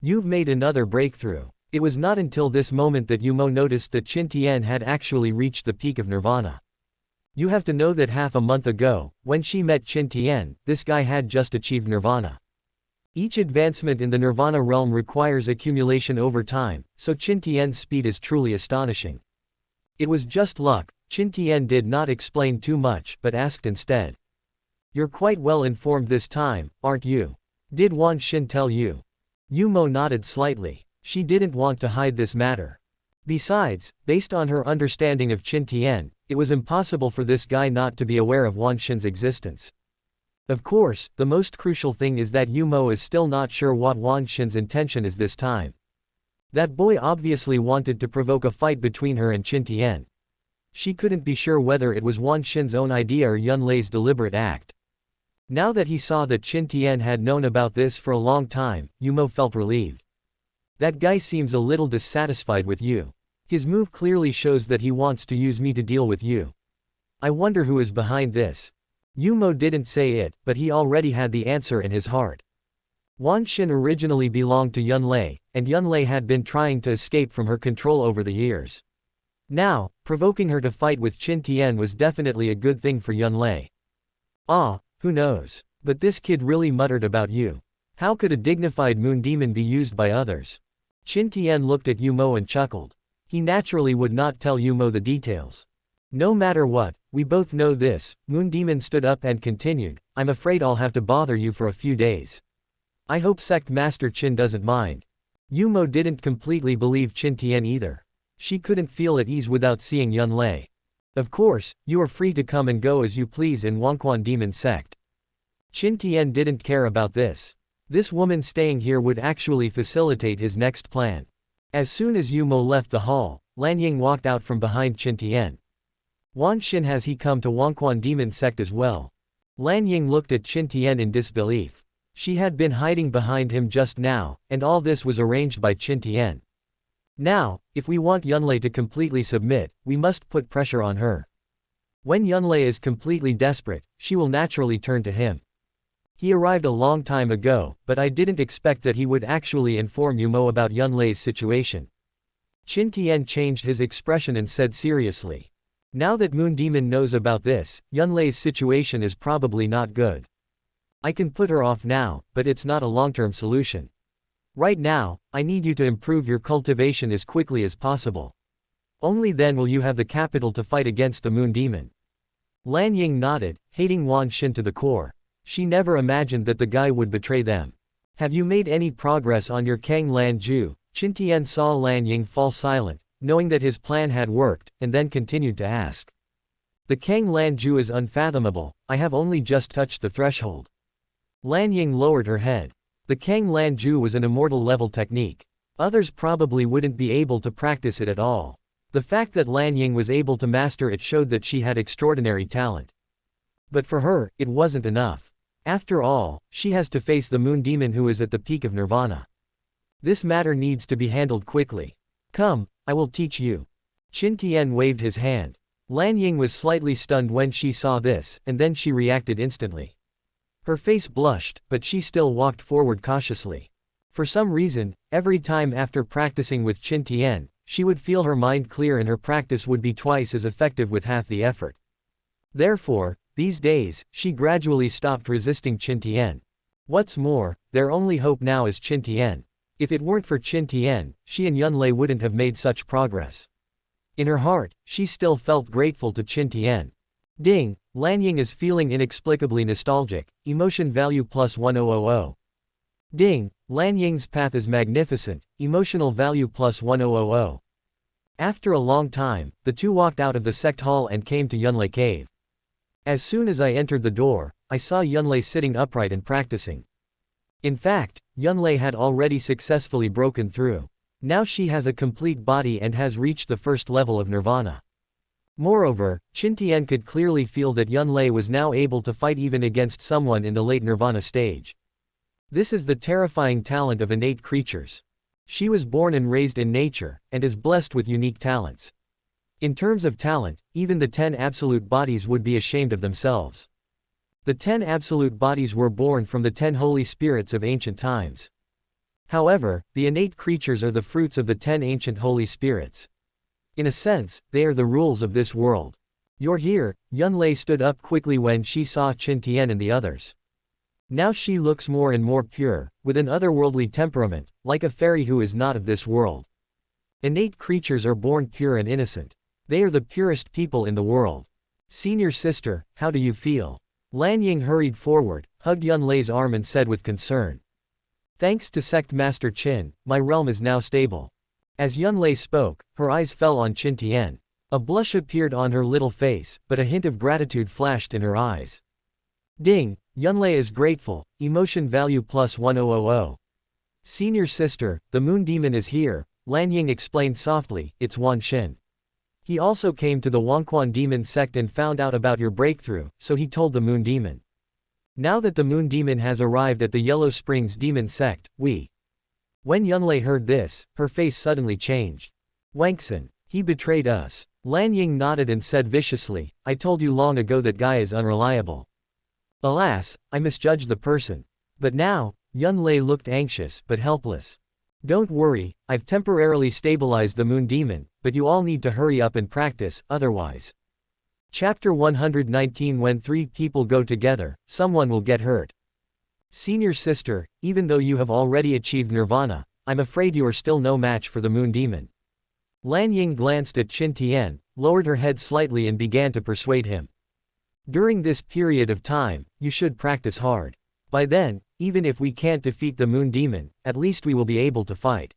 You've made another breakthrough. It was not until this moment that Yu Mo noticed that Qin Tian had actually reached the peak of nirvana. You have to know that half a month ago, when she met Qin Tian, this guy had just achieved nirvana. Each advancement in the nirvana realm requires accumulation over time, so Qin Tian's speed is truly astonishing. It was just luck. Qin Tian did not explain too much but asked instead. You're quite well informed this time, aren't you? Did Wan Xin tell you? Yu Mo nodded slightly. She didn't want to hide this matter. Besides, based on her understanding of Qin Tian, it was impossible for this guy not to be aware of Wan Xin's existence. Of course, the most crucial thing is that Yu Mo is still not sure what Wan Xin's intention is this time. That boy obviously wanted to provoke a fight between her and Qin Tian. She couldn't be sure whether it was Wan Xin's own idea or Yun Lei's deliberate act. Now that he saw that Qin Tian had known about this for a long time, Yu Mo felt relieved. That guy seems a little dissatisfied with you. His move clearly shows that he wants to use me to deal with you. I wonder who is behind this. Yu Mo didn't say it, but he already had the answer in his heart. Wan Xin originally belonged to Yun Lei, and Yun Lei had been trying to escape from her control over the years. Now, provoking her to fight with Qin Tian was definitely a good thing for Yun Lei. Ah, who knows? But this kid really muttered about you. How could a dignified moon demon be used by others? Qin Tian looked at Yu Mo and chuckled. He naturally would not tell Yu Mo the details. No matter what, we both know this. Moon Demon stood up and continued, I'm afraid I'll have to bother you for a few days. I hope Sect Master Qin doesn't mind. Yu Mo didn't completely believe Qin Tian either. She couldn't feel at ease without seeing Yun Lei. Of course, you are free to come and go as you please in Wangquan Demon Sect. Qin Tian didn't care about this. This woman staying here would actually facilitate his next plan. As soon as Yu Mo left the hall, Lan Ying walked out from behind Qin Tian. Wan Xin, has he come to Wangquan demon sect as well? Lan Ying looked at Qin Tian in disbelief. She had been hiding behind him just now, and all this was arranged by Qin Tian. Now, if we want Yunlei to completely submit, we must put pressure on her. When Yunlei is completely desperate, she will naturally turn to him. He arrived a long time ago, but I didn't expect that he would actually inform Yu Mo about Yunlei's situation. Qin Tian changed his expression and said seriously. Now that Moon Demon knows about this, Yunlei's situation is probably not good. I can put her off now, but it's not a long-term solution. Right now, I need you to improve your cultivation as quickly as possible. Only then will you have the capital to fight against the Moon Demon. Lan Ying nodded, hating Wan Xin to the core. She never imagined that the guy would betray them. Have you made any progress on your Kang Lan Ju? Qin Tian saw Lan Ying fall silent, knowing that his plan had worked, and then continued to ask. The Kang Lan Ju is unfathomable, I have only just touched the threshold. Lan Ying lowered her head. The Kang Lan Ju was an immortal level technique. Others probably wouldn't be able to practice it at all. The fact that Lan Ying was able to master it showed that she had extraordinary talent. But for her, it wasn't enough. After all, she has to face the Moon Demon who is at the peak of nirvana. This matter needs to be handled quickly. Come, I will teach you. Qin Tian waved his hand. Lan Ying was slightly stunned when she saw this, and then she reacted instantly. Her face blushed, but she still walked forward cautiously. For some reason, every time after practicing with Qin Tian, she would feel her mind clear and her practice would be twice as effective with half the effort. Therefore, these days, she gradually stopped resisting Qin Tian. What's more, their only hope now is Qin Tian. If it weren't for Qin Tian, she and Yunlei wouldn't have made such progress. In her heart, she still felt grateful to Qin Tian. Ding, Lan Ying is feeling inexplicably nostalgic, emotion value plus 1000. Ding, Lan Ying's path is magnificent, emotional value plus 1000. After a long time, the two walked out of the sect hall and came to Yunlei cave. As soon as I entered the door, I saw Yunlei sitting upright and practicing. In fact, Yunlei had already successfully broken through. Now she has a complete body and has reached the first level of nirvana. Moreover, Qin Tian could clearly feel that Yunlei was now able to fight even against someone in the late nirvana stage. This is the terrifying talent of innate creatures. She was born and raised in nature, and is blessed with unique talents. In terms of talent, even the 10 absolute bodies would be ashamed of themselves. The 10 absolute bodies were born from the 10 holy spirits of ancient times. However, the innate creatures are the fruits of the 10 ancient holy spirits. In a sense, they are the rules of this world. You're here. Yunlei stood up quickly when she saw Qin Tian and the others. Now she looks more and more pure, with an otherworldly temperament, like a fairy who is not of this world. Innate creatures are born pure and innocent. They are the purest people in the world. Senior sister, how do you feel? Lan Ying hurried forward, hugged Yunlei's arm and said with concern. Thanks to Sect Master Qin, my realm is now stable. As Yunlei spoke, her eyes fell on Qin Tian. A blush appeared on her little face, but a hint of gratitude flashed in her eyes. Ding, Yunlei is grateful, emotion value plus 1000. Senior sister, the Moon Demon is here, Lan Ying explained softly, it's Wan Xin. He also came to the Wangquan demon sect and found out about your breakthrough, so he told the Moon Demon. Now that the Moon Demon has arrived at the Yellow Springs demon sect, When Yunlei heard this, her face suddenly changed. Wangxin, he betrayed us. Lan Ying nodded and said viciously, I told you long ago that guy is unreliable. Alas, I misjudged the person. But now, Yunlei looked anxious but helpless. Don't worry, I've temporarily stabilized the Moon Demon, but you all need to hurry up and practice, otherwise. Chapter 119 When three people go together, someone will get hurt. Senior sister, even though you have already achieved nirvana, I'm afraid you are still no match for the Moon Demon. Lan Ying glanced at Qin Tian, lowered her head slightly and began to persuade him. During this period of time, you should practice hard. By then, even if we can't defeat the Moon Demon, at least we will be able to fight.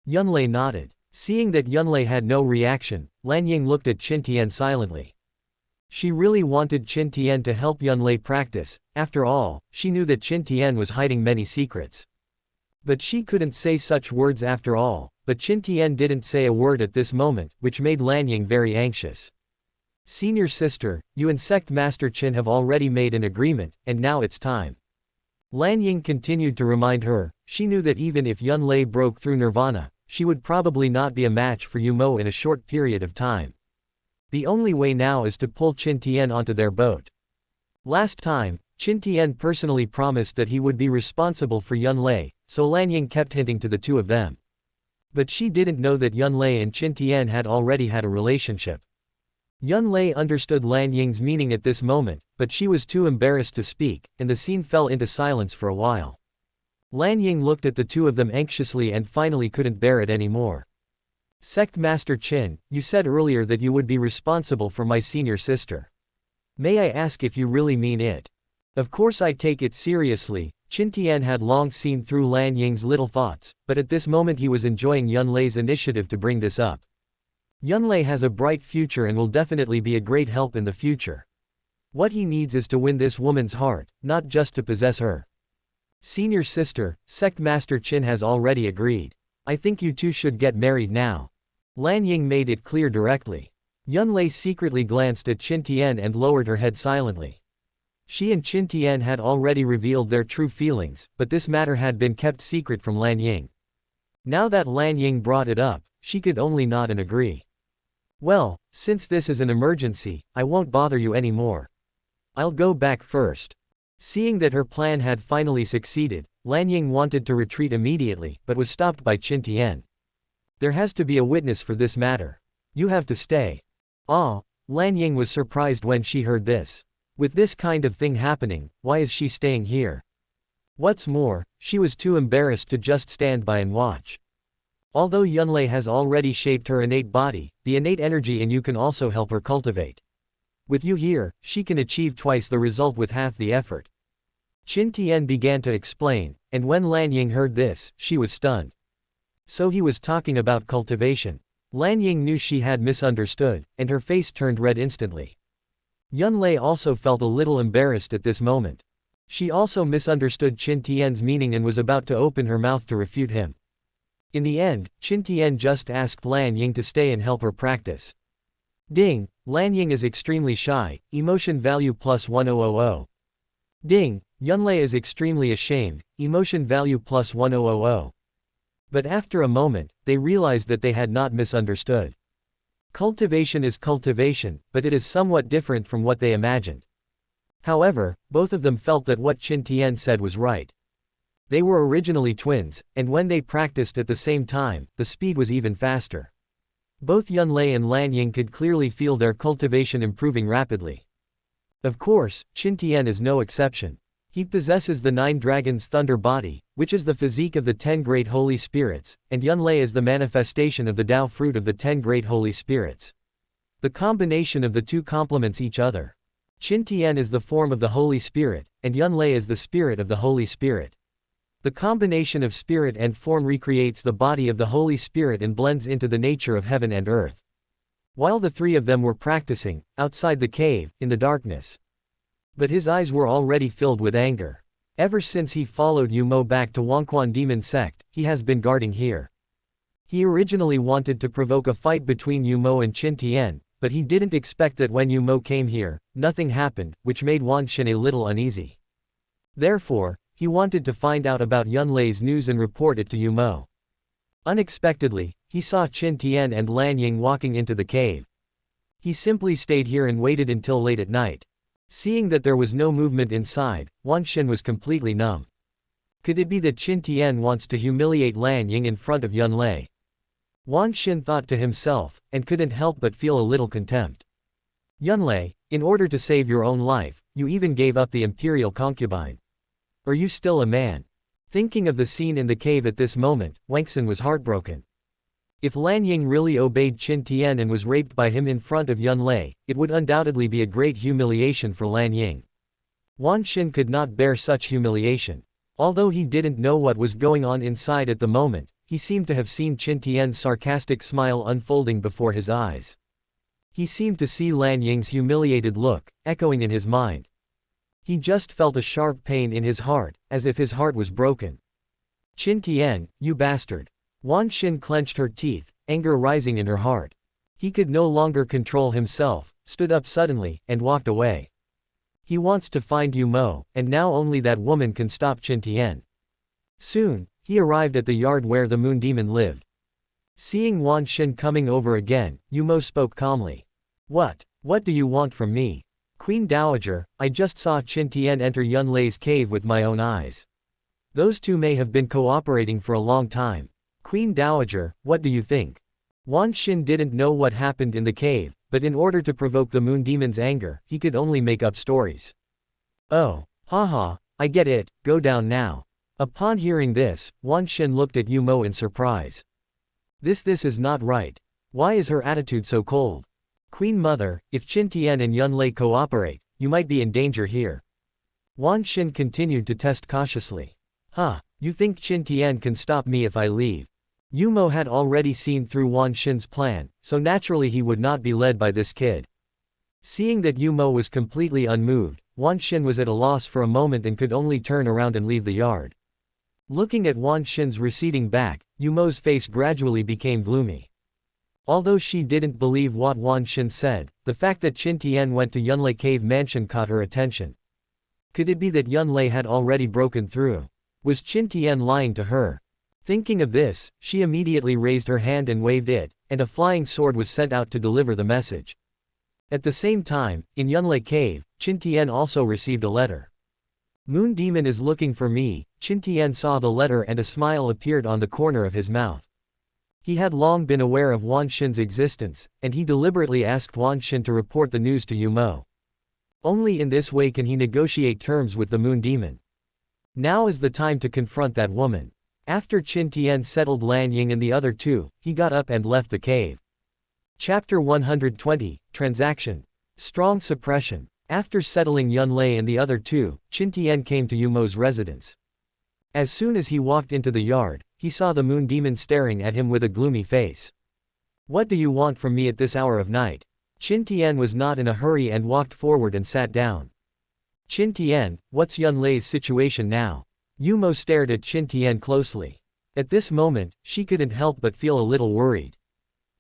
Yunlei nodded. Seeing that Yunlei had no reaction, Lan Ying looked at Qin Tian silently. She really wanted Qin Tian to help Yunlei practice. After all, she knew that Qin Tian was hiding many secrets. But she couldn't say such words after all. But Qin Tian didn't say a word at this moment, which made Lanying very anxious. Senior sister, you and sect master Qin have already made an agreement, and now it's time. Lanying continued to remind her. She knew that even if Yunlei broke through nirvana, she would probably not be a match for Yumo in a short period of time. The only way now is to pull Qin Tian onto their boat. Last time, Qin Tian personally promised that he would be responsible for Yunlei, so Lanying kept hinting to the two of them. But she didn't know that Yunlei and Qin Tian had already had a relationship. Yunlei understood Lanying's meaning at this moment, but she was too embarrassed to speak, and the scene fell into silence for a while. Lanying looked at the two of them anxiously and finally couldn't bear it anymore. Sect Master Qin, you said earlier that you would be responsible for my senior sister. May I ask if you really mean it? Of course I take it seriously. Qin Tian had long seen through Lanying's little thoughts, but at this moment he was enjoying Yunlei's initiative to bring this up. Yunlei has a bright future and will definitely be a great help in the future. What he needs is to win this woman's heart, not just to possess her. Senior sister, Sect Master Qin has already agreed. I think you two should get married now. Lanying made it clear directly. Yunlei secretly glanced at Qin Tian and lowered her head silently. She and Qin Tian had already revealed their true feelings, but this matter had been kept secret from Lanying. Now that Lanying brought it up, she could only nod and agree. Well, since this is an emergency, I won't bother you anymore. I'll go back first. Seeing that her plan had finally succeeded, Lanying wanted to retreat immediately, but was stopped by Qin Tian. There has to be a witness for this matter. You have to stay. Ah, Lanying was surprised when she heard this. With this kind of thing happening, why is she staying here? What's more, she was too embarrassed to just stand by and watch. Although Yunlei has already shaped her innate body, the innate energy in you can also help her cultivate. With you here, she can achieve twice the result with half the effort. Qin Tian began to explain, and when Lanying heard this, she was stunned. So he was talking about cultivation. Lanying knew she had misunderstood, and her face turned red instantly. Yunlei also felt a little embarrassed at this moment. She also misunderstood Qin Tian's meaning and was about to open her mouth to refute him. In the end, Qin Tian just asked Lanying to stay and help her practice. Ding, Lanying is extremely shy, emotion value plus 1000. Ding, Yunlei is extremely ashamed, emotion value plus 1000. But after a moment, they realized that they had not misunderstood. Cultivation is cultivation, but it is somewhat different from what they imagined. However, both of them felt that what Qin Tian said was right. They were originally twins, and when they practiced at the same time, the speed was even faster. Both Yunlei and Lanying could clearly feel their cultivation improving rapidly. Of course, Qin Tian is no exception. He possesses the 9 Dragons' Thunder Body, which is the physique of the 10 Great Holy Spirits, and Yunlei is the manifestation of the Tao fruit of the 10 Great Holy Spirits. The combination of the two complements each other. Qin Tian is the form of the Holy Spirit, and Yunlei is the spirit of the Holy Spirit. The combination of spirit and form recreates the body of the Holy Spirit and blends into the nature of heaven and earth. While the three of them were practicing, outside the cave, in the darkness. But his eyes were already filled with anger. Ever since he followed Yumo back to Wangquan Demon Sect, he has been guarding here. He originally wanted to provoke a fight between Yumo and Qin Tian, but he didn't expect that when Yumo came here, nothing happened, which made Wanxin a little uneasy. Therefore, he wanted to find out about Yunlei's news and report it to Yumo. Unexpectedly, he saw Qin Tian and Lanying walking into the cave. He simply stayed here and waited until late at night. Seeing that there was no movement inside, Wanxin was completely numb. Could it be that Qin Tian wants to humiliate Lanying in front of Yunlei? Wanxin thought to himself, and couldn't help but feel a little contempt. Yunlei, in order to save your own life, you even gave up the imperial concubine. Are you still a man? Thinking of the scene in the cave at this moment, Wanxin was heartbroken. If Lanying really obeyed Qin Tian and was raped by him in front of Yunlei, it would undoubtedly be a great humiliation for Lanying. Wanxin could not bear such humiliation. Although he didn't know what was going on inside at the moment, he seemed to have seen Qin Tian's sarcastic smile unfolding before his eyes. He seemed to see Lan Ying's humiliated look, echoing in his mind. He just felt a sharp pain in his heart, as if his heart was broken. Qin Tian, you bastard. Wan Xin clenched her teeth, anger rising in her heart. He could no longer control himself, stood up suddenly, and walked away. He wants to find Yu Mo, and now only that woman can stop Qin Tian. Soon, he arrived at the yard where the moon demon lived. Seeing Wan Xin coming over again, Yu Mo spoke calmly. What do you want from me? Queen Dowager, I just saw Qin Tian enter Yunlei's cave with my own eyes. Those two may have been cooperating for a long time. Queen Dowager, what do you think? Wan Xin didn't know what happened in the cave, but in order to provoke the moon demon's anger, he could only make up stories. Oh, haha, I get it, go down now. Upon hearing this, Wan Xin looked at Yu Mo in surprise. This is not right. Why is her attitude so cold? Queen Mother, if Qin Tian and Yunlei cooperate, you might be in danger here. Wan Xin continued to test cautiously. You think Qin Tian can stop me if I leave? Yu Mo had already seen through Wan Xin's plan, so naturally he would not be led by this kid. Seeing that Yu Mo was completely unmoved, Wan Xin was at a loss for a moment and could only turn around and leave the yard. Looking at Wan Xin's receding back, Yu Mo's face gradually became gloomy. Although she didn't believe what Wan Xin said, the fact that Qin Tian went to Yunlei Cave Mansion caught her attention. Could it be that Yunlei had already broken through? Was Qin Tian lying to her? Thinking of this, she immediately raised her hand and waved it, and a flying sword was sent out to deliver the message. At the same time, in Yunlei Cave, Qin Tian also received a letter. Moon Demon is looking for me. Qin Tian saw the letter and a smile appeared on the corner of his mouth. He had long been aware of Wan Xin's existence, and he deliberately asked Wan Xin to report the news to Yu Mo. Only in this way can he negotiate terms with the Moon Demon. Now is the time to confront that woman. After Qin Tian settled Lan Ying and the other two, he got up and left the cave. Chapter 120, Transaction. Strong Suppression. After settling Yunlei and the other two, Qin Tian came to Yu Mo's residence. As soon as he walked into the yard, he saw the moon demon staring at him with a gloomy face. What do you want from me at this hour of night? Qin Tian was not in a hurry and walked forward and sat down. Qin Tian, what's Yunlei's situation now? Yu Mo stared at Qin Tian closely. At this moment, she couldn't help but feel a little worried.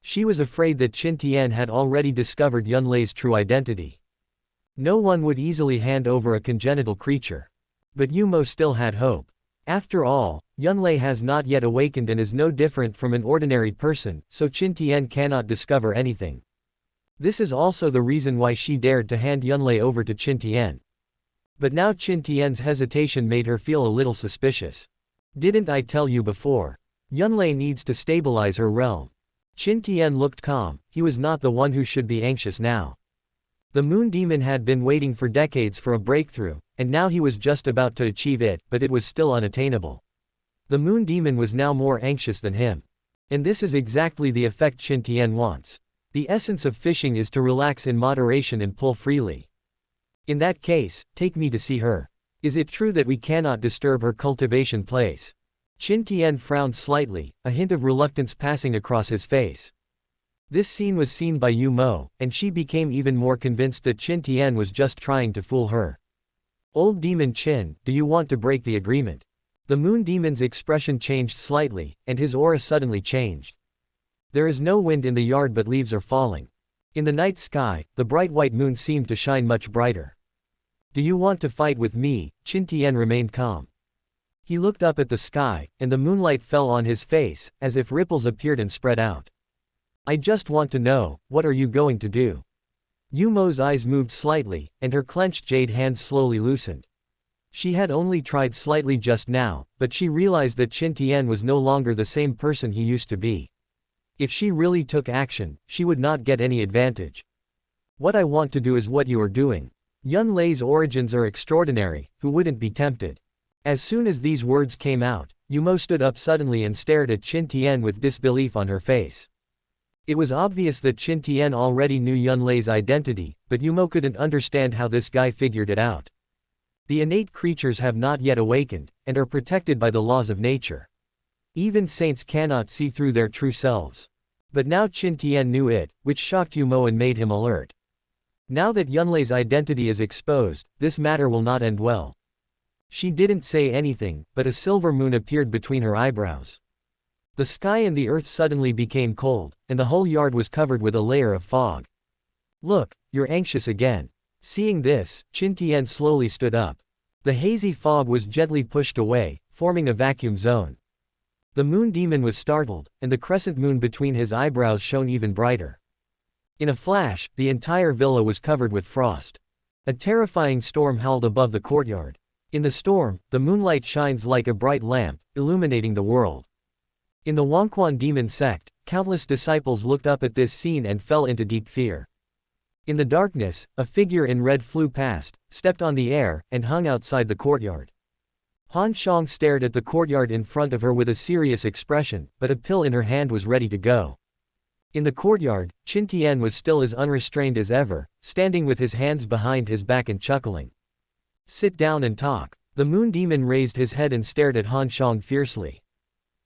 She was afraid that Qin Tian had already discovered Yunlei's true identity. No one would easily hand over a congenital creature. But Yu Mo still had hope. After all, Yunlei has not yet awakened and is no different from an ordinary person, so Qin Tian cannot discover anything. This is also the reason why she dared to hand Yunlei over to Qin Tian. But now Qin Tian's hesitation made her feel a little suspicious. Didn't I tell you before? Yunlei needs to stabilize her realm. Qin Tian looked calm, he was not the one who should be anxious now. The moon demon had been waiting for decades for a breakthrough, and now he was just about to achieve it, but it was still unattainable. The moon demon was now more anxious than him. And this is exactly the effect Qin Tian wants. The essence of fishing is to relax in moderation and pull freely. In that case, take me to see her. Is it true that we cannot disturb her cultivation place? Qin Tian frowned slightly, a hint of reluctance passing across his face. This scene was seen by Yu Mo, and she became even more convinced that Qin Tian was just trying to fool her. Old demon Qin, do you want to break the agreement? The moon demon's expression changed slightly, and his aura suddenly changed. There is no wind in the yard but leaves are falling. In the night sky, the bright white moon seemed to shine much brighter. Do you want to fight with me? Qin Tian remained calm. He looked up at the sky, and the moonlight fell on his face, as if ripples appeared and spread out. I just want to know, what are you going to do? Yu Mo's eyes moved slightly, and her clenched jade hands slowly loosened. She had only tried slightly just now, but she realized that Qin Tian was no longer the same person he used to be. If she really took action, she would not get any advantage. What I want to do is what you are doing. Yunlei's origins are extraordinary, who wouldn't be tempted? As soon as these words came out, Yu Mo stood up suddenly and stared at Qin Tian with disbelief on her face. It was obvious that Qin Tian already knew Yunlei's identity, but Yu Mo couldn't understand how this guy figured it out. The innate creatures have not yet awakened, and are protected by the laws of nature. Even saints cannot see through their true selves. But now Qin Tian knew it, which shocked Yumo and made him alert. Now that Yunlei's identity is exposed, this matter will not end well. She didn't say anything, but a silver moon appeared between her eyebrows. The sky and the earth suddenly became cold, and the whole yard was covered with a layer of fog. Look, you're anxious again. Seeing this, Qin Tian slowly stood up. The hazy fog was gently pushed away, forming a vacuum zone. The moon demon was startled, and the crescent moon between his eyebrows shone even brighter. In a flash, the entire villa was covered with frost. A terrifying storm howled above the courtyard. In the storm, the moonlight shines like a bright lamp, illuminating the world. In the Wangquan demon sect, countless disciples looked up at this scene and fell into deep fear. In the darkness, a figure in red flew past, stepped on the air, and hung outside the courtyard. Han Shang stared at the courtyard in front of her with a serious expression, but a pill in her hand was ready to go. In the courtyard, Qin Tian was still as unrestrained as ever, standing with his hands behind his back and chuckling. Sit down and talk. The moon demon raised his head and stared at Han Shang fiercely.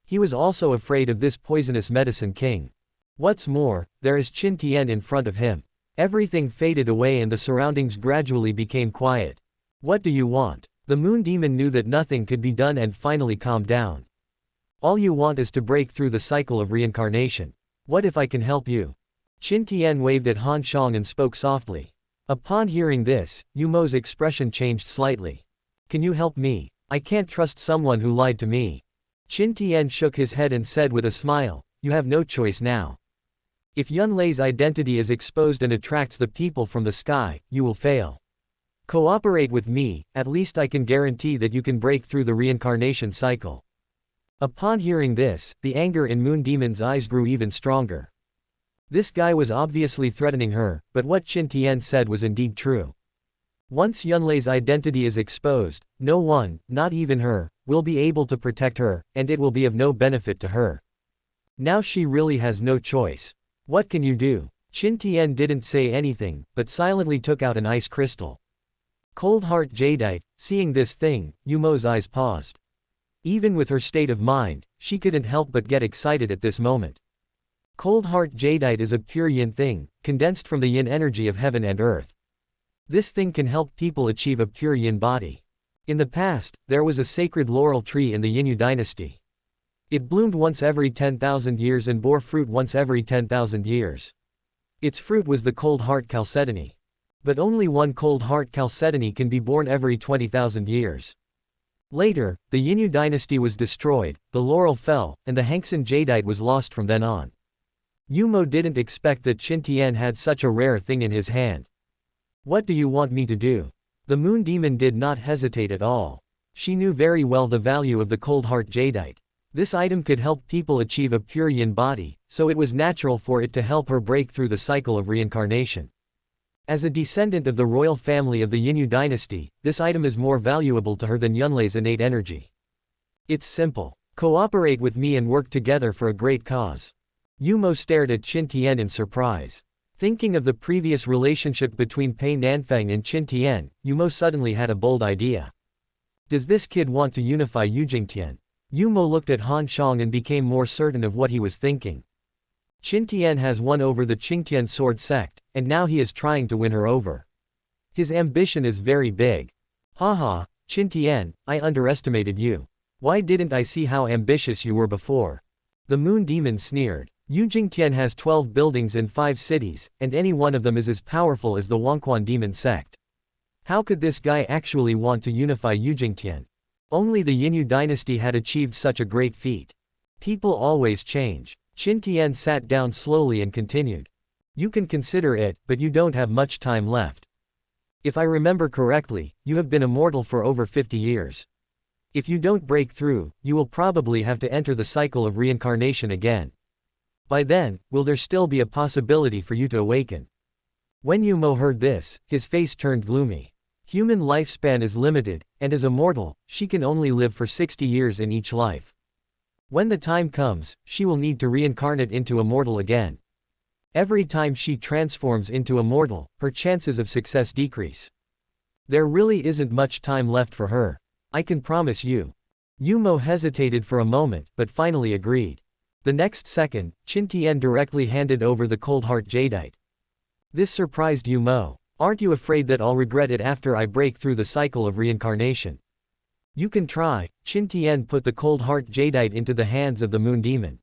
He was also afraid of this poisonous medicine king. What's more, there is Qin Tian in front of him. Everything faded away and the surroundings gradually became quiet. What do you want? The moon demon knew that nothing could be done and finally calmed down. All you want is to break through the cycle of reincarnation. What if I can help you? Qin Tian waved at Han Shang and spoke softly. Upon hearing this, Yumo's expression changed slightly. Can you help me? I can't trust someone who lied to me. Qin Tian shook his head and said with a smile, you have no choice now. If Yunlei's identity is exposed and attracts the people from the sky, you will fail. Cooperate with me, at least I can guarantee that you can break through the reincarnation cycle. Upon hearing this, the anger in Moon Demon's eyes grew even stronger. This guy was obviously threatening her, but what Qin Tian said was indeed true. Once Yunlei's identity is exposed, no one, not even her, will be able to protect her, and it will be of no benefit to her. Now she really has no choice. What can you do? Qin Tian didn't say anything, but silently took out an ice crystal. Cold heart jadeite. Seeing this thing, Yumo's eyes paused. Even with her state of mind, she couldn't help but get excited at this moment. Cold heart jadeite is a pure yin thing, condensed from the yin energy of heaven and earth. This thing can help people achieve a pure yin body. In the past, there was a sacred laurel tree in the Yinyu dynasty. It bloomed once every 10,000 years and bore fruit once every 10,000 years. Its fruit was the cold heart chalcedony. But only one cold heart chalcedony can be born every 20,000 years. Later, the Yinyu dynasty was destroyed, the laurel fell, and the Hengxin jadeite was lost from then on. Yumo didn't expect that Qin Tian had such a rare thing in his hand. What do you want me to do? The moon demon did not hesitate at all. She knew very well the value of the cold heart jadeite. This item could help people achieve a pure yin body, so it was natural for it to help her break through the cycle of reincarnation. As a descendant of the royal family of the Yinyu dynasty, this item is more valuable to her than Yunlei's innate energy. It's simple. Cooperate with me and work together for a great cause. Yumo stared at Qin Tian in surprise. Thinking of the previous relationship between Pei Nanfang and Qin Tian, Yumo suddenly had a bold idea. Does this kid want to unify Yujingtian? Yumo looked at Han Shang and became more certain of what he was thinking. Qin Tian has won over the Qingtian sword sect, and now he is trying to win her over. His ambition is very big. Haha, Qin Tian, I underestimated you. Why didn't I see how ambitious you were before? The moon demon sneered. Yujingtian has 12 buildings in 5 cities, and any one of them is as powerful as the Wangquan demon sect. How could this guy actually want to unify Yujingtian? Only the Yinyu dynasty had achieved such a great feat. People always change. Qin Tian sat down slowly and continued. You can consider it, but you don't have much time left. If I remember correctly, you have been immortal for over 50 years. If you don't break through, you will probably have to enter the cycle of reincarnation again. By then, will there still be a possibility for you to awaken? When Yumo heard this, his face turned gloomy. Human lifespan is limited, and as a mortal, she can only live for 60 years in each life. When the time comes, she will need to reincarnate into a mortal again. Every time she transforms into a mortal, her chances of success decrease. There really isn't much time left for her. I can promise you. Yumo hesitated for a moment, but finally agreed. The next second, Qin Tian directly handed over the cold heart jadeite. This surprised Yu Mo. Aren't you afraid that I'll regret it after I break through the cycle of reincarnation? You can try. Qin Tian put the cold heart jadeite into the hands of the moon demon.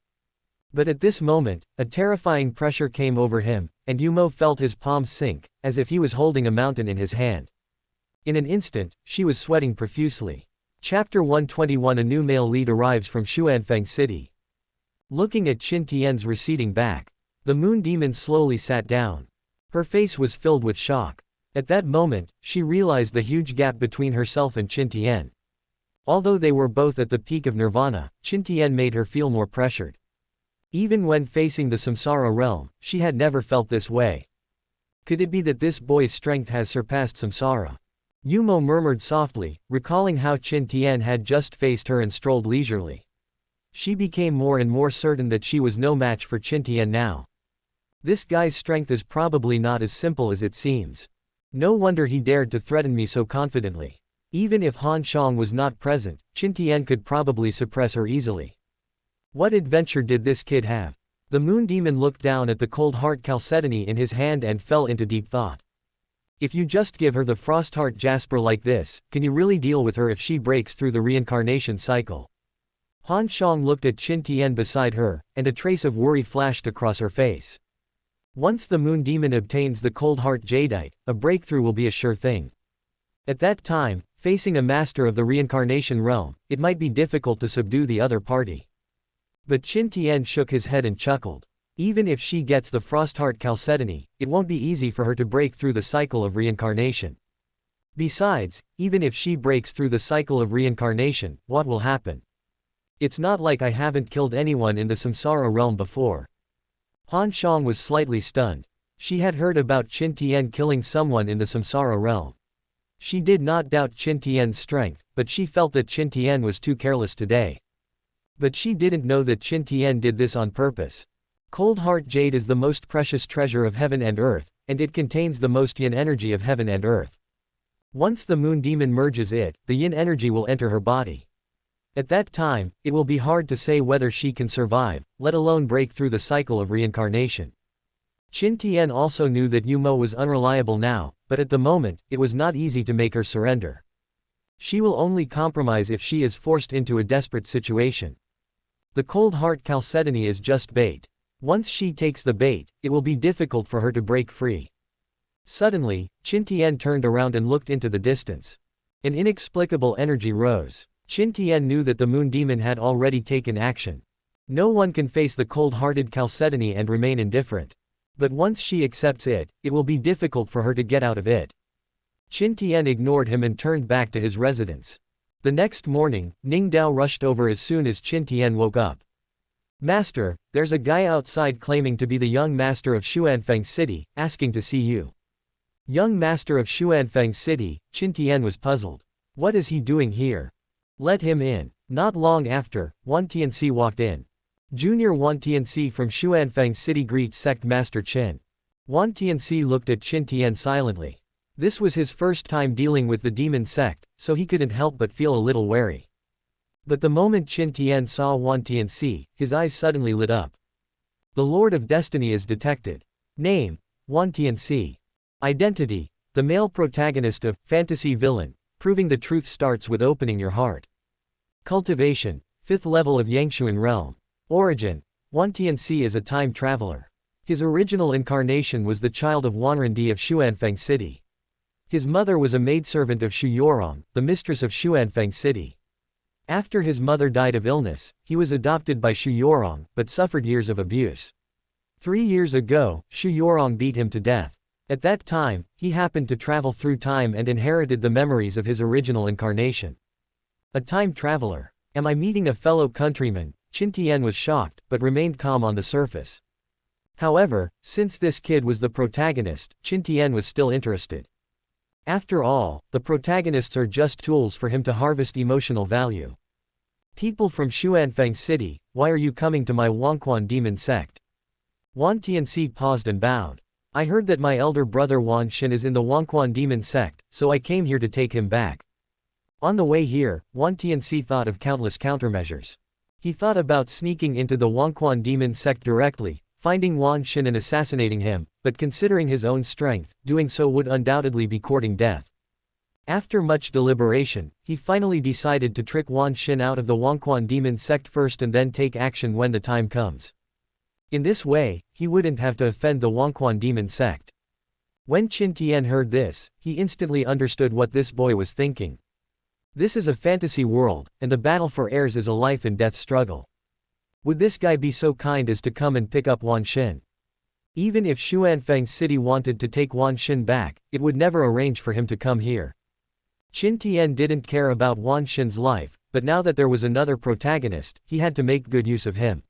But at this moment, a terrifying pressure came over him, and Yu Mo felt his palms sink, as if he was holding a mountain in his hand. In an instant, she was sweating profusely. Chapter 121. A new male lead arrives from Xuanfeng City. Looking at Qin Tian's receding back, the moon demon slowly sat down. Her face was filled with shock. At that moment, she realized the huge gap between herself and Qin Tian. Although they were both at the peak of nirvana, Qin Tian made her feel more pressured. Even when facing the samsara realm, she had never felt this way. Could it be that this boy's strength has surpassed samsara? Yu Mo murmured softly, recalling how Qin Tian had just faced her and strolled leisurely. She became more and more certain that she was no match for Qin Tian now. This guy's strength is probably not as simple as it seems. No wonder he dared to threaten me so confidently. Even if Han Xiang was not present, Qin Tian could probably suppress her easily. What adventure did this kid have? The moon demon looked down at the cold heart chalcedony in his hand and fell into deep thought. If you just give her the frost heart jasper like this, can you really deal with her if she breaks through the reincarnation cycle? Han Xiang looked at Qin Tian beside her, and a trace of worry flashed across her face. Once the moon demon obtains the cold heart jadeite, a breakthrough will be a sure thing. At that time, facing a master of the reincarnation realm, it might be difficult to subdue the other party. But Qin Tian shook his head and chuckled. Even if she gets the frost heart chalcedony, it won't be easy for her to break through the cycle of reincarnation. Besides, even if she breaks through the cycle of reincarnation, what will happen? It's not like I haven't killed anyone in the samsara realm before. Han Xiang was slightly stunned. She had heard about Qin Tian killing someone in the samsara realm. She did not doubt Qin Tian's strength, but she felt that Qin Tian was too careless today. But she didn't know that Qin Tian did this on purpose. Cold heart jade is the most precious treasure of heaven and earth, and it contains the most yin energy of heaven and earth. Once the moon demon merges it, the yin energy will enter her body. At that time, it will be hard to say whether she can survive, let alone break through the cycle of reincarnation. Qin Tian also knew that Yu Mo was unreliable now, but at the moment, it was not easy to make her surrender. She will only compromise if she is forced into a desperate situation. The cold heart chalcedony is just bait. Once she takes the bait, it will be difficult for her to break free. Suddenly, Qin Tian turned around and looked into the distance. An inexplicable energy rose. Qin Tian knew that the moon demon had already taken action. No one can face the cold-hearted chalcedony and remain indifferent. But once she accepts it, it will be difficult for her to get out of it. Qin Tian ignored him and turned back to his residence. The next morning, Ning Dao rushed over as soon as Qin Tian woke up. Master, there's a guy outside claiming to be the young master of Xuanfeng City, asking to see you. Young master of Xuanfeng City, Qin Tian was puzzled. What is he doing here? Let him in. Not long after, Wan Tianxi walked in. Junior Wan Tianxi from Xuanfeng City greets sect master Qin. Wan Tianxi looked at Qin Tian silently. This was his first time dealing with the demon sect, so he couldn't help but feel a little wary. But the moment Qin Tian saw Wan Tianxi, his eyes suddenly lit up. The Lord of Destiny is detected. Name: Wan Tianxi. Identity: the male protagonist of fantasy villain. Proving the truth starts with opening your heart. Cultivation: 5th level of Yangshuan realm. Origin: Wan Tianxi is a time traveler. His original incarnation was the child of Wanrendi of Xuanfeng City. His mother was a maidservant of Xu Yorong, the mistress of Xuanfeng City. After his mother died of illness, he was adopted by Xu Yorong, but suffered years of abuse. 3 years ago, Xu Yorong beat him to death. At that time, he happened to travel through time and inherited the memories of his original incarnation. A time traveler. Am I meeting a fellow countryman? Qin Tian was shocked, but remained calm on the surface. However, since this kid was the protagonist, Qin Tian was still interested. After all, the protagonists are just tools for him to harvest emotional value. People from Xuanfeng City, why are you coming to my Wangquan demon sect? Wan Tianxi paused and bowed. I heard that my elder brother Wan Xin is in the Wangquan demon sect, so I came here to take him back. On the way here, Wan Tianxi thought of countless countermeasures. He thought about sneaking into the Wangquan demon sect directly, finding Wan Xin and assassinating him, but considering his own strength, doing so would undoubtedly be courting death. After much deliberation, he finally decided to trick Wan Xin out of the Wangquan demon sect first and then take action when the time comes. In this way, he wouldn't have to offend the Wangquan demon sect. When Qin Tian heard this, he instantly understood what this boy was thinking. This is a fantasy world, and the battle for heirs is a life-and-death struggle. Would this guy be so kind as to come and pick up Wan Xin? Even if Xuanfeng City wanted to take Wan Xin back, it would never arrange for him to come here. Qin Tian didn't care about Wan Xin's life, but now that there was another protagonist, he had to make good use of him.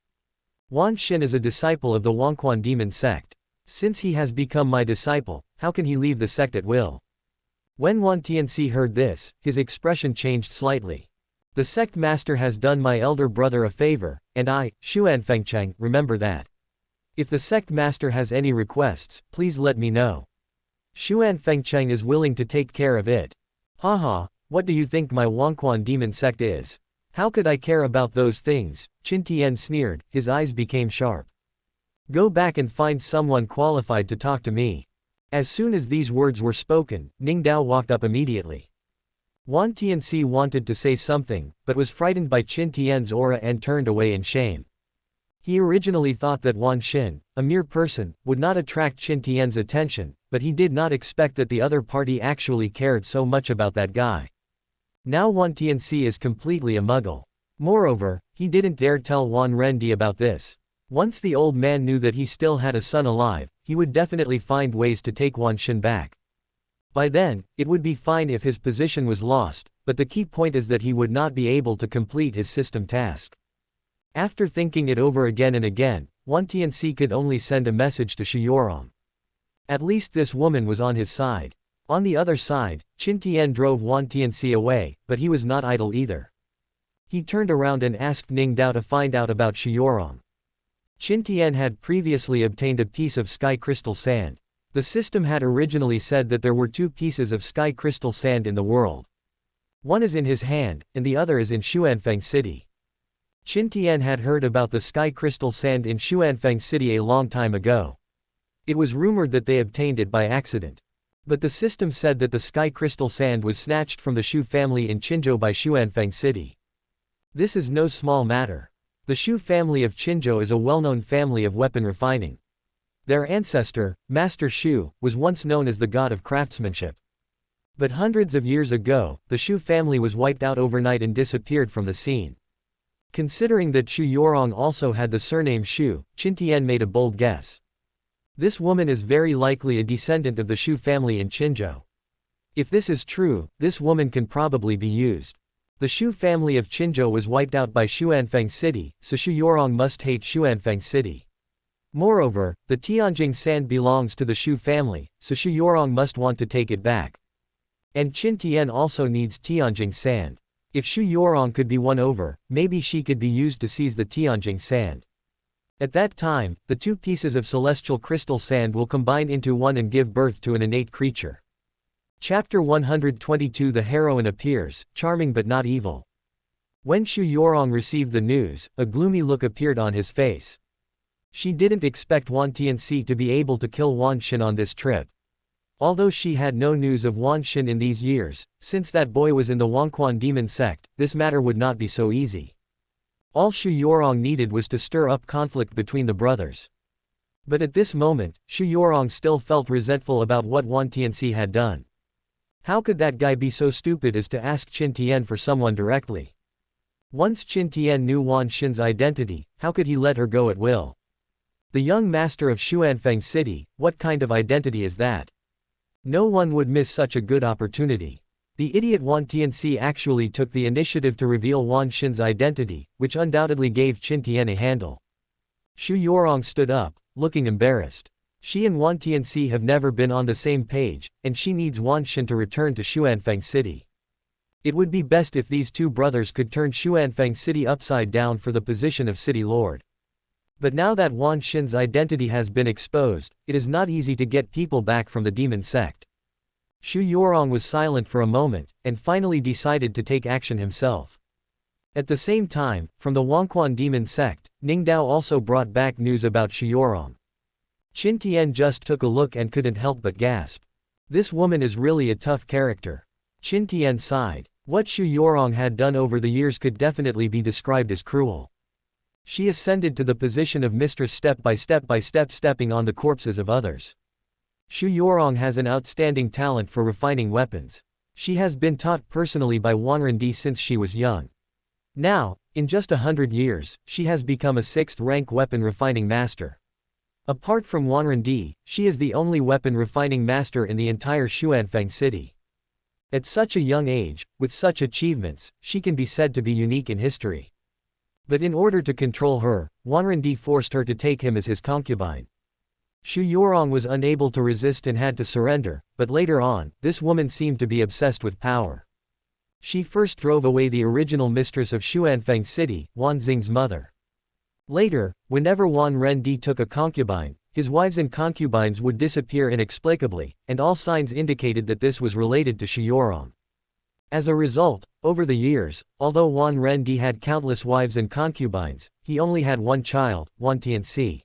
Wan Xin is a disciple of the Wangquan demon sect. Since he has become my disciple, how can he leave the sect at will? When Wan Tianxi heard this, his expression changed slightly. The sect master has done my elder brother a favor, and I, Xuanfengcheng, remember that. If the sect master has any requests, please let me know. Xuanfengcheng is willing to take care of it. Haha, what do you think my Wangquan demon sect is? How could I care about those things? Qin Tian sneered, his eyes became sharp. Go back and find someone qualified to talk to me. As soon as these words were spoken, Ning Dao walked up immediately. Wan Tianxi wanted to say something, but was frightened by Qin Tian's aura and turned away in shame. He originally thought that Wan Xin, a mere person, would not attract Qin Tian's attention, but he did not expect that the other party actually cared so much about that guy. Now Wan Tianxi is completely a muggle. Moreover, he didn't dare tell Wan Rendi about this. Once the old man knew that he still had a son alive, he would definitely find ways to take Wan Xin back. By then, it would be fine if his position was lost, but the key point is that he would not be able to complete his system task. After thinking it over again and again, Wan Tianxi could only send a message to Xu Yorong. At least this woman was on his side. On the other side, Qin Tian drove Wan Tianxi away, but he was not idle either. He turned around and asked Ning Dao to find out about Xu Yorong. Qin Tian had previously obtained a piece of sky crystal sand. The system had originally said that there were 2 pieces of sky crystal sand in the world. One is in his hand, and the other is in Xuanfeng City. Qin Tian had heard about the sky crystal sand in Xuanfeng City a long time ago. It was rumored that they obtained it by accident. But the system said that the sky crystal sand was snatched from the Xu family in Qinzhou by Xuanfeng City. This is no small matter. The Xu family of Qinzhou is a well-known family of weapon refining. Their ancestor, Master Xu, was once known as the god of craftsmanship. But hundreds of years ago, the Xu family was wiped out overnight and disappeared from the scene. Considering that Xu Yorong also had the surname Xu, Qin Tian made a bold guess. This woman is very likely a descendant of the Xu family in Qinzhou. If this is true, this woman can probably be used. The Xu family of Qinzhou was wiped out by Xuanfeng City, so Xu Yorong must hate Xuanfeng City. Moreover, the Tianjing sand belongs to the Xu family, so Xu Yorong must want to take it back. And Qin Tian also needs Tianjing sand. If Xu Yorong could be won over, maybe she could be used to seize the Tianjing sand. At that time, the 2 pieces of celestial crystal sand will combine into one and give birth to an innate creature. Chapter 122 The heroine appears, charming but not evil. When Xu Yorong received the news, a gloomy look appeared on his face. She didn't expect Wan Tianxi to be able to kill Wan Xin on this trip. Although she had no news of Wan Xin in these years, since that boy was in the Wangquan demon sect, this matter would not be so easy. All Xu Yorong needed was to stir up conflict between the brothers. But at this moment, Xu Yorong still felt resentful about what Wan Tianxi had done. How could that guy be so stupid as to ask Qin Tian for someone directly? Once Qin Tian knew Wan Xin's identity, how could he let her go at will? The young master of Xuanfeng City, what kind of identity is that? No one would miss such a good opportunity. The idiot Wan Tianxi actually took the initiative to reveal Wan Xin's identity, which undoubtedly gave Qin Tian a handle. Xu Yorong stood up, looking embarrassed. She and Wan Tianxi have never been on the same page, and she needs Wan Xin to return to Xuanfeng City. It would be best if these 2 brothers could turn Xuanfeng City upside down for the position of city lord. But now that Wan Xin's identity has been exposed, it is not easy to get people back from the demon sect. Xu Yorong was silent for a moment, and finally decided to take action himself. At the same time, from the Wangquan demon sect, Ningdao also brought back news about Shuyurong. Qin Tian just took a look and couldn't help but gasp. This woman is really a tough character. Qin Tian sighed. What Shuyurong had done over the years could definitely be described as cruel. She ascended to the position of mistress step by step stepping on the corpses of others. Shuyurong has an outstanding talent for refining weapons. She has been taught personally by Wanrendi since she was young. Now, in just 100 years, she has become a 6th-rank weapon refining master. Apart from Wanrendi, she is the only weapon refining master in the entire Xuanfeng city. At such a young age, with such achievements, she can be said to be unique in history. But in order to control her, Wanrendi forced her to take him as his concubine. Shuyurong was unable to resist and had to surrender, but later on, this woman seemed to be obsessed with power. She first drove away the original mistress of Xuanfeng City, Wan Xing's mother. Later, whenever Wanrendi took a concubine, his wives and concubines would disappear inexplicably, and all signs indicated that this was related to Shuyurong. As a result, over the years, although Wanrendi had countless wives and concubines, he only had one child, Wan Tianxi.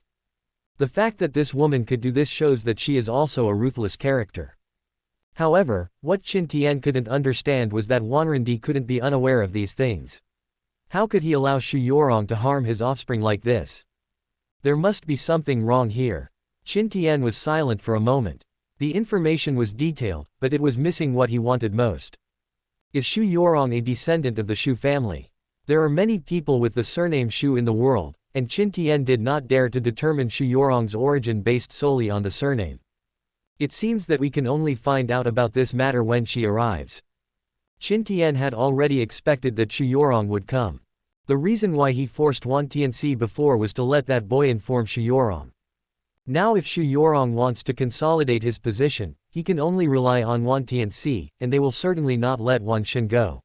The fact that this woman could do this shows that she is also a ruthless character. However, what Qin Tian couldn't understand was that Wanrendi couldn't be unaware of these things. How could he allow Shuyurong to harm his offspring like this? There must be something wrong here. Qin Tian was silent for a moment. The information was detailed, but it was missing what he wanted most. Is Shuyurong a descendant of the Shu family? There are many people with the surname Shu in the world, and Qin Tian did not dare to determine Shuyurong's origin based solely on the surname. It seems that we can only find out about this matter when she arrives. Qin Tian had already expected that Shuyurong would come. The reason why he forced Wan Tianxi before was to let that boy inform Shuyurong. Now if Shuyurong wants to consolidate his position, he can only rely on Wan Tianxi, and they will certainly not let Wan Shen go.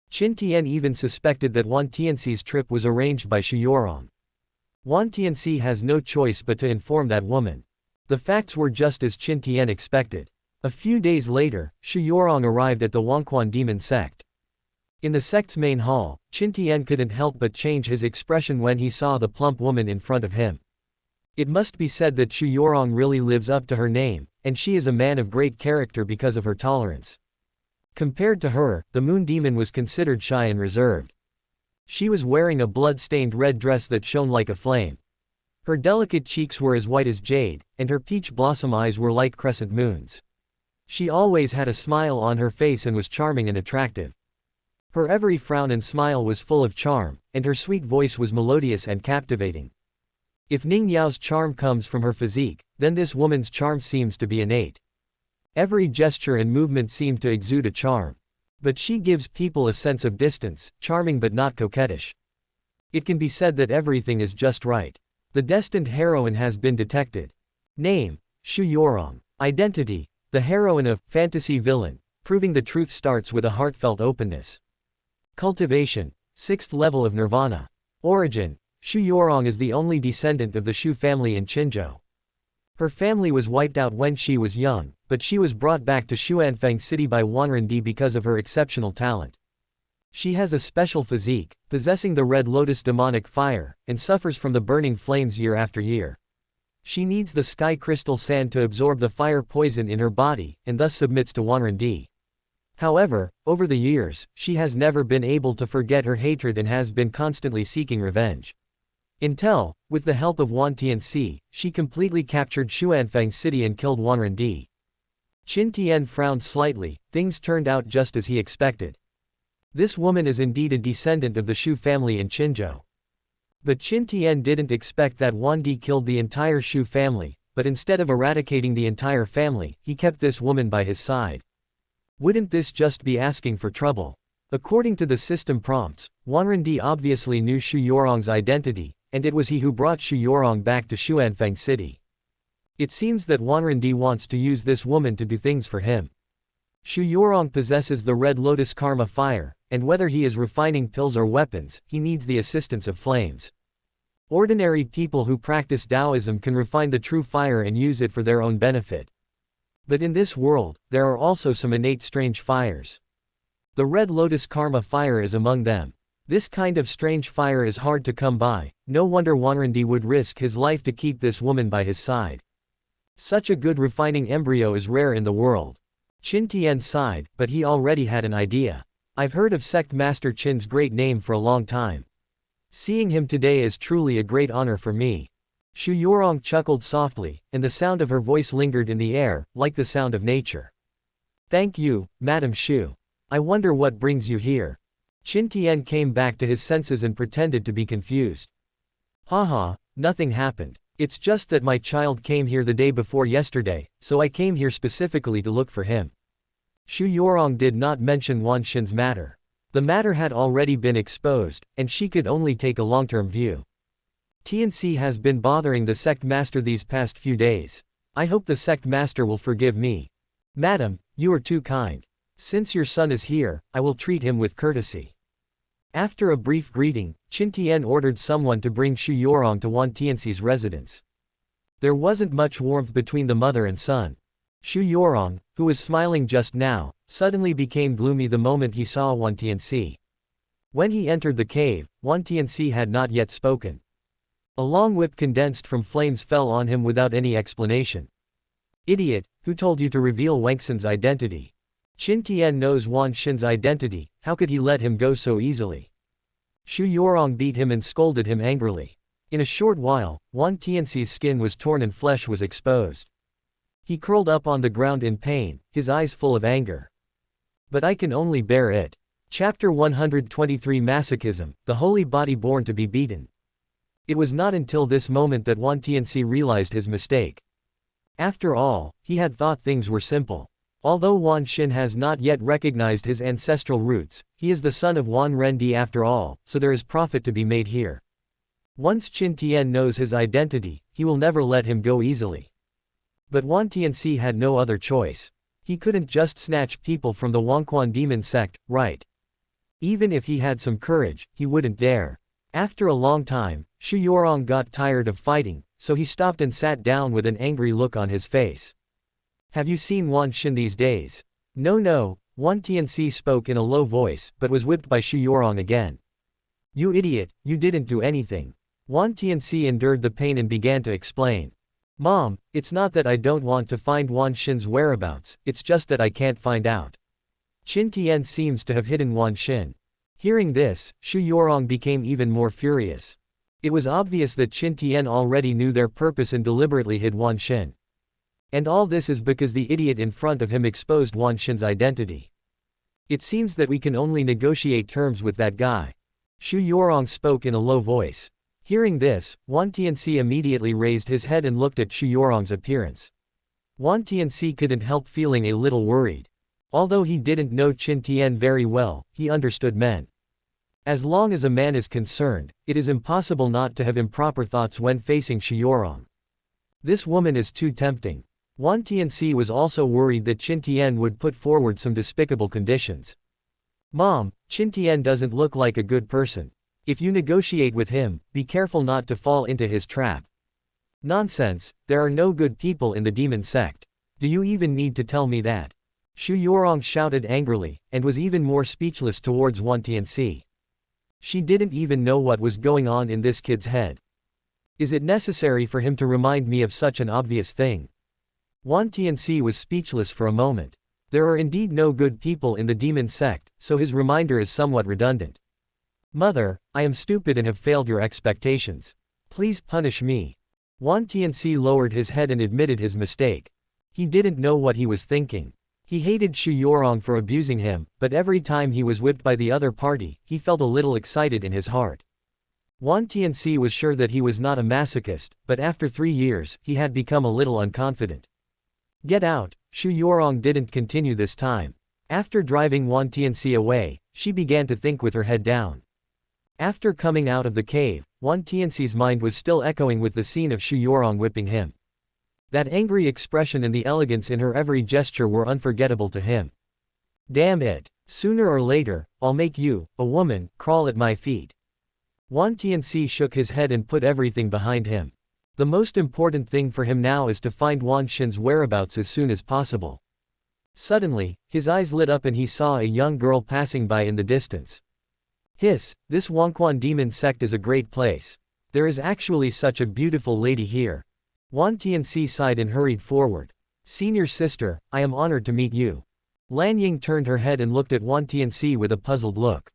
Qin Tian even suspected that Wan Tianxi's trip was arranged by Shuyurong. Wan Tianxi has no choice but to inform that woman. The facts were just as Qin Tian expected. A few days later, Shuyurong arrived at the Wangquan demon sect. In the sect's main hall, Qin Tian couldn't help but change his expression when he saw the plump woman in front of him. It must be said that Shuyurong really lives up to her name, and she is a man of great character because of her tolerance. Compared to her, the moon demon was considered shy and reserved. She was wearing a blood-stained red dress that shone like a flame. Her delicate cheeks were as white as jade, and her peach blossom eyes were like crescent moons. She always had a smile on her face and was charming and attractive. Her every frown and smile was full of charm, and her sweet voice was melodious and captivating. If Ning Yao's charm comes from her physique, then this woman's charm seems to be innate. Every gesture and movement seemed to exude a charm. But she gives people a sense of distance, charming but not coquettish. It can be said that everything is just right. The destined heroine has been detected. Name: Shuyurong. Identity: the heroine of fantasy villain. Proving the truth starts with a heartfelt openness. Cultivation: 6th level of nirvana. Origin: Shuyurong is the only descendant of the Shu family in Qinzhou. Her family was wiped out when she was young, but she was brought back to Xuanfeng City by Wanrendi because of her exceptional talent. She has a special physique, possessing the red lotus demonic fire, and suffers from the burning flames year after year. She needs the sky crystal sand to absorb the fire poison in her body, and thus submits to Wanrendi. However, over the years, she has never been able to forget her hatred and has been constantly seeking revenge. Until, with the help of Wan Tianxi, she completely captured Xuanfeng City and killed Wanrendi. Qin Tian frowned slightly. Things turned out just as he expected. This woman is indeed a descendant of the Shu family in Qinzhou. But Qin Tian didn't expect that Wanrendi killed the entire Shu family, but instead of eradicating the entire family, he kept this woman by his side. Wouldn't this just be asking for trouble? According to the system prompts, Wanrendi obviously knew Shuyurong's identity, and it was he who brought Shuyurong back to Xuanfeng City. It seems that Wanrendi wants to use this woman to do things for him. Shuyurong possesses the red lotus karma fire, and whether he is refining pills or weapons, he needs the assistance of flames. Ordinary people who practice Taoism can refine the true fire and use it for their own benefit. But in this world, there are also some innate strange fires. The red lotus karma fire is among them. This kind of strange fire is hard to come by, no wonder Wanrendi would risk his life to keep this woman by his side. Such a good refining embryo is rare in the world. Qin Tian sighed, but he already had an idea. I've heard of Sect Master Qin's great name for a long time. Seeing him today is truly a great honor for me. Shu Yorong chuckled softly, and the sound of her voice lingered in the air, like the sound of nature. Thank you, Madam Shu. I wonder what brings you here. Qin Tian came back to his senses and pretended to be confused. Haha, nothing happened. It's just that my child came here the day before yesterday, so I came here specifically to look for him. Shu Yorong did not mention Wan Xin's matter. The matter had already been exposed, and she could only take a long-term view. TNC has been bothering the sect master these past few days. I hope the sect master will forgive me. Madam, you are too kind. Since your son is here, I will treat him with courtesy. After a brief greeting, Qin Tian ordered someone to bring Shu Yorong to Wan Tianxi's residence. There wasn't much warmth between the mother and son. Shu Yorong, who was smiling just now, suddenly became gloomy the moment he saw Wan Tianxi. When he entered the cave, Wan Tianxi had not yet spoken. A long whip condensed from flames fell on him without any explanation. Idiot, who told you to reveal Wangxin's identity? Qin Tian knows Wan Xin's identity, how could he let him go so easily? Shu Yorong beat him and scolded him angrily. In a short while, Wan Tianxi's skin was torn and flesh was exposed. He curled up on the ground in pain, his eyes full of anger. But I can only bear it. Chapter 123 Masochism, the holy body born to be beaten. It was not until this moment that Wan Tianxi realized his mistake. After all, he had thought things were simple. Although Wan Xin has not yet recognized his ancestral roots, he is the son of Wan Rendi after all, so there is profit to be made here. Once Qin Tian knows his identity, he will never let him go easily. But Wan Tianxi had no other choice. He couldn't just snatch people from the Wangquan demon sect, right? Even if he had some courage, he wouldn't dare. After a long time, Shu Yorong got tired of fighting, so he stopped and sat down with an angry look on his face. Have you seen Wan Xin these days? No, Wan Tianxi spoke in a low voice, but was whipped by Shu Yorong again. You idiot, you didn't do anything. Wan Tianxi endured the pain and began to explain. Mom, it's not that I don't want to find Wan Xin's whereabouts, it's just that I can't find out. Qin Tian seems to have hidden Wan Xin. Hearing this, Shu Yorong became even more furious. It was obvious that Qin Tian already knew their purpose and deliberately hid Wan Xin. And all this is because the idiot in front of him exposed Wan Xin's identity. It seems that we can only negotiate terms with that guy. Shu Yorong spoke in a low voice. Hearing this, Wan Tianxi immediately raised his head and looked at Shu Yorong's appearance. Wan Tianxi couldn't help feeling a little worried. Although he didn't know Qin Tian very well, he understood men. As long as a man is concerned, it is impossible not to have improper thoughts when facing Shu Yorong. This woman is too tempting. Wan Tianxi was also worried that Qin Tian would put forward some despicable conditions. Mom, Qin Tian doesn't look like a good person. If you negotiate with him, be careful not to fall into his trap. Nonsense, there are no good people in the demon sect. Do you even need to tell me that? Shu Yorong shouted angrily, and was even more speechless towards Wan Tianxi. She didn't even know what was going on in this kid's head. Is it necessary for him to remind me of such an obvious thing? Wan Tianxi was speechless for a moment. There are indeed no good people in the demon sect, so his reminder is somewhat redundant. Mother, I am stupid and have failed your expectations. Please punish me. Wan Tianxi lowered his head and admitted his mistake. He didn't know what he was thinking. He hated Shu Yorong for abusing him, but every time he was whipped by the other party, he felt a little excited in his heart. Wan Tianxi was sure that he was not a masochist, but after 3 years, he had become a little unconfident. Get out, Shu Yorong didn't continue this time. After driving Wan Tianxi away, she began to think with her head down. After coming out of the cave, Wan Tianxi's mind was still echoing with the scene of Shu Yorong whipping him. That angry expression and the elegance in her every gesture were unforgettable to him. Damn it, sooner or later, I'll make you, a woman, crawl at my feet. Wan Tianxi shook his head and put everything behind him. The most important thing for him now is to find Wan Xin's whereabouts as soon as possible. Suddenly, his eyes lit up and he saw a young girl passing by in the distance. This Wangquan demon sect is a great place. There is actually such a beautiful lady here. Wan Tianxi sighed and hurried forward. Senior sister, I am honored to meet you. Lan Ying turned her head and looked at Wan Tianxi with a puzzled look.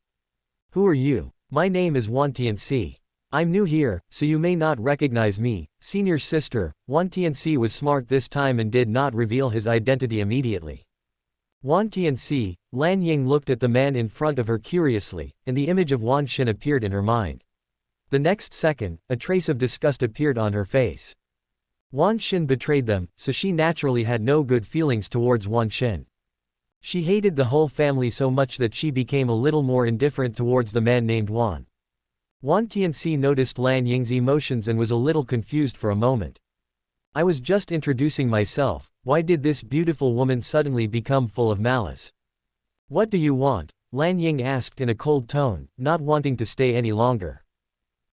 Who are you? My name is Wan Tianxi. I'm new here, so you may not recognize me. Senior sister, Wan Tianxi was smart this time and did not reveal his identity immediately. Wan Tianxi, Lan Ying looked at the man in front of her curiously, and the image of Wan Xin appeared in her mind. The next second, a trace of disgust appeared on her face. Wan Xin betrayed them, so she naturally had no good feelings towards Wan Xin. She hated the whole family so much that she became a little more indifferent towards the man named Wan. Wan Tianxi noticed Lan Ying's emotions and was a little confused for a moment. I was just introducing myself, why did this beautiful woman suddenly become full of malice? What do you want? Lan Ying asked in a cold tone, not wanting to stay any longer.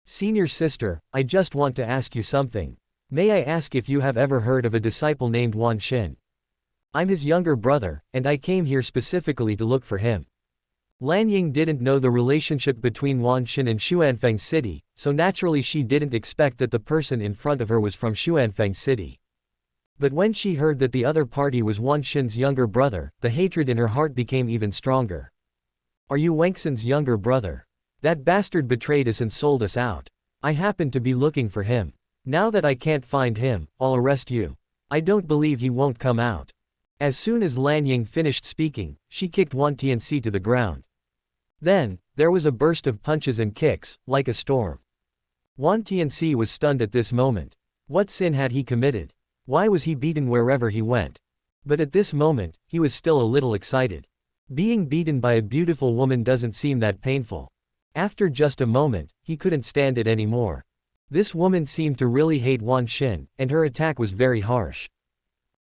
Senior sister, I just want to ask you something. May I ask if you have ever heard of a disciple named Wan Xin? I'm his younger brother, and I came here specifically to look for him. Lan Ying didn't know the relationship between Wan Xin and Xuanfeng City, so naturally she didn't expect that the person in front of her was from Xuanfeng City. But when she heard that the other party was Wan Xin's younger brother, the hatred in her heart became even stronger. Are you Wang Xin's younger brother? That bastard betrayed us and sold us out. I happen to be looking for him. Now that I can't find him, I'll arrest you. I don't believe he won't come out. As soon as Lan Ying finished speaking, she kicked Wan Tianxi to the ground. Then, there was a burst of punches and kicks, like a storm. Wan Tianxi was stunned at this moment. What sin had he committed? Why was he beaten wherever he went? But at this moment, he was still a little excited. Being beaten by a beautiful woman doesn't seem that painful. After just a moment, he couldn't stand it anymore. This woman seemed to really hate Wan Xin, and her attack was very harsh.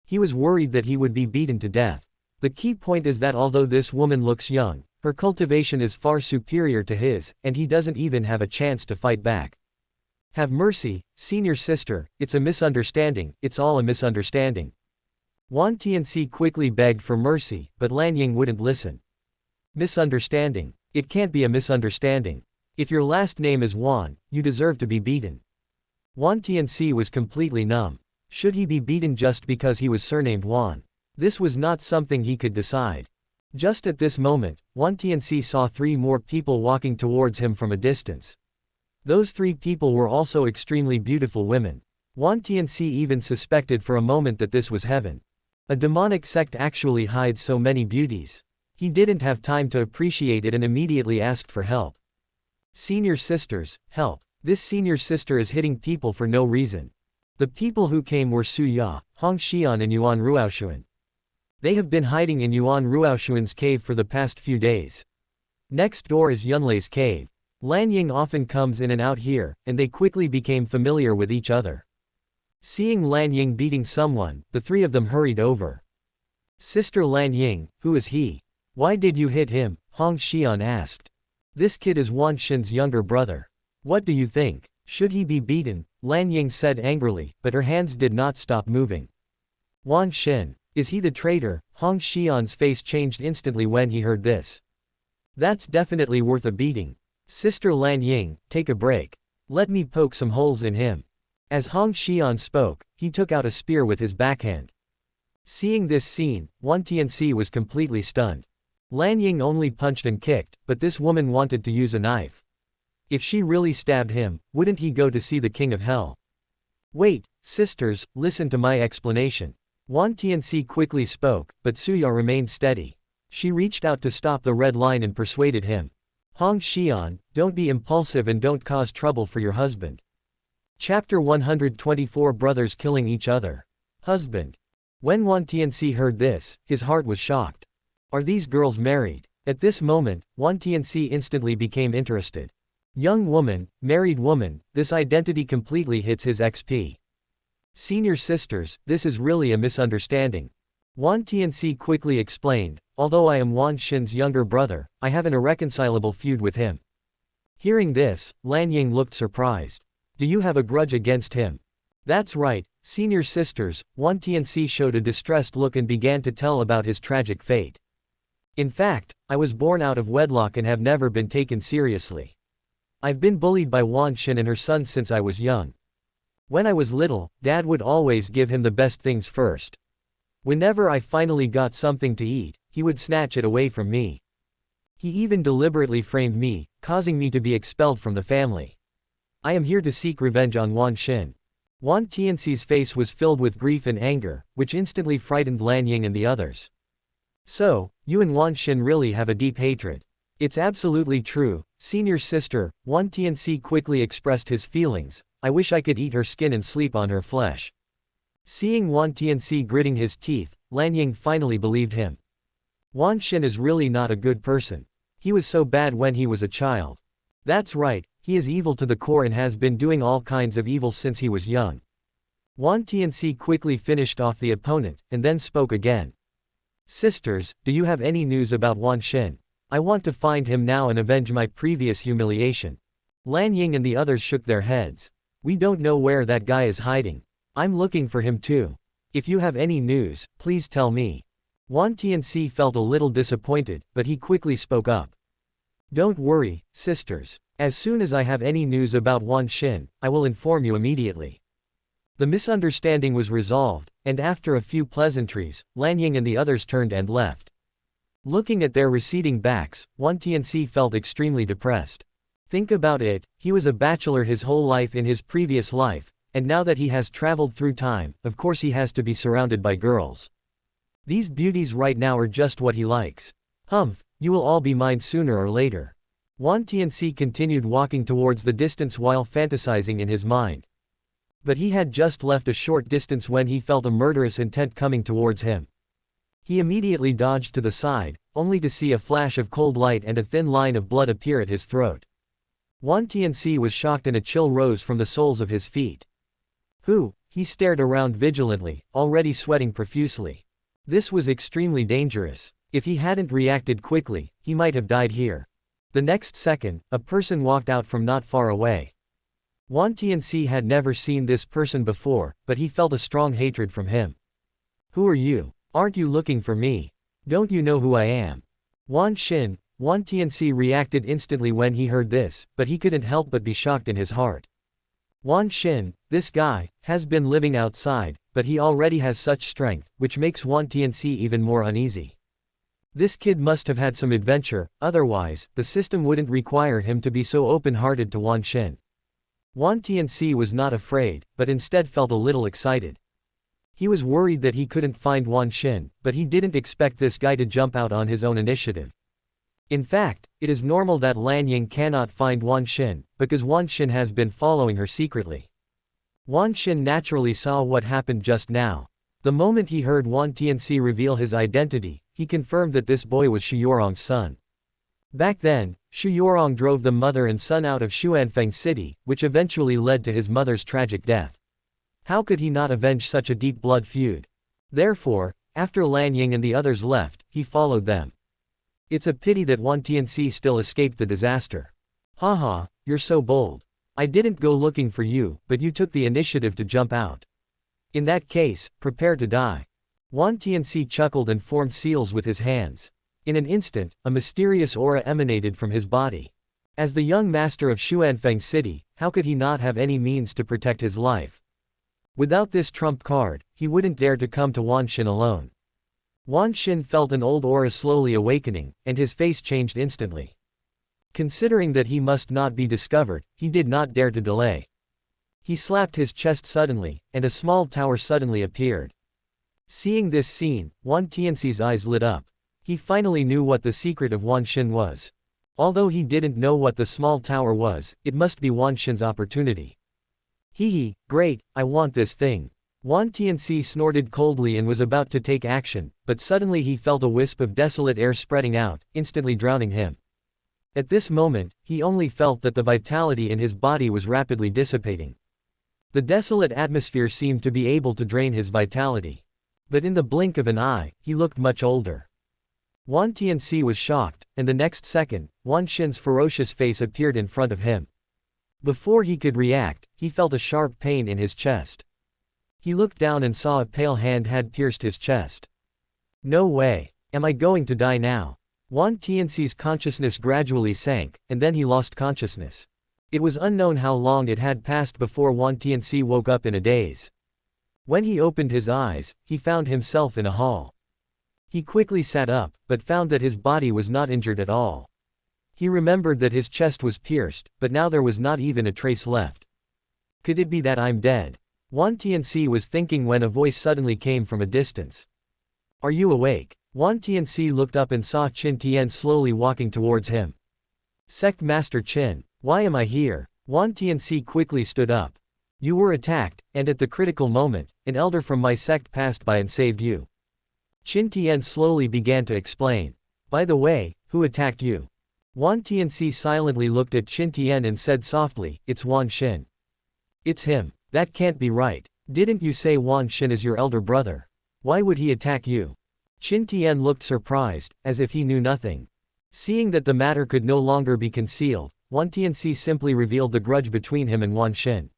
He was worried that he would be beaten to death. The key point is that although this woman looks young, her cultivation is far superior to his, and he doesn't even have a chance to fight back. Have mercy, senior sister, it's a misunderstanding, it's all a misunderstanding. Wan Tianxi quickly begged for mercy, but Lan Ying wouldn't listen. Misunderstanding. It can't be a misunderstanding. If your last name is Wan, you deserve to be beaten. Wan Tianxi was completely numb. Should he be beaten just because he was surnamed Wan? This was not something he could decide. Just at this moment, Wan Tianxi saw 3 more people walking towards him from a distance. Those 3 people were also extremely beautiful women. Wan Tianxi even suspected for a moment that this was heaven. A demonic sect actually hides so many beauties. He didn't have time to appreciate it and immediately asked for help. Senior sisters, help. This senior sister is hitting people for no reason. The people who came were Su Ya, Hong Xian and Yuan Ruoxuan. They have been hiding in Yuan Ruoxuan's cave for the past few days. Next door is Yunlei's cave. Lan Ying often comes in and out here, and they quickly became familiar with each other. Seeing Lan Ying beating someone, the 3 of them hurried over. Sister Lan Ying, who is he? Why did you hit him? Hong Xian asked. This kid is Wan Xin's younger brother. What do you think? Should he be beaten? Lan Ying said angrily, but her hands did not stop moving. Wan Xin, is he the traitor? Hong Xian's face changed instantly when he heard this. That's definitely worth a beating. Sister Lan Ying, take a break. Let me poke some holes in him. As Hong Xian spoke, he took out a spear with his backhand. Seeing this scene, Wan Tianxi was completely stunned. Lan Ying only punched and kicked, but this woman wanted to use a knife. If she really stabbed him, wouldn't he go to see the King of Hell? Wait, sisters, listen to my explanation. Wan Tianxi quickly spoke, but Suya remained steady. She reached out to stop the red line and persuaded him. Hong Xian, don't be impulsive and don't cause trouble for your husband. Chapter 124 Brothers killing each other. Husband. When Wan Tianxi heard this, his heart was shocked. Are these girls married? At this moment, Wan Tianxi instantly became interested. Young woman, married woman, this identity completely hits his XP. Senior sisters, this is really a misunderstanding. Wan Tianxi quickly explained, although I am Wan Xin's younger brother, I have an irreconcilable feud with him. Hearing this, Lan Ying looked surprised. Do you have a grudge against him? That's right, senior sisters, Wan Tianxi showed a distressed look and began to tell about his tragic fate. In fact, I was born out of wedlock and have never been taken seriously. I've been bullied by Wan Xin and her son since I was young. When I was little, Dad would always give him the best things first. Whenever I finally got something to eat, he would snatch it away from me. He even deliberately framed me, causing me to be expelled from the family. I am here to seek revenge on Wan Xin. Wan Tianxi's face was filled with grief and anger, which instantly frightened Lan Ying and the others. So, you and Wan Xin really have a deep hatred. It's absolutely true, senior sister. Wan Tianxi quickly expressed his feelings. I wish I could eat her skin and sleep on her flesh. Seeing Wan Tianxi gritting his teeth, Lan Ying finally believed him. Wan Xin is really not a good person. He was so bad when he was a child. That's right, he is evil to the core and has been doing all kinds of evil since he was young. Wan Tianxi quickly finished off the opponent, and then spoke again. Sisters, do you have any news about Wan Xin? I want to find him now and avenge my previous humiliation. Lan Ying and the others shook their heads. We don't know where that guy is hiding. I'm looking for him too. If you have any news, please tell me. Wan Tianxi felt a little disappointed, but he quickly spoke up. Don't worry, sisters. As soon as I have any news about Wan Xin, I will inform you immediately. The misunderstanding was resolved, and after a few pleasantries, Lan Ying and the others turned and left. Looking at their receding backs, Wan Tianxi felt extremely depressed. Think about it, he was a bachelor his whole life in his previous life, and now that he has traveled through time, of course he has to be surrounded by girls. These beauties right now are just what he likes. Humph, you will all be mine sooner or later. Wan Tianxi continued walking towards the distance while fantasizing in his mind. But he had just left a short distance when he felt a murderous intent coming towards him. He immediately dodged to the side, only to see a flash of cold light and a thin line of blood appear at his throat. Wan Tianxi was shocked and a chill rose from the soles of his feet. Who? He stared around vigilantly, already sweating profusely. This was extremely dangerous. If he hadn't reacted quickly, he might have died here. The next second, a person walked out from not far away. Wan Tianxi had never seen this person before, but he felt a strong hatred from him. Who are you? Aren't you looking for me? Don't you know who I am? Wan Xin. Wan Tianxi reacted instantly when he heard this, but he couldn't help but be shocked in his heart. Wan Xin, this guy, has been living outside, but he already has such strength, which makes Wan Tianxi even more uneasy. This kid must have had some adventure, otherwise, the system wouldn't require him to be so open-hearted to Wan Xin. Wan Tianxi was not afraid, but instead felt a little excited. He was worried that he couldn't find Wan Xin, but he didn't expect this guy to jump out on his own initiative. In fact, it is normal that Lan Ying cannot find Wan Xin, because Wan Xin has been following her secretly. Wan Xin naturally saw what happened just now. The moment he heard Wan Tianxi reveal his identity, he confirmed that this boy was Xu Yorong's son. Back then, Xu Yorong drove the mother and son out of Xuanfeng City, which eventually led to his mother's tragic death. How could he not avenge such a deep blood feud? Therefore, after Lan Ying and the others left, he followed them. It's a pity that Wan Tianxi still escaped the disaster. Haha, you're so bold. I didn't go looking for you, but you took the initiative to jump out. In that case, prepare to die. Wan Tianxi chuckled and formed seals with his hands. In an instant, a mysterious aura emanated from his body. As the young master of Xuanfeng City, how could he not have any means to protect his life? Without this trump card, he wouldn't dare to come to Wan Xin alone. Wan Xin felt an old aura slowly awakening, and his face changed instantly. Considering that he must not be discovered, he did not dare to delay. He slapped his chest suddenly, and a small tower suddenly appeared. Seeing this scene, Wan Tianxi's eyes lit up. He finally knew what the secret of Wan Xin was. Although he didn't know what the small tower was, it must be Wan Xin's opportunity. Hee, great, I want this thing. Wan Tianxi snorted coldly and was about to take action, but suddenly he felt a wisp of desolate air spreading out, instantly drowning him. At this moment, he only felt that the vitality in his body was rapidly dissipating. The desolate atmosphere seemed to be able to drain his vitality. But in the blink of an eye, he looked much older. Wan Tianxi was shocked, and the next second, Wan Xin's ferocious face appeared in front of him. Before he could react, he felt a sharp pain in his chest. He looked down and saw a pale hand had pierced his chest. No way. Am I going to die now? Wang Tianxi's consciousness gradually sank, and then he lost consciousness. It was unknown how long it had passed before Wang Tianxi woke up in a daze. When he opened his eyes, he found himself in a hall. He quickly sat up, but found that his body was not injured at all. He remembered that his chest was pierced, but now there was not even a trace left. Could it be that I'm dead? Wang Tianxi was thinking when a voice suddenly came from a distance. Are you awake? Wang Tianxi looked up and saw Qin Tian slowly walking towards him. Sect Master Qin, why am I here? Wang Tianxi quickly stood up. You were attacked, and at the critical moment, an elder from my sect passed by and saved you. Qin Tian slowly began to explain. By the way, who attacked you? Wang Tianxi silently looked at Qin Tian and said softly, it's Wang Xin. It's him. That can't be right. Didn't you say Wang Xin is your elder brother? Why would he attack you? Qin Tian looked surprised, as if he knew nothing. Seeing that the matter could no longer be concealed, Wang Tianxi simply revealed the grudge between him and Wang Xin.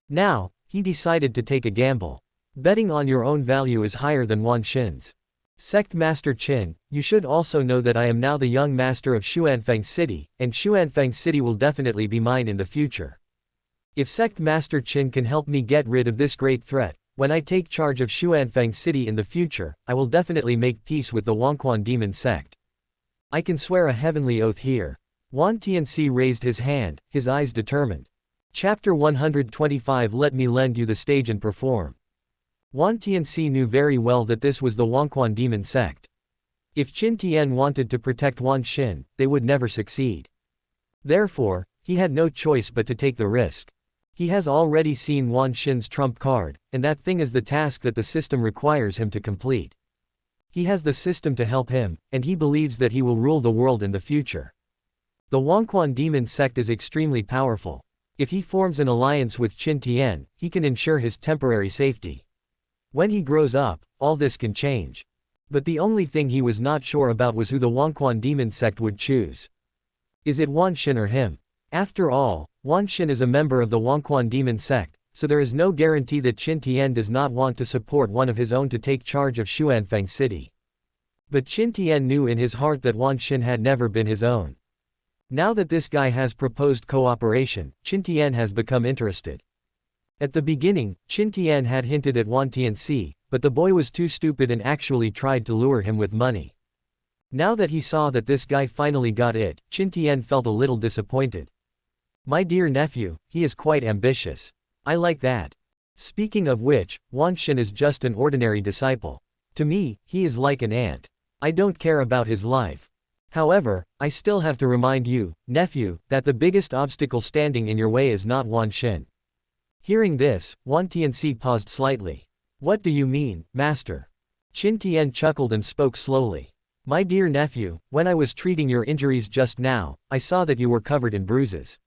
Now, he decided to take a gamble. Betting on your own value is higher than Wang Xin's. Sect Master Qin, you should also know that I am now the young master of Xuanfeng City, and Xuanfeng City will definitely be mine in the future. If Sect Master Qin can help me get rid of this great threat, when I take charge of Xuanfeng City in the future, I will definitely make peace with the Wangquan demon sect. I can swear a heavenly oath here. Wang Tianxi raised his hand, his eyes determined. Chapter 125. Let me lend you the stage and perform. Wang Tianxi knew very well that this was the Wangquan demon sect. If Qin Tian wanted to protect Wang Xin, they would never succeed. Therefore, he had no choice but to take the risk. He has already seen Wang Xin's trump card, and that thing is the task that the system requires him to complete. He has the system to help him, and he believes that he will rule the world in the future. The Wangquan demon sect is extremely powerful. If he forms an alliance with Qin Tian, he can ensure his temporary safety. When he grows up, all this can change. But the only thing he was not sure about was who the Wangquan demon sect would choose. Is it Wang Xin or him? After all, Wang Xin is a member of the Wangquan demon sect, so there is no guarantee that Qin Tian does not want to support one of his own to take charge of Xuanfeng City. But Qin Tian knew in his heart that Wang Xin had never been his own. Now that this guy has proposed cooperation, Qin Tian has become interested. At the beginning, Qin Tian had hinted at Wang Tianxi, but the boy was too stupid and actually tried to lure him with money. Now that he saw that this guy finally got it, Qin Tian felt a little disappointed. My dear nephew, he is quite ambitious. I like that. Speaking of which, Wang Xin is just an ordinary disciple. To me, he is like an ant. I don't care about his life. However, I still have to remind you, nephew, that the biggest obstacle standing in your way is not Wang Xin. Hearing this, Wang Tianxi paused slightly. What do you mean, master? Qin Tian chuckled and spoke slowly. My dear nephew, when I was treating your injuries just now, I saw that you were covered in bruises.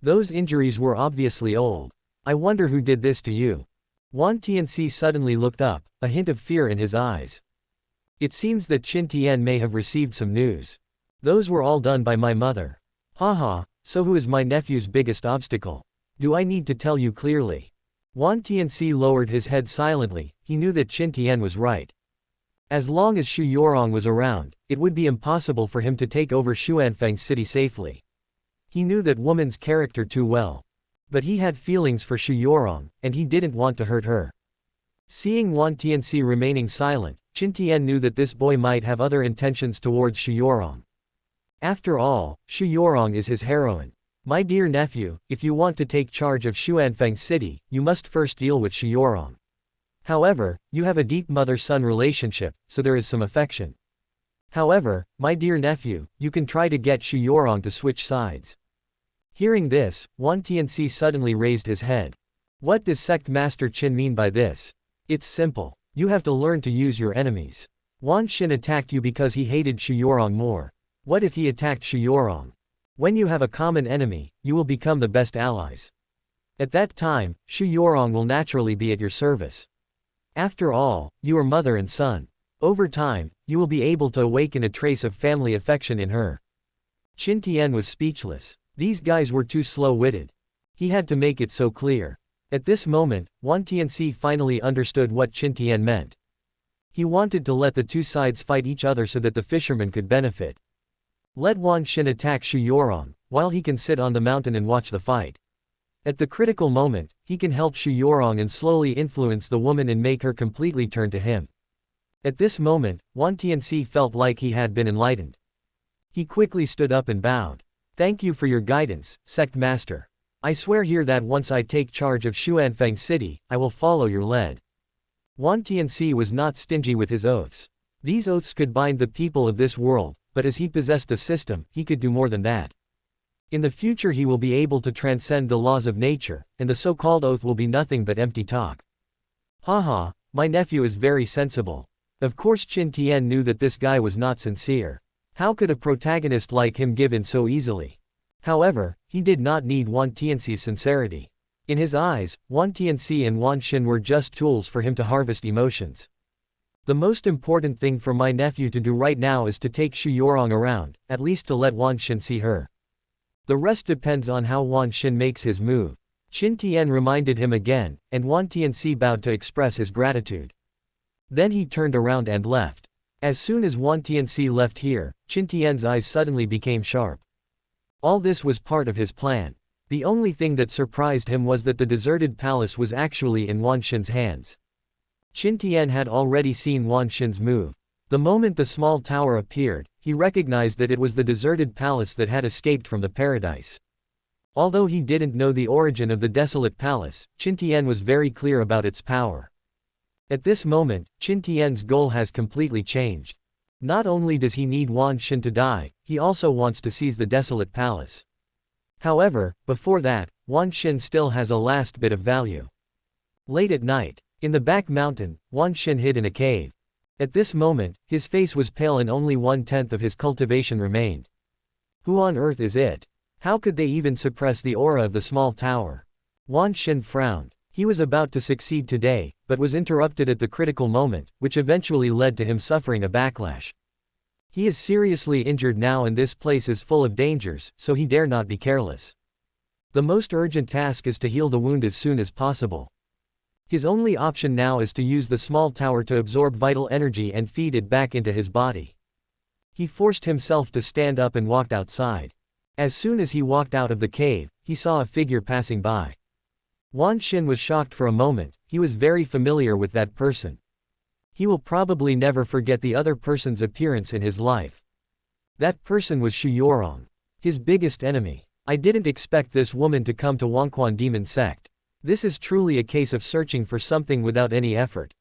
Those injuries were obviously old. I wonder who did this to you. Wang Tianxi suddenly looked up, a hint of fear in his eyes. It seems that Qin Tian may have received some news. Those were all done by my mother. Haha, so who is my nephew's biggest obstacle? Do I need to tell you clearly? Wang Tianxi lowered his head silently, he knew that Qin Tian was right. As long as Xu Yorong was around, it would be impossible for him to take over Xuanfeng City safely. He knew that woman's character too well. But he had feelings for Xu Yorong, and he didn't want to hurt her. Seeing Wang Tianxi remaining silent, Qin Tian knew that this boy might have other intentions towards Xu Yorong. After all, Xu Yorong is his heroine. My dear nephew, if you want to take charge of Xuanfeng City, you must first deal with Xu Yorong. However, you have a deep mother-son relationship, so there is some affection. However, my dear nephew, you can try to get Xu Yorong to switch sides. Hearing this, Wang Tianxi suddenly raised his head. What does Sect Master Qin mean by this? It's simple. You have to learn to use your enemies. Wang Xin attacked you because he hated Xu Yorong more. What if he attacked Xu Yorong? When you have a common enemy, you will become the best allies. At that time, Xu Yorong will naturally be at your service. After all, you are mother and son. Over time, you will be able to awaken a trace of family affection in her. Qin Tian was speechless. These guys were too slow-witted. He had to make it so clear. At this moment, Wang Tianxi finally understood what Qin Tian meant. He wanted to let the two sides fight each other so that the fisherman could benefit. Let Wan Xin attack Xu Yorong, while he can sit on the mountain and watch the fight. At the critical moment, he can help Xu Yorong and slowly influence the woman and make her completely turn to him. At this moment, Wan Tianxi felt like he had been enlightened. He quickly stood up and bowed. Thank you for your guidance, sect master. I swear here that once I take charge of Xuanfeng City, I will follow your lead. Wan Tianxi was not stingy with his oaths. These oaths could bind the people of this world, but as he possessed a system, he could do more than that. In the future he will be able to transcend the laws of nature, and the so-called oath will be nothing but empty talk. Haha, my nephew is very sensible. Of course Qin Tian knew that this guy was not sincere. How could a protagonist like him give in so easily? However, he did not need Wan Tianxi's sincerity. In his eyes, Wan Tianxi and Wan Xin were just tools for him to harvest emotions. The most important thing for my nephew to do right now is to take Xu Yorong around, at least to let Wan Xin see her. The rest depends on how Wan Xin makes his move. Qin Tian reminded him again, and Wan Tianxi bowed to express his gratitude. Then he turned around and left. As soon as Wan Tianxi left here, Qin Tian's eyes suddenly became sharp. All this was part of his plan. The only thing that surprised him was that the deserted palace was actually in Wan Xin's hands. Qin Tian had already seen Wan Xin's move. The moment the small tower appeared, he recognized that it was the deserted palace that had escaped from the paradise. Although he didn't know the origin of the desolate palace, Qin Tian was very clear about its power. At this moment, Qin Tian's goal has completely changed. Not only does he need Wan Xin to die, he also wants to seize the desolate palace. However, before that, Wan Xin still has a last bit of value. Late at night, in the back mountain, Wan Xin hid in a cave. At this moment, his face was pale and only 1/10 of his cultivation remained. Who on earth is it? How could they even suppress the aura of the small tower? Wan Xin frowned. He was about to succeed today, but was interrupted at the critical moment, which eventually led to him suffering a backlash. He is seriously injured now and this place is full of dangers, so he dare not be careless. The most urgent task is to heal the wound as soon as possible. His only option now is to use the small tower to absorb vital energy and feed it back into his body. He forced himself to stand up and walked outside. As soon as he walked out of the cave, he saw a figure passing by. Wan Xin was shocked for a moment. He was very familiar with that person. He will probably never forget the other person's appearance in his life. That person was Xu Yorong, his biggest enemy. I didn't expect this woman to come to Wangquan Demon Sect. This is truly a case of searching for something without any effort.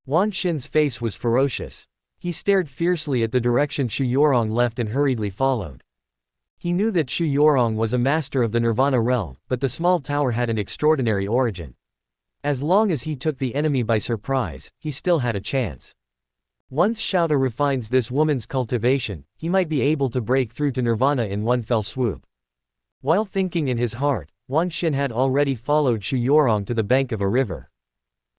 Wan Xin's face was ferocious. He stared fiercely at the direction Xu Yorong left and hurriedly followed. He knew that Xu Yorong was a master of the Nirvana realm, but the small tower had an extraordinary origin. As long as he took the enemy by surprise, he still had a chance. Once Xiaoda refines this woman's cultivation, he might be able to break through to Nirvana in one fell swoop. While thinking in his heart, Wan Xin had already followed Xu Yorong to the bank of a river.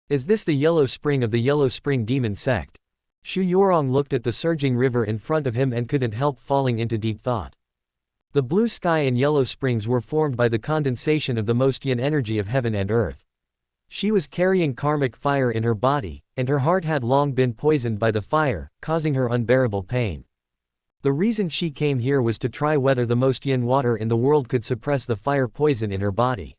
Is this the Yellow Spring of the Yellow Spring Demon Sect? Xu Yorong looked at the surging river in front of him and couldn't help falling into deep thought. The blue sky and yellow springs were formed by the condensation of the most yin energy of heaven and earth. She was carrying karmic fire in her body, and her heart had long been poisoned by the fire, causing her unbearable pain. The reason she came here was to try whether the most yin water in the world could suppress the fire poison in her body.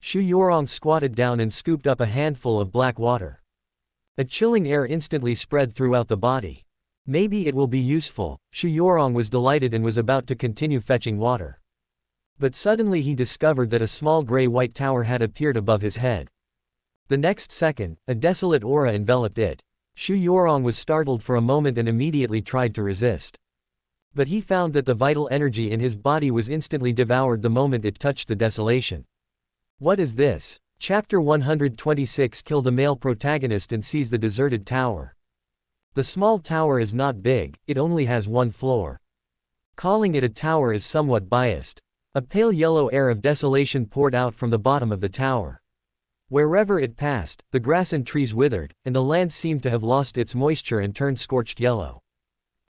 Xu Yorong squatted down and scooped up a handful of black water. A chilling air instantly spread throughout the body. Maybe it will be useful. Xu Yorong was delighted and was about to continue fetching water. But suddenly he discovered that a small gray-white tower had appeared above his head. The next second, a desolate aura enveloped it. Xu Yorong was startled for a moment and immediately tried to resist. But he found that the vital energy in his body was instantly devoured the moment it touched the desolation. What is this? Chapter 126 Kill the male protagonist and seize the deserted tower. The small tower is not big, it only has one floor. Calling it a tower is somewhat biased. A pale yellow air of desolation poured out from the bottom of the tower. Wherever it passed, the grass and trees withered, and the land seemed to have lost its moisture and turned scorched yellow.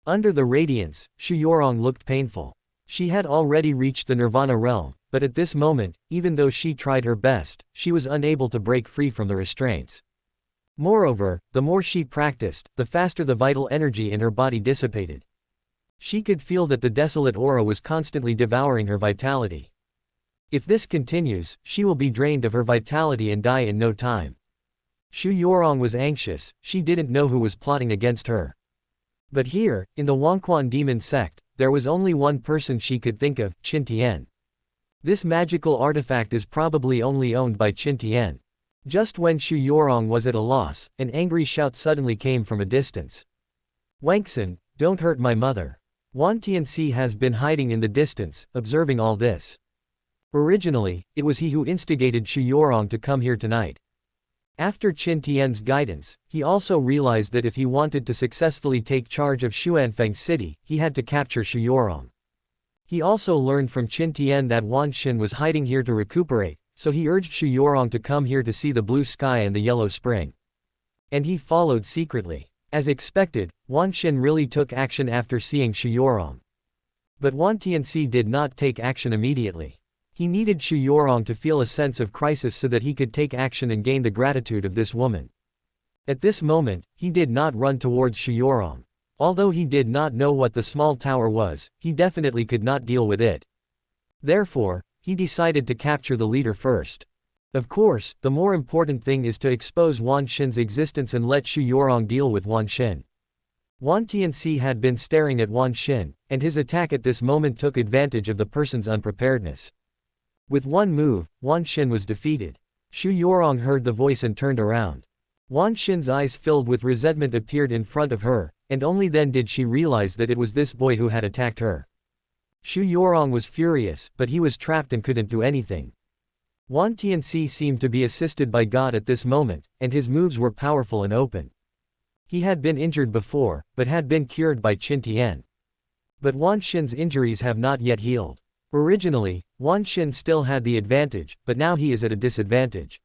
Under the radiance, Xu Yorong looked painful. She had already reached the Nirvana realm, but at this moment, even though she tried her best, she was unable to break free from the restraints. Moreover, the more she practiced, the faster the vital energy in her body dissipated. She could feel that the desolate aura was constantly devouring her vitality. If this continues, she will be drained of her vitality and die in no time. Xu Yuerong was anxious, she didn't know who was plotting against her. But here, in the Wangquan demon sect, there was only one person she could think of, Qin Tian. This magical artifact is probably only owned by Qin Tian. Just when Xu Yuerong was at a loss, an angry shout suddenly came from a distance. Wangxin, don't hurt my mother. Wan Tianxi has been hiding in the distance, observing all this. Originally, it was he who instigated Xu Yuerong to come here tonight. After Qin Tian's guidance, he also realized that if he wanted to successfully take charge of Xuanfeng City, he had to capture Xu Yuerong. He also learned from Qin Tian that Wan Xin was hiding here to recuperate, so he urged Xu Yuerong to come here to see the blue sky and the yellow spring. And he followed secretly. As expected, Wan Xin really took action after seeing Xu Yuerong. But Wan Tianxi did not take action immediately. He needed Xu Yuerong to feel a sense of crisis so that he could take action and gain the gratitude of this woman. At this moment, he did not run towards Xu Yuerong. Although he did not know what the small tower was, he definitely could not deal with it. Therefore, he decided to capture the leader first. Of course, the more important thing is to expose Wan Xin's existence and let Xu Yuerong deal with Wan Xin. Wan Tianxi had been staring at Wan Xin, and his attack at this moment took advantage of the person's unpreparedness. With one move, Wan Xin was defeated. Xu Yuerong heard the voice and turned around. Wan Xin's eyes filled with resentment appeared in front of her, and only then did she realize that it was this boy who had attacked her. Xu Yuerong was furious, but he was trapped and couldn't do anything. Wan Tianxi seemed to be assisted by God at this moment, and his moves were powerful and open. He had been injured before, but had been cured by Qin Tian. But Wan Xin's injuries have not yet healed. Originally, Wan Xin still had the advantage, but now he is at a disadvantage.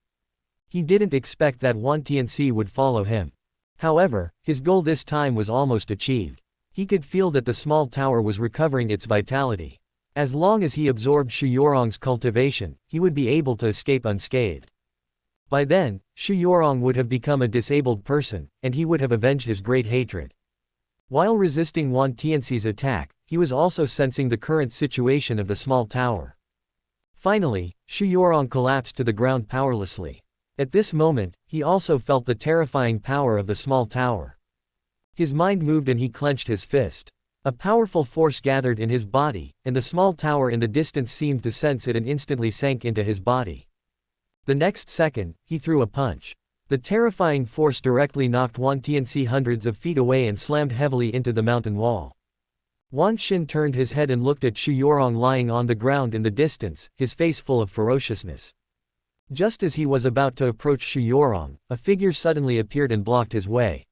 He didn't expect that Wan Tianxi would follow him. However, his goal this time was almost achieved. He could feel that the small tower was recovering its vitality. As long as he absorbed Xu Yuerong's cultivation, he would be able to escape unscathed. By then, Xu Yuerong would have become a disabled person, and he would have avenged his great hatred. While resisting Wan Tianxi's attack, he was also sensing the current situation of the small tower. Finally, Xu Yuerong collapsed to the ground powerlessly. At this moment, he also felt the terrifying power of the small tower. His mind moved and he clenched his fist. A powerful force gathered in his body, and the small tower in the distance seemed to sense it and instantly sank into his body. The next second, he threw a punch. The terrifying force directly knocked Wan Tianxi hundreds of feet away and slammed heavily into the mountain wall. Wan Xin turned his head and looked at Xu Yuerong lying on the ground in the distance, his face full of ferociousness. Just as he was about to approach Xu Yuerong, a figure suddenly appeared and blocked his way.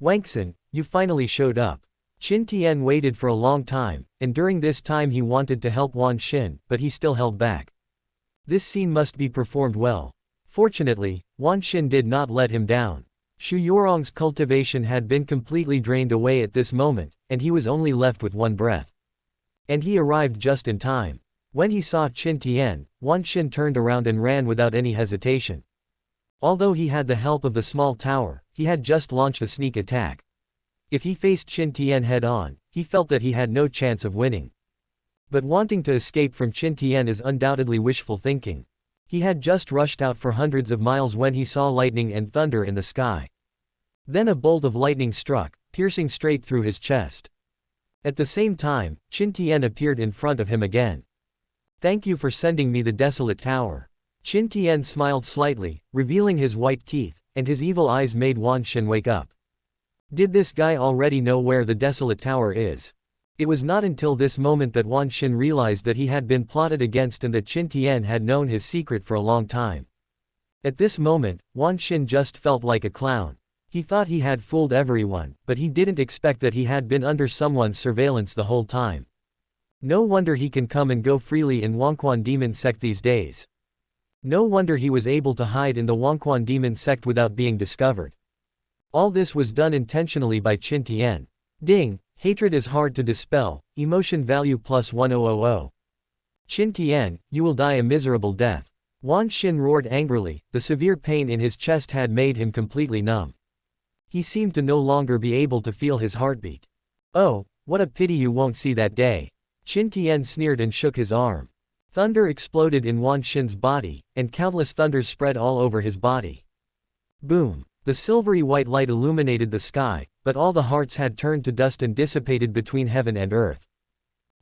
Wangxin, you finally showed up. Qin Tian waited for a long time, and during this time he wanted to help Wan Xin, but he still held back. This scene must be performed well. Fortunately, Wan Xin did not let him down. Xu Yuerong's cultivation had been completely drained away at this moment, and he was only left with one breath. And he arrived just in time. When he saw Qin Tian, Wan Xin turned around and ran without any hesitation. Although he had the help of the small tower, he had just launched a sneak attack. If he faced Qin Tian head-on, he felt that he had no chance of winning. But wanting to escape from Qin Tian is undoubtedly wishful thinking. He had just rushed out for hundreds of miles when he saw lightning and thunder in the sky. Then a bolt of lightning struck, piercing straight through his chest. At the same time, Qin Tian appeared in front of him again. Thank you for sending me the desolate tower. Qin Tian smiled slightly, revealing his white teeth, and his evil eyes made Wan Xin wake up. Did this guy already know where the desolate tower is? It was not until this moment that Wan Xin realized that he had been plotted against and that Qin Tian had known his secret for a long time. At this moment, Wan Xin just felt like a clown. He thought he had fooled everyone, but he didn't expect that he had been under someone's surveillance the whole time. No wonder he can come and go freely in Wangquan demon sect these days. No wonder he was able to hide in the Wangquan demon sect without being discovered. All this was done intentionally by Qin Tian. Ding, hatred is hard to dispel, emotion value +1000. Qin Tian, you will die a miserable death. Wan Xin roared angrily, the severe pain in his chest had made him completely numb. He seemed to no longer be able to feel his heartbeat. Oh, what a pity you won't see that day. Qin Tian sneered and shook his arm. Thunder exploded in Wan Xin's body, and countless thunders spread all over his body. Boom! The silvery white light illuminated the sky, but all the hearts had turned to dust and dissipated between heaven and earth.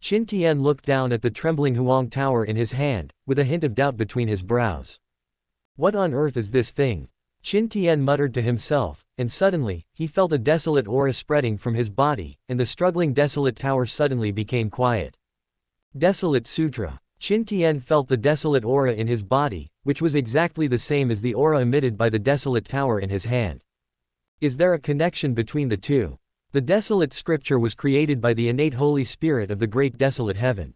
Qin Tian looked down at the trembling Huang Tower in his hand, with a hint of doubt between his brows. What on earth is this thing? Qin Tian muttered to himself, and suddenly, he felt a desolate aura spreading from his body, and the struggling desolate tower suddenly became quiet. Desolate Sutra. Qin Tian felt the desolate aura in his body, which was exactly the same as the aura emitted by the desolate tower in his hand. Is there a connection between the two? The desolate scripture was created by the innate Holy Spirit of the great desolate heaven.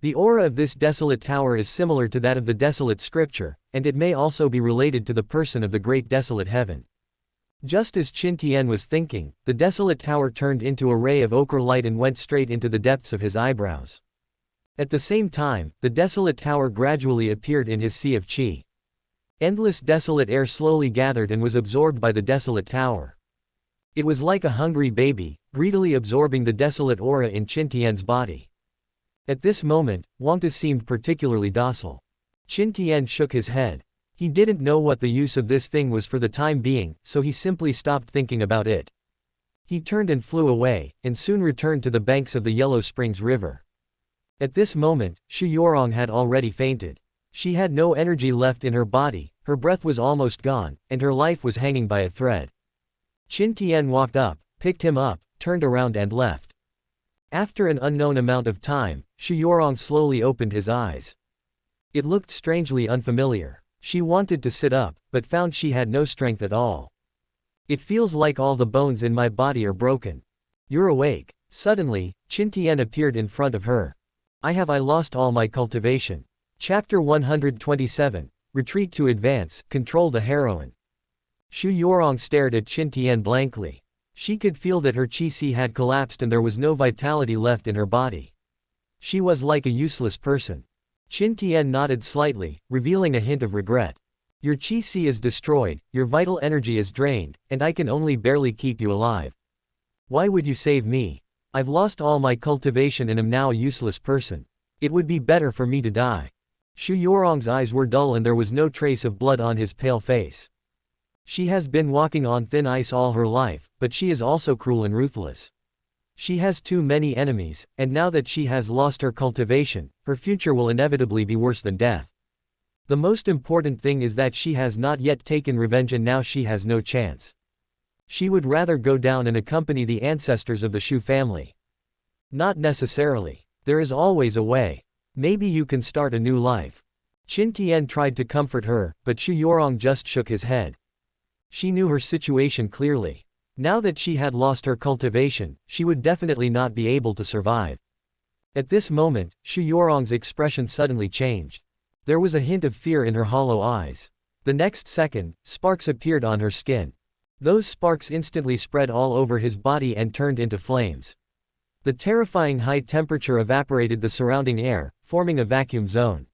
The aura of this desolate tower is similar to that of the desolate scripture, and it may also be related to the person of the great desolate heaven. Just as Qin Tian was thinking, the desolate tower turned into a ray of ochre light and went straight into the depths of his eyebrows. At the same time, the desolate tower gradually appeared in his sea of qi. Endless desolate air slowly gathered and was absorbed by the desolate tower. It was like a hungry baby, greedily absorbing the desolate aura in Qin Tian's body. At this moment, Wangta seemed particularly docile. Qin Tian shook his head. He didn't know what the use of this thing was for the time being, so he simply stopped thinking about it. He turned and flew away, and soon returned to the banks of the Yellow Springs River. At this moment, Xu Yorong had already fainted. She had no energy left in her body, her breath was almost gone, and her life was hanging by a thread. Qin Tian walked up, picked him up, turned around and left. After an unknown amount of time, Xu Yorong slowly opened his eyes. It looked strangely unfamiliar. She wanted to sit up, but found she had no strength at all. It feels like all the bones in my body are broken. You're awake. Suddenly, Qin Tian appeared in front of her. I lost all my cultivation. Chapter 127, Retreat to Advance, Control the Heroine. Xu Yorong stared at Qin Tian blankly. She could feel that her qi had collapsed and there was no vitality left in her body. She was like a useless person. Qin Tian nodded slightly, revealing a hint of regret. Your qi is destroyed, your vital energy is drained, and I can only barely keep you alive. Why would you save me? I've lost all my cultivation and am now a useless person. It would be better for me to die. Xu Yorong's eyes were dull and there was no trace of blood on his pale face. She has been walking on thin ice all her life, but she is also cruel and ruthless. She has too many enemies, and now that she has lost her cultivation, her future will inevitably be worse than death. The most important thing is that she has not yet taken revenge and now she has no chance. She would rather go down and accompany the ancestors of the Xu family. Not necessarily. There is always a way. Maybe you can start a new life. Qin Tian tried to comfort her, but Xu Yorong just shook his head. She knew her situation clearly. Now that she had lost her cultivation, she would definitely not be able to survive. At this moment, Xu Yorong's expression suddenly changed. There was a hint of fear in her hollow eyes. The next second, sparks appeared on her skin. Those sparks instantly spread all over his body and turned into flames. The terrifying high temperature evaporated the surrounding air, forming a vacuum zone.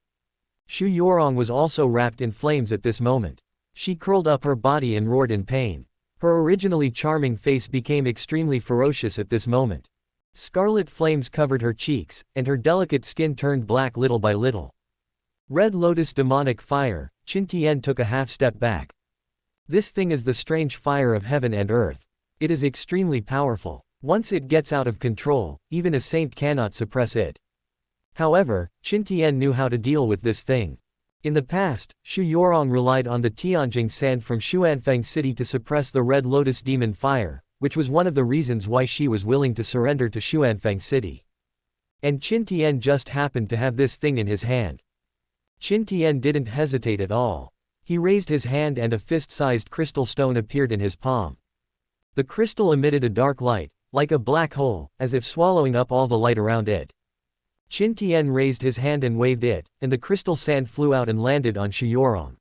Xu Yorong was also wrapped in flames at this moment. She curled up her body and roared in pain. Her originally charming face became extremely ferocious at this moment. Scarlet flames covered her cheeks, and her delicate skin turned black little by little. Red Lotus demonic fire. Qin Tian took a half step back. This thing is the strange fire of heaven and earth. It is extremely powerful. Once it gets out of control, even a saint cannot suppress it. However, Qin Tian knew how to deal with this thing. In the past, Xu Yorong relied on the Tianjing sand from Xuanfeng City to suppress the Red Lotus demon fire, which was one of the reasons why she was willing to surrender to Xuanfeng City. And Qin Tian just happened to have this thing in his hand. Qin Tian didn't hesitate at all. He raised his hand and a fist-sized crystal stone appeared in his palm. The crystal emitted a dark light, like a black hole, as if swallowing up all the light around it. Qin Tian raised his hand and waved it, and the crystal sand flew out and landed on Xu Yorong.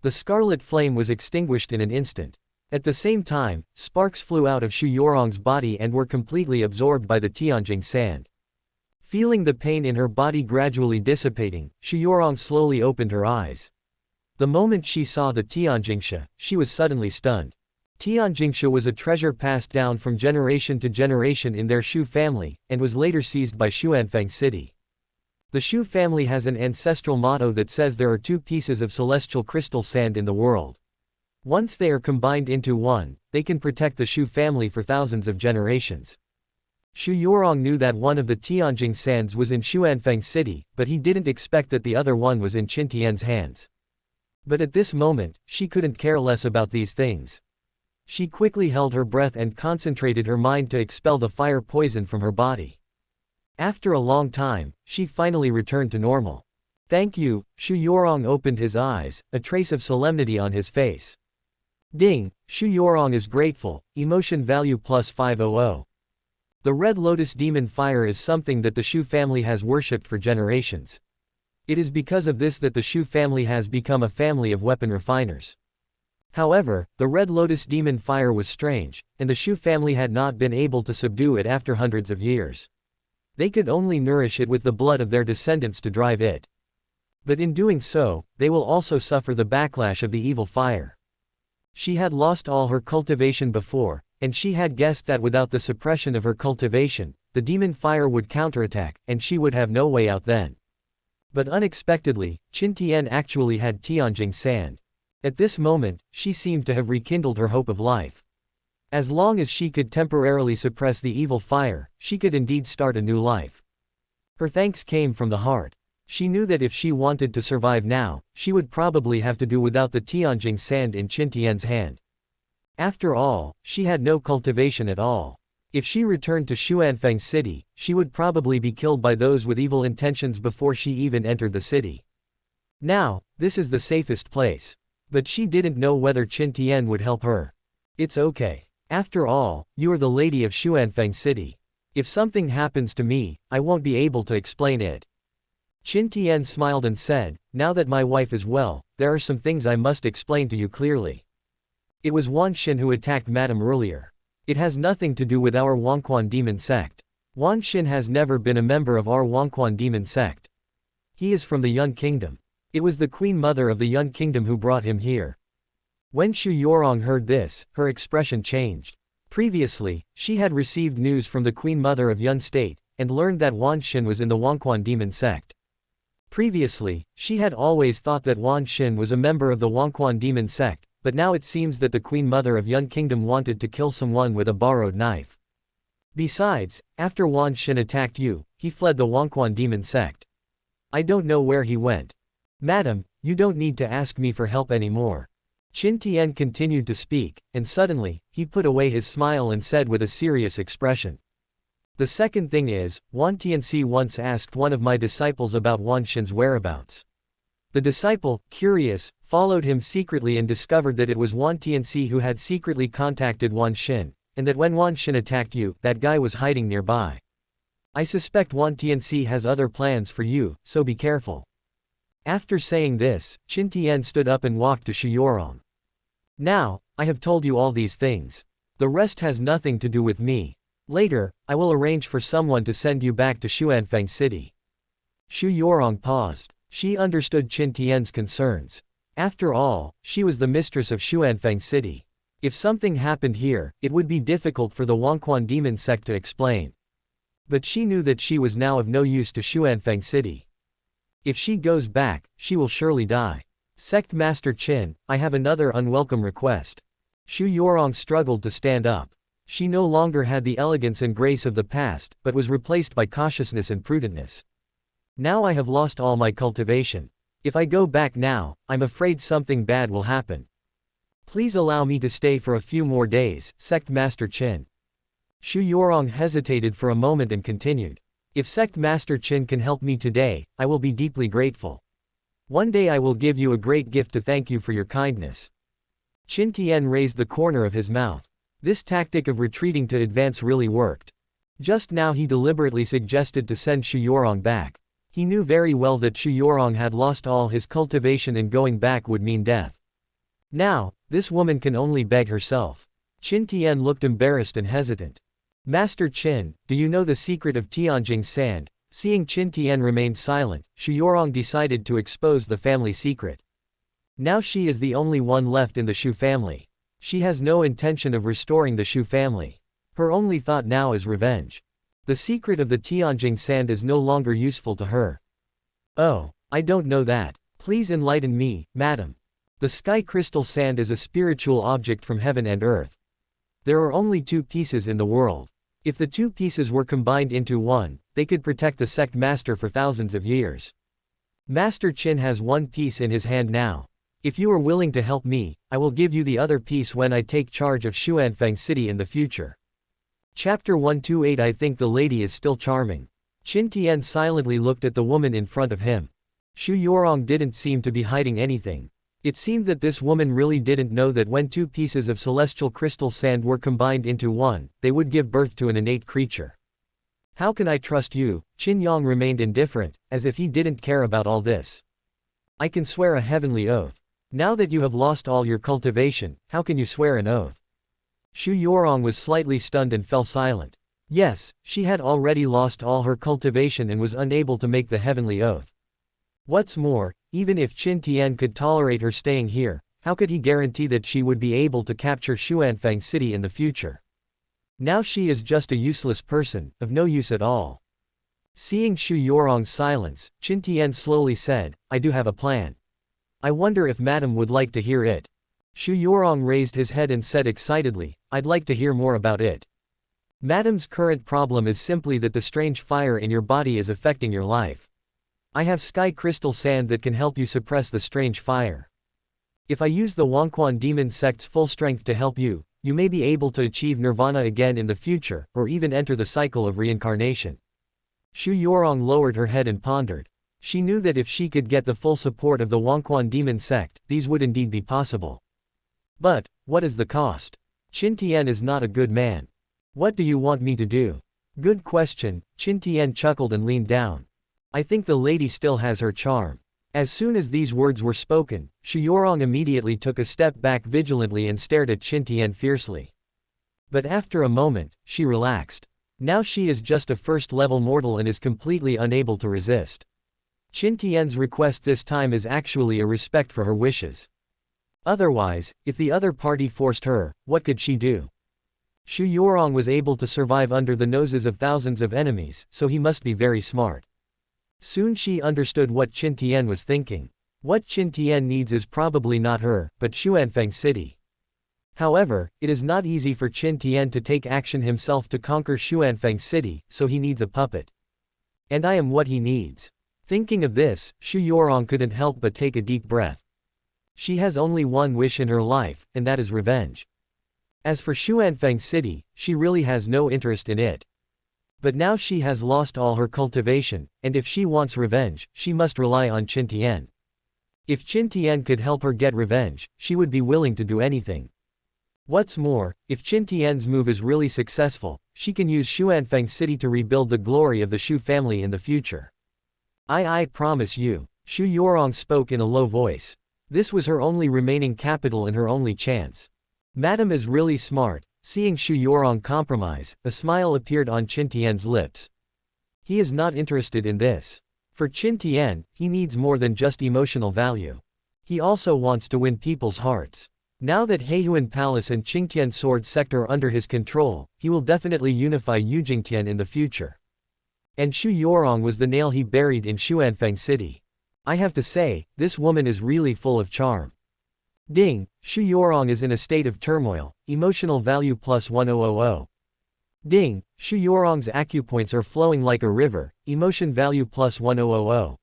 The scarlet flame was extinguished in an instant. At the same time, sparks flew out of Xu Yorong's body and were completely absorbed by the Tianjing sand. Feeling the pain in her body gradually dissipating, Shuyuerong slowly opened her eyes. The moment she saw the Tianjingsha, she was suddenly stunned. Tianjingsha was a treasure passed down from generation to generation in their Shu family, and was later seized by Xuanfeng City. The Shu family has an ancestral motto that says there are two pieces of celestial crystal sand in the world. Once they are combined into one, they can protect the Shu family for thousands of generations. Shuyuerong knew that one of the Tianjing sands was in Xuanfeng City, but he didn't expect that the other one was in Qin Tian's hands. But at this moment, she couldn't care less about these things. She quickly held her breath and concentrated her mind to expel the fire poison from her body. After a long time, she finally returned to normal. Thank you, Shuyuerong opened his eyes, a trace of solemnity on his face. Ding, Shuyuerong is grateful, emotion value plus 500. The Red Lotus Demon Fire is something that the Shu family has worshipped for generations. It is because of this that the Shu family has become a family of weapon refiners. However, the Red Lotus Demon Fire was strange, and the Shu family had not been able to subdue it after hundreds of years. They could only nourish it with the blood of their descendants to drive it. But in doing so, they will also suffer the backlash of the evil fire. She had lost all her cultivation before, and she had guessed that without the suppression of her cultivation, the demon fire would counterattack, and she would have no way out then. But unexpectedly, Qin Tian actually had Tianjing sand. At this moment, she seemed to have rekindled her hope of life. As long as she could temporarily suppress the evil fire, she could indeed start a new life. Her thanks came from the heart. She knew that if she wanted to survive now, she would probably have to do without the Tianjing sand in Qin Tian's hand. After all, she had no cultivation at all. If she returned to Xuanfeng City, she would probably be killed by those with evil intentions before she even entered the city. Now, this is the safest place. But she didn't know whether Qin Tian would help her. It's okay. After all, you are the lady of Xuanfeng City. If something happens to me, I won't be able to explain it. Qin Tian smiled and said, now that my wife is well, there are some things I must explain to you clearly. It was Wan Xin who attacked Madame earlier. It has nothing to do with our Wangquan demon sect. Wan Xin has never been a member of our Wangquan demon sect. He is from the Yun Kingdom. It was the Queen Mother of the Yun Kingdom who brought him here. When Shuyuerong heard this, her expression changed. Previously, she had received news from the Queen Mother of Yun State, and learned that Wan Xin was in the Wangquan demon sect. Previously, she had always thought that Wan Xin was a member of the Wangquan demon sect, but now it seems that the Queen Mother of Yun Kingdom wanted to kill someone with a borrowed knife. Besides, after Wan Xin attacked you, he fled the Wangquan demon sect. I don't know where he went. Madam, you don't need to ask me for help anymore. Qin Tian continued to speak, and suddenly, he put away his smile and said with a serious expression. The second thing is, Wan Tianxi once asked one of my disciples about Wan Xin's whereabouts. The disciple, curious, followed him secretly and discovered that it was Wan Tianxi who had secretly contacted Wan Xin, and that when Wan Xin attacked you, that guy was hiding nearby. I suspect Wan Tianxi has other plans for you, so be careful. After saying this, Qin Tian stood up and walked to Shuyuerong. Now, I have told you all these things. The rest has nothing to do with me. Later, I will arrange for someone to send you back to Xuanfeng City. Shuyuerong paused. She understood Qin Tian's concerns. After all, she was the mistress of Xuanfeng City. If something happened here, it would be difficult for the Wangquan demon sect to explain. But she knew that she was now of no use to Xuanfeng City. If she goes back, she will surely die. Sect Master Qin, I have another unwelcome request. Shuyuerong struggled to stand up. She no longer had the elegance and grace of the past, but was replaced by cautiousness and prudentness. Now I have lost all my cultivation. If I go back now, I'm afraid something bad will happen. Please allow me to stay for a few more days, Sect Master Qin. Shuyuerong hesitated for a moment and continued. If Sect Master Qin can help me today, I will be deeply grateful. One day I will give you a great gift to thank you for your kindness. Qin Tian raised the corner of his mouth. This tactic of retreating to advance really worked. Just now he deliberately suggested to send Shuyuerong back. He knew very well that Shuyuerong had lost all his cultivation and going back would mean death. Now, this woman can only beg herself. Qin Tian looked embarrassed and hesitant. Master Qin, do you know the secret of Tianjing sand? Seeing Qin Tian remain silent, Shu Yorong decided to expose the family secret. Now she is the only one left in the Shu family. She has no intention of restoring the Shu family. Her only thought now is revenge. The secret of the Tianjing sand is no longer useful to her. Oh, I don't know that. Please enlighten me, madam. The sky crystal sand is a spiritual object from heaven and earth. There are only two pieces in the world. If the two pieces were combined into one, they could protect the sect master for thousands of years. Master Qin has one piece in his hand now. If you are willing to help me, I will give you the other piece when I take charge of Xuanfang City in the future. Chapter 128. I think the lady is still charming. Qin Tian silently looked at the woman in front of him. Shu Yorong didn't seem to be hiding anything. It seemed that this woman really didn't know that when two pieces of celestial crystal sand were combined into one, they would give birth to an innate creature. How can I trust you? Qin Yang remained indifferent, as if he didn't care about all this. I can swear a heavenly oath. Now that you have lost all your cultivation, how can you swear an oath? Shu Yorong was slightly stunned and fell silent. Yes, she had already lost all her cultivation and was unable to make the heavenly oath. What's more, even if Qin Tian could tolerate her staying here, how could he guarantee that she would be able to capture Xuanfang City in the future? Now she is just a useless person, of no use at all. Seeing Shu Yorong's silence, Qin Tian slowly said, I do have a plan. I wonder if madam would like to hear it. Shu Yorong raised his head and said excitedly, I'd like to hear more about it. Madam's current problem is simply that the strange fire in your body is affecting your life. I have sky crystal sand that can help you suppress the strange fire. If I use the Wangquan demon sect's full strength to help you, you may be able to achieve nirvana again in the future, or even enter the cycle of reincarnation. Shu Yorong lowered her head and pondered. She knew that if she could get the full support of the Wangquan demon sect, these would indeed be possible. But, what is the cost? Qin Tian is not a good man. What do you want me to do? Good question. Qin Tian chuckled and leaned down. I think the lady still has her charm. As soon as these words were spoken, Shu Yorong immediately took a step back vigilantly and stared at Qin Tian fiercely. But after a moment, she relaxed. Now she is just a first-level mortal and is completely unable to resist. Qin Tian's request this time is actually a respect for her wishes. Otherwise, if the other party forced her, what could she do? Shu Yorong was able to survive under the noses of thousands of enemies, so he must be very smart. Soon she understood what Qin Tian was thinking. What Qin Tian needs is probably not her, but Xuanfang City. However, it is not easy for Qin Tian to take action himself to conquer Xuanfang City, so he needs a puppet. And I am what he needs. Thinking of this, Shu Yorong couldn't help but take a deep breath. She has only one wish in her life, and that is revenge. As for Xuanfang City, she really has no interest in it. But now she has lost all her cultivation, and if she wants revenge, she must rely on Qin Tian. If Qin Tian could help her get revenge, she would be willing to do anything. What's more, if Qin Tian's move is really successful, she can use Xuanfang City to rebuild the glory of the Shu family in the future. I promise you. Shu Yorong spoke in a low voice. This was her only remaining capital and her only chance. Madam is really smart. Seeing Shu Yorong compromise, a smile appeared on Qin Tian's lips. He is not interested in this. For Qin Tian, he needs more than just emotional value. He also wants to win people's hearts. Now that Hehuan Palace and Qingtian Sword Sect are under his control, he will definitely unify Yujingtian in the future. And Shu Yorong was the nail he buried in Xuanfang City. I have to say, this woman is really full of charm. Ding, Shu Yorong is in a state of turmoil, emotional value plus 1000. Ding, Shu Yorong's acupoints are flowing like a river, emotion value plus 1000.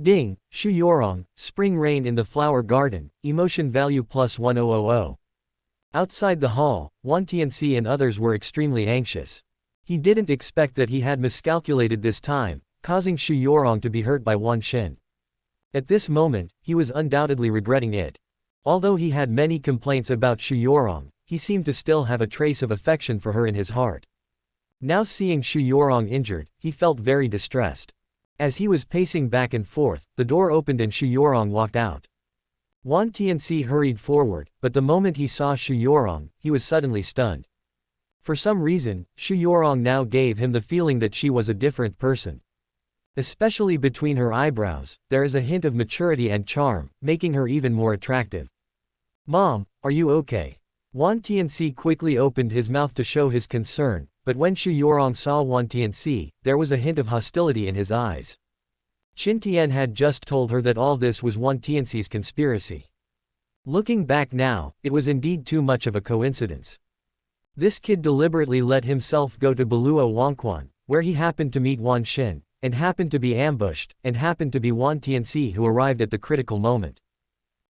Ding, Shu Yorong, spring rain in the flower garden, emotion value plus 1000. Outside the hall, Wan Tianxi and others were extremely anxious. He didn't expect that he had miscalculated this time, causing Shu Yorong to be hurt by Wan Xin. At this moment, he was undoubtedly regretting it. Although he had many complaints about Shu Yorong, he seemed to still have a trace of affection for her in his heart. Now seeing Shu Yorong injured, he felt very distressed. As he was pacing back and forth, the door opened and Shu Yorong walked out. Wan Tianxi hurried forward, but the moment he saw Shu Yorong, he was suddenly stunned. For some reason, Shu Yorong now gave him the feeling that she was a different person. Especially between her eyebrows, there is a hint of maturity and charm, making her even more attractive. Mom, are you okay? Wan Tianxi quickly opened his mouth to show his concern, but when Xu Yuerong saw Wan Tianxi, there was a hint of hostility in his eyes. Qin Tian had just told her that all this was Wan Tianxi's conspiracy. Looking back now, it was indeed too much of a coincidence. This kid deliberately let himself go to Balua Wangquan, where he happened to meet Wan Xin, and happened to be ambushed, and happened to be Wan Tianxi who arrived at the critical moment.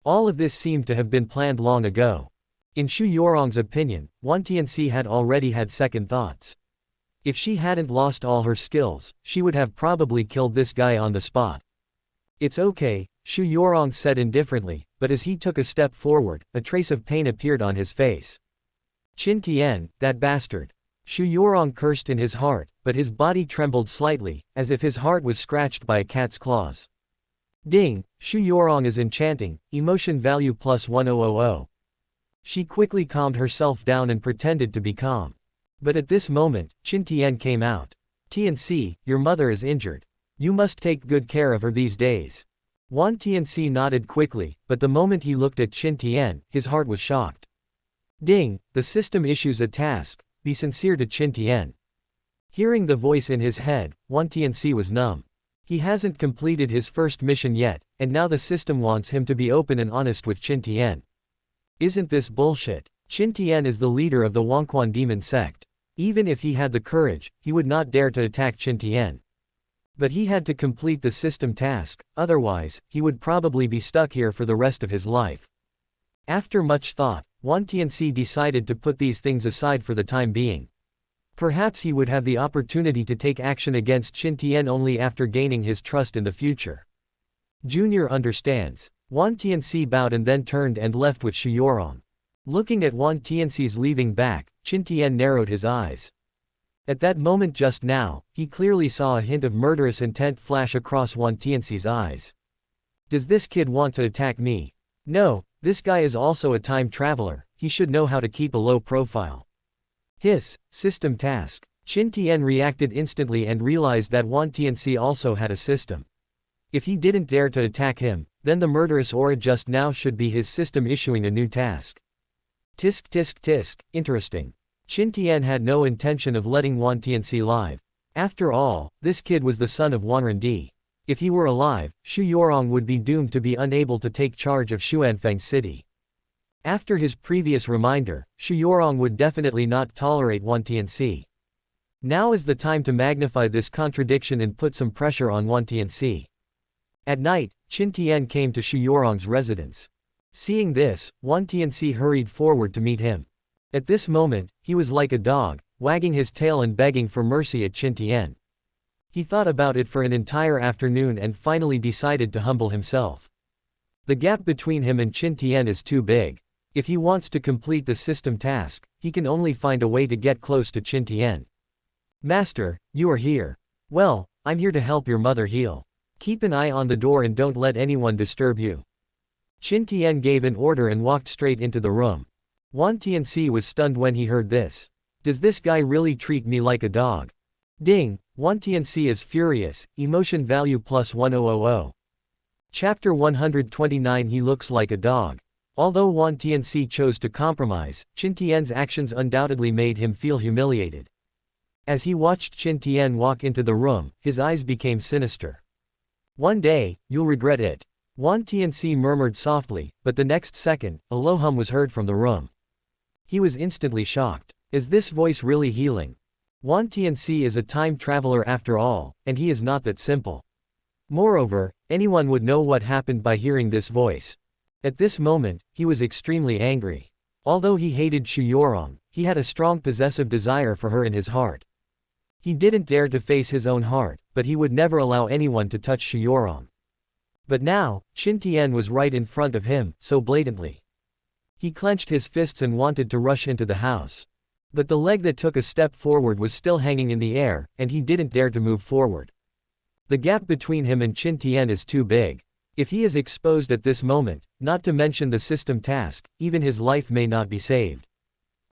All of this seemed to have been planned long ago. In Xu Yuerong's opinion, Wan Tianxi had already had second thoughts. If she hadn't lost all her skills, she would have probably killed this guy on the spot. It's okay, Xu Yuerong said indifferently, but as he took a step forward, a trace of pain appeared on his face. Qin Tian, that bastard. Xu Yuerong cursed in his heart, but his body trembled slightly, as if his heart was scratched by a cat's claws. Ding, Xu Yuerong is enchanting, emotion value plus 1000. She quickly calmed herself down and pretended to be calm. But at this moment, Qin Tian came out. Tianxi, your mother is injured. You must take good care of her these days. Wan Tianxi nodded quickly, but the moment he looked at Qin Tian, his heart was shocked. Ding, the system issues a task, be sincere to Qin Tian. Hearing the voice in his head, Wan Tianxi was numb. He hasn't completed his first mission yet, and now the system wants him to be open and honest with Qin Tian. Isn't this bullshit? Qin Tian is the leader of the Wangquan demon sect. Even if he had the courage, he would not dare to attack Qin Tian. But he had to complete the system task, otherwise, he would probably be stuck here for the rest of his life. After much thought, Wan Tianxi decided to put these things aside for the time being. Perhaps he would have the opportunity to take action against Qin Tian only after gaining his trust in the future. Junior understands. Wan Tianxi bowed and then turned and left with Xu Yuerong. Looking at Wan Tianxi's leaving back, Qin Tian narrowed his eyes. At that moment just now, he clearly saw a hint of murderous intent flash across Wan Tianxi's eyes. Does this kid want to attack me? No, this guy is also a time traveler, he should know how to keep a low profile. Hiss, system task. Qin Tian reacted instantly and realized that Wan Tianxi also had a system. If he didn't dare to attack him, then the murderous aura just now should be his system issuing a new task. Tisk tisk tisk, interesting. Qin Tian had no intention of letting Wan Tianxi live. After all, this kid was the son of Wanrendi. If he were alive, Xu Yuerong would be doomed to be unable to take charge of Xuanfeng City. After his previous reminder, Xu Yuerong would definitely not tolerate Wan Tianxi. Now is the time to magnify this contradiction and put some pressure on Wan Tianxi. At night, Qin Tian came to Xu Yuerong's residence. Seeing this, Wan Tianxi hurried forward to meet him. At this moment, he was like a dog, wagging his tail and begging for mercy at Qin Tian. He thought about it for an entire afternoon and finally decided to humble himself. The gap between him and Qin Tian is too big. If he wants to complete the system task, he can only find a way to get close to Qin Tian. Master, you are here. Well, I'm here to help your mother heal. Keep an eye on the door and don't let anyone disturb you. Qin Tian gave an order and walked straight into the room. Wan Tianxi was stunned when he heard this. Does this guy really treat me like a dog? Ding, Wan Tianxi is furious, emotion value plus 1000. Chapter 129 He looks like a dog. Although Wan Tianxi chose to compromise, Qin Tian's actions undoubtedly made him feel humiliated. As he watched Qin Tian walk into the room, his eyes became sinister. One day, you'll regret it. Wan Tianxi murmured softly, but the next second, a low hum was heard from the room. He was instantly shocked. Is this voice really healing? Wan Tianxi is a time traveler after all, and he is not that simple. Moreover, anyone would know what happened by hearing this voice. At this moment, he was extremely angry. Although he hated Xu Yuerong, he had a strong possessive desire for her in his heart. He didn't dare to face his own heart, but he would never allow anyone to touch Xu Yuerong. But now, Qin Tian was right in front of him, so blatantly. He clenched his fists and wanted to rush into the house. But the leg that took a step forward was still hanging in the air, and he didn't dare to move forward. The gap between him and Qin Tian is too big. If he is exposed at this moment, not to mention the system task, even his life may not be saved.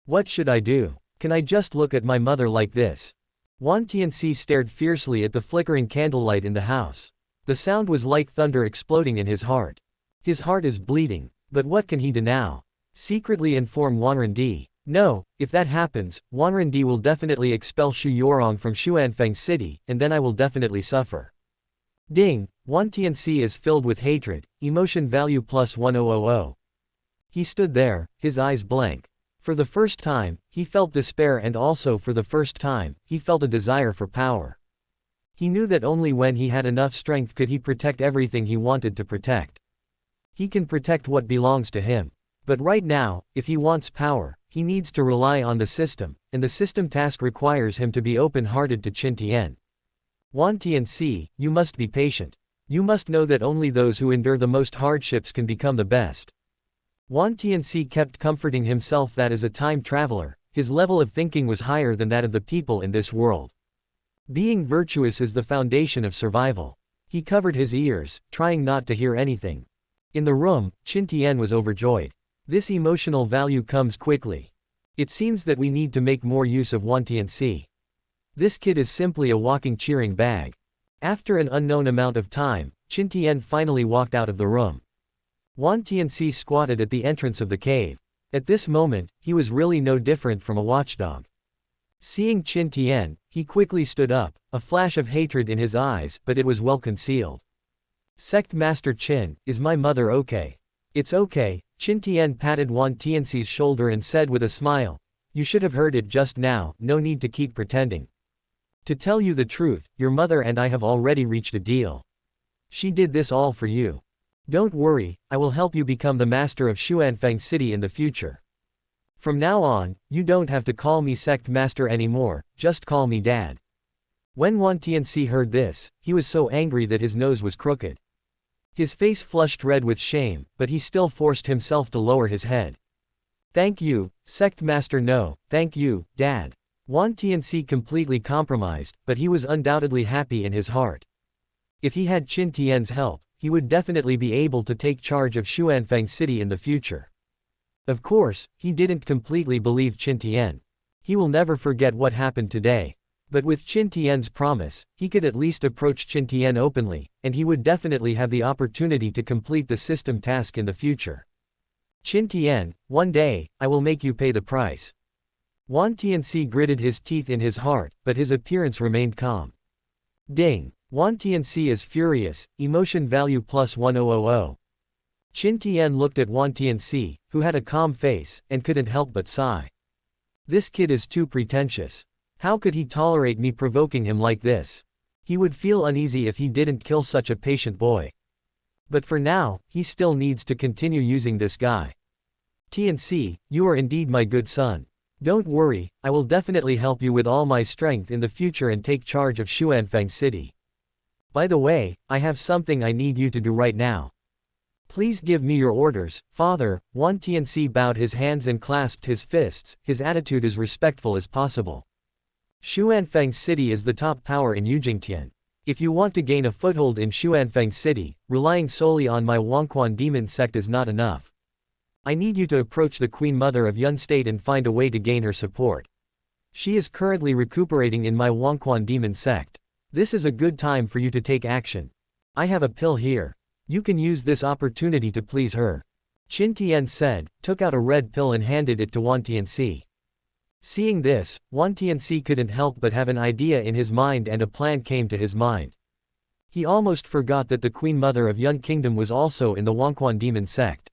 What should I do? Can I just look at my mother like this? Wan Tianxi stared fiercely at the flickering candlelight in the house. The sound was like thunder exploding in his heart. His heart is bleeding, but what can he do now? Secretly inform Wanrendi. No, if that happens, Wanrendi will definitely expel Xu Yorong from Xuanfeng City, and then I will definitely suffer. Ding, Wan Tianxi is filled with hatred, emotion value plus 1000. He stood there, his eyes blank. For the first time, he felt despair, and also for the first time, he felt a desire for power. He knew that only when he had enough strength could he protect everything he wanted to protect. He can protect what belongs to him. But right now, if he wants power, he needs to rely on the system, and the system task requires him to be open-hearted to Qin Tian. Wan Tianxi, you must be patient. You must know that only those who endure the most hardships can become the best. Wan Tianxi kept comforting himself that as a time traveler, his level of thinking was higher than that of the people in this world. Being virtuous is the foundation of survival. He covered his ears, trying not to hear anything. In the room, Qin Tian was overjoyed. This emotional value comes quickly. It seems that we need to make more use of Wan Tianxi. This kid is simply a walking cheering bag. After an unknown amount of time, Qin Tian finally walked out of the room. Wan Tianxi squatted at the entrance of the cave. At this moment, he was really no different from a watchdog. Seeing Qin Tian, he quickly stood up, a flash of hatred in his eyes, but it was well concealed. Sect Master Qin, is my mother okay? It's okay. Qin Tian patted Wan Tianxi's shoulder and said with a smile, you should have heard it just now, no need to keep pretending. To tell you the truth, your mother and I have already reached a deal. She did this all for you. Don't worry, I will help you become the master of Xuanfeng City in the future. From now on, you don't have to call me sect master anymore, just call me dad. When Wan Tianxi heard this, he was so angry that his nose was crooked. His face flushed red with shame, but he still forced himself to lower his head. Thank you, sect master. No, thank you, dad. Wan Tianxi completely compromised, but he was undoubtedly happy in his heart. If he had Qin Tian's help, he would definitely be able to take charge of Xuanfeng City in the future. Of course, he didn't completely believe Qin Tian. He will never forget what happened today. But with Qin Tian's promise, he could at least approach Qin Tian openly, and he would definitely have the opportunity to complete the system task in the future. Qin Tian, one day, I will make you pay the price. Wan Tianxi gritted his teeth in his heart, but his appearance remained calm. Ding! Wan Tianxi is furious, emotion value plus 1000. Qin Tian looked at Wan Tianxi, who had a calm face, and couldn't help but sigh. This kid is too pretentious. How could he tolerate me provoking him like this? He would feel uneasy if he didn't kill such a patient boy. But for now, he still needs to continue using this guy. Tianxi, you are indeed my good son. Don't worry, I will definitely help you with all my strength in the future and take charge of Xuanfeng City. By the way, I have something I need you to do right now. Please give me your orders, father. Wan Tianxi bowed his hands and clasped his fists, his attitude as respectful as possible. Xuanfeng City is the top power in Yujingtian. If you want to gain a foothold in Xuanfeng City, relying solely on my Wangquan demon sect is not enough. I need you to approach the Queen Mother of Yun State and find a way to gain her support. She is currently recuperating in my Wangquan demon sect. This is a good time for you to take action. I have a pill here. You can use this opportunity to please her. Qin Tian said, took out a red pill and handed it to Wan Tianxi. Seeing this, Wan Tianxi couldn't help but have an idea in his mind, and a plan came to his mind. He almost forgot that the Queen Mother of Yun Kingdom was also in the Wangquan demon sect.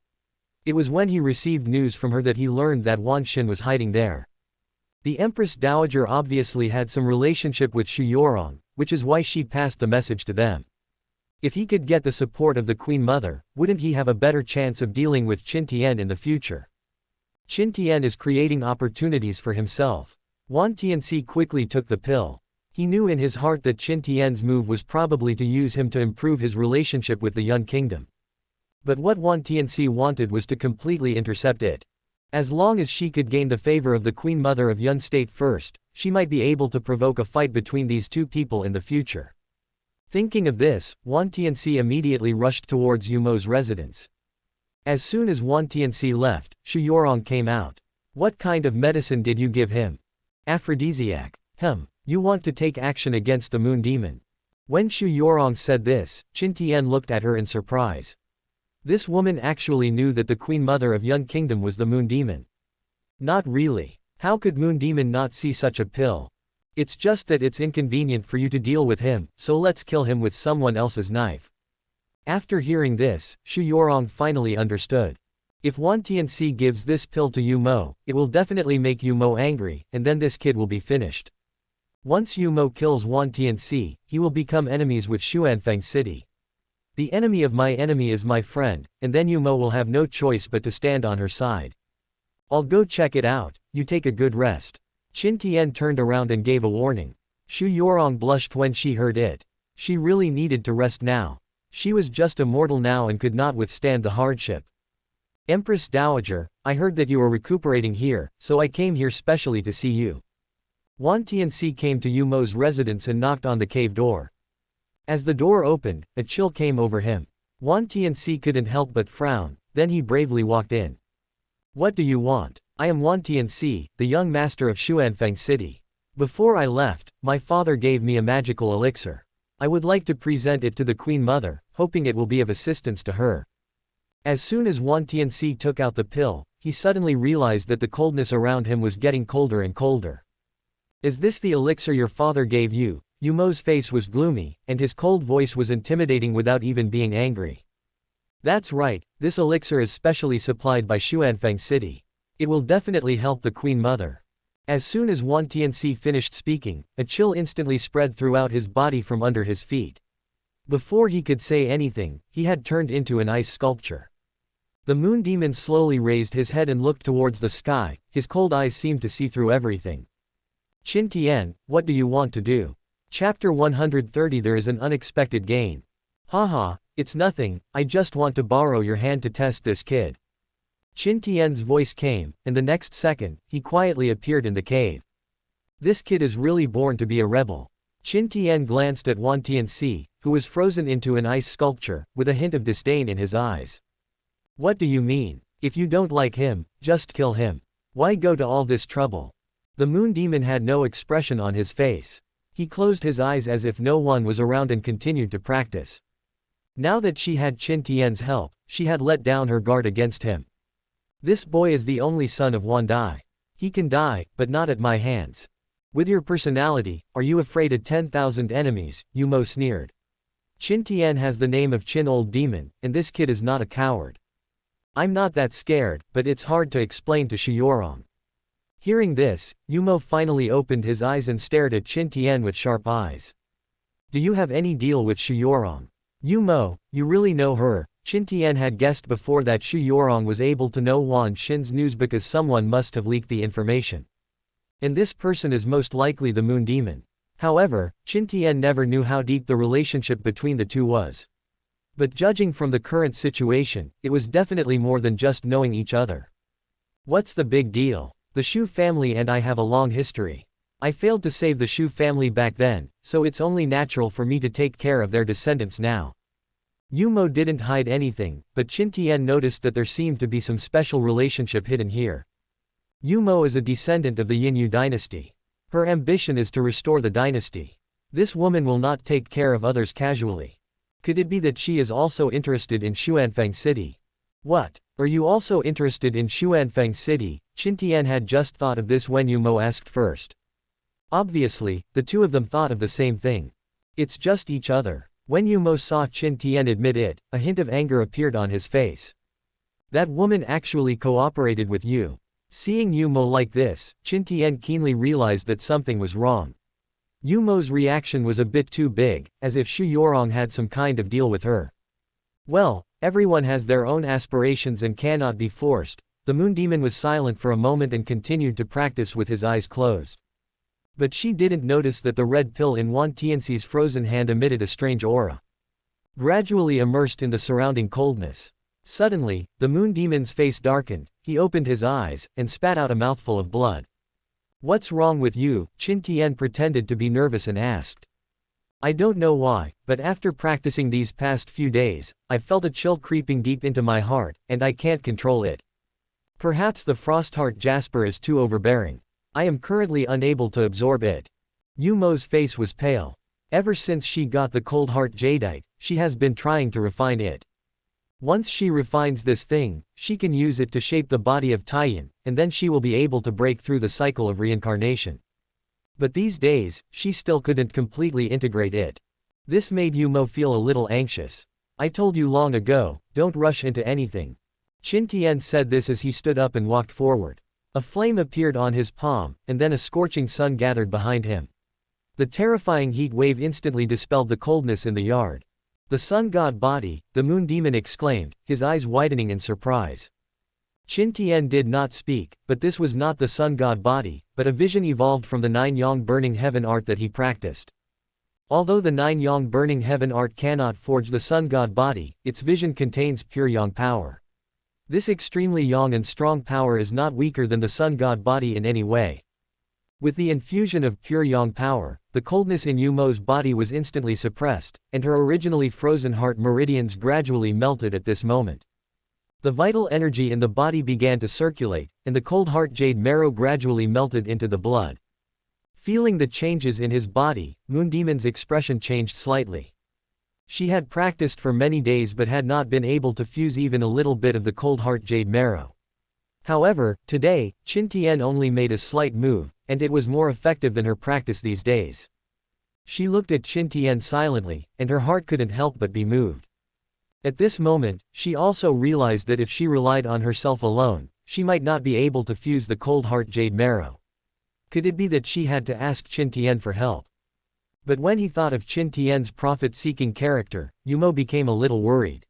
It was when he received news from her that he learned that Wan Xin was hiding there. The Empress Dowager obviously had some relationship with Xu Yorong, which is why she passed the message to them. If he could get the support of the Queen Mother, wouldn't he have a better chance of dealing with Qin Tian in the future? Qin Tian is creating opportunities for himself. Wan Tianxi quickly took the pill. He knew in his heart that Qin Tian's move was probably to use him to improve his relationship with the Yun Kingdom. But what Wan Tianxi wanted was to completely intercept it. As long as she could gain the favor of the Queen Mother of Yun State first, she might be able to provoke a fight between these two people in the future. Thinking of this, Wan Tianxi immediately rushed towards Yumo's residence. As soon as Wan Tianxi left, Xu Yorong came out. What kind of medicine did you give him? Aphrodisiac. You want to take action against the moon demon. When Xu Yorong said this, Qin Tian looked at her in surprise. This woman actually knew that the Queen Mother of Yun Kingdom was the moon demon. Not really. How could moon demon not see such a pill? It's just that it's inconvenient for you to deal with him, so let's kill him with someone else's knife. After hearing this, Xu Yorong finally understood. If Wan Tianxi gives this pill to Yu Mo, it will definitely make Yu Mo angry, and then this kid will be finished. Once Yu Mo kills Wan Tianxi, he will become enemies with Xuanfeng City. The enemy of my enemy is my friend, and then Yu Mo will have no choice but to stand on her side. I'll go check it out, you take a good rest. Qin Tian turned around and gave a warning. Xu Yorong blushed when she heard it. She really needed to rest now. She was just a mortal now and could not withstand the hardship. Empress Dowager, I heard that you were recuperating here, so I came here specially to see you. Wan Tianxi came to Yu Mo's residence and knocked on the cave door. As the door opened, a chill came over him. Wan Tianxi couldn't help but frown, then he bravely walked in. What do you want? I am Wan Tianxi, the young master of Xuanfeng City. Before I left, my father gave me a magical elixir. I would like to present it to the Queen Mother, hoping it will be of assistance to her. As soon as Wan Tianxi took out the pill, he suddenly realized that the coldness around him was getting colder and colder. Is this the elixir your father gave you? Yu Mo's face was gloomy, and his cold voice was intimidating without even being angry. That's right, this elixir is specially supplied by Xuanfeng City. It will definitely help the Queen Mother. As soon as Wan Tianxi finished speaking, a chill instantly spread throughout his body from under his feet. Before he could say anything, he had turned into an ice sculpture. The moon demon slowly raised his head and looked towards the sky, his cold eyes seemed to see through everything. Qin Tian, what do you want to do? Chapter 130 There is an unexpected gain. Haha, it's nothing, I just want to borrow your hand to test this kid. Qin Tian's voice came, and the next second, he quietly appeared in the cave. This kid is really born to be a rebel. Qin Tian glanced at Wan Tianxi, who was frozen into an ice sculpture, with a hint of disdain in his eyes. What do you mean? If you don't like him, just kill him. Why go to all this trouble? The moon demon had no expression on his face. He closed his eyes as if no one was around and continued to practice. Now that she had Qin Tian's help, she had let down her guard against him. This boy is the only son of Wan Dai. He can die, but not at my hands. With your personality, are you afraid of 10,000 enemies? Yu Mo sneered. Qin Tian has the name of Qin Old Demon, and this kid is not a coward. I'm not that scared, but it's hard to explain to Xu Yorong. Hearing this, Yu Mo finally opened his eyes and stared at Qin Tian with sharp eyes. Do you have any deal with Xu Yorong? Yu Mo, you really know her. Qin Tian had guessed before that Xu Yorong was able to know Wan Xin's news because someone must have leaked the information. And this person is most likely the moon demon. However, Qin Tian never knew how deep the relationship between the two was. But judging from the current situation, it was definitely more than just knowing each other. What's the big deal? The Xu family and I have a long history. I failed to save the Xu family back then, so it's only natural for me to take care of their descendants now. Yu Mo didn't hide anything, but Qin Tian noticed that there seemed to be some special relationship hidden here. Yu Mo is a descendant of the Yinyu dynasty. Her ambition is to restore the dynasty. This woman will not take care of others casually. Could it be that she is also interested in Xuanfeng City? What? Are you also interested in Xuanfeng City? Qin Tian had just thought of this when Yu Mo asked first. Obviously, the two of them thought of the same thing. It's just each other. When Yu Mo saw Qin Tian admit it, a hint of anger appeared on his face. That woman actually cooperated with you. Seeing Yu Mo like this, Qin Tian keenly realized that something was wrong. Yu Mo's reaction was a bit too big, as if Xu Yorong had some kind of deal with her. Well, everyone has their own aspirations and cannot be forced. The moon demon was silent for a moment and continued to practice with his eyes closed. But she didn't notice that the red pill in Wan Tianxi's frozen hand emitted a strange aura. Gradually immersed in the surrounding coldness. Suddenly, the moon demon's face darkened, he opened his eyes, and spat out a mouthful of blood. What's wrong with you? Qin Tian pretended to be nervous and asked. I don't know why, but after practicing these past few days, I've felt a chill creeping deep into my heart, and I can't control it. Perhaps the Frostheart Jasper is too overbearing. I am currently unable to absorb it. Yumo's face was pale. Ever since she got the cold heart jadeite, she has been trying to refine it. Once she refines this thing, she can use it to shape the body of Tian, and then she will be able to break through the cycle of reincarnation. But these days, she still couldn't completely integrate it. This made Yumo feel a little anxious. I told you long ago, don't rush into anything. Qin Tian said this as he stood up and walked forward. A flame appeared on his palm, and then a scorching sun gathered behind him. The terrifying heat wave instantly dispelled the coldness in the yard. The sun god body, the moon demon exclaimed, his eyes widening in surprise. Qin Tian did not speak, but this was not the sun god body, but a vision evolved from the 9 yang burning heaven art that he practiced. Although the 9 yang burning heaven art cannot forge the sun god body, its vision contains pure yang power. This extremely yang and strong power is not weaker than the sun god body in any way. With the infusion of pure yang power, the coldness in Yumo's body was instantly suppressed, and her originally frozen heart meridians gradually melted at this moment. The vital energy in the body began to circulate, and the cold heart jade marrow gradually melted into the blood. Feeling the changes in his body, Moon Demon's expression changed slightly. She had practiced for many days but had not been able to fuse even a little bit of the cold heart jade marrow. However, today, Qin Tian only made a slight move, and it was more effective than her practice these days. She looked at Qin Tian silently, and her heart couldn't help but be moved. At this moment, she also realized that if she relied on herself alone, she might not be able to fuse the cold heart jade marrow. Could it be that she had to ask Qin Tian for help? But when he thought of Qin Tian's profit-seeking character, Yumo became a little worried.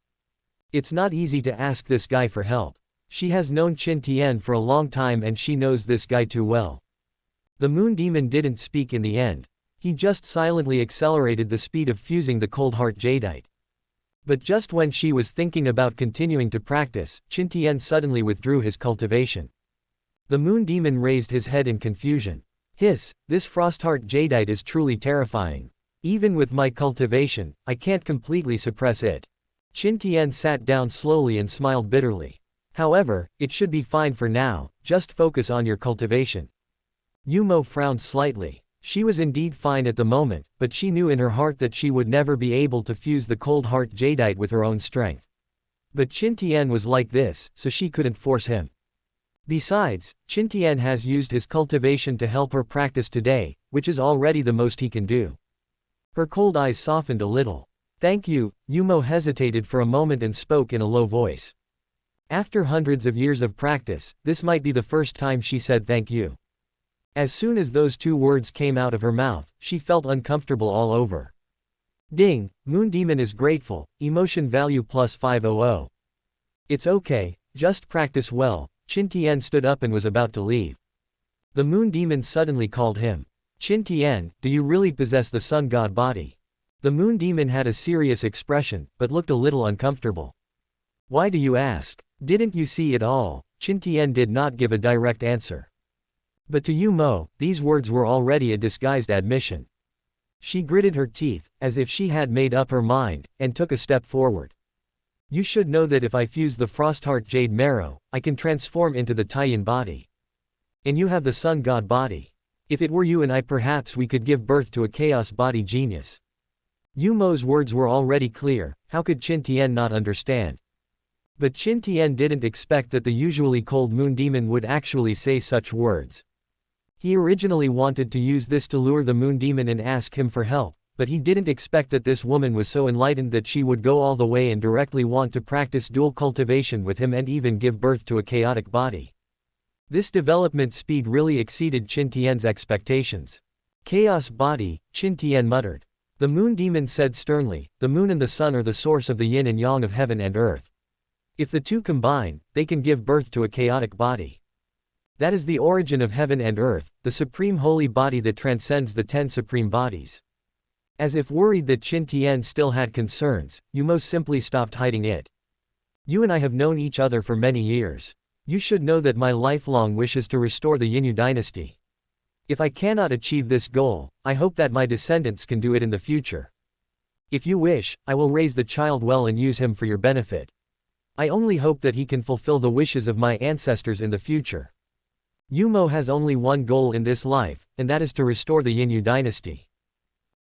It's not easy to ask this guy for help. She has known Qin Tian for a long time and she knows this guy too well. The moon demon didn't speak in the end. He just silently accelerated the speed of fusing the cold heart jadeite. But just when she was thinking about continuing to practice, Qin Tian suddenly withdrew his cultivation. The moon demon raised his head in confusion. Hiss, this frostheart jadeite is truly terrifying. Even with my cultivation, I can't completely suppress it. Qin Tian sat down slowly and smiled bitterly. However, it should be fine for now, just focus on your cultivation. Yumo frowned slightly. She was indeed fine at the moment, but she knew in her heart that she would never be able to fuse the cold heart jadeite with her own strength. But Qin Tian was like this, so she couldn't force him. Besides, Qin Tian has used his cultivation to help her practice today, which is already the most he can do. Her cold eyes softened a little. Thank you, Yumo hesitated for a moment and spoke in a low voice. After hundreds of years of practice, this might be the first time she said thank you. As soon as those 2 words came out of her mouth, she felt uncomfortable all over. Ding, Moon Demon is grateful, emotion value plus 500. It's okay, just practice well. Qin Tian stood up and was about to leave. The Moon Demon suddenly called him. Qin Tian, do you really possess the sun god body? The Moon Demon had a serious expression, but looked a little uncomfortable. Why do you ask? Didn't you see it all? Qin Tian did not give a direct answer. But to Yumo, these words were already a disguised admission. She gritted her teeth, as if she had made up her mind, and took a step forward. You should know that if I fuse the frostheart jade marrow, I can transform into the Tian body. And you have the sun god body. If it were you and I, perhaps we could give birth to a chaos body genius. Yumo's words were already clear, how could Qin Tian not understand? But Qin Tian didn't expect that the usually cold moon demon would actually say such words. He originally wanted to use this to lure the moon demon and ask him for help, but he didn't expect that this woman was so enlightened that she would go all the way and directly want to practice dual cultivation with him and even give birth to a chaotic body. This development speed really exceeded Qin Tian's expectations. Chaos body, Qin Tian muttered. The moon demon said sternly, the moon and the sun are the source of the yin and yang of heaven and earth. If the two combine, they can give birth to a chaotic body. That is the origin of heaven and earth, the supreme holy body that transcends the 10 supreme bodies. As if worried that Qin Tian still had concerns, Yumo simply stopped hiding it. You and I have known each other for many years. You should know that my lifelong wish is to restore the Yinyu dynasty. If I cannot achieve this goal, I hope that my descendants can do it in the future. If you wish, I will raise the child well and use him for your benefit. I only hope that he can fulfill the wishes of my ancestors in the future. Yumo has only one goal in this life, and that is to restore the Yinyu dynasty.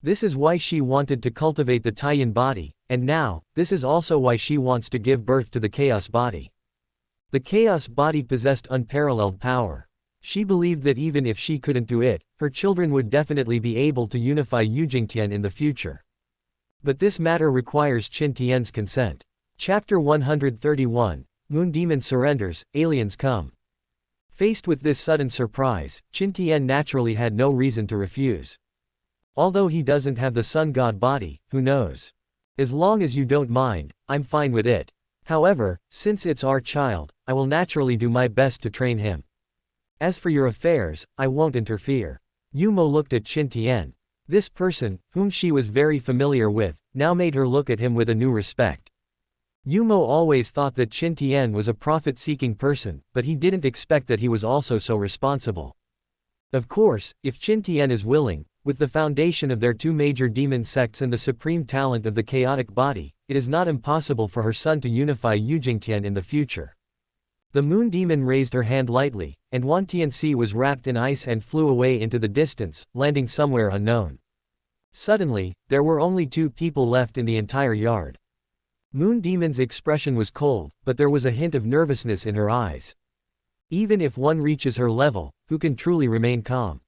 This is why she wanted to cultivate the Taiyan body, and now, this is also why she wants to give birth to the chaos body. The chaos body possessed unparalleled power. She believed that even if she couldn't do it, her children would definitely be able to unify Qin Tian in the future. But this matter requires Qin Tian's consent. Chapter 131, Moon Demon surrenders, aliens come. Faced with this sudden surprise, Qin Tian naturally had no reason to refuse. Although he doesn't have the sun god body, who knows? As long as you don't mind, I'm fine with it. However, since it's our child, I will naturally do my best to train him. As for your affairs, I won't interfere. Yumo looked at Qin Tian. This person, whom she was very familiar with, now made her look at him with a new respect. Yumo always thought that Qin Tian was a profit-seeking person, but he didn't expect that he was also so responsible. Of course, if Qin Tian is willing, with the foundation of their two major demon sects and the supreme talent of the chaotic body, it is not impossible for her son to unify Qin Tian in the future. The moon demon raised her hand lightly, and Wan Tianxi was wrapped in ice and flew away into the distance, landing somewhere unknown. Suddenly, there were only 2 people left in the entire yard. Moon Demon's expression was cold, but there was a hint of nervousness in her eyes. Even if one reaches her level, who can truly remain calm?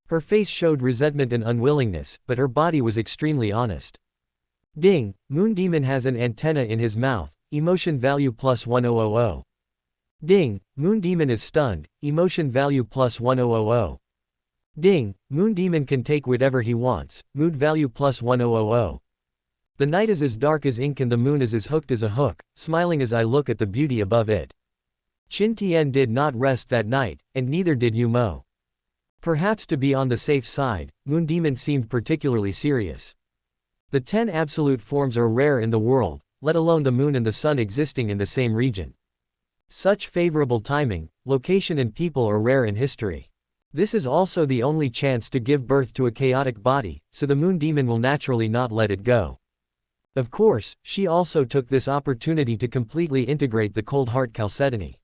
Her face showed resentment and unwillingness, but her body was extremely honest. Ding, Moon Demon has an antenna in his mouth, emotion value plus 1000. Ding, Moon Demon is stunned, emotion value plus 1000. Ding, Moon Demon can take whatever he wants, mood value plus 1000. The night is as dark as ink and the moon is as hooked as a hook, smiling as I look at the beauty above it. Qin Tian did not rest that night, and neither did Yumo. Perhaps to be on the safe side, Moon Demon seemed particularly serious. The 10 absolute forms are rare in the world, let alone the moon and the sun existing in the same region. Such favorable timing, location and people are rare in history. This is also the only chance to give birth to a chaotic body, so the Moon Demon will naturally not let it go. Of course, she also took this opportunity to completely integrate the cold heart chalcedony.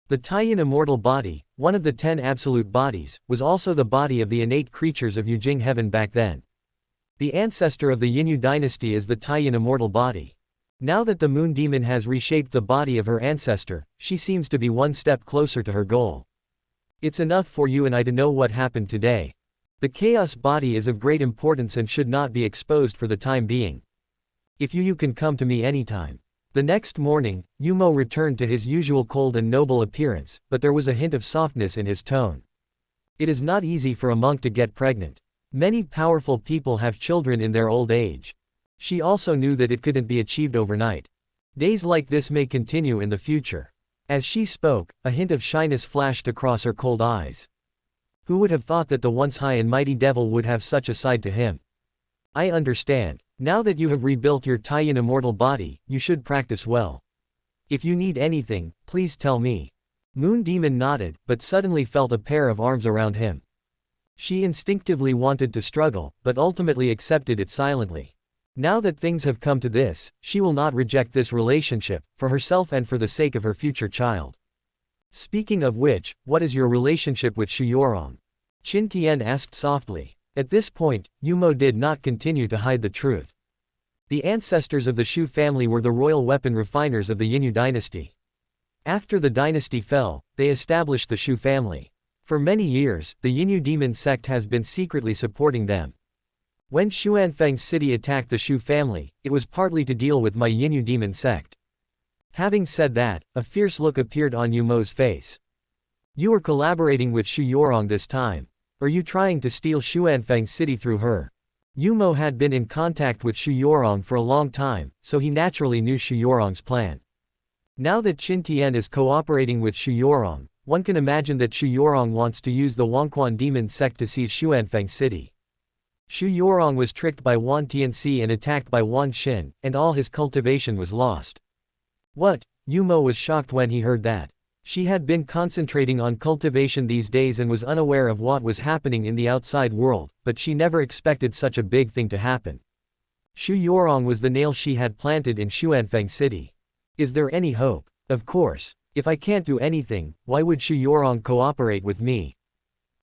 The Taiyan immortal body, one of the 10 absolute bodies, was also the body of the innate creatures of Yujing heaven back then. The ancestor of the Yinyu dynasty is the Taiyan immortal body. Now that the Moon Demon has reshaped the body of her ancestor, she seems to be one step closer to her goal. It's enough for you and I to know what happened today. The chaos body is of great importance and should not be exposed for the time being. If you can come to me anytime. The next morning, Yumo returned to his usual cold and noble appearance, but there was a hint of softness in his tone. It is not easy for a monk to get pregnant. Many powerful people have children in their old age. She also knew that it couldn't be achieved overnight. Days like this may continue in the future. As she spoke, a hint of shyness flashed across her cold eyes. Who would have thought that the once high and mighty devil would have such a side to him? I understand. Now that you have rebuilt your Taiyan immortal body, you should practice well. If you need anything, please tell me. Moon Demon nodded, but suddenly felt a pair of arms around him. She instinctively wanted to struggle, but ultimately accepted it silently. Now that things have come to this, she will not reject this relationship, for herself and for the sake of her future child. Speaking of which, what is your relationship with Shu Yorong? Qin Tian asked softly. At this point, Yumo did not continue to hide the truth. The ancestors of the Shu family were the royal weapon refiners of the Yinyu dynasty. After the dynasty fell, they established the Shu family. For many years, the Yinyu demon sect has been secretly supporting them. When Xuanfeng city attacked the Shu family, it was partly to deal with my Yinyu demon sect. Having said that, a fierce look appeared on Yumo's face. You are collaborating with Shu Yorong this time. Are you trying to steal Xuanfeng city through her? Yumo had been in contact with Shu Yorong for a long time, so he naturally knew Shu Yorong's plan. Now that Qin Tian is cooperating with Shu Yorong, one can imagine that Shu Yorong wants to use the Wangquan demon sect to seize Xuanfeng city. Shu Yorong was tricked by Wan Tianxi and attacked by Wan Xin, and all his cultivation was lost. What? Yumo was shocked when he heard that. She had been concentrating on cultivation these days and was unaware of what was happening in the outside world, but she never expected such a big thing to happen. Shu Yorong was the nail she had planted in Xuanfeng city. Is there any hope? Of course. If I can't do anything, why would Xu Yorong cooperate with me?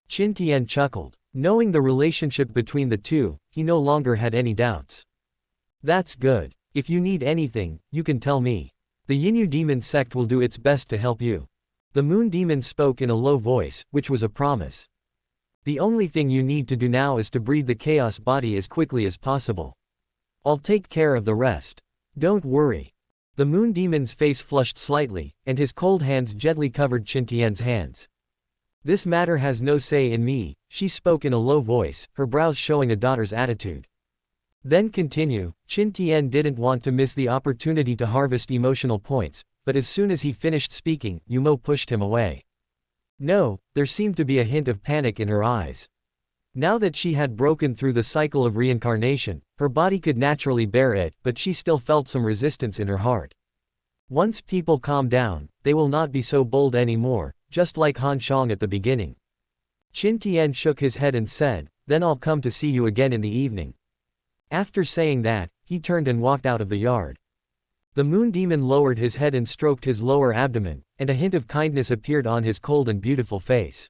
Qin Tian chuckled. Knowing the relationship between the two, he no longer had any doubts. That's good. If you need anything, you can tell me. The Yinyu demon sect will do its best to help you. The moon demon spoke in a low voice, which was a promise. The only thing you need to do now is to breed the chaos body as quickly as possible. I'll take care of the rest. Don't worry. The moon demon's face flushed slightly, and his cold hands gently covered Qin Tian's hands. This matter has no say in me, she spoke in a low voice, her brows showing a daughter's attitude. Then continue. Qin Tian didn't want to miss the opportunity to harvest emotional points, but as soon as he finished speaking, Yumo pushed him away. No, there seemed to be a hint of panic in her eyes. Now that she had broken through the cycle of reincarnation, her body could naturally bear it, but she still felt some resistance in her heart. Once people calm down, they will not be so bold anymore, just like Han Shang at the beginning. Qin Tian shook his head and said, then I'll come to see you again in the evening. After saying that, he turned and walked out of the yard. The moon demon lowered his head and stroked his lower abdomen, and a hint of kindness appeared on his cold and beautiful face.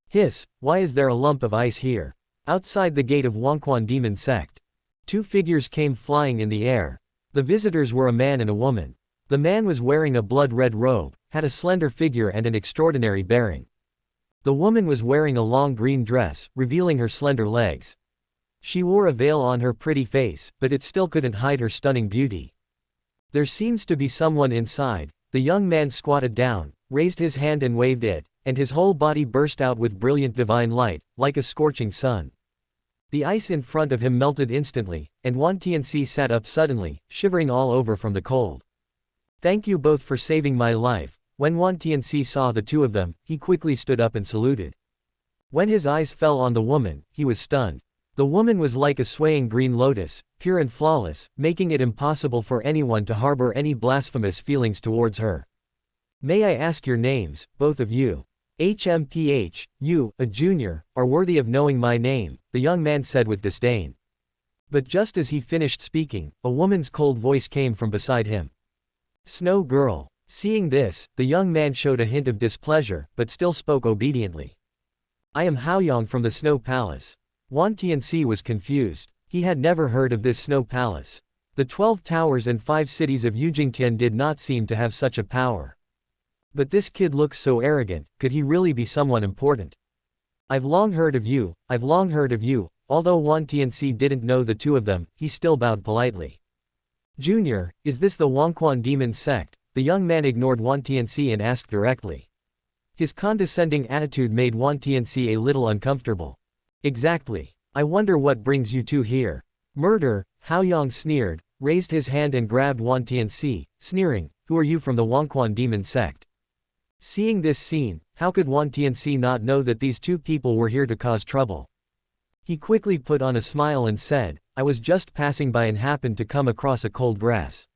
Hiss, why is there a lump of ice here? Outside the gate of Wangquan demon sect. Two figures came flying in the air. The visitors were a man and a woman. The man was wearing a blood-red robe, had a slender figure and an extraordinary bearing. The woman was wearing a long green dress, revealing her slender legs. She wore a veil on her pretty face, but it still couldn't hide her stunning beauty. There seems to be someone inside. The young man squatted down, raised his hand and waved it, and his whole body burst out with brilliant divine light, like a scorching sun. The ice in front of him melted instantly, and Wan Tianxi sat up suddenly, shivering all over from the cold. Thank you both for saving my life. When Wan Tianxi saw the two of them, he quickly stood up and saluted. When his eyes fell on the woman, he was stunned. The woman was like a swaying green lotus, pure and flawless, making it impossible for anyone to harbor any blasphemous feelings towards her. May I ask your names, both of you? HMPH, you, a junior, are worthy of knowing my name, the young man said with disdain. But just as he finished speaking, a woman's cold voice came from beside him. Snow Girl. Seeing this, the young man showed a hint of displeasure, but still spoke obediently. I am Haoyang from the Snow Palace. Wan Tianxi was confused. He had never heard of this snow palace. The 12 towers and 5 cities of Yujingtian did not seem to have such a power. But this kid looks so arrogant, could he really be someone important? I've long heard of you. Although Wan Tianxi didn't know the two of them, he still bowed politely. Junior, is this the Wangquan demon sect? The young man ignored Wan Tianxi and asked directly. His condescending attitude made Wan Tianxi a little uncomfortable. Exactly. I wonder what brings you two here. Murder, Haoyang sneered, raised his hand and grabbed Wan Tianxi, sneering, who are you from the Wangquan demon sect? Seeing this scene, how could Wan Tianxi not know that these two people were here to cause trouble? He quickly put on a smile and said, I was just passing by and happened to come across a cold grass.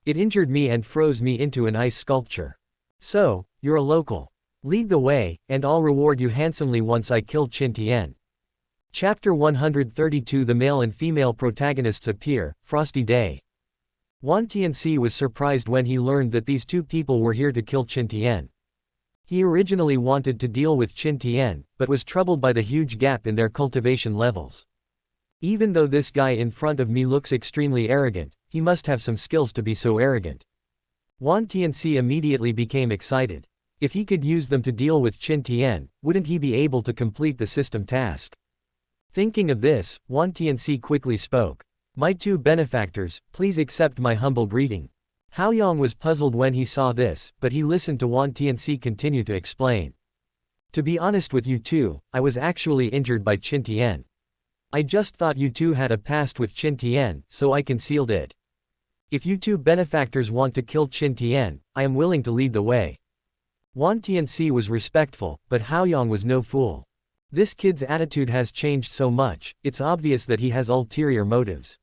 It injured me and froze me into an ice sculpture. So, you're a local. Lead the way, and I'll reward you handsomely once I kill Qin Tian. Chapter 132 The male and female protagonists appear, Frosty Day. Wan Tianxi was surprised when he learned that these two people were here to kill Qin Tian. He originally wanted to deal with Qin Tian, but was troubled by the huge gap in their cultivation levels. Even though this guy in front of me looks extremely arrogant, he must have some skills to be so arrogant. Wan Tianxi immediately became excited. If he could use them to deal with Qin Tian, wouldn't he be able to complete the system task? Thinking of this, Wan Tianxi quickly spoke. My two benefactors, please accept my humble greeting. Haoyang was puzzled when he saw this, but he listened to Wan Tianxi continue to explain. To be honest with you two, I was actually injured by Qin Tian. I just thought you two had a past with Qin Tian, so I concealed it. If you two benefactors want to kill Qin Tian, I am willing to lead the way. Wan Tianxi was respectful, but Haoyang was no fool. This kid's attitude has changed so much, it's obvious that he has ulterior motives.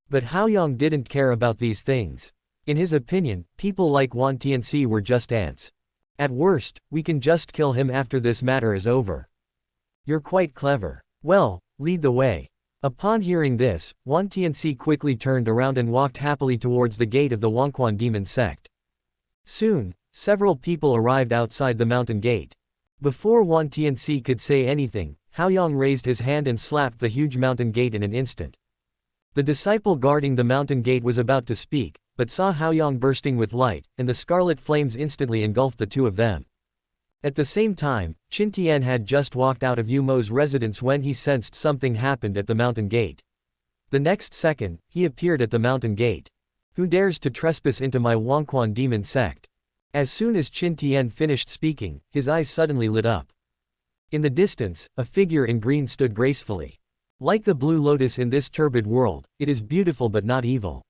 But Haoyang didn't care about these things. In his opinion, people like Wan Tianxi were just ants. At worst, we can just kill him after this matter is over. You're quite clever. Well, lead the way. Upon hearing this, Wan Tianxi quickly turned around and walked happily towards the gate of the Wangquan demon sect. Soon, Several people arrived outside the mountain gate. Before Wan Tianxi could say anything, Haoyang raised his hand and slapped the huge mountain gate in an instant. The disciple guarding the mountain gate was about to speak, but saw Haoyang bursting with light, and the scarlet flames instantly engulfed the two of them. At the same time, Qin Tian had just walked out of Yu Mo's residence when he sensed something happened at the mountain gate. The next second, he appeared at the mountain gate. Who dares to trespass into my Wangquan demon sect? As soon as Qin Tian finished speaking, his eyes suddenly lit up. In the distance, a figure in green stood gracefully. Like the blue lotus in this turbid world, it is beautiful but not evil.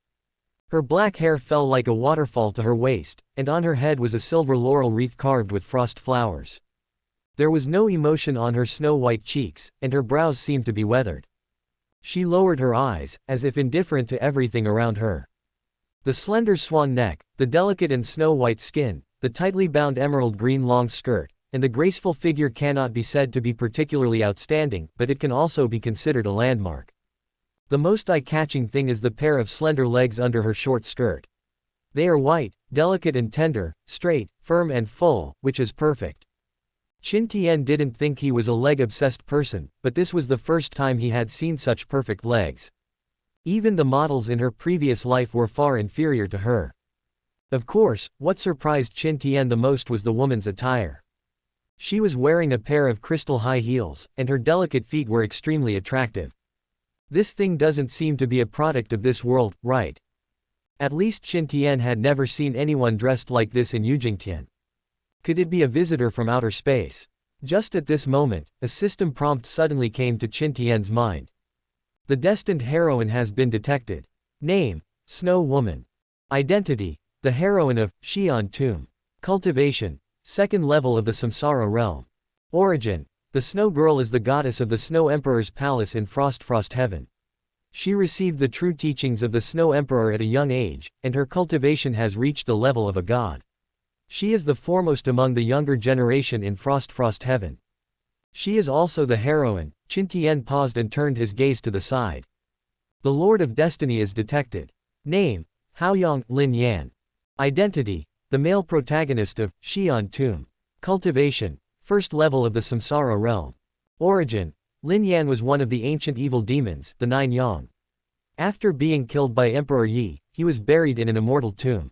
Her black hair fell like a waterfall to her waist, and on her head was a silver laurel wreath carved with frost flowers. There was no emotion on her snow-white cheeks, and her brows seemed to be weathered. She lowered her eyes, as if indifferent to everything around her. The slender swan neck, the delicate and snow-white skin, the tightly bound emerald green long skirt, and the graceful figure cannot be said to be particularly outstanding, but it can also be considered a landmark. The most eye-catching thing is the pair of slender legs under her short skirt. They are white, delicate and tender, straight, firm and full, which is perfect. Qin Tian didn't think he was a leg-obsessed person, but this was the first time he had seen such perfect legs. Even the models in her previous life were far inferior to her. Of course, what surprised Qin Tian the most was the woman's attire. She was wearing a pair of crystal high heels, and her delicate feet were extremely attractive. This thing doesn't seem to be a product of this world, right? At least Qin Tian had never seen anyone dressed like this in Yujingtian. Could it be a visitor from outer space? Just at this moment, a system prompt suddenly came to Qin Tian's mind. The destined heroine has been detected. Name: Snow Woman. Identity: the heroine of Xi'an Tomb. Cultivation: second level of the Samsara realm. Origin: the Snow Girl is the goddess of the Snow Emperor's palace in Frost Heaven. She received the true teachings of the Snow Emperor at a young age, and her cultivation has reached the level of a god. She is the foremost among the younger generation in Frost Heaven. She is also the heroine. Qin Tian paused and turned his gaze to the side. The Lord of Destiny is detected. Name: Haoyang Lin Yan. Identity: the male protagonist of Xi'an Tomb. Cultivation: first level of the Samsara realm. Origin: Lin Yan was one of the ancient evil demons, the Nine Yang. After being killed by Emperor Yi, he was buried in an immortal tomb.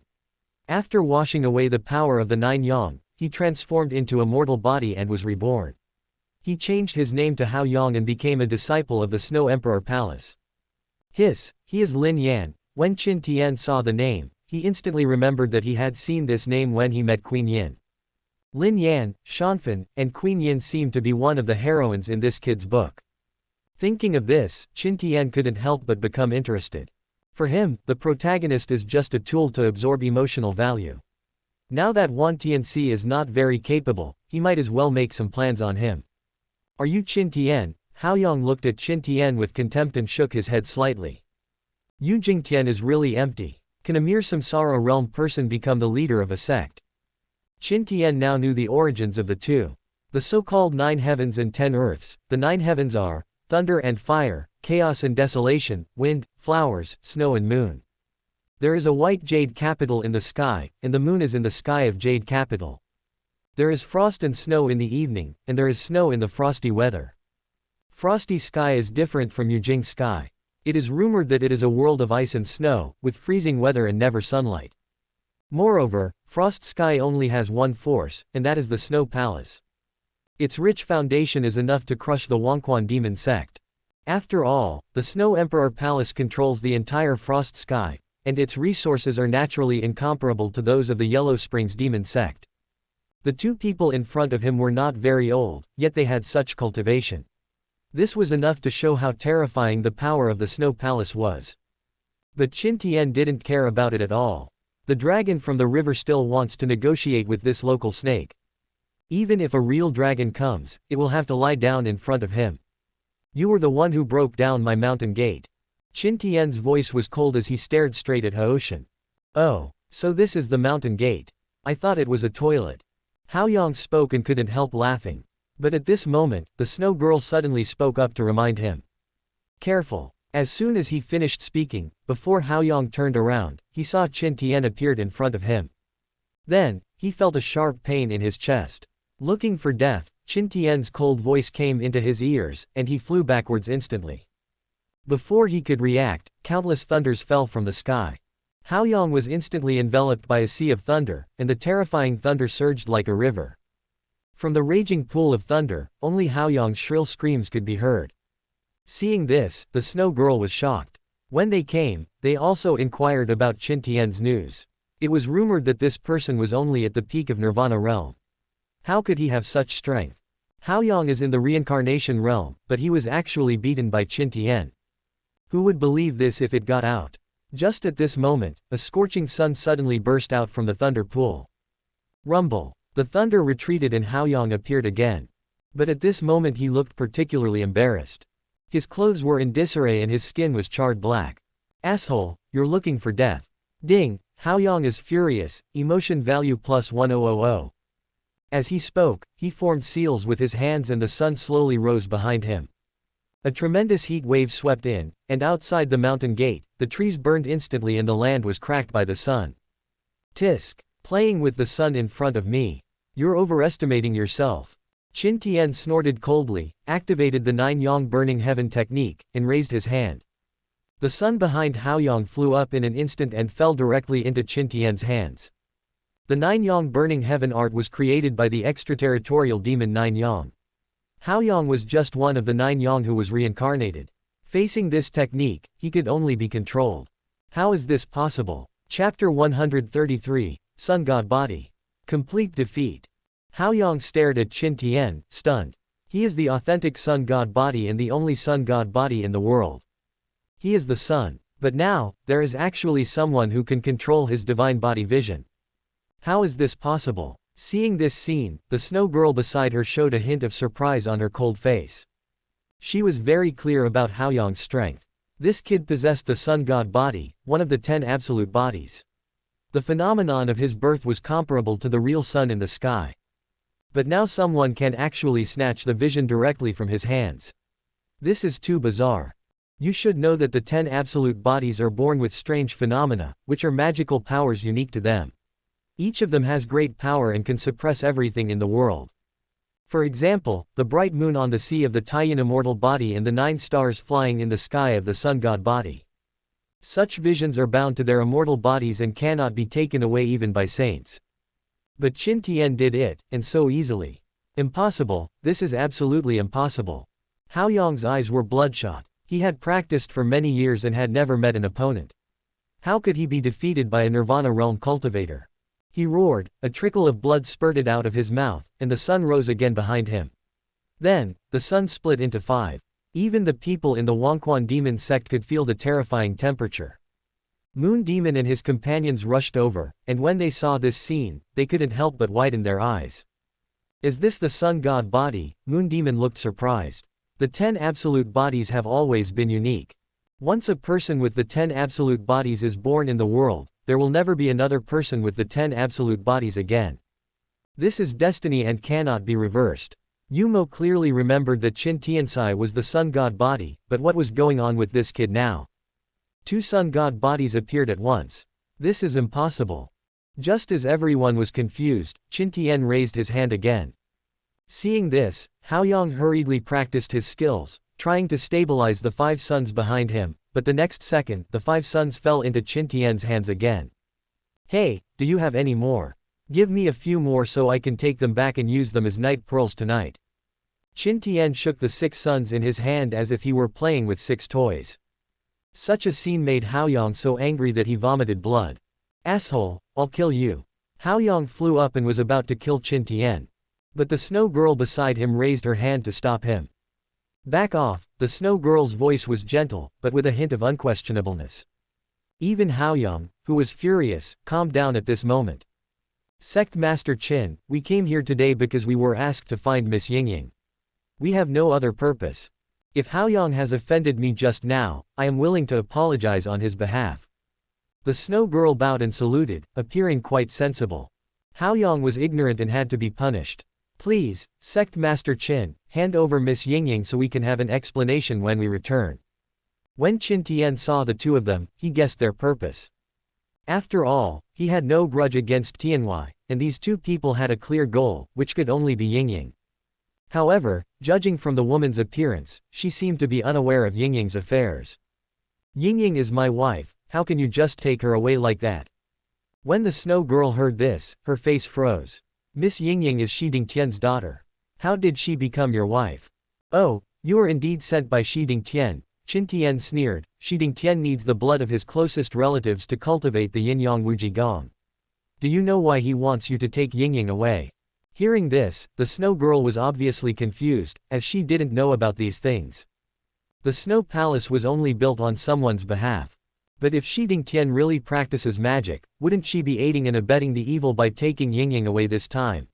After washing away the power of the Nine Yang, he transformed into a mortal body and was reborn. He changed his name to Haoyang and became a disciple of the Snow Emperor Palace. He is Lin Yan. When Qin Tian saw the name, he instantly remembered that he had seen this name when he met Queen Yin. Lin Yan, Shanfan, and Queen Yin seemed to be one of the heroines in this kid's book. Thinking of this, Qin Tian couldn't help but become interested. For him, the protagonist is just a tool to absorb emotional value. Now that Wan Tianxi is not very capable, he might as well make some plans on him. Are you Qin Tian? Haoyang looked at Qin Tian with contempt and shook his head slightly. Yu Jingtian is really empty. Can a mere Samsara realm person become the leader of a sect? Qin Tian now knew the origins of the two. The so-called 9 heavens and 10 earths. The 9 heavens are thunder and fire, chaos and desolation, wind, flowers, snow and moon. There is a white jade capital in the sky, and the moon is in the sky of jade capital. There is frost and snow in the evening, and there is snow in the frosty weather. Frosty sky is different from Yujing sky. It is rumored that it is a world of ice and snow, with freezing weather and never sunlight. Moreover, frost sky only has one force, and that is the Snow Palace. Its rich foundation is enough to crush the Wangquan demon sect. After all, the Snow Emperor Palace controls the entire frost sky, and its resources are naturally incomparable to those of the Yellow Springs demon sect. The two people in front of him were not very old, yet they had such cultivation. This was enough to show how terrifying the power of the Snow Palace was. But Qin Tian didn't care about it at all. The dragon from the river still wants to negotiate with this local snake. Even if a real dragon comes, it will have to lie down in front of him. You were the one who broke down my mountain gate. Qin Tian's voice was cold as he stared straight at Haoshan. Oh, so this is the mountain gate. I thought it was a toilet. Haoyang spoke and couldn't help laughing. But at this moment, the snow girl suddenly spoke up to remind him. Careful. As soon as he finished speaking, before Haoyang turned around, he saw Qin Tian appeared in front of him. Then, He felt a sharp pain in his chest. Looking for death, Qin Tian's cold voice came into his ears, and he flew backwards instantly. Before he could react, countless thunders fell from the sky. Haoyang was instantly enveloped by a sea of thunder, and the terrifying thunder surged like a river. From the raging pool of thunder, only Haoyang's shrill screams could be heard. Seeing this, the Snow Girl was shocked. When they came, they also inquired about Qin Tian's news. It was rumored that this person was only at the peak of Nirvana realm. How could he have such strength? Haoyang is in the reincarnation realm, but he was actually beaten by Qin Tian. Who would believe this if it got out? Just at this moment, a scorching sun suddenly burst out from the thunder pool. Rumble. The thunder retreated and Haoyang appeared again. But at this moment he looked particularly embarrassed. His clothes were in disarray and his skin was charred black. Asshole, you're looking for death. Ding, Haoyang is furious, emotion value plus 1000. As he spoke, he formed seals with his hands and the sun slowly rose behind him. A tremendous heat wave swept in, and outside the mountain gate, the trees burned instantly and the land was cracked by the sun. Tisk. Playing with the sun in front of me. You're overestimating yourself. Qin Tian snorted coldly, activated the 9-yang burning heaven technique, and raised his hand. The sun behind Haoyang flew up in an instant and fell directly into Qin Tian's hands. The 9-yang burning heaven art was created by the extraterritorial demon 9-yang. Haoyang was just one of the 9-yang who was reincarnated. Facing this technique, he could only be controlled. How is this possible? Chapter 133, Sun God Body. Complete defeat. Haoyang stared at Qin Tian, stunned. He is the authentic Sun God Body and the only Sun God Body in the world. He is the sun, but now, there is actually someone who can control his divine body vision. How is this possible? Seeing this scene, the Snow Girl beside her showed a hint of surprise on her cold face. She was very clear about Haoyang's strength. This kid possessed the Sun God Body, one of the 10 absolute bodies. The phenomenon of his birth was comparable to the real sun in the sky. But now someone can actually snatch the vision directly from his hands. This is too bizarre. You should know that the 10 absolute bodies are born with strange phenomena, which are magical powers unique to them. Each of them has great power and can suppress everything in the world. For example, the bright moon on the sea of the Tian immortal body and the 9 stars flying in the sky of the Sun God Body. Such visions are bound to their immortal bodies and cannot be taken away even by saints. But Qin Tian did it, and so easily. Impossible, this is absolutely impossible. Haoyang's eyes were bloodshot. He had practiced for many years and had never met an opponent. How could he be defeated by a Nirvana realm cultivator? He roared, a trickle of blood spurted out of his mouth, and the sun rose again behind him. Then, the sun split into 5. Even the people in the Wangquan demon sect could feel the terrifying temperature. Moon Demon and his companions rushed over, and when they saw this scene, they couldn't help but widen their eyes. Is this the Sun God Body? Moon Demon looked surprised. The 10 absolute bodies have always been unique. Once a person with the 10 absolute bodies is born in the world, there will never be another person with the 10 absolute bodies again. This is destiny and cannot be reversed. Yumo clearly remembered that Qin Tiansai was the Sun God Body, but what was going on with this kid now? 2 Sun God Bodies appeared at once. This is impossible. Just as everyone was confused, Qin Tian raised his hand again. Seeing this, Haoyang hurriedly practiced his skills, trying to stabilize the 5 suns behind him, but the next second, the 5 suns fell into Qin Tian's hands again. Hey, do you have any more? Give me a few more so I can take them back and use them as night pearls tonight. Qin Tian shook the 6 suns in his hand as if he were playing with 6 toys. Such a scene made Haoyang so angry that he vomited blood. Asshole, I'll kill you. Haoyang flew up and was about to kill Qin Tian. But the Snow Girl beside him raised her hand to stop him. Back off, the Snow Girl's voice was gentle, but with a hint of unquestionableness. Even Haoyang, who was furious, calmed down at this moment. Sect Master Qin, we came here today because we were asked to find Miss Yingying. We have no other purpose. If Haoyang has offended me just now, I am willing to apologize on his behalf. The Snow Girl bowed and saluted, appearing quite sensible. Haoyang was ignorant and had to be punished. Please, Sect Master Qin, hand over Miss Yingying so we can have an explanation when we return. When Qin Tian saw the 2 of them, he guessed their purpose. After all, he had no grudge against Tianhui, and these two people had a clear goal, which could only be Yingying. However, judging from the woman's appearance, she seemed to be unaware of Yingying's affairs. Yingying is my wife, how can you just take her away like that? When the Snow Girl heard this, her face froze. Miss Yingying is Shiding Tian's daughter. How did she become your wife? Oh, you are indeed sent by Shiding Tian, Qin Tian sneered. Shiding Tian needs the blood of his closest relatives to cultivate the yin-yang wuji gong. Do you know why he wants you to take Yingying away? Hearing this, the Snow Girl was obviously confused, as she didn't know about these things. The Snow Palace was only built on someone's behalf. But if Shiding Tian really practices magic, wouldn't she be aiding and abetting the evil by taking Yingying away this time?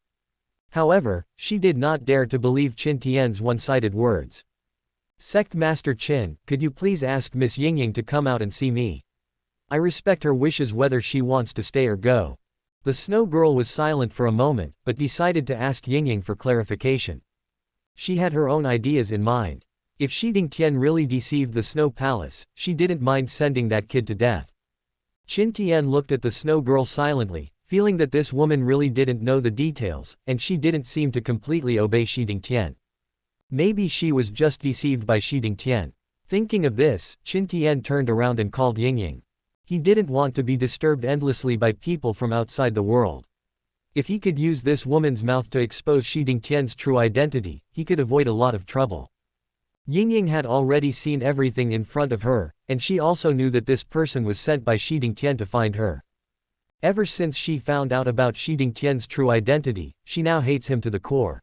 However, she did not dare to believe Qin Tian's one-sided words. Sect Master Qin, could you please ask Miss Yingying to come out and see me? I respect her wishes whether she wants to stay or go. The Snow Girl was silent for a moment, but decided to ask Yingying for clarification. She had her own ideas in mind. If Shiding Tian really deceived the Snow Palace, she didn't mind sending that kid to death. Qin Tian looked at the Snow Girl silently, feeling that this woman really didn't know the details, and she didn't seem to completely obey Shiding Tian. Maybe she was just deceived by Shiding Tian. Thinking of this, Qin Tian turned around and called Yingying. He didn't want to be disturbed endlessly by people from outside the world. If he could use this woman's mouth to expose Shiding Tian's true identity, he could avoid a lot of trouble. Yingying had already seen everything in front of her, and she also knew that this person was sent by Shiding Tian to find her. Ever since she found out about Shiding Tian's true identity, she now hates him to the core.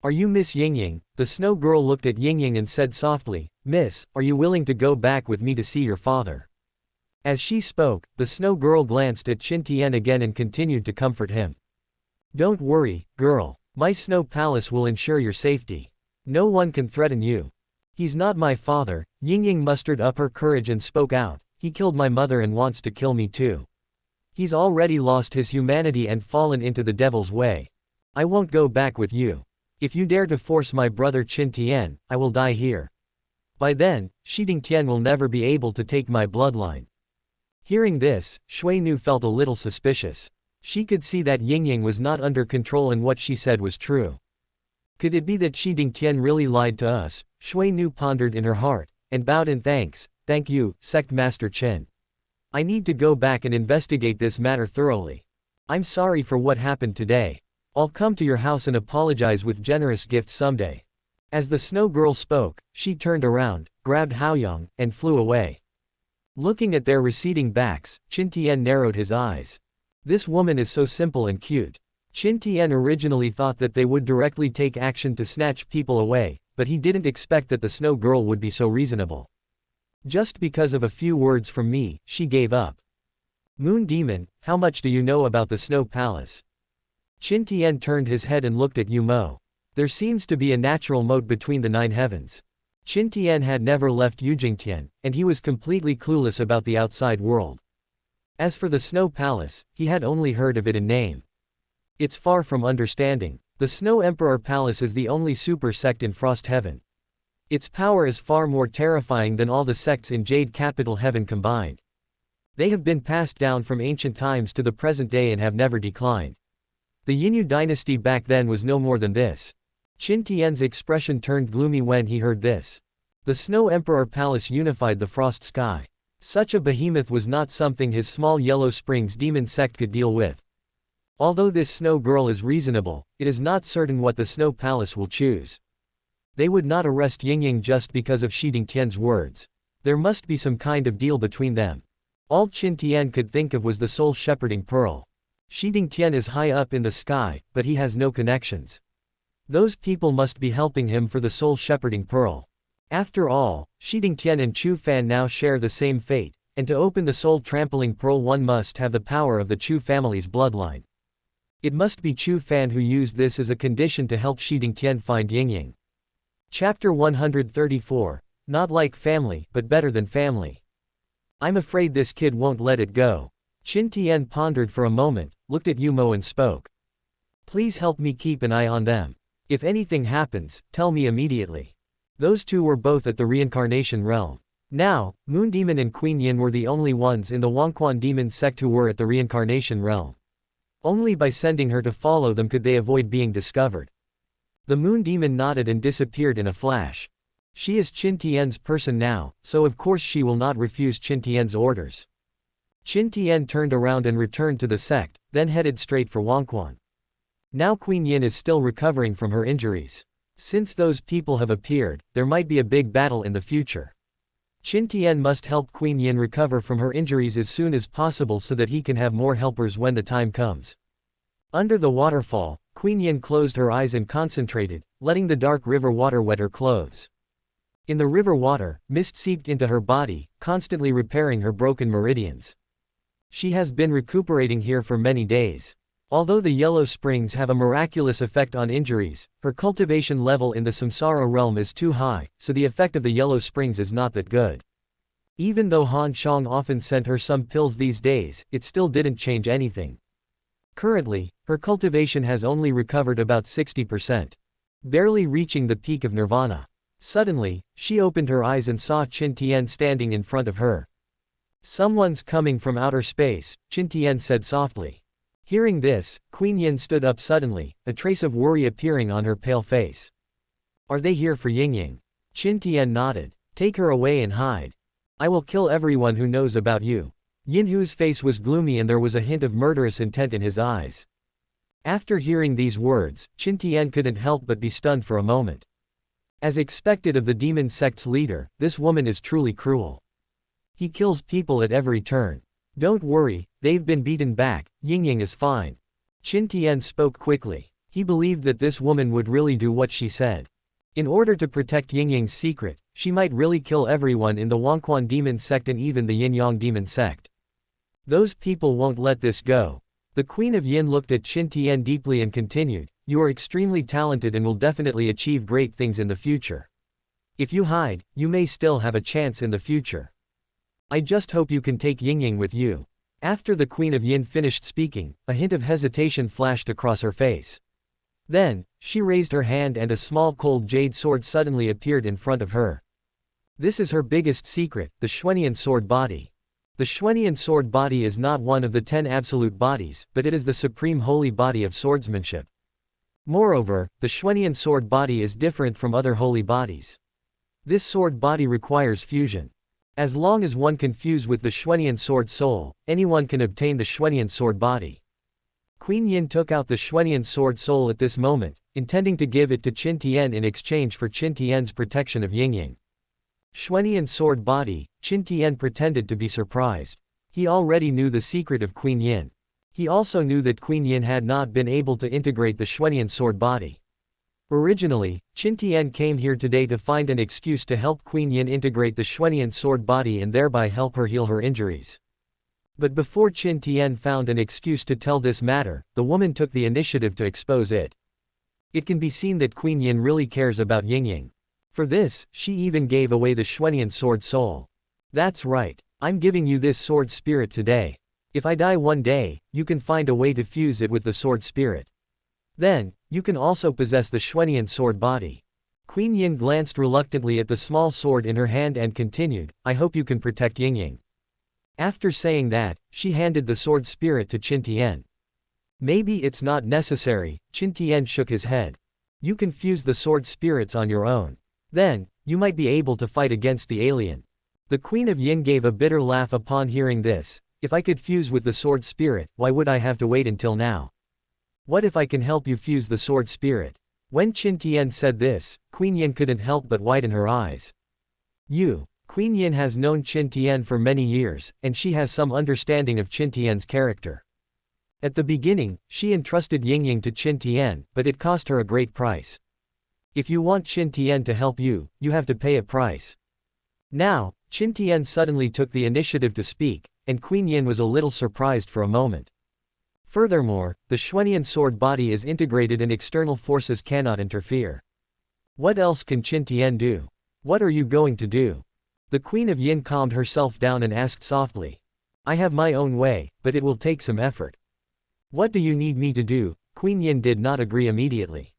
Are you Miss Yingying? The Snow Girl looked at Yingying and said softly, Miss, are you willing to go back with me to see your father? As she spoke, the Snow Girl glanced at Qin Tian again and continued to comfort him. Don't worry, girl. My Snow Palace will ensure your safety. No one can threaten you. He's not my father. Yingying mustered up her courage and spoke out. He killed my mother and wants to kill me too. He's already lost his humanity and fallen into the devil's way. I won't go back with you. If you dare to force my brother Qin Tian, I will die here. By then, Shiding Tian will never be able to take my bloodline. Hearing this, Shui Nu felt a little suspicious. She could see that Yingying was not under control and what she said was true. Could it be that Shiding Tian really lied to us? Shui Nu pondered in her heart, and bowed in thanks. Thank you, Sect Master Qin. I need to go back and investigate this matter thoroughly. I'm sorry for what happened today. I'll come to your house and apologize with generous gifts someday. As the Snow Girl spoke, she turned around, grabbed Haoyang, and flew away. Looking at their receding backs, Qin Tian narrowed his eyes. This woman is so simple and cute. Qin Tian originally thought that they would directly take action to snatch people away, but he didn't expect that the Snow Girl would be so reasonable. Just because of a few words from me, she gave up. Moon Demon, how much do you know about the Snow Palace? Qin Tian turned his head and looked at Yu Mo. There seems to be a natural moat between the 9 heavens. Qin Tian had never left Yujingtian, and he was completely clueless about the outside world. As for the Snow Palace, he had only heard of it in name. It's far from understanding. The Snow Emperor Palace is the only super sect in Frost Heaven. Its power is far more terrifying than all the sects in Jade Capital Heaven combined. They have been passed down from ancient times to the present day and have never declined. The Yinyu dynasty back then was no more than this. Qin Tian's expression turned gloomy when he heard this. The Snow Emperor Palace unified the frost sky. Such a behemoth was not something his small Yellow Springs demon sect could deal with. Although this Snow Girl is reasonable, it is not certain what the Snow Palace will choose. They would not arrest Yingying just because of Shiding Tian's words. There must be some kind of deal between them. All Qin Tian could think of was the soul shepherding pearl. Shiding Tian is high up in the sky, but he has no connections. Those people must be helping him for the soul shepherding pearl. After all, Shiding Tian and Chu Fan now share the same fate, and to open the soul trampling pearl one must have the power of the Chu family's bloodline. It must be Chu Fan who used this as a condition to help Shiding Tian find Yingying. Chapter 134, Not like family, but better than family. I'm afraid this kid won't let it go. Qin Tian pondered for a moment, looked at Yu Mo and spoke. Please help me keep an eye on them. If anything happens, tell me immediately. Those two were both at the reincarnation realm. Now, Moon Demon and Queen Yin were the only ones in the Wangquan demon sect who were at the reincarnation realm. Only by sending her to follow them could they avoid being discovered. The Moon Demon nodded and disappeared in a flash. She is Qin Tian's person now, so of course she will not refuse Qin Tian's orders. Qin Tian turned around and returned to the sect, then headed straight for Wangquan. Now Queen Yin is still recovering from her injuries. Since those people have appeared, there might be a big battle in the future. Qin Tian must help Queen Yin recover from her injuries as soon as possible so that he can have more helpers when the time comes. Under the waterfall, Queen Yin closed her eyes and concentrated, letting the dark river water wet her clothes. In the river water, mist seeped into her body, constantly repairing her broken meridians. She has been recuperating here for many days. Although the yellow springs have a miraculous effect on injuries, her cultivation level in the samsara realm is too high, so the effect of the yellow springs is not that good. Even though Han Shang often sent her some pills these days, it still didn't change anything. Currently, her cultivation has only recovered about 60%. Barely reaching the peak of nirvana. Suddenly, she opened her eyes and saw Qin Tian standing in front of her. "Someone's coming from outer space," Qin Tian said softly. Hearing this, Queen Yin stood up suddenly, a trace of worry appearing on her pale face. "Are they here for Yingying?" Qin Tian nodded. "Take her away and hide. I will kill everyone who knows about you." Yin Hu's face was gloomy and there was a hint of murderous intent in his eyes. After hearing these words, Qin Tian couldn't help but be stunned for a moment. As expected of the demon sect's leader, this woman is truly cruel. He kills people at every turn. "Don't worry, they've been beaten back, Yingying is fine." Qin Tian spoke quickly. He believed that this woman would really do what she said. In order to protect Yingying's secret, she might really kill everyone in the Wangquan demon sect and even the Yin-Yang demon sect. Those people won't let this go. The Queen of Yin looked at Qin Tian deeply and continued, "You are extremely talented and will definitely achieve great things in the future. If you hide, you may still have a chance in the future. I just hope you can take Yingying with you." After the Queen of Yin finished speaking, a hint of hesitation flashed across her face. Then, she raised her hand and a small cold jade sword suddenly appeared in front of her. This is her biggest secret, the Xuanian sword body. The Xuanian sword body is not one of the 10 absolute bodies, but it is the supreme holy body of swordsmanship. Moreover, the Xuanian sword body is different from other holy bodies. This sword body requires fusion. As long as one can fuse with the Xuanian sword soul, anyone can obtain the Xuanian sword body. Queen Yin took out the Xuanian sword soul at this moment, intending to give it to Qin Tian in exchange for Qin Tian's protection of Yingying. Xuanian sword body, Qin Tian pretended to be surprised. He already knew the secret of Queen Yin. He also knew that Queen Yin had not been able to integrate the Xuanian sword body. Originally, Qin Tian came here today to find an excuse to help Queen Yin integrate the Xuanian sword body and thereby help her heal her injuries. But before Qin Tian found an excuse to tell this matter, the woman took the initiative to expose it. It can be seen that Queen Yin really cares about Yingying. For this, she even gave away the Xuanian sword soul. "That's right. I'm giving you this sword spirit today. If I die one day, you can find a way to fuse it with the sword spirit. Then, you can also possess the Xuanian sword body." Queen Yin glanced reluctantly at the small sword in her hand and continued, "I hope you can protect Yingying." After saying that, she handed the sword spirit to Qin Tian. "Maybe it's not necessary," Qin Tian shook his head. "You can fuse the sword spirits on your own. Then, you might be able to fight against the alien." The Queen of Yin gave a bitter laugh upon hearing this. "If I could fuse with the sword spirit, why would I have to wait until now? What if I can help you fuse the sword spirit?" When Qin Tian said this, Queen Yin couldn't help but widen her eyes. Queen Yin has known Qin Tian for many years, and she has some understanding of Qin Tian's character. At the beginning, she entrusted Yingying to Qin Tian, but it cost her a great price. If you want Qin Tian to help you, you have to pay a price. Now, Qin Tian suddenly took the initiative to speak, and Queen Yin was a little surprised for a moment. Furthermore, the Xuanian sword body is integrated and external forces cannot interfere. What else can Qin Tian do? What are you going to do? The Queen of Yin calmed herself down and asked softly. "I have my own way, but it will take some effort." "What do you need me to do?" Queen Yin did not agree immediately.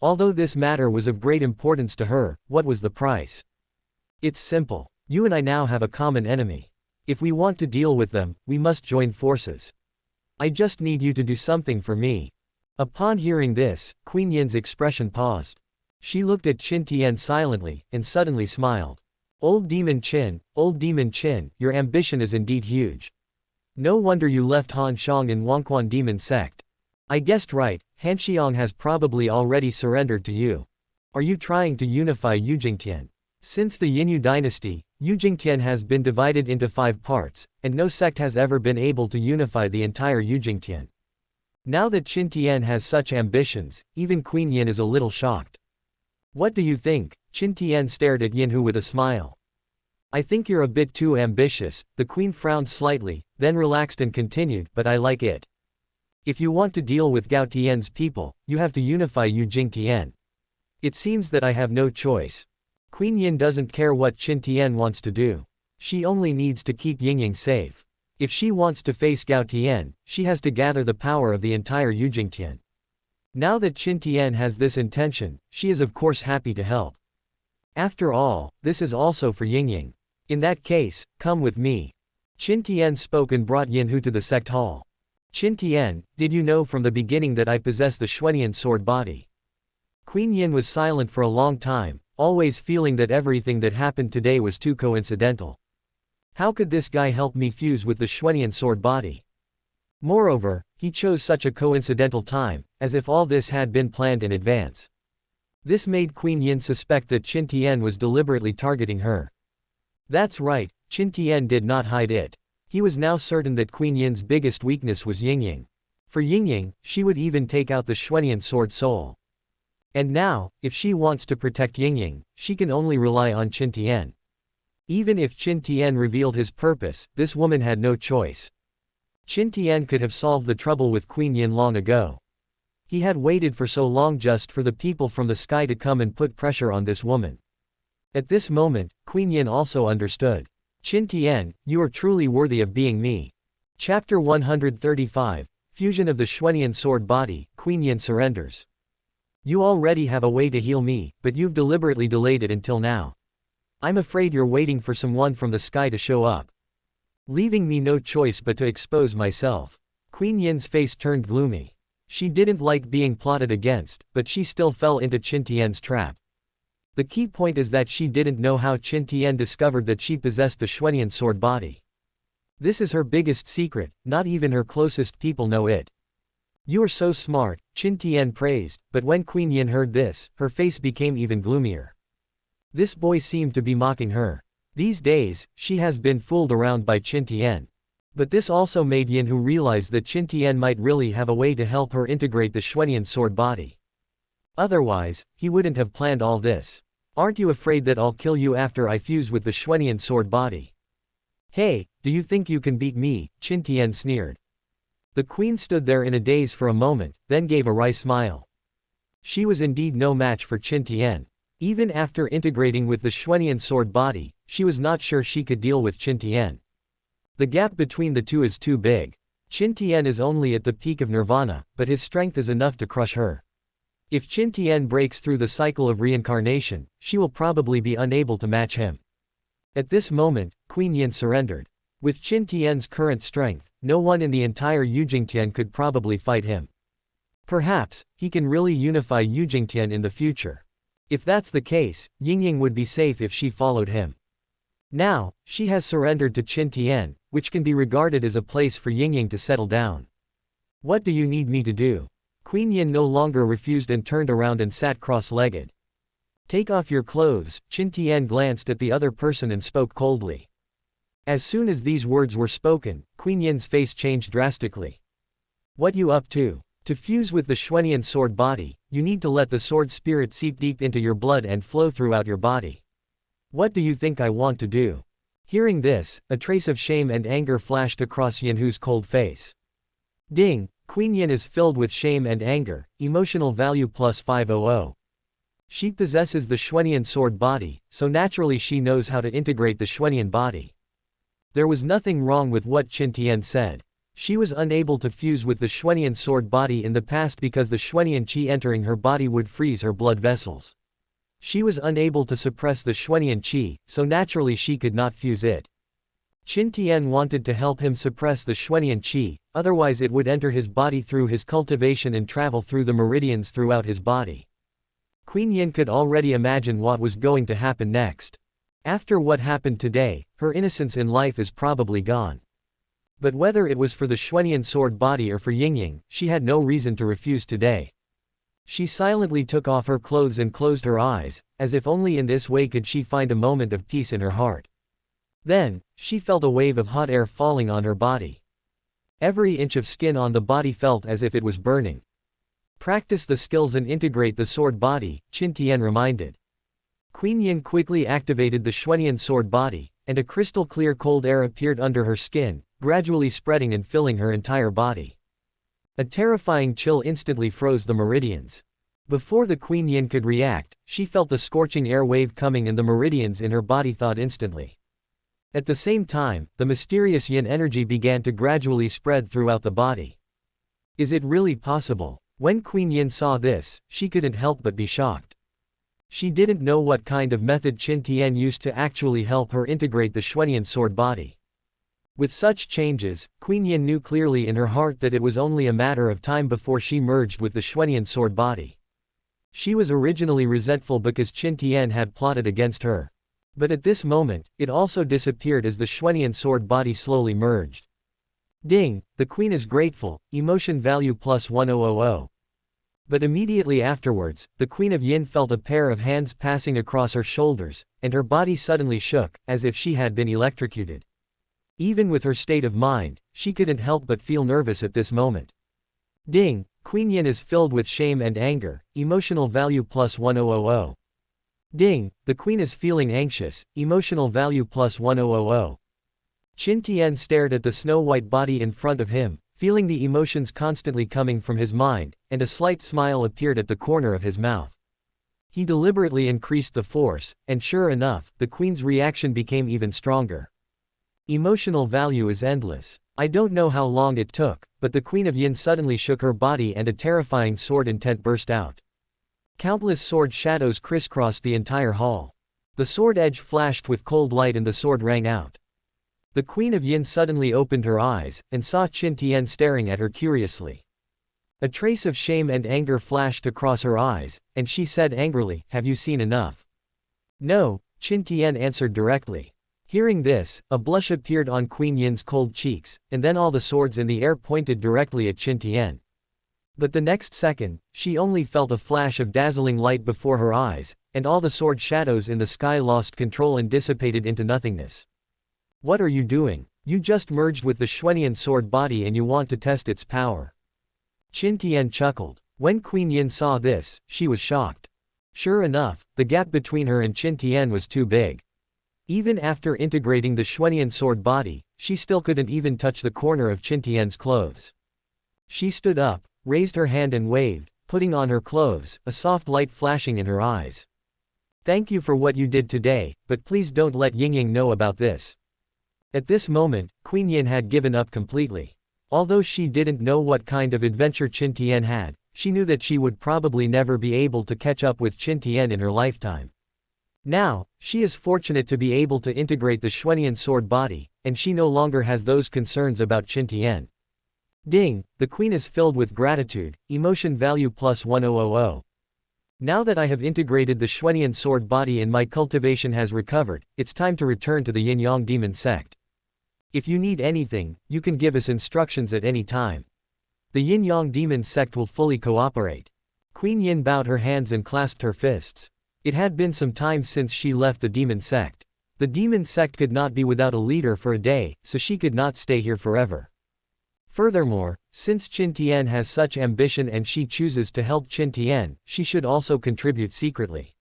Although this matter was of great importance to her, what was the price? "It's simple. You and I now have a common enemy. If we want to deal with them, we must join forces. I just need you to do something for me." Upon hearing this, Queen Yin's expression paused. She looked at Qin Tian silently, and suddenly smiled. Old Demon Qin, your ambition is indeed huge. No wonder you left Han Xiang in Wangquan Demon sect. I guessed right, Han Xiang has probably already surrendered to you. Are you trying to unify Yujingtian? Since the Yinyu dynasty, Yujingtian has been divided into 5 parts, and no sect has ever been able to unify the entire Yujingtian. Now that Qin Tian has such ambitions, even Queen Yin is a little shocked. What do you think? Qin Tian stared at Yinhu with a smile. I think you're a bit too ambitious. The queen frowned slightly, then relaxed and continued, but I like it. If you want to deal with Gao Tian's people, you have to unify Yujingtian. It seems that I have no choice. Queen Yin doesn't care what Qin Tian wants to do. She only needs to keep Yingying safe. If she wants to face Gao Tian, she has to gather the power of the entire Yujingtian. Now that Qin Tian has this intention, she is of course happy to help. After all, this is also for Yingying. In that case, come with me. Qin Tian spoke and brought Yinhu to the sect hall. Qin Tian, did you know from the beginning that I possess the Xuanian sword body? Queen Yin was silent for a long time, always feeling that everything that happened today was too coincidental. How could this guy help me fuse with the Xuanian sword body? Moreover, he chose such a coincidental time, as if all this had been planned in advance. This made Queen Yin suspect that Qin Tian was deliberately targeting her. That's right, Qin Tian did not hide it. He was now certain that Queen Yin's biggest weakness was Yingying. For Yingying, she would even take out the Xuanian sword soul. And now, if she wants to protect Yingying, she can only rely on Qin Tian. Even if Qin Tian revealed his purpose, this woman had no choice. Qin Tian could have solved the trouble with Queen Yin long ago. He had waited for so long just for the people from the sky to come and put pressure on this woman. At this moment, Queen Yin also understood. Qin Tian, you are truly worthy of being me. Chapter 135, Fusion of the Xuanian Sword Body, Queen Yin surrenders. You already have a way to heal me, but you've deliberately delayed it until now. I'm afraid you're waiting for someone from the sky to show up. Leaving me no choice but to expose myself. Queen Yin's face turned gloomy. She didn't like being plotted against, but she still fell into Qin Tian's trap. The key point is that she didn't know how Qin Tian discovered that she possessed the Xuanian sword body. This is her biggest secret, not even her closest people know it. You are so smart, Qin Tian praised, but when Queen Yin heard this, her face became even gloomier. This boy seemed to be mocking her. These days, she has been fooled around by Qin Tian. But this also made Yinhu realize that Qin Tian might really have a way to help her integrate the Xuanian sword body. Otherwise, he wouldn't have planned all this. Aren't you afraid that I'll kill you after I fuse with the Xuanian sword body? Hey, do you think you can beat me? Qin Tian sneered. The queen stood there in a daze for a moment, then gave a wry smile. She was indeed no match for Qin Tian. Even after integrating with the Xuanian sword body, she was not sure she could deal with Qin Tian. The gap between the two is too big. Qin Tian is only at the peak of nirvana, but his strength is enough to crush her. If Qin Tian breaks through the cycle of reincarnation, she will probably be unable to match him. At this moment, Queen Yin surrendered. With Qin Tian's current strength, no one in the entire Yujingtian could probably fight him. Perhaps, he can really unify Yujingtian in the future. If that's the case, Yingying would be safe if she followed him. Now, she has surrendered to Qin Tian, which can be regarded as a place for Yingying to settle down. What do you need me to do? Queen Yin no longer refused and turned around and sat cross-legged. Take off your clothes. Qin Tian glanced at the other person and spoke coldly. As soon as these words were spoken, Queen Yin's face changed drastically. What you up to? To fuse with the Xuanian sword body, you need to let the sword spirit seep deep into your blood and flow throughout your body. What do you think I want to do? Hearing this, a trace of shame and anger flashed across Yinhu's cold face. Ding! Queen Yin is filled with shame and anger, emotional value plus 500. She possesses the Xuanian sword body, so naturally she knows how to integrate the Xuanian body. There was nothing wrong with what Qin Tian said. She was unable to fuse with the Xuanian sword body in the past because the Xuanian qi entering her body would freeze her blood vessels. She was unable to suppress the Xuanian qi, so naturally she could not fuse it. Qin Tian wanted to help him suppress the Xuanian qi, otherwise it would enter his body through his cultivation and travel through the meridians throughout his body. Queen Yin could already imagine what was going to happen next. After what happened today, her innocence in life is probably gone. But whether it was for the Xuanian sword body or for Yingying, she had no reason to refuse today. She silently took off her clothes and closed her eyes, as if only in this way could she find a moment of peace in her heart. Then, she felt a wave of hot air falling on her body. Every inch of skin on the body felt as if it was burning. Practice the skills and integrate the sword body, Qin Tian reminded. Queen Yin quickly activated the Xuanian sword body, and a crystal clear cold air appeared under her skin, gradually spreading and filling her entire body. A terrifying chill instantly froze the meridians. Before the Queen Yin could react, she felt the scorching air wave coming and the meridians in her body thawed instantly. At the same time, the mysterious yin energy began to gradually spread throughout the body. Is it really possible? When Queen Yin saw this, she couldn't help but be shocked. She didn't know what kind of method Qin Tian used to actually help her integrate the Xuanian sword body. With such changes, Queen Yin knew clearly in her heart that it was only a matter of time before she merged with the Xuanian sword body. She was originally resentful because Qin Tian had plotted against her. But at this moment, it also disappeared as the Xuanian sword body slowly merged. Ding, the queen is grateful, emotion value plus 1000. But immediately afterwards, the Queen of Yin felt a pair of hands passing across her shoulders, and her body suddenly shook, as if she had been electrocuted. Even with her state of mind, she couldn't help but feel nervous at this moment. Ding, Queen Yin is filled with shame and anger, emotional value plus 1000. Ding, the queen is feeling anxious, emotional value plus 1000. Qin Tian stared at the snow-white body in front of him, feeling the emotions constantly coming from his mind, and a slight smile appeared at the corner of his mouth. He deliberately increased the force, and sure enough, the queen's reaction became even stronger. Emotional value is endless. I don't know how long it took, but the Queen of Yin suddenly shook her body and a terrifying sword intent burst out. Countless sword shadows crisscrossed the entire hall. The sword edge flashed with cold light and the sword rang out. The Queen of Yin suddenly opened her eyes, and saw Qin Tian staring at her curiously. A trace of shame and anger flashed across her eyes, and she said angrily, "Have you seen enough?" "No," Qin Tian answered directly. Hearing this, a blush appeared on Queen Yin's cold cheeks, and then all the swords in the air pointed directly at Qin Tian. But the next second, she only felt a flash of dazzling light before her eyes, and all the sword shadows in the sky lost control and dissipated into nothingness. "What are you doing? You just merged with the Xuanian sword body and you want to test its power." Qin Tian chuckled. When Queen Yin saw this, she was shocked. Sure enough, the gap between her and Qin Tian was too big. Even after integrating the Xuanian sword body, she still couldn't even touch the corner of Qin Tian's clothes. She stood up, raised her hand and waved, putting on her clothes, a soft light flashing in her eyes. "Thank you for what you did today, but please don't let Yingying know about this." At this moment, Queen Yin had given up completely. Although she didn't know what kind of adventure Qin Tian had, she knew that she would probably never be able to catch up with Qin Tian in her lifetime. Now, she is fortunate to be able to integrate the Xuanian sword body, and she no longer has those concerns about Qin Tian. Ding, the queen is filled with gratitude, emotion value plus 1000. Now that I have integrated the Xuanian sword body and my cultivation has recovered, it's time to return to the Yin-Yang demon sect. If you need anything, you can give us instructions at any time. The Yin-Yang demon sect will fully cooperate. Queen Yin bowed her hands and clasped her fists. It had been some time since she left the demon sect. The demon sect could not be without a leader for a day, so she could not stay here forever. Furthermore, since Qin Tian has such ambition and she chooses to help Qin Tian, she should also contribute secretly.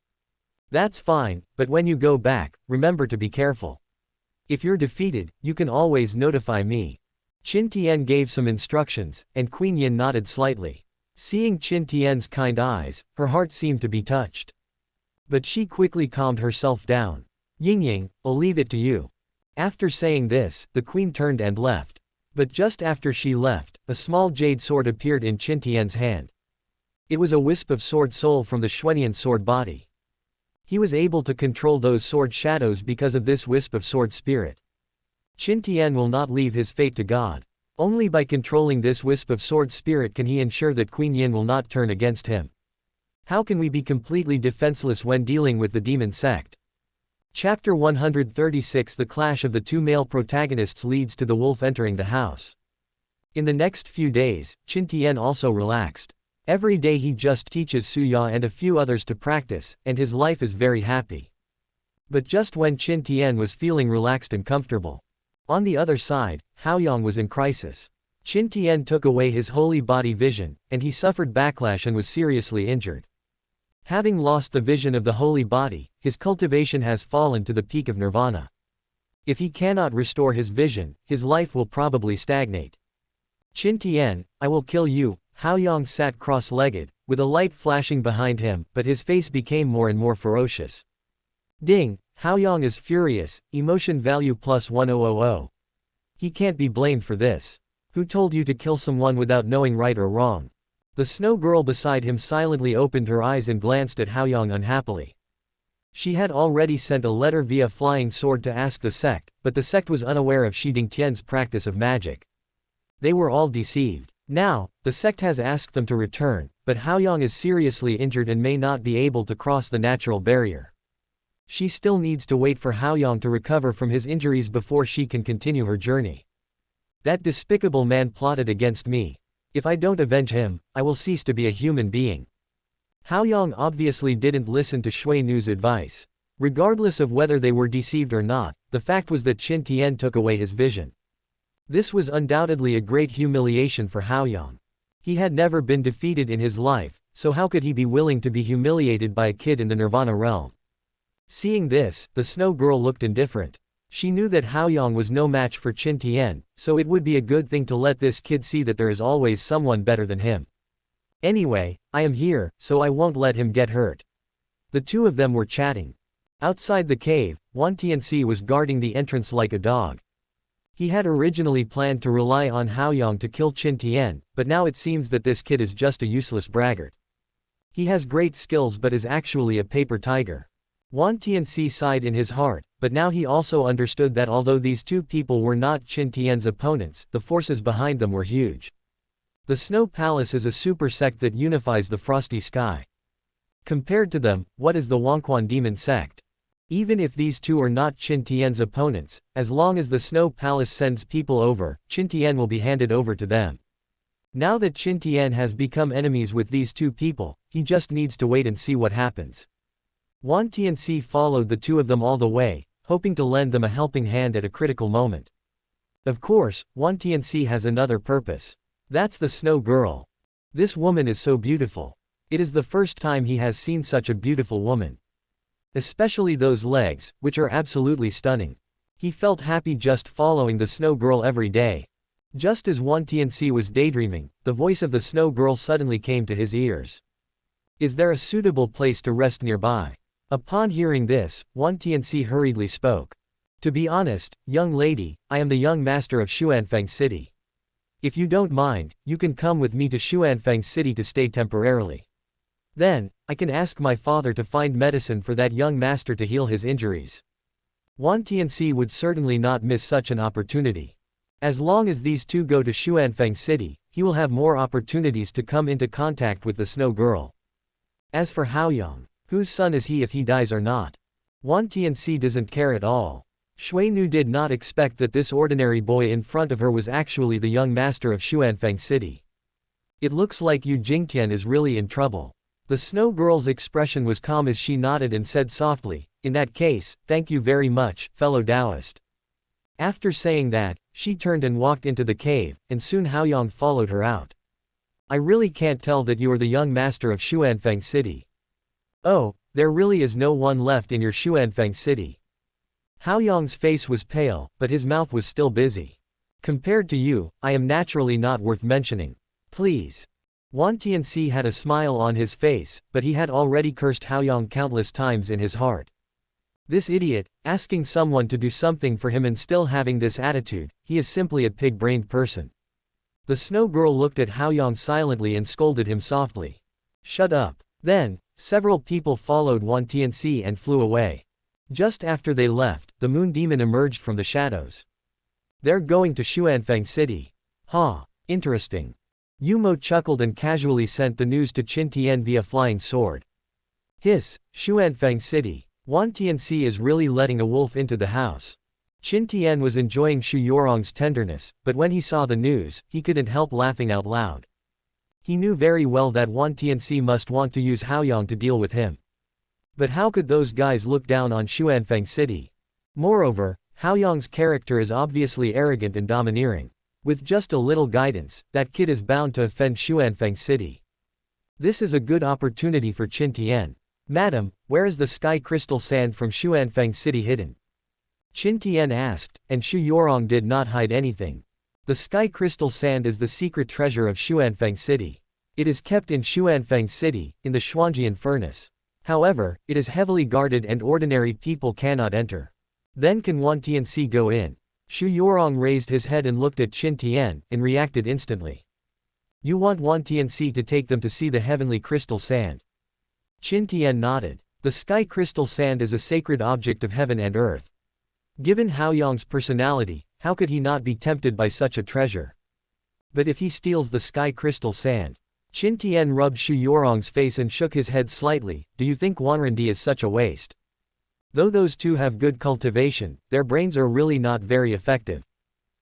That's fine, but when you go back, remember to be careful. If you're defeated, you can always notify me. Qin Tian gave some instructions, and Queen Yin nodded slightly. Seeing Qin Tian's kind eyes, her heart seemed to be touched. But she quickly calmed herself down. "Yingying, I'll leave it to you." After saying this, the queen turned and left. But just after she left, a small jade sword appeared in Qin Tian's hand. It was a wisp of sword soul from the Xuanian sword body. He was able to control those sword shadows because of this wisp of sword spirit. Qin Tian will not leave his fate to God. Only by controlling this wisp of sword spirit can he ensure that Queen Yin will not turn against him. How can we be completely defenseless when dealing with the demon sect? Chapter 136 The clash of the two male protagonists leads to the wolf entering the house. In the next few days, Qin Tian also relaxed. Every day he just teaches Suya and a few others to practice, and his life is very happy. But just when Qin Tian was feeling relaxed and comfortable. On the other side, Haoyang was in crisis. Qin Tian took away his holy body vision, and he suffered backlash and was seriously injured. Having lost the vision of the holy body, his cultivation has fallen to the peak of nirvana. If he cannot restore his vision, his life will probably stagnate. Qin Tian, I will kill you. Haoyang sat cross-legged, with a light flashing behind him, but his face became more and more ferocious. Ding! Haoyang is furious, emotion value plus 1000. He can't be blamed for this. Who told you to kill someone without knowing right or wrong? The snow girl beside him silently opened her eyes and glanced at Haoyang unhappily. She had already sent a letter via flying sword to ask the sect, but the sect was unaware of Xiding Tian's practice of magic. They were all deceived. Now, the sect has asked them to return, but Haoyang is seriously injured and may not be able to cross the natural barrier. She still needs to wait for Haoyang to recover from his injuries before she can continue her journey. That despicable man plotted against me. If I don't avenge him, I will cease to be a human being. Haoyang obviously didn't listen to Shui Nu's advice. Regardless of whether they were deceived or not, the fact was that Qin Tian took away his vision. This was undoubtedly a great humiliation for Haoyang. He had never been defeated in his life, so how could he be willing to be humiliated by a kid in the Nirvana realm? Seeing this, the snow girl looked indifferent. She knew that Haoyang was no match for Qin Tian, so it would be a good thing to let this kid see that there is always someone better than him. Anyway, I am here, so I won't let him get hurt. The two of them were chatting. Outside the cave, Wan Tianxi was guarding the entrance like a dog. He had originally planned to rely on Haoyang to kill Qin Tian, but now it seems that this kid is just a useless braggart. He has great skills but is actually a paper tiger. Wan Tianxi sighed in his heart, but now he also understood that although these two people were not Qin Tian's opponents, the forces behind them were huge. The Snow Palace is a super sect that unifies the frosty sky. Compared to them, what is the Wangquan demon sect? Even if these two are not Qin Tian's opponents, as long as the Snow Palace sends people over, Qin Tian will be handed over to them. Now that Qin Tian has become enemies with these two people, he just needs to wait and see what happens. Wan Tianxi followed the two of them all the way, hoping to lend them a helping hand at a critical moment. Of course, Wan Tianxi has another purpose. That's the snow girl. This woman is so beautiful. It is the first time he has seen such a beautiful woman. Especially those legs, which are absolutely stunning. He felt happy just following the snow girl every day. Just as Wan Tianxi was daydreaming, the voice of the snow girl suddenly came to his ears. Is there a suitable place to rest nearby? Upon hearing this, Wan Tianxi hurriedly spoke. To be honest, young lady, I am the young master of Xuanfang City. If you don't mind, you can come with me to Xuanfang City to stay temporarily. Then, I can ask my father to find medicine for that young master to heal his injuries. Wan Tianxi would certainly not miss such an opportunity. As long as these two go to Xuanfang City, he will have more opportunities to come into contact with the snow girl. As for Haoyang, whose son is he if he dies or not? Wan Tianxi doesn't care at all. Shui Nu did not expect that this ordinary boy in front of her was actually the young master of Xuanfang City. It looks like Yu Jingtian is really in trouble. The snow girl's expression was calm as she nodded and said softly, in that case, thank you very much, fellow Taoist. After saying that, she turned and walked into the cave, and soon Haoyang followed her out. I really can't tell that you are the young master of Xuanfang City. Oh, there really is no one left in your Xuanfang City. Haoyang's face was pale, but his mouth was still busy. Compared to you, I am naturally not worth mentioning. Please. Wan Tianxi had a smile on his face, but he had already cursed Haoyang countless times in his heart. This idiot, asking someone to do something for him and still having this attitude, he is simply a pig-brained person. The snow girl looked at Haoyang silently and scolded him softly. Shut up. Then, Several people followed Wan Tianxi and flew away. Just after they left, the moon demon emerged from the shadows. They're going to Xuanfeng City. Huh. Interesting. Yumo chuckled and casually sent the news to Qin Tian via flying sword. Hiss, Xuanfeng City. Wan Tianxi is really letting a wolf into the house. Qin Tian was enjoying Xu Yorong's tenderness, but when he saw the news, he couldn't help laughing out loud. He knew very well that Wan Tianxi must want to use Haoyang to deal with him. But how could those guys look down on Xuanfeng City? Moreover, Haoyang's character is obviously arrogant and domineering. With just a little guidance, that kid is bound to offend Xuanfeng City. This is a good opportunity for Qin Tian. Madam, where is the sky crystal sand from Xuanfeng City hidden? Qin Tian asked, and Xu Yorong did not hide anything. The sky crystal sand is the secret treasure of Xuanfeng City. It is kept in Xuanfeng City, in the Xuanjian furnace. However, it is heavily guarded and ordinary people cannot enter. Then can Wan Tianxi go in? Xu Yorong raised his head and looked at Qin Tian, and reacted instantly. You want Wan Tianxi to take them to see the heavenly crystal sand? Qin Tian nodded. The sky crystal sand is a sacred object of heaven and earth. Given Haoyang's personality, how could he not be tempted by such a treasure? But if he steals the sky crystal sand? Qin Tian rubbed Xu Yorong's face and shook his head slightly. Do you think Wanrendi is such a waste? Though those two have good cultivation, their brains are really not very effective.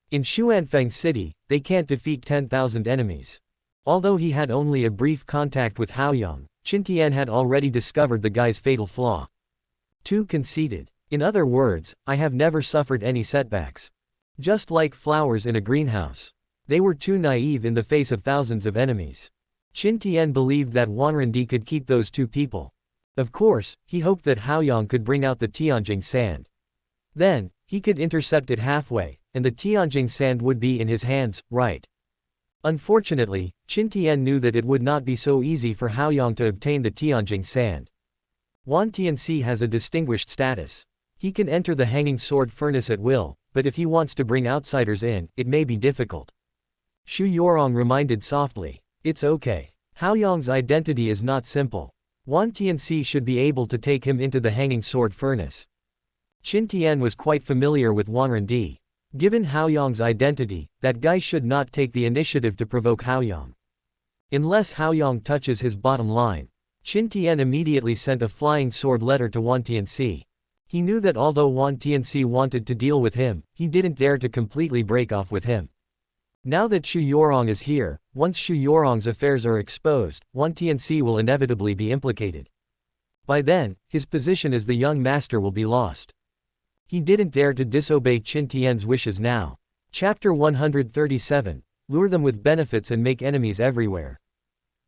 In Xuanfeng City, they can't defeat 10,000 enemies. Although he had only a brief contact with Haoyang, Qin Tian had already discovered the guy's fatal flaw. Too conceited. In other words, I have never suffered any setbacks. Just like flowers in a greenhouse. They were too naive in the face of thousands of enemies. Qin Tian believed that Wanrendi could keep those two people. Of course, he hoped that Haoyang could bring out the Tianjing sand. Then, he could intercept it halfway, and the Tianjing sand would be in his hands, right? Unfortunately, Qin Tian knew that it would not be so easy for Haoyang to obtain the Tianjing sand. Wan Tianxi has a distinguished status. He can enter the hanging sword furnace at will, but if he wants to bring outsiders in, it may be difficult. Xu Yorong reminded softly. It's okay. Haoyang's identity is not simple. Wan Tianxi should be able to take him into the hanging sword furnace. Qin Tian was quite familiar with Wanrendi. Given Haoyang's identity, that guy should not take the initiative to provoke Haoyang. Unless Haoyang touches his bottom line. Qin Tian immediately sent a flying sword letter to Wan Tianxi. He knew that although Wan Tianxi wanted to deal with him, he didn't dare to completely break off with him. Now that Xu Yorong is here, once Xu Yorong's affairs are exposed, Wan Tianxi will inevitably be implicated. By then, his position as the young master will be lost. He didn't dare to disobey Qin Tian's wishes now. Chapter 137. Lure them with benefits and make enemies everywhere.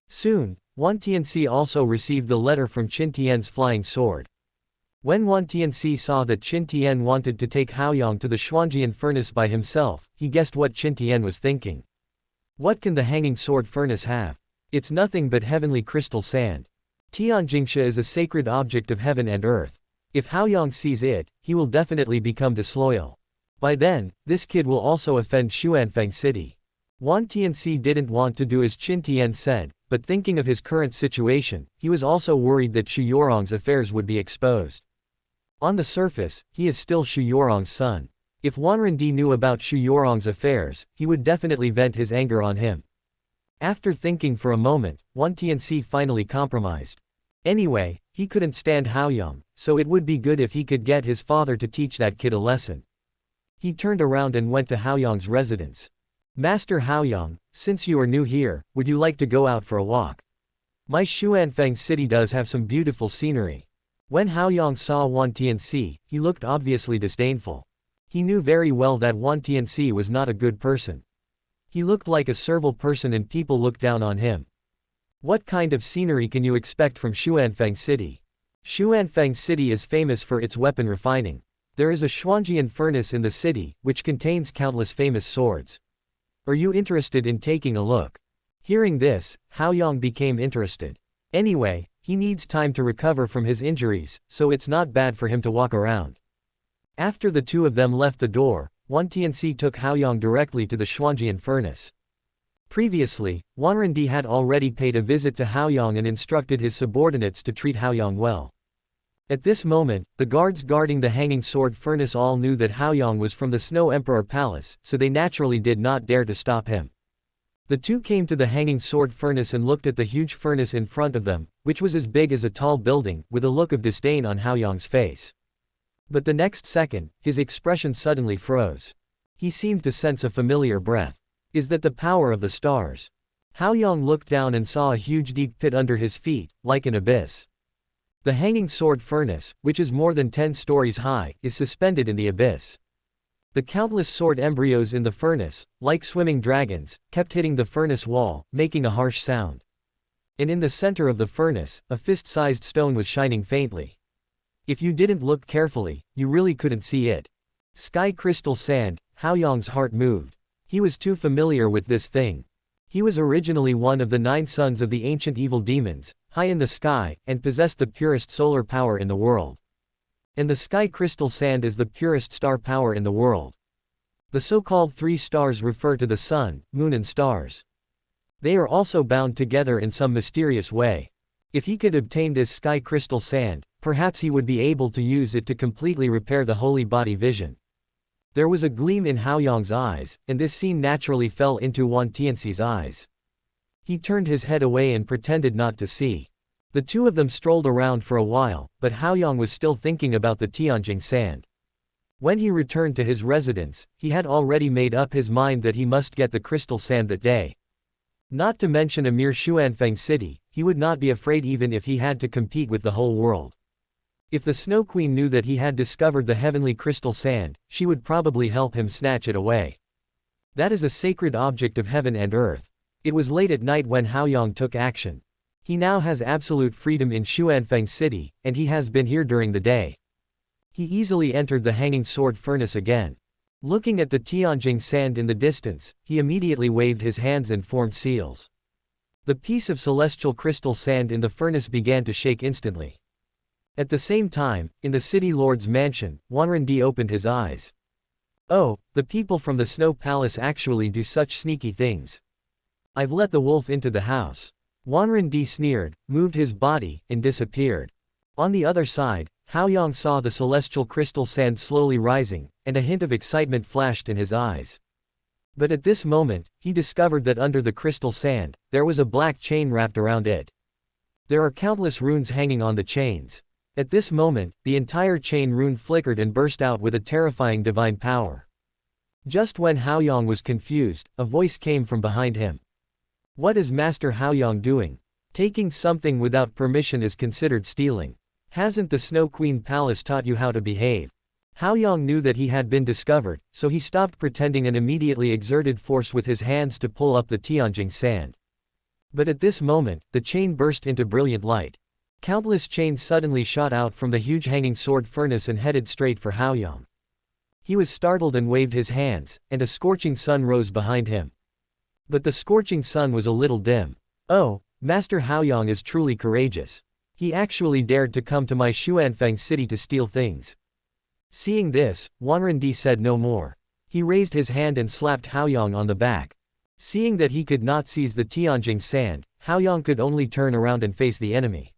Soon, Wan Tianxi also received the letter from Qin Tian's flying sword. When Wan Tianxi saw that Qin Tian wanted to take Haoyang to the Xuanjian furnace by himself, he guessed what Qin Tian was thinking. What can the hanging sword furnace have? It's nothing but heavenly crystal sand. Tianjingsha is a sacred object of heaven and earth. If Haoyang sees it, he will definitely become disloyal. By then, this kid will also offend Xuanfeng City. Wan Tianxi didn't want to do as Qin Tian said, but thinking of his current situation, he was also worried that Xu Yorong's affairs would be exposed. On the surface, he is still Xu Yorong's son. If Wanrendi knew about Xu Yorong's affairs, he would definitely vent his anger on him. After thinking for a moment, Wan Tianxi finally compromised. Anyway, he couldn't stand Haoyang, so it would be good if he could get his father to teach that kid a lesson. He turned around and went to Haoyang's residence. Master Haoyang, since you are new here, would you like to go out for a walk? My Xuanfeng City does have some beautiful scenery. When Haoyang saw Wan Tianxi, he looked obviously disdainful. He knew very well that Wan Tianxi was not a good person. He looked like a servile person and people looked down on him. What kind of scenery can you expect from Xuanfeng City? Xuanfeng City is famous for its weapon refining. There is a Xuanjian furnace in the city, which contains countless famous swords. Are you interested in taking a look? Hearing this, Haoyang became interested. Anyway, he needs time to recover from his injuries, so it's not bad for him to walk around. After the two of them left the door, Wan Tianxi took Haoyang directly to the Xuanjian furnace. Previously, Wanrendi had already paid a visit to Haoyang and instructed his subordinates to treat Haoyang well. At this moment, the guards guarding the hanging sword furnace all knew that Haoyang was from the Snow Emperor Palace, so they naturally did not dare to stop him. The two came to the hanging sword furnace and looked at the huge furnace in front of them, which was as big as a tall building, with a look of disdain on Haoyang's face. But the next second, his expression suddenly froze. He seemed to sense a familiar breath. Is that the power of the stars? Haoyang looked down and saw a huge deep pit under his feet, like an abyss. The hanging sword furnace, which is more than 10 stories high, is suspended in the abyss. The countless sword embryos in the furnace, like swimming dragons, kept hitting the furnace wall, making a harsh sound. And in the center of the furnace, a fist-sized stone was shining faintly. If you didn't look carefully, you really couldn't see it. Sky crystal sand. Haoyang's heart moved. He was too familiar with this thing. He was originally one of the 9 sons of the ancient evil demons, high in the sky, and possessed the purest solar power in the world. And the sky crystal sand is the purest star power in the world. The so-called 3 stars refer to the sun, moon and stars. They are also bound together in some mysterious way. If he could obtain this sky crystal sand, perhaps he would be able to use it to completely repair the holy body vision. There was a gleam in Haoyang's eyes, and this scene naturally fell into Wan Tianxi's eyes. He turned his head away and pretended not to see. The two of them strolled around for a while, but Haoyang was still thinking about the Tianjing sand. When he returned to his residence, he had already made up his mind that he must get the crystal sand that day. Not to mention a mere Xuanfeng city, he would not be afraid even if he had to compete with the whole world. If the Snow Queen knew that he had discovered the heavenly crystal sand, she would probably help him snatch it away. That is a sacred object of heaven and earth. It was late at night when Haoyang took action. He now has absolute freedom in Xuanfeng City, and he has been here during the day. He easily entered the hanging sword furnace again. Looking at the Tianjing sand in the distance, he immediately waved his hands and formed seals. The piece of celestial crystal sand in the furnace began to shake instantly. At the same time, in the city lord's mansion, Wanrendi opened his eyes. Oh, the people from the Snow Palace actually do such sneaky things. I've let the wolf into the house. Wanrendi sneered, moved his body, and disappeared. On the other side, Haoyang saw the celestial crystal sand slowly rising, and a hint of excitement flashed in his eyes. But at this moment, he discovered that under the crystal sand, there was a black chain wrapped around it. There are countless runes hanging on the chains. At this moment, the entire chain rune flickered and burst out with a terrifying divine power. Just when Haoyang was confused, a voice came from behind him. What is Master Haoyang doing? Taking something without permission is considered stealing. Hasn't the Snow Queen Palace taught you how to behave? Haoyang knew that he had been discovered, so he stopped pretending and immediately exerted force with his hands to pull up the Tianjing sand. But at this moment, the chain burst into brilliant light. Countless chains suddenly shot out from the huge hanging sword furnace and headed straight for Haoyang. He was startled and waved his hands, and a scorching sun rose behind him. But the scorching sun was a little dim. Oh, Master Haoyang is truly courageous. He actually dared to come to my Xuanfeng city to steal things. Seeing this, Wanrendi said no more. He raised his hand and slapped Haoyang on the back. Seeing that he could not seize the Tianjing sand, Haoyang could only turn around and face the enemy.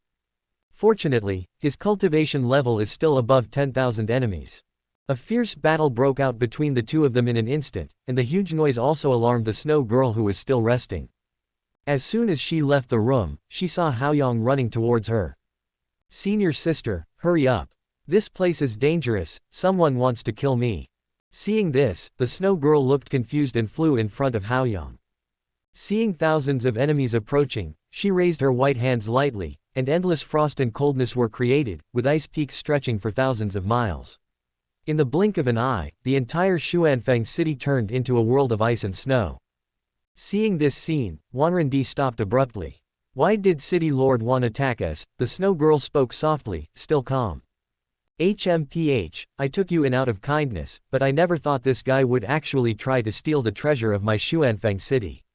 Fortunately, his cultivation level is still above 10,000 enemies. A fierce battle broke out between the two of them in an instant, and the huge noise also alarmed the snow girl who was still resting. As soon as she left the room, she saw Haoyang running towards her. Senior sister, hurry up. This place is dangerous, someone wants to kill me. Seeing this, the snow girl looked confused and flew in front of Haoyang. Seeing thousands of enemies approaching, she raised her white hands lightly, and endless frost and coldness were created, with ice peaks stretching for thousands of miles. In the blink of an eye, the entire Xuanfeng city turned into a world of ice and snow. Seeing this scene, Wanrendi stopped abruptly. Why did City Lord Wan attack us? The snow girl spoke softly, still calm. HMPH, I took you in out of kindness, but I never thought this guy would actually try to steal the treasure of my Xuanfeng city.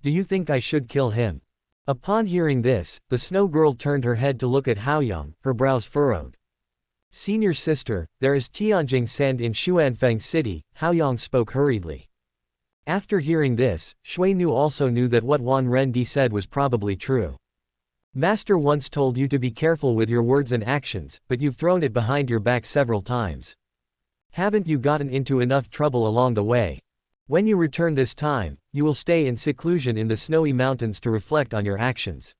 Do you think I should kill him? Upon hearing this, the snow girl turned her head to look at Haoyang, her brows furrowed. Senior sister, there is Tianjing sand in Xuanfeng city, Haoyang spoke hurriedly. After hearing this, Shui Nu also knew that what Wan Rendi said was probably true. Master once told you to be careful with your words and actions, but you've thrown it behind your back several times. Haven't you gotten into enough trouble along the way? When you return this time, you will stay in seclusion in the snowy mountains to reflect on your actions.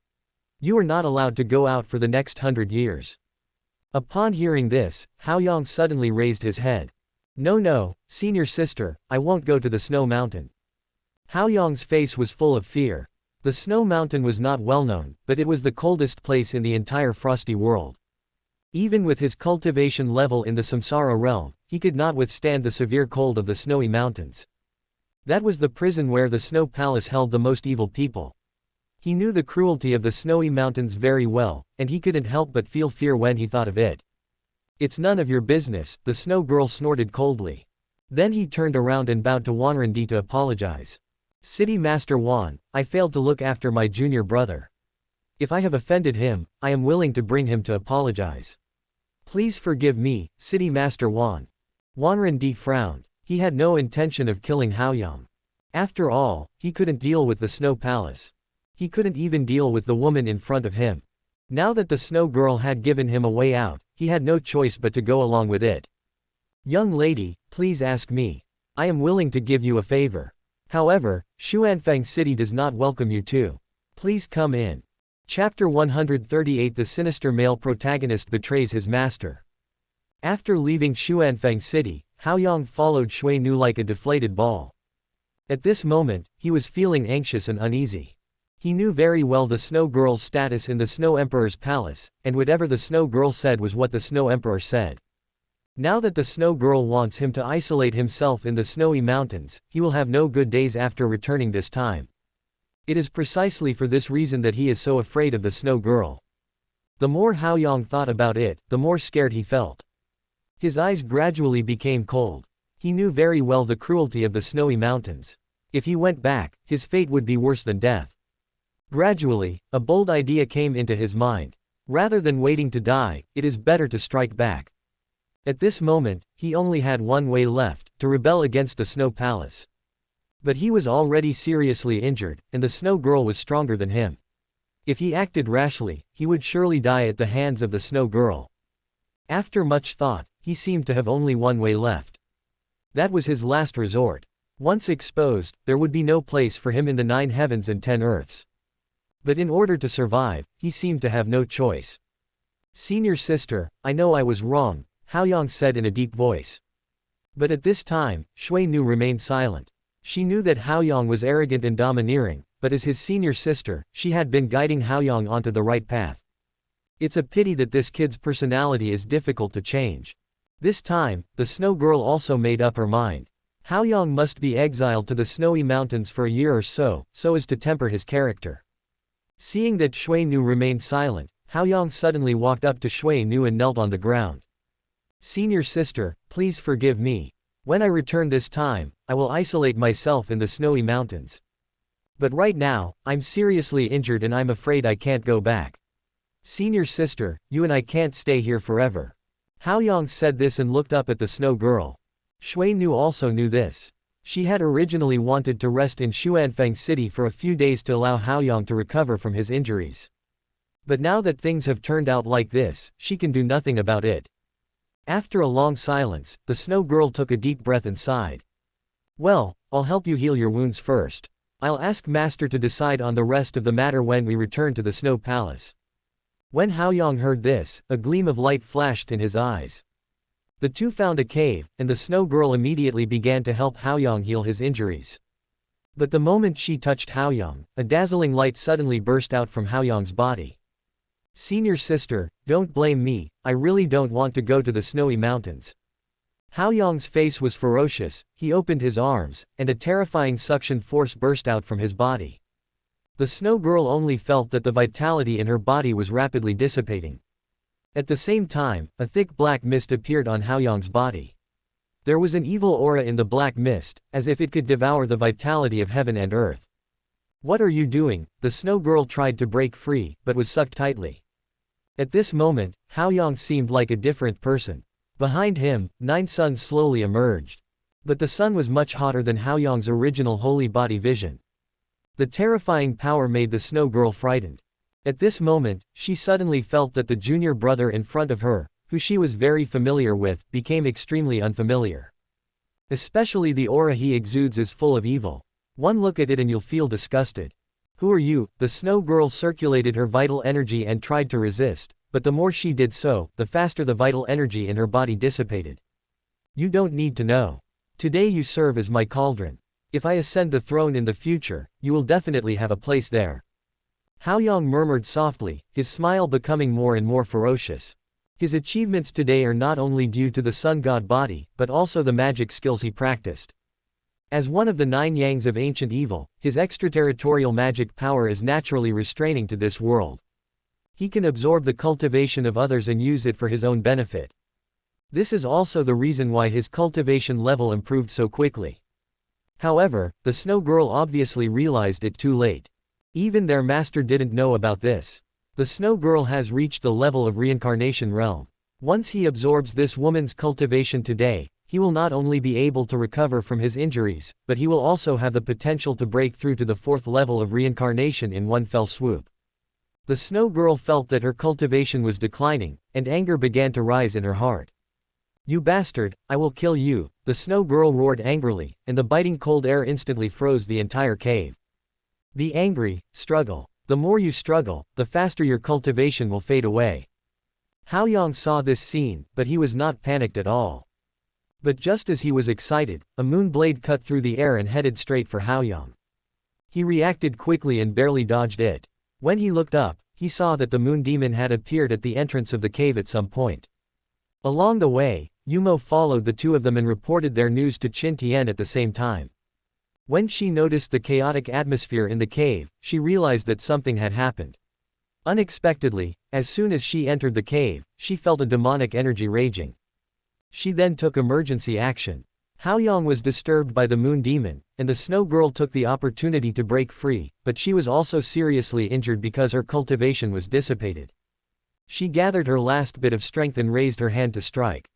You are not allowed to go out for the next 100 years. Upon hearing this, Haoyang suddenly raised his head. No, senior sister, I won't go to the snow mountain. Haoyang's face was full of fear. The snow mountain was not well known, but it was the coldest place in the entire frosty world. Even with his cultivation level in the samsara realm, he could not withstand the severe cold of the snowy mountains. That was the prison where the snow palace held the most evil people. He knew the cruelty of the snowy mountains very well, and he couldn't help but feel fear when he thought of it. It's none of your business, the snow girl snorted coldly. Then he turned around and bowed to Wanrendi to apologize. City Master Wan, I failed to look after my junior brother. If I have offended him, I am willing to bring him to apologize. Please forgive me, City Master Wan. Wanrendi frowned. He had no intention of killing Haoyang. After all, he couldn't deal with the snow palace. He couldn't even deal with the woman in front of him. Now that the snow girl had given him a way out, he had no choice but to go along with it. Young lady, please ask me. I am willing to give you a favor. However, Xuanfang City does not welcome you too. Please come in. Chapter 138 The sinister male protagonist betrays his master. After leaving Xuanfang City, Haoyang followed Shui Nu like a deflated ball. At this moment, he was feeling anxious and uneasy. He knew very well the Snow Girl's status in the Snow Emperor's palace, and whatever the Snow Girl said was what the Snow Emperor said. Now that the Snow Girl wants him to isolate himself in the snowy mountains, he will have no good days after returning this time. It is precisely for this reason that he is so afraid of the Snow Girl. The more Haoyang thought about it, the more scared he felt. His eyes gradually became cold. He knew very well the cruelty of the snowy mountains. If he went back, his fate would be worse than death. Gradually, a bold idea came into his mind. Rather than waiting to die, it is better to strike back. At this moment, he only had one way left, to rebel against the Snow Palace. But he was already seriously injured, and the Snow Girl was stronger than him. If he acted rashly, he would surely die at the hands of the Snow Girl. After much thought, he seemed to have only one way left. That was his last resort. Once exposed, there would be no place for him in the 9 heavens and 10 earths. But in order to survive, he seemed to have no choice. Senior sister, I know I was wrong, Haoyang said in a deep voice. But at this time, Shui Nu remained silent. She knew that Haoyang was arrogant and domineering, but as his senior sister, she had been guiding Haoyang onto the right path. It's a pity that this kid's personality is difficult to change. This time, the Snow Girl also made up her mind. Haoyang must be exiled to the snowy mountains for a year or so as to temper his character. Seeing that Shui Nu remained silent, Haoyang suddenly walked up to Shui Nu and knelt on the ground. Senior sister, please forgive me. When I return this time, I will isolate myself in the snowy mountains. But right now, I'm seriously injured and I'm afraid I can't go back. Senior sister, you and I can't stay here forever. Haoyang said this and looked up at the Snow Girl. Shui Nu also knew this. She had originally wanted to rest in Xuanfang City for a few days to allow Haoyang to recover from his injuries. But now that things have turned out like this, she can do nothing about it. After a long silence, the Snow Girl took a deep breath and sighed. Well, I'll help you heal your wounds first. I'll ask Master to decide on the rest of the matter when we return to the Snow Palace. When Haoyang heard this, a gleam of light flashed in his eyes. The two found a cave, and the Snow Girl immediately began to help Haoyang heal his injuries. But the moment she touched Haoyang, a dazzling light suddenly burst out from Haoyang's body. Senior sister, don't blame me, I really don't want to go to the snowy mountains. Haoyang's face was ferocious, he opened his arms, and a terrifying suction force burst out from his body. The Snow Girl only felt that the vitality in her body was rapidly dissipating. At the same time, a thick black mist appeared on Haoyang's body. There was an evil aura in the black mist, as if it could devour the vitality of heaven and earth. What are you doing? The Snow Girl tried to break free, but was sucked tightly. At this moment, Haoyang seemed like a different person. Behind him, 9 suns slowly emerged. But the sun was much hotter than Haoyang's original holy body vision. The terrifying power made the snow girl frightened. At this moment, she suddenly felt that the junior brother in front of her, who she was very familiar with, became extremely unfamiliar. Especially the aura he exudes is full of evil. One look at it and you'll feel disgusted. Who are you? The snow girl circulated her vital energy and tried to resist, but the more she did so, the faster the vital energy in her body dissipated. You don't need to know. Today you serve as my cauldron. If I ascend the throne in the future, you will definitely have a place there. Haoyang murmured softly, his smile becoming more and more ferocious. His achievements today are not only due to the sun god body, but also the magic skills he practiced. As one of the 9 yangs of ancient evil, his extraterritorial magic power is naturally restraining to this world. He can absorb the cultivation of others and use it for his own benefit. This is also the reason why his cultivation level improved so quickly. However, the snow girl obviously realized it too late. Even their master didn't know about this. The snow girl has reached the level of reincarnation realm. Once he absorbs this woman's cultivation today, he will not only be able to recover from his injuries, but he will also have the potential to break through to the 4th level of reincarnation in one fell swoop. The snow girl felt that her cultivation was declining, and anger began to rise in her heart. You bastard, I will kill you, the snow girl roared angrily, and the biting cold air instantly froze the entire cave. Be angry, struggle. The more you struggle, the faster your cultivation will fade away. Haoyang saw this scene, but he was not panicked at all. But just as he was excited, a moon blade cut through the air and headed straight for Haoyang. He reacted quickly and barely dodged it. When he looked up, he saw that the moon demon had appeared at the entrance of the cave at some point. Along the way, Yumo followed the two of them and reported their news to Qin Tian at the same time. When she noticed the chaotic atmosphere in the cave, she realized that something had happened. Unexpectedly, as soon as she entered the cave, she felt a demonic energy raging. She then took emergency action. Haoyang was disturbed by the moon demon, and the snow girl took the opportunity to break free, but she was also seriously injured because her cultivation was dissipated. She gathered her last bit of strength and raised her hand to strike.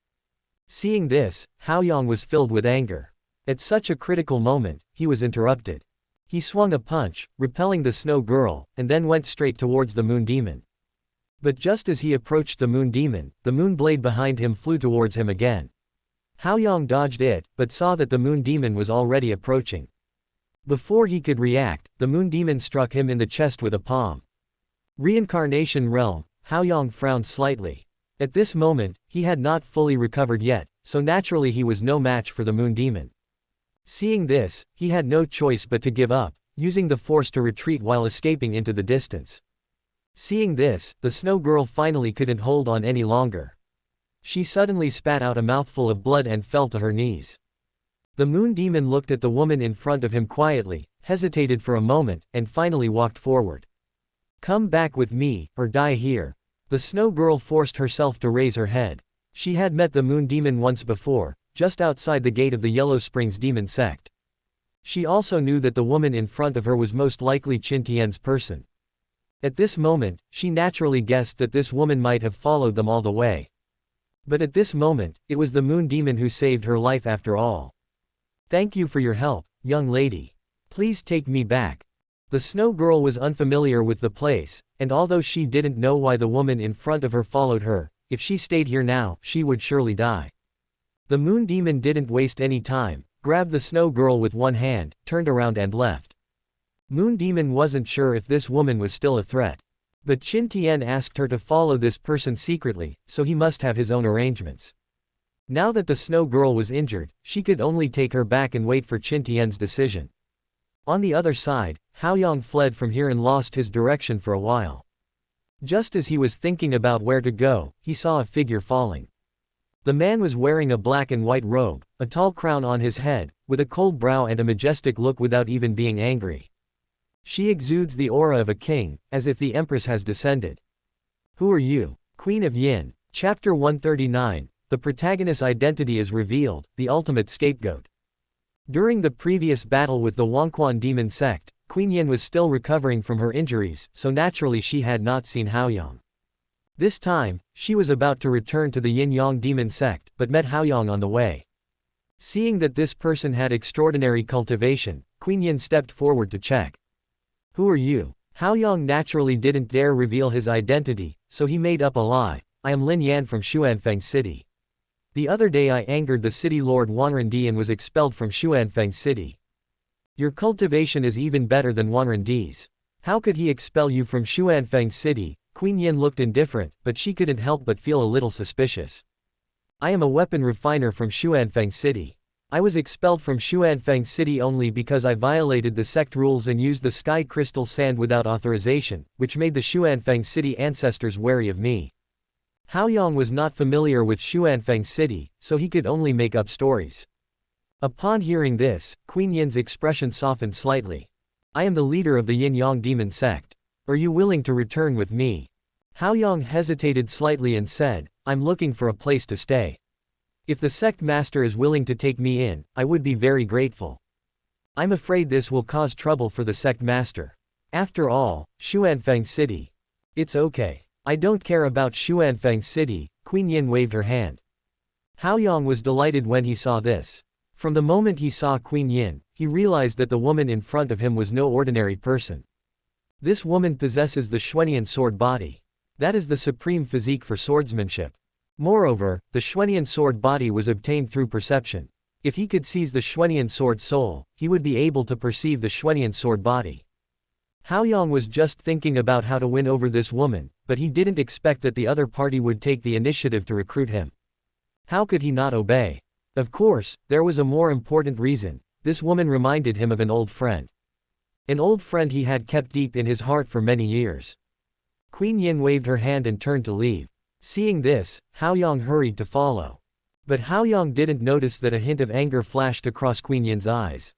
Seeing this, Haoyang was filled with anger. At such a critical moment, he was interrupted. He swung a punch, repelling the snow girl, and then went straight towards the moon demon. But just as he approached the moon demon, the moon blade behind him flew towards him again. Haoyang dodged it, but saw that the moon demon was already approaching. Before he could react, the moon demon struck him in the chest with a palm. Reincarnation realm, Haoyang frowned slightly. At this moment, he had not fully recovered yet, so naturally he was no match for the moon demon. Seeing this, he had no choice but to give up, using the force to retreat while escaping into the distance. Seeing this, the snow girl finally couldn't hold on any longer. She suddenly spat out a mouthful of blood and fell to her knees. The moon demon looked at the woman in front of him quietly, hesitated for a moment, and finally walked forward. Come back with me, or die here. The snow girl forced herself to raise her head. She had met the moon demon once before, just outside the gate of the Yellow Springs demon sect. She also knew that the woman in front of her was most likely Qin Tian's person. At this moment, she naturally guessed that this woman might have followed them all the way. But at this moment, it was the moon demon who saved her life after all. Thank you for your help, young lady. Please take me back. The snow girl was unfamiliar with the place, and although she didn't know why the woman in front of her followed her, if she stayed here now, she would surely die. The moon demon didn't waste any time, grabbed the snow girl with one hand, turned around and left. Moon demon wasn't sure if this woman was still a threat. But Qin Tian asked her to follow this person secretly, so he must have his own arrangements. Now that the snow girl was injured, she could only take her back and wait for Qin Tian's decision. On the other side, Haoyang fled from here and lost his direction for a while. Just as he was thinking about where to go, he saw a figure falling. The man was wearing a black and white robe, a tall crown on his head, with a cold brow and a majestic look without even being angry. She exudes the aura of a king, as if the empress has descended. Who are you? Queen of Yin. Chapter 139, the protagonist's identity is revealed, the ultimate scapegoat. During the previous battle with the Wangquan demon sect, Queen Yin was still recovering from her injuries, so naturally she had not seen Haoyang. This time, she was about to return to the Yin-Yang demon sect, but met Haoyang on the way. Seeing that this person had extraordinary cultivation, Qin Tian stepped forward to check. Who are you? Haoyang naturally didn't dare reveal his identity, so he made up a lie. I am Lin Yan from Xuanfeng City. The other day I angered the city lord Wanrendi and was expelled from Xuanfeng City. Your cultivation is even better than Wanrendi's. How could he expel you from Xuanfeng City? Qin Yin looked indifferent, but she couldn't help but feel a little suspicious. I am a weapon refiner from Xuanfeng City. I was expelled from Xuanfeng City only because I violated the sect rules and used the sky crystal sand without authorization, which made the Xuanfeng City ancestors wary of me. Haoyang was not familiar with Xuanfeng City, so he could only make up stories. Upon hearing this, Qin Yin's expression softened slightly. I am the leader of the Yin-Yang demon sect. Are you willing to return with me? Haoyang hesitated slightly and said, I'm looking for a place to stay. If the sect master is willing to take me in, I would be very grateful. I'm afraid this will cause trouble for the sect master. After all, Xuanfeng City. It's okay. I don't care about Xuanfeng City. Qin Yin waved her hand. Haoyang was delighted when he saw this. From the moment he saw Qin Yin, he realized that the woman in front of him was no ordinary person. This woman possesses the Xuanian sword body. That is the supreme physique for swordsmanship. Moreover, the Xuanian sword body was obtained through perception. If he could seize the Xuanian sword soul, he would be able to perceive the Xuanian sword body. Haoyang was just thinking about how to win over this woman, but he didn't expect that the other party would take the initiative to recruit him. How could he not obey? Of course, there was a more important reason. This woman reminded him of an old friend. An old friend he had kept deep in his heart for many years. Qin Yin waved her hand and turned to leave. Seeing this, Haoyang hurried to follow. But Haoyang didn't notice that a hint of anger flashed across Qin Yin's eyes.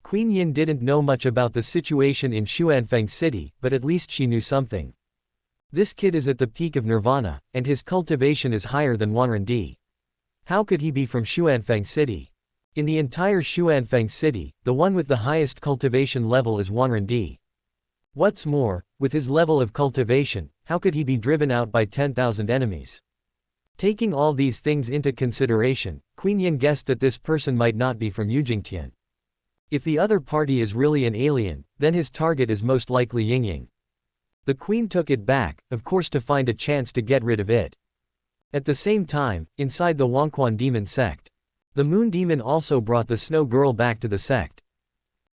Qin Yin didn't know much about the situation in Xuanfeng City, but at least she knew something. This kid is at the peak of nirvana, and his cultivation is higher than Wanrendi. How could he be from Xuanfeng City? In the entire Xuanfeng City, the one with the highest cultivation level is Wanrendi. What's more, with his level of cultivation, how could he be driven out by 10,000 enemies? Taking all these things into consideration, Qin Yin guessed that this person might not be from Qin. If the other party is really an alien, then his target is most likely Yingying. The queen took it back, of course to find a chance to get rid of it. At the same time, inside the Wangquan demon sect, the moon demon also brought the snow girl back to the sect.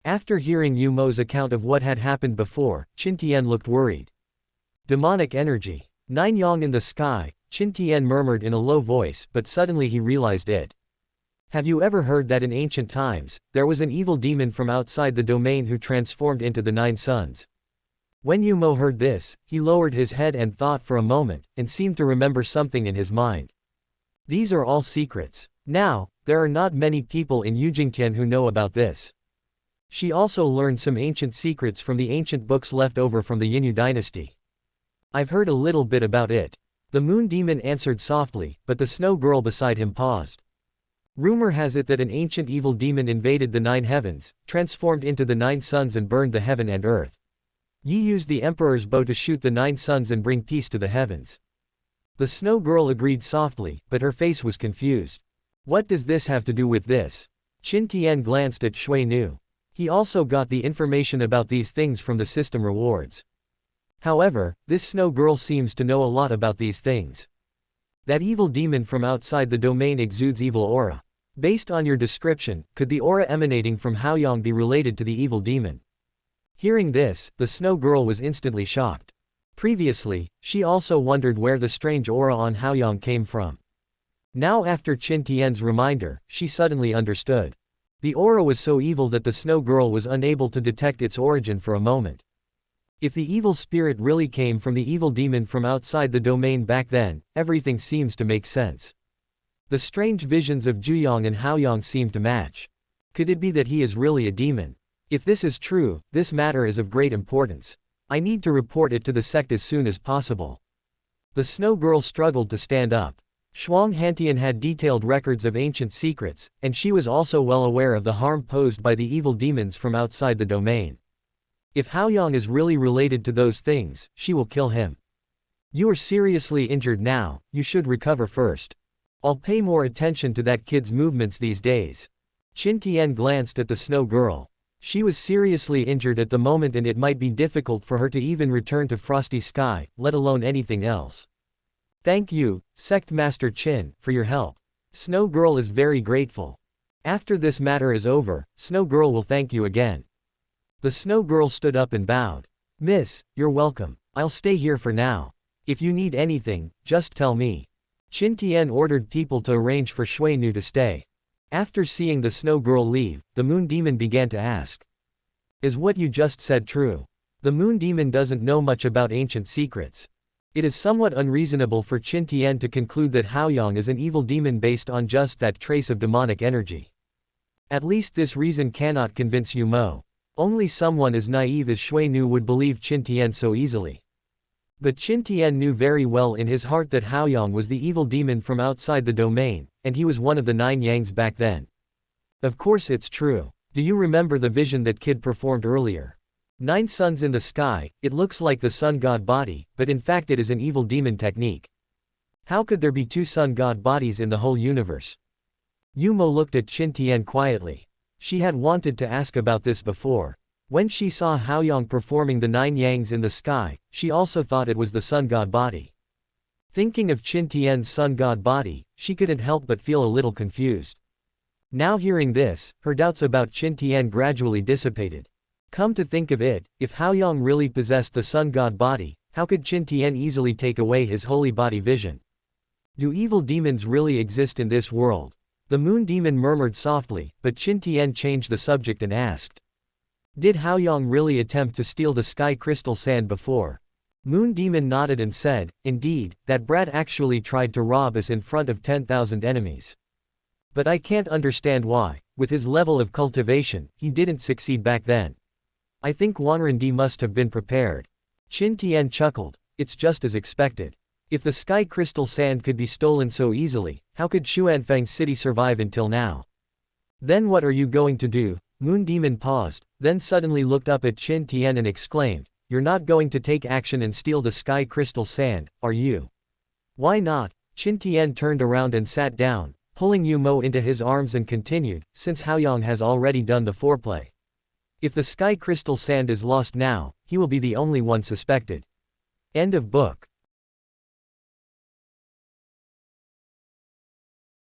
After hearing Yu Mo's account of what had happened before, Qin Tian looked worried. Demonic energy. 9 yang in the sky, Qin Tian murmured in a low voice, but suddenly he realized it. Have you ever heard that in ancient times, there was an evil demon from outside the domain who transformed into the 9 suns? When Yu Mo heard this, he lowered his head and thought for a moment, and seemed to remember something in his mind. These are all secrets. Now, there are not many people in Qin who know about this. She also learned some ancient secrets from the ancient books left over from the Yinyu dynasty. I've heard a little bit about it. The moon demon answered softly, but the snow girl beside him paused. Rumor has it that an ancient evil demon invaded the 9 heavens, transformed into the 9 suns and burned the heaven and earth. Yi used the emperor's bow to shoot the 9 suns and bring peace to the heavens. The snow girl agreed softly, but her face was confused. What does this have to do with this? Qin Tian glanced at Shui Nu. He also got the information about these things from the system rewards. However, this snow girl seems to know a lot about these things. That evil demon from outside the domain exudes evil aura. Based on your description, could the aura emanating from Haoyang be related to the evil demon? Hearing this, the snow girl was instantly shocked. Previously, she also wondered where the strange aura on Haoyang came from. Now after Qin Tian's reminder, she suddenly understood. The aura was so evil that the snow girl was unable to detect its origin for a moment. If the evil spirit really came from the evil demon from outside the domain back then, everything seems to make sense. The strange visions of Juyang and Haoyang seem to match. Could it be that he is really a demon? If this is true, this matter is of great importance. I need to report it to the sect as soon as possible. The snow girl struggled to stand up. Shuang Hantian had detailed records of ancient secrets, and she was also well aware of the harm posed by the evil demons from outside the domain. If Haoyang is really related to those things, she will kill him. You are seriously injured now, you should recover first. I'll pay more attention to that kid's movements these days. Qin Tian glanced at the snow girl. She was seriously injured at the moment and it might be difficult for her to even return to Frosty Sky, let alone anything else. Thank you, Sect Master Qin, for your help. Snow Girl is very grateful. After this matter is over, Snow Girl will thank you again. The Snow Girl stood up and bowed. Miss, you're welcome. I'll stay here for now. If you need anything, just tell me. Qin Tian ordered people to arrange for Shui Nu to stay. After seeing the Snow Girl leave, the Moon Demon began to ask. Is what you just said true? The Moon Demon doesn't know much about ancient secrets. It is somewhat unreasonable for Qin Tian to conclude that Haoyang is an evil demon based on just that trace of demonic energy. At least this reason cannot convince Yu Mo. Only someone as naive as Shui Nu would believe Qin Tian so easily. But Qin Tian knew very well in his heart that Haoyang was the evil demon from outside the domain, and he was one of the 9 Yangs back then. Of course it's true. Do you remember the vision that kid performed earlier? 9 suns in the sky, it looks like the sun god body, but in fact it is an evil demon technique. How could there be 2 sun god bodies in the whole universe? Yu Mo looked at Qin Tian quietly. She had wanted to ask about this before. When she saw Haoyang performing the 9 Yangs in the sky, she also thought it was the sun god body. Thinking of Qin Tian's sun god body, she couldn't help but feel a little confused. Now hearing this, her doubts about Qin Tian gradually dissipated. Come to think of it, if Haoyang really possessed the sun god body, how could Qin Tian easily take away his holy body vision? Do evil demons really exist in this world? The Moon Demon murmured softly, but Qin Tian changed the subject and asked. Did Haoyang really attempt to steal the sky crystal sand before? Moon Demon nodded and said, indeed, that brat actually tried to rob us in front of 10,000 enemies. But I can't understand why, with his level of cultivation, he didn't succeed back then. I think Wanrendi must have been prepared. Qin Tian chuckled. It's just as expected. If the sky crystal sand could be stolen so easily, how could Xuanfang City survive until now? Then what are you going to do? Moon Demon paused, then suddenly looked up at Qin Tian and exclaimed, you're not going to take action and steal the sky crystal sand, are you? Why not? Qin Tian turned around and sat down, pulling Yu Mo into his arms and continued, since Haoyang has already done the foreplay. If the sky crystal sand is lost now, he will be the only one suspected. End of book.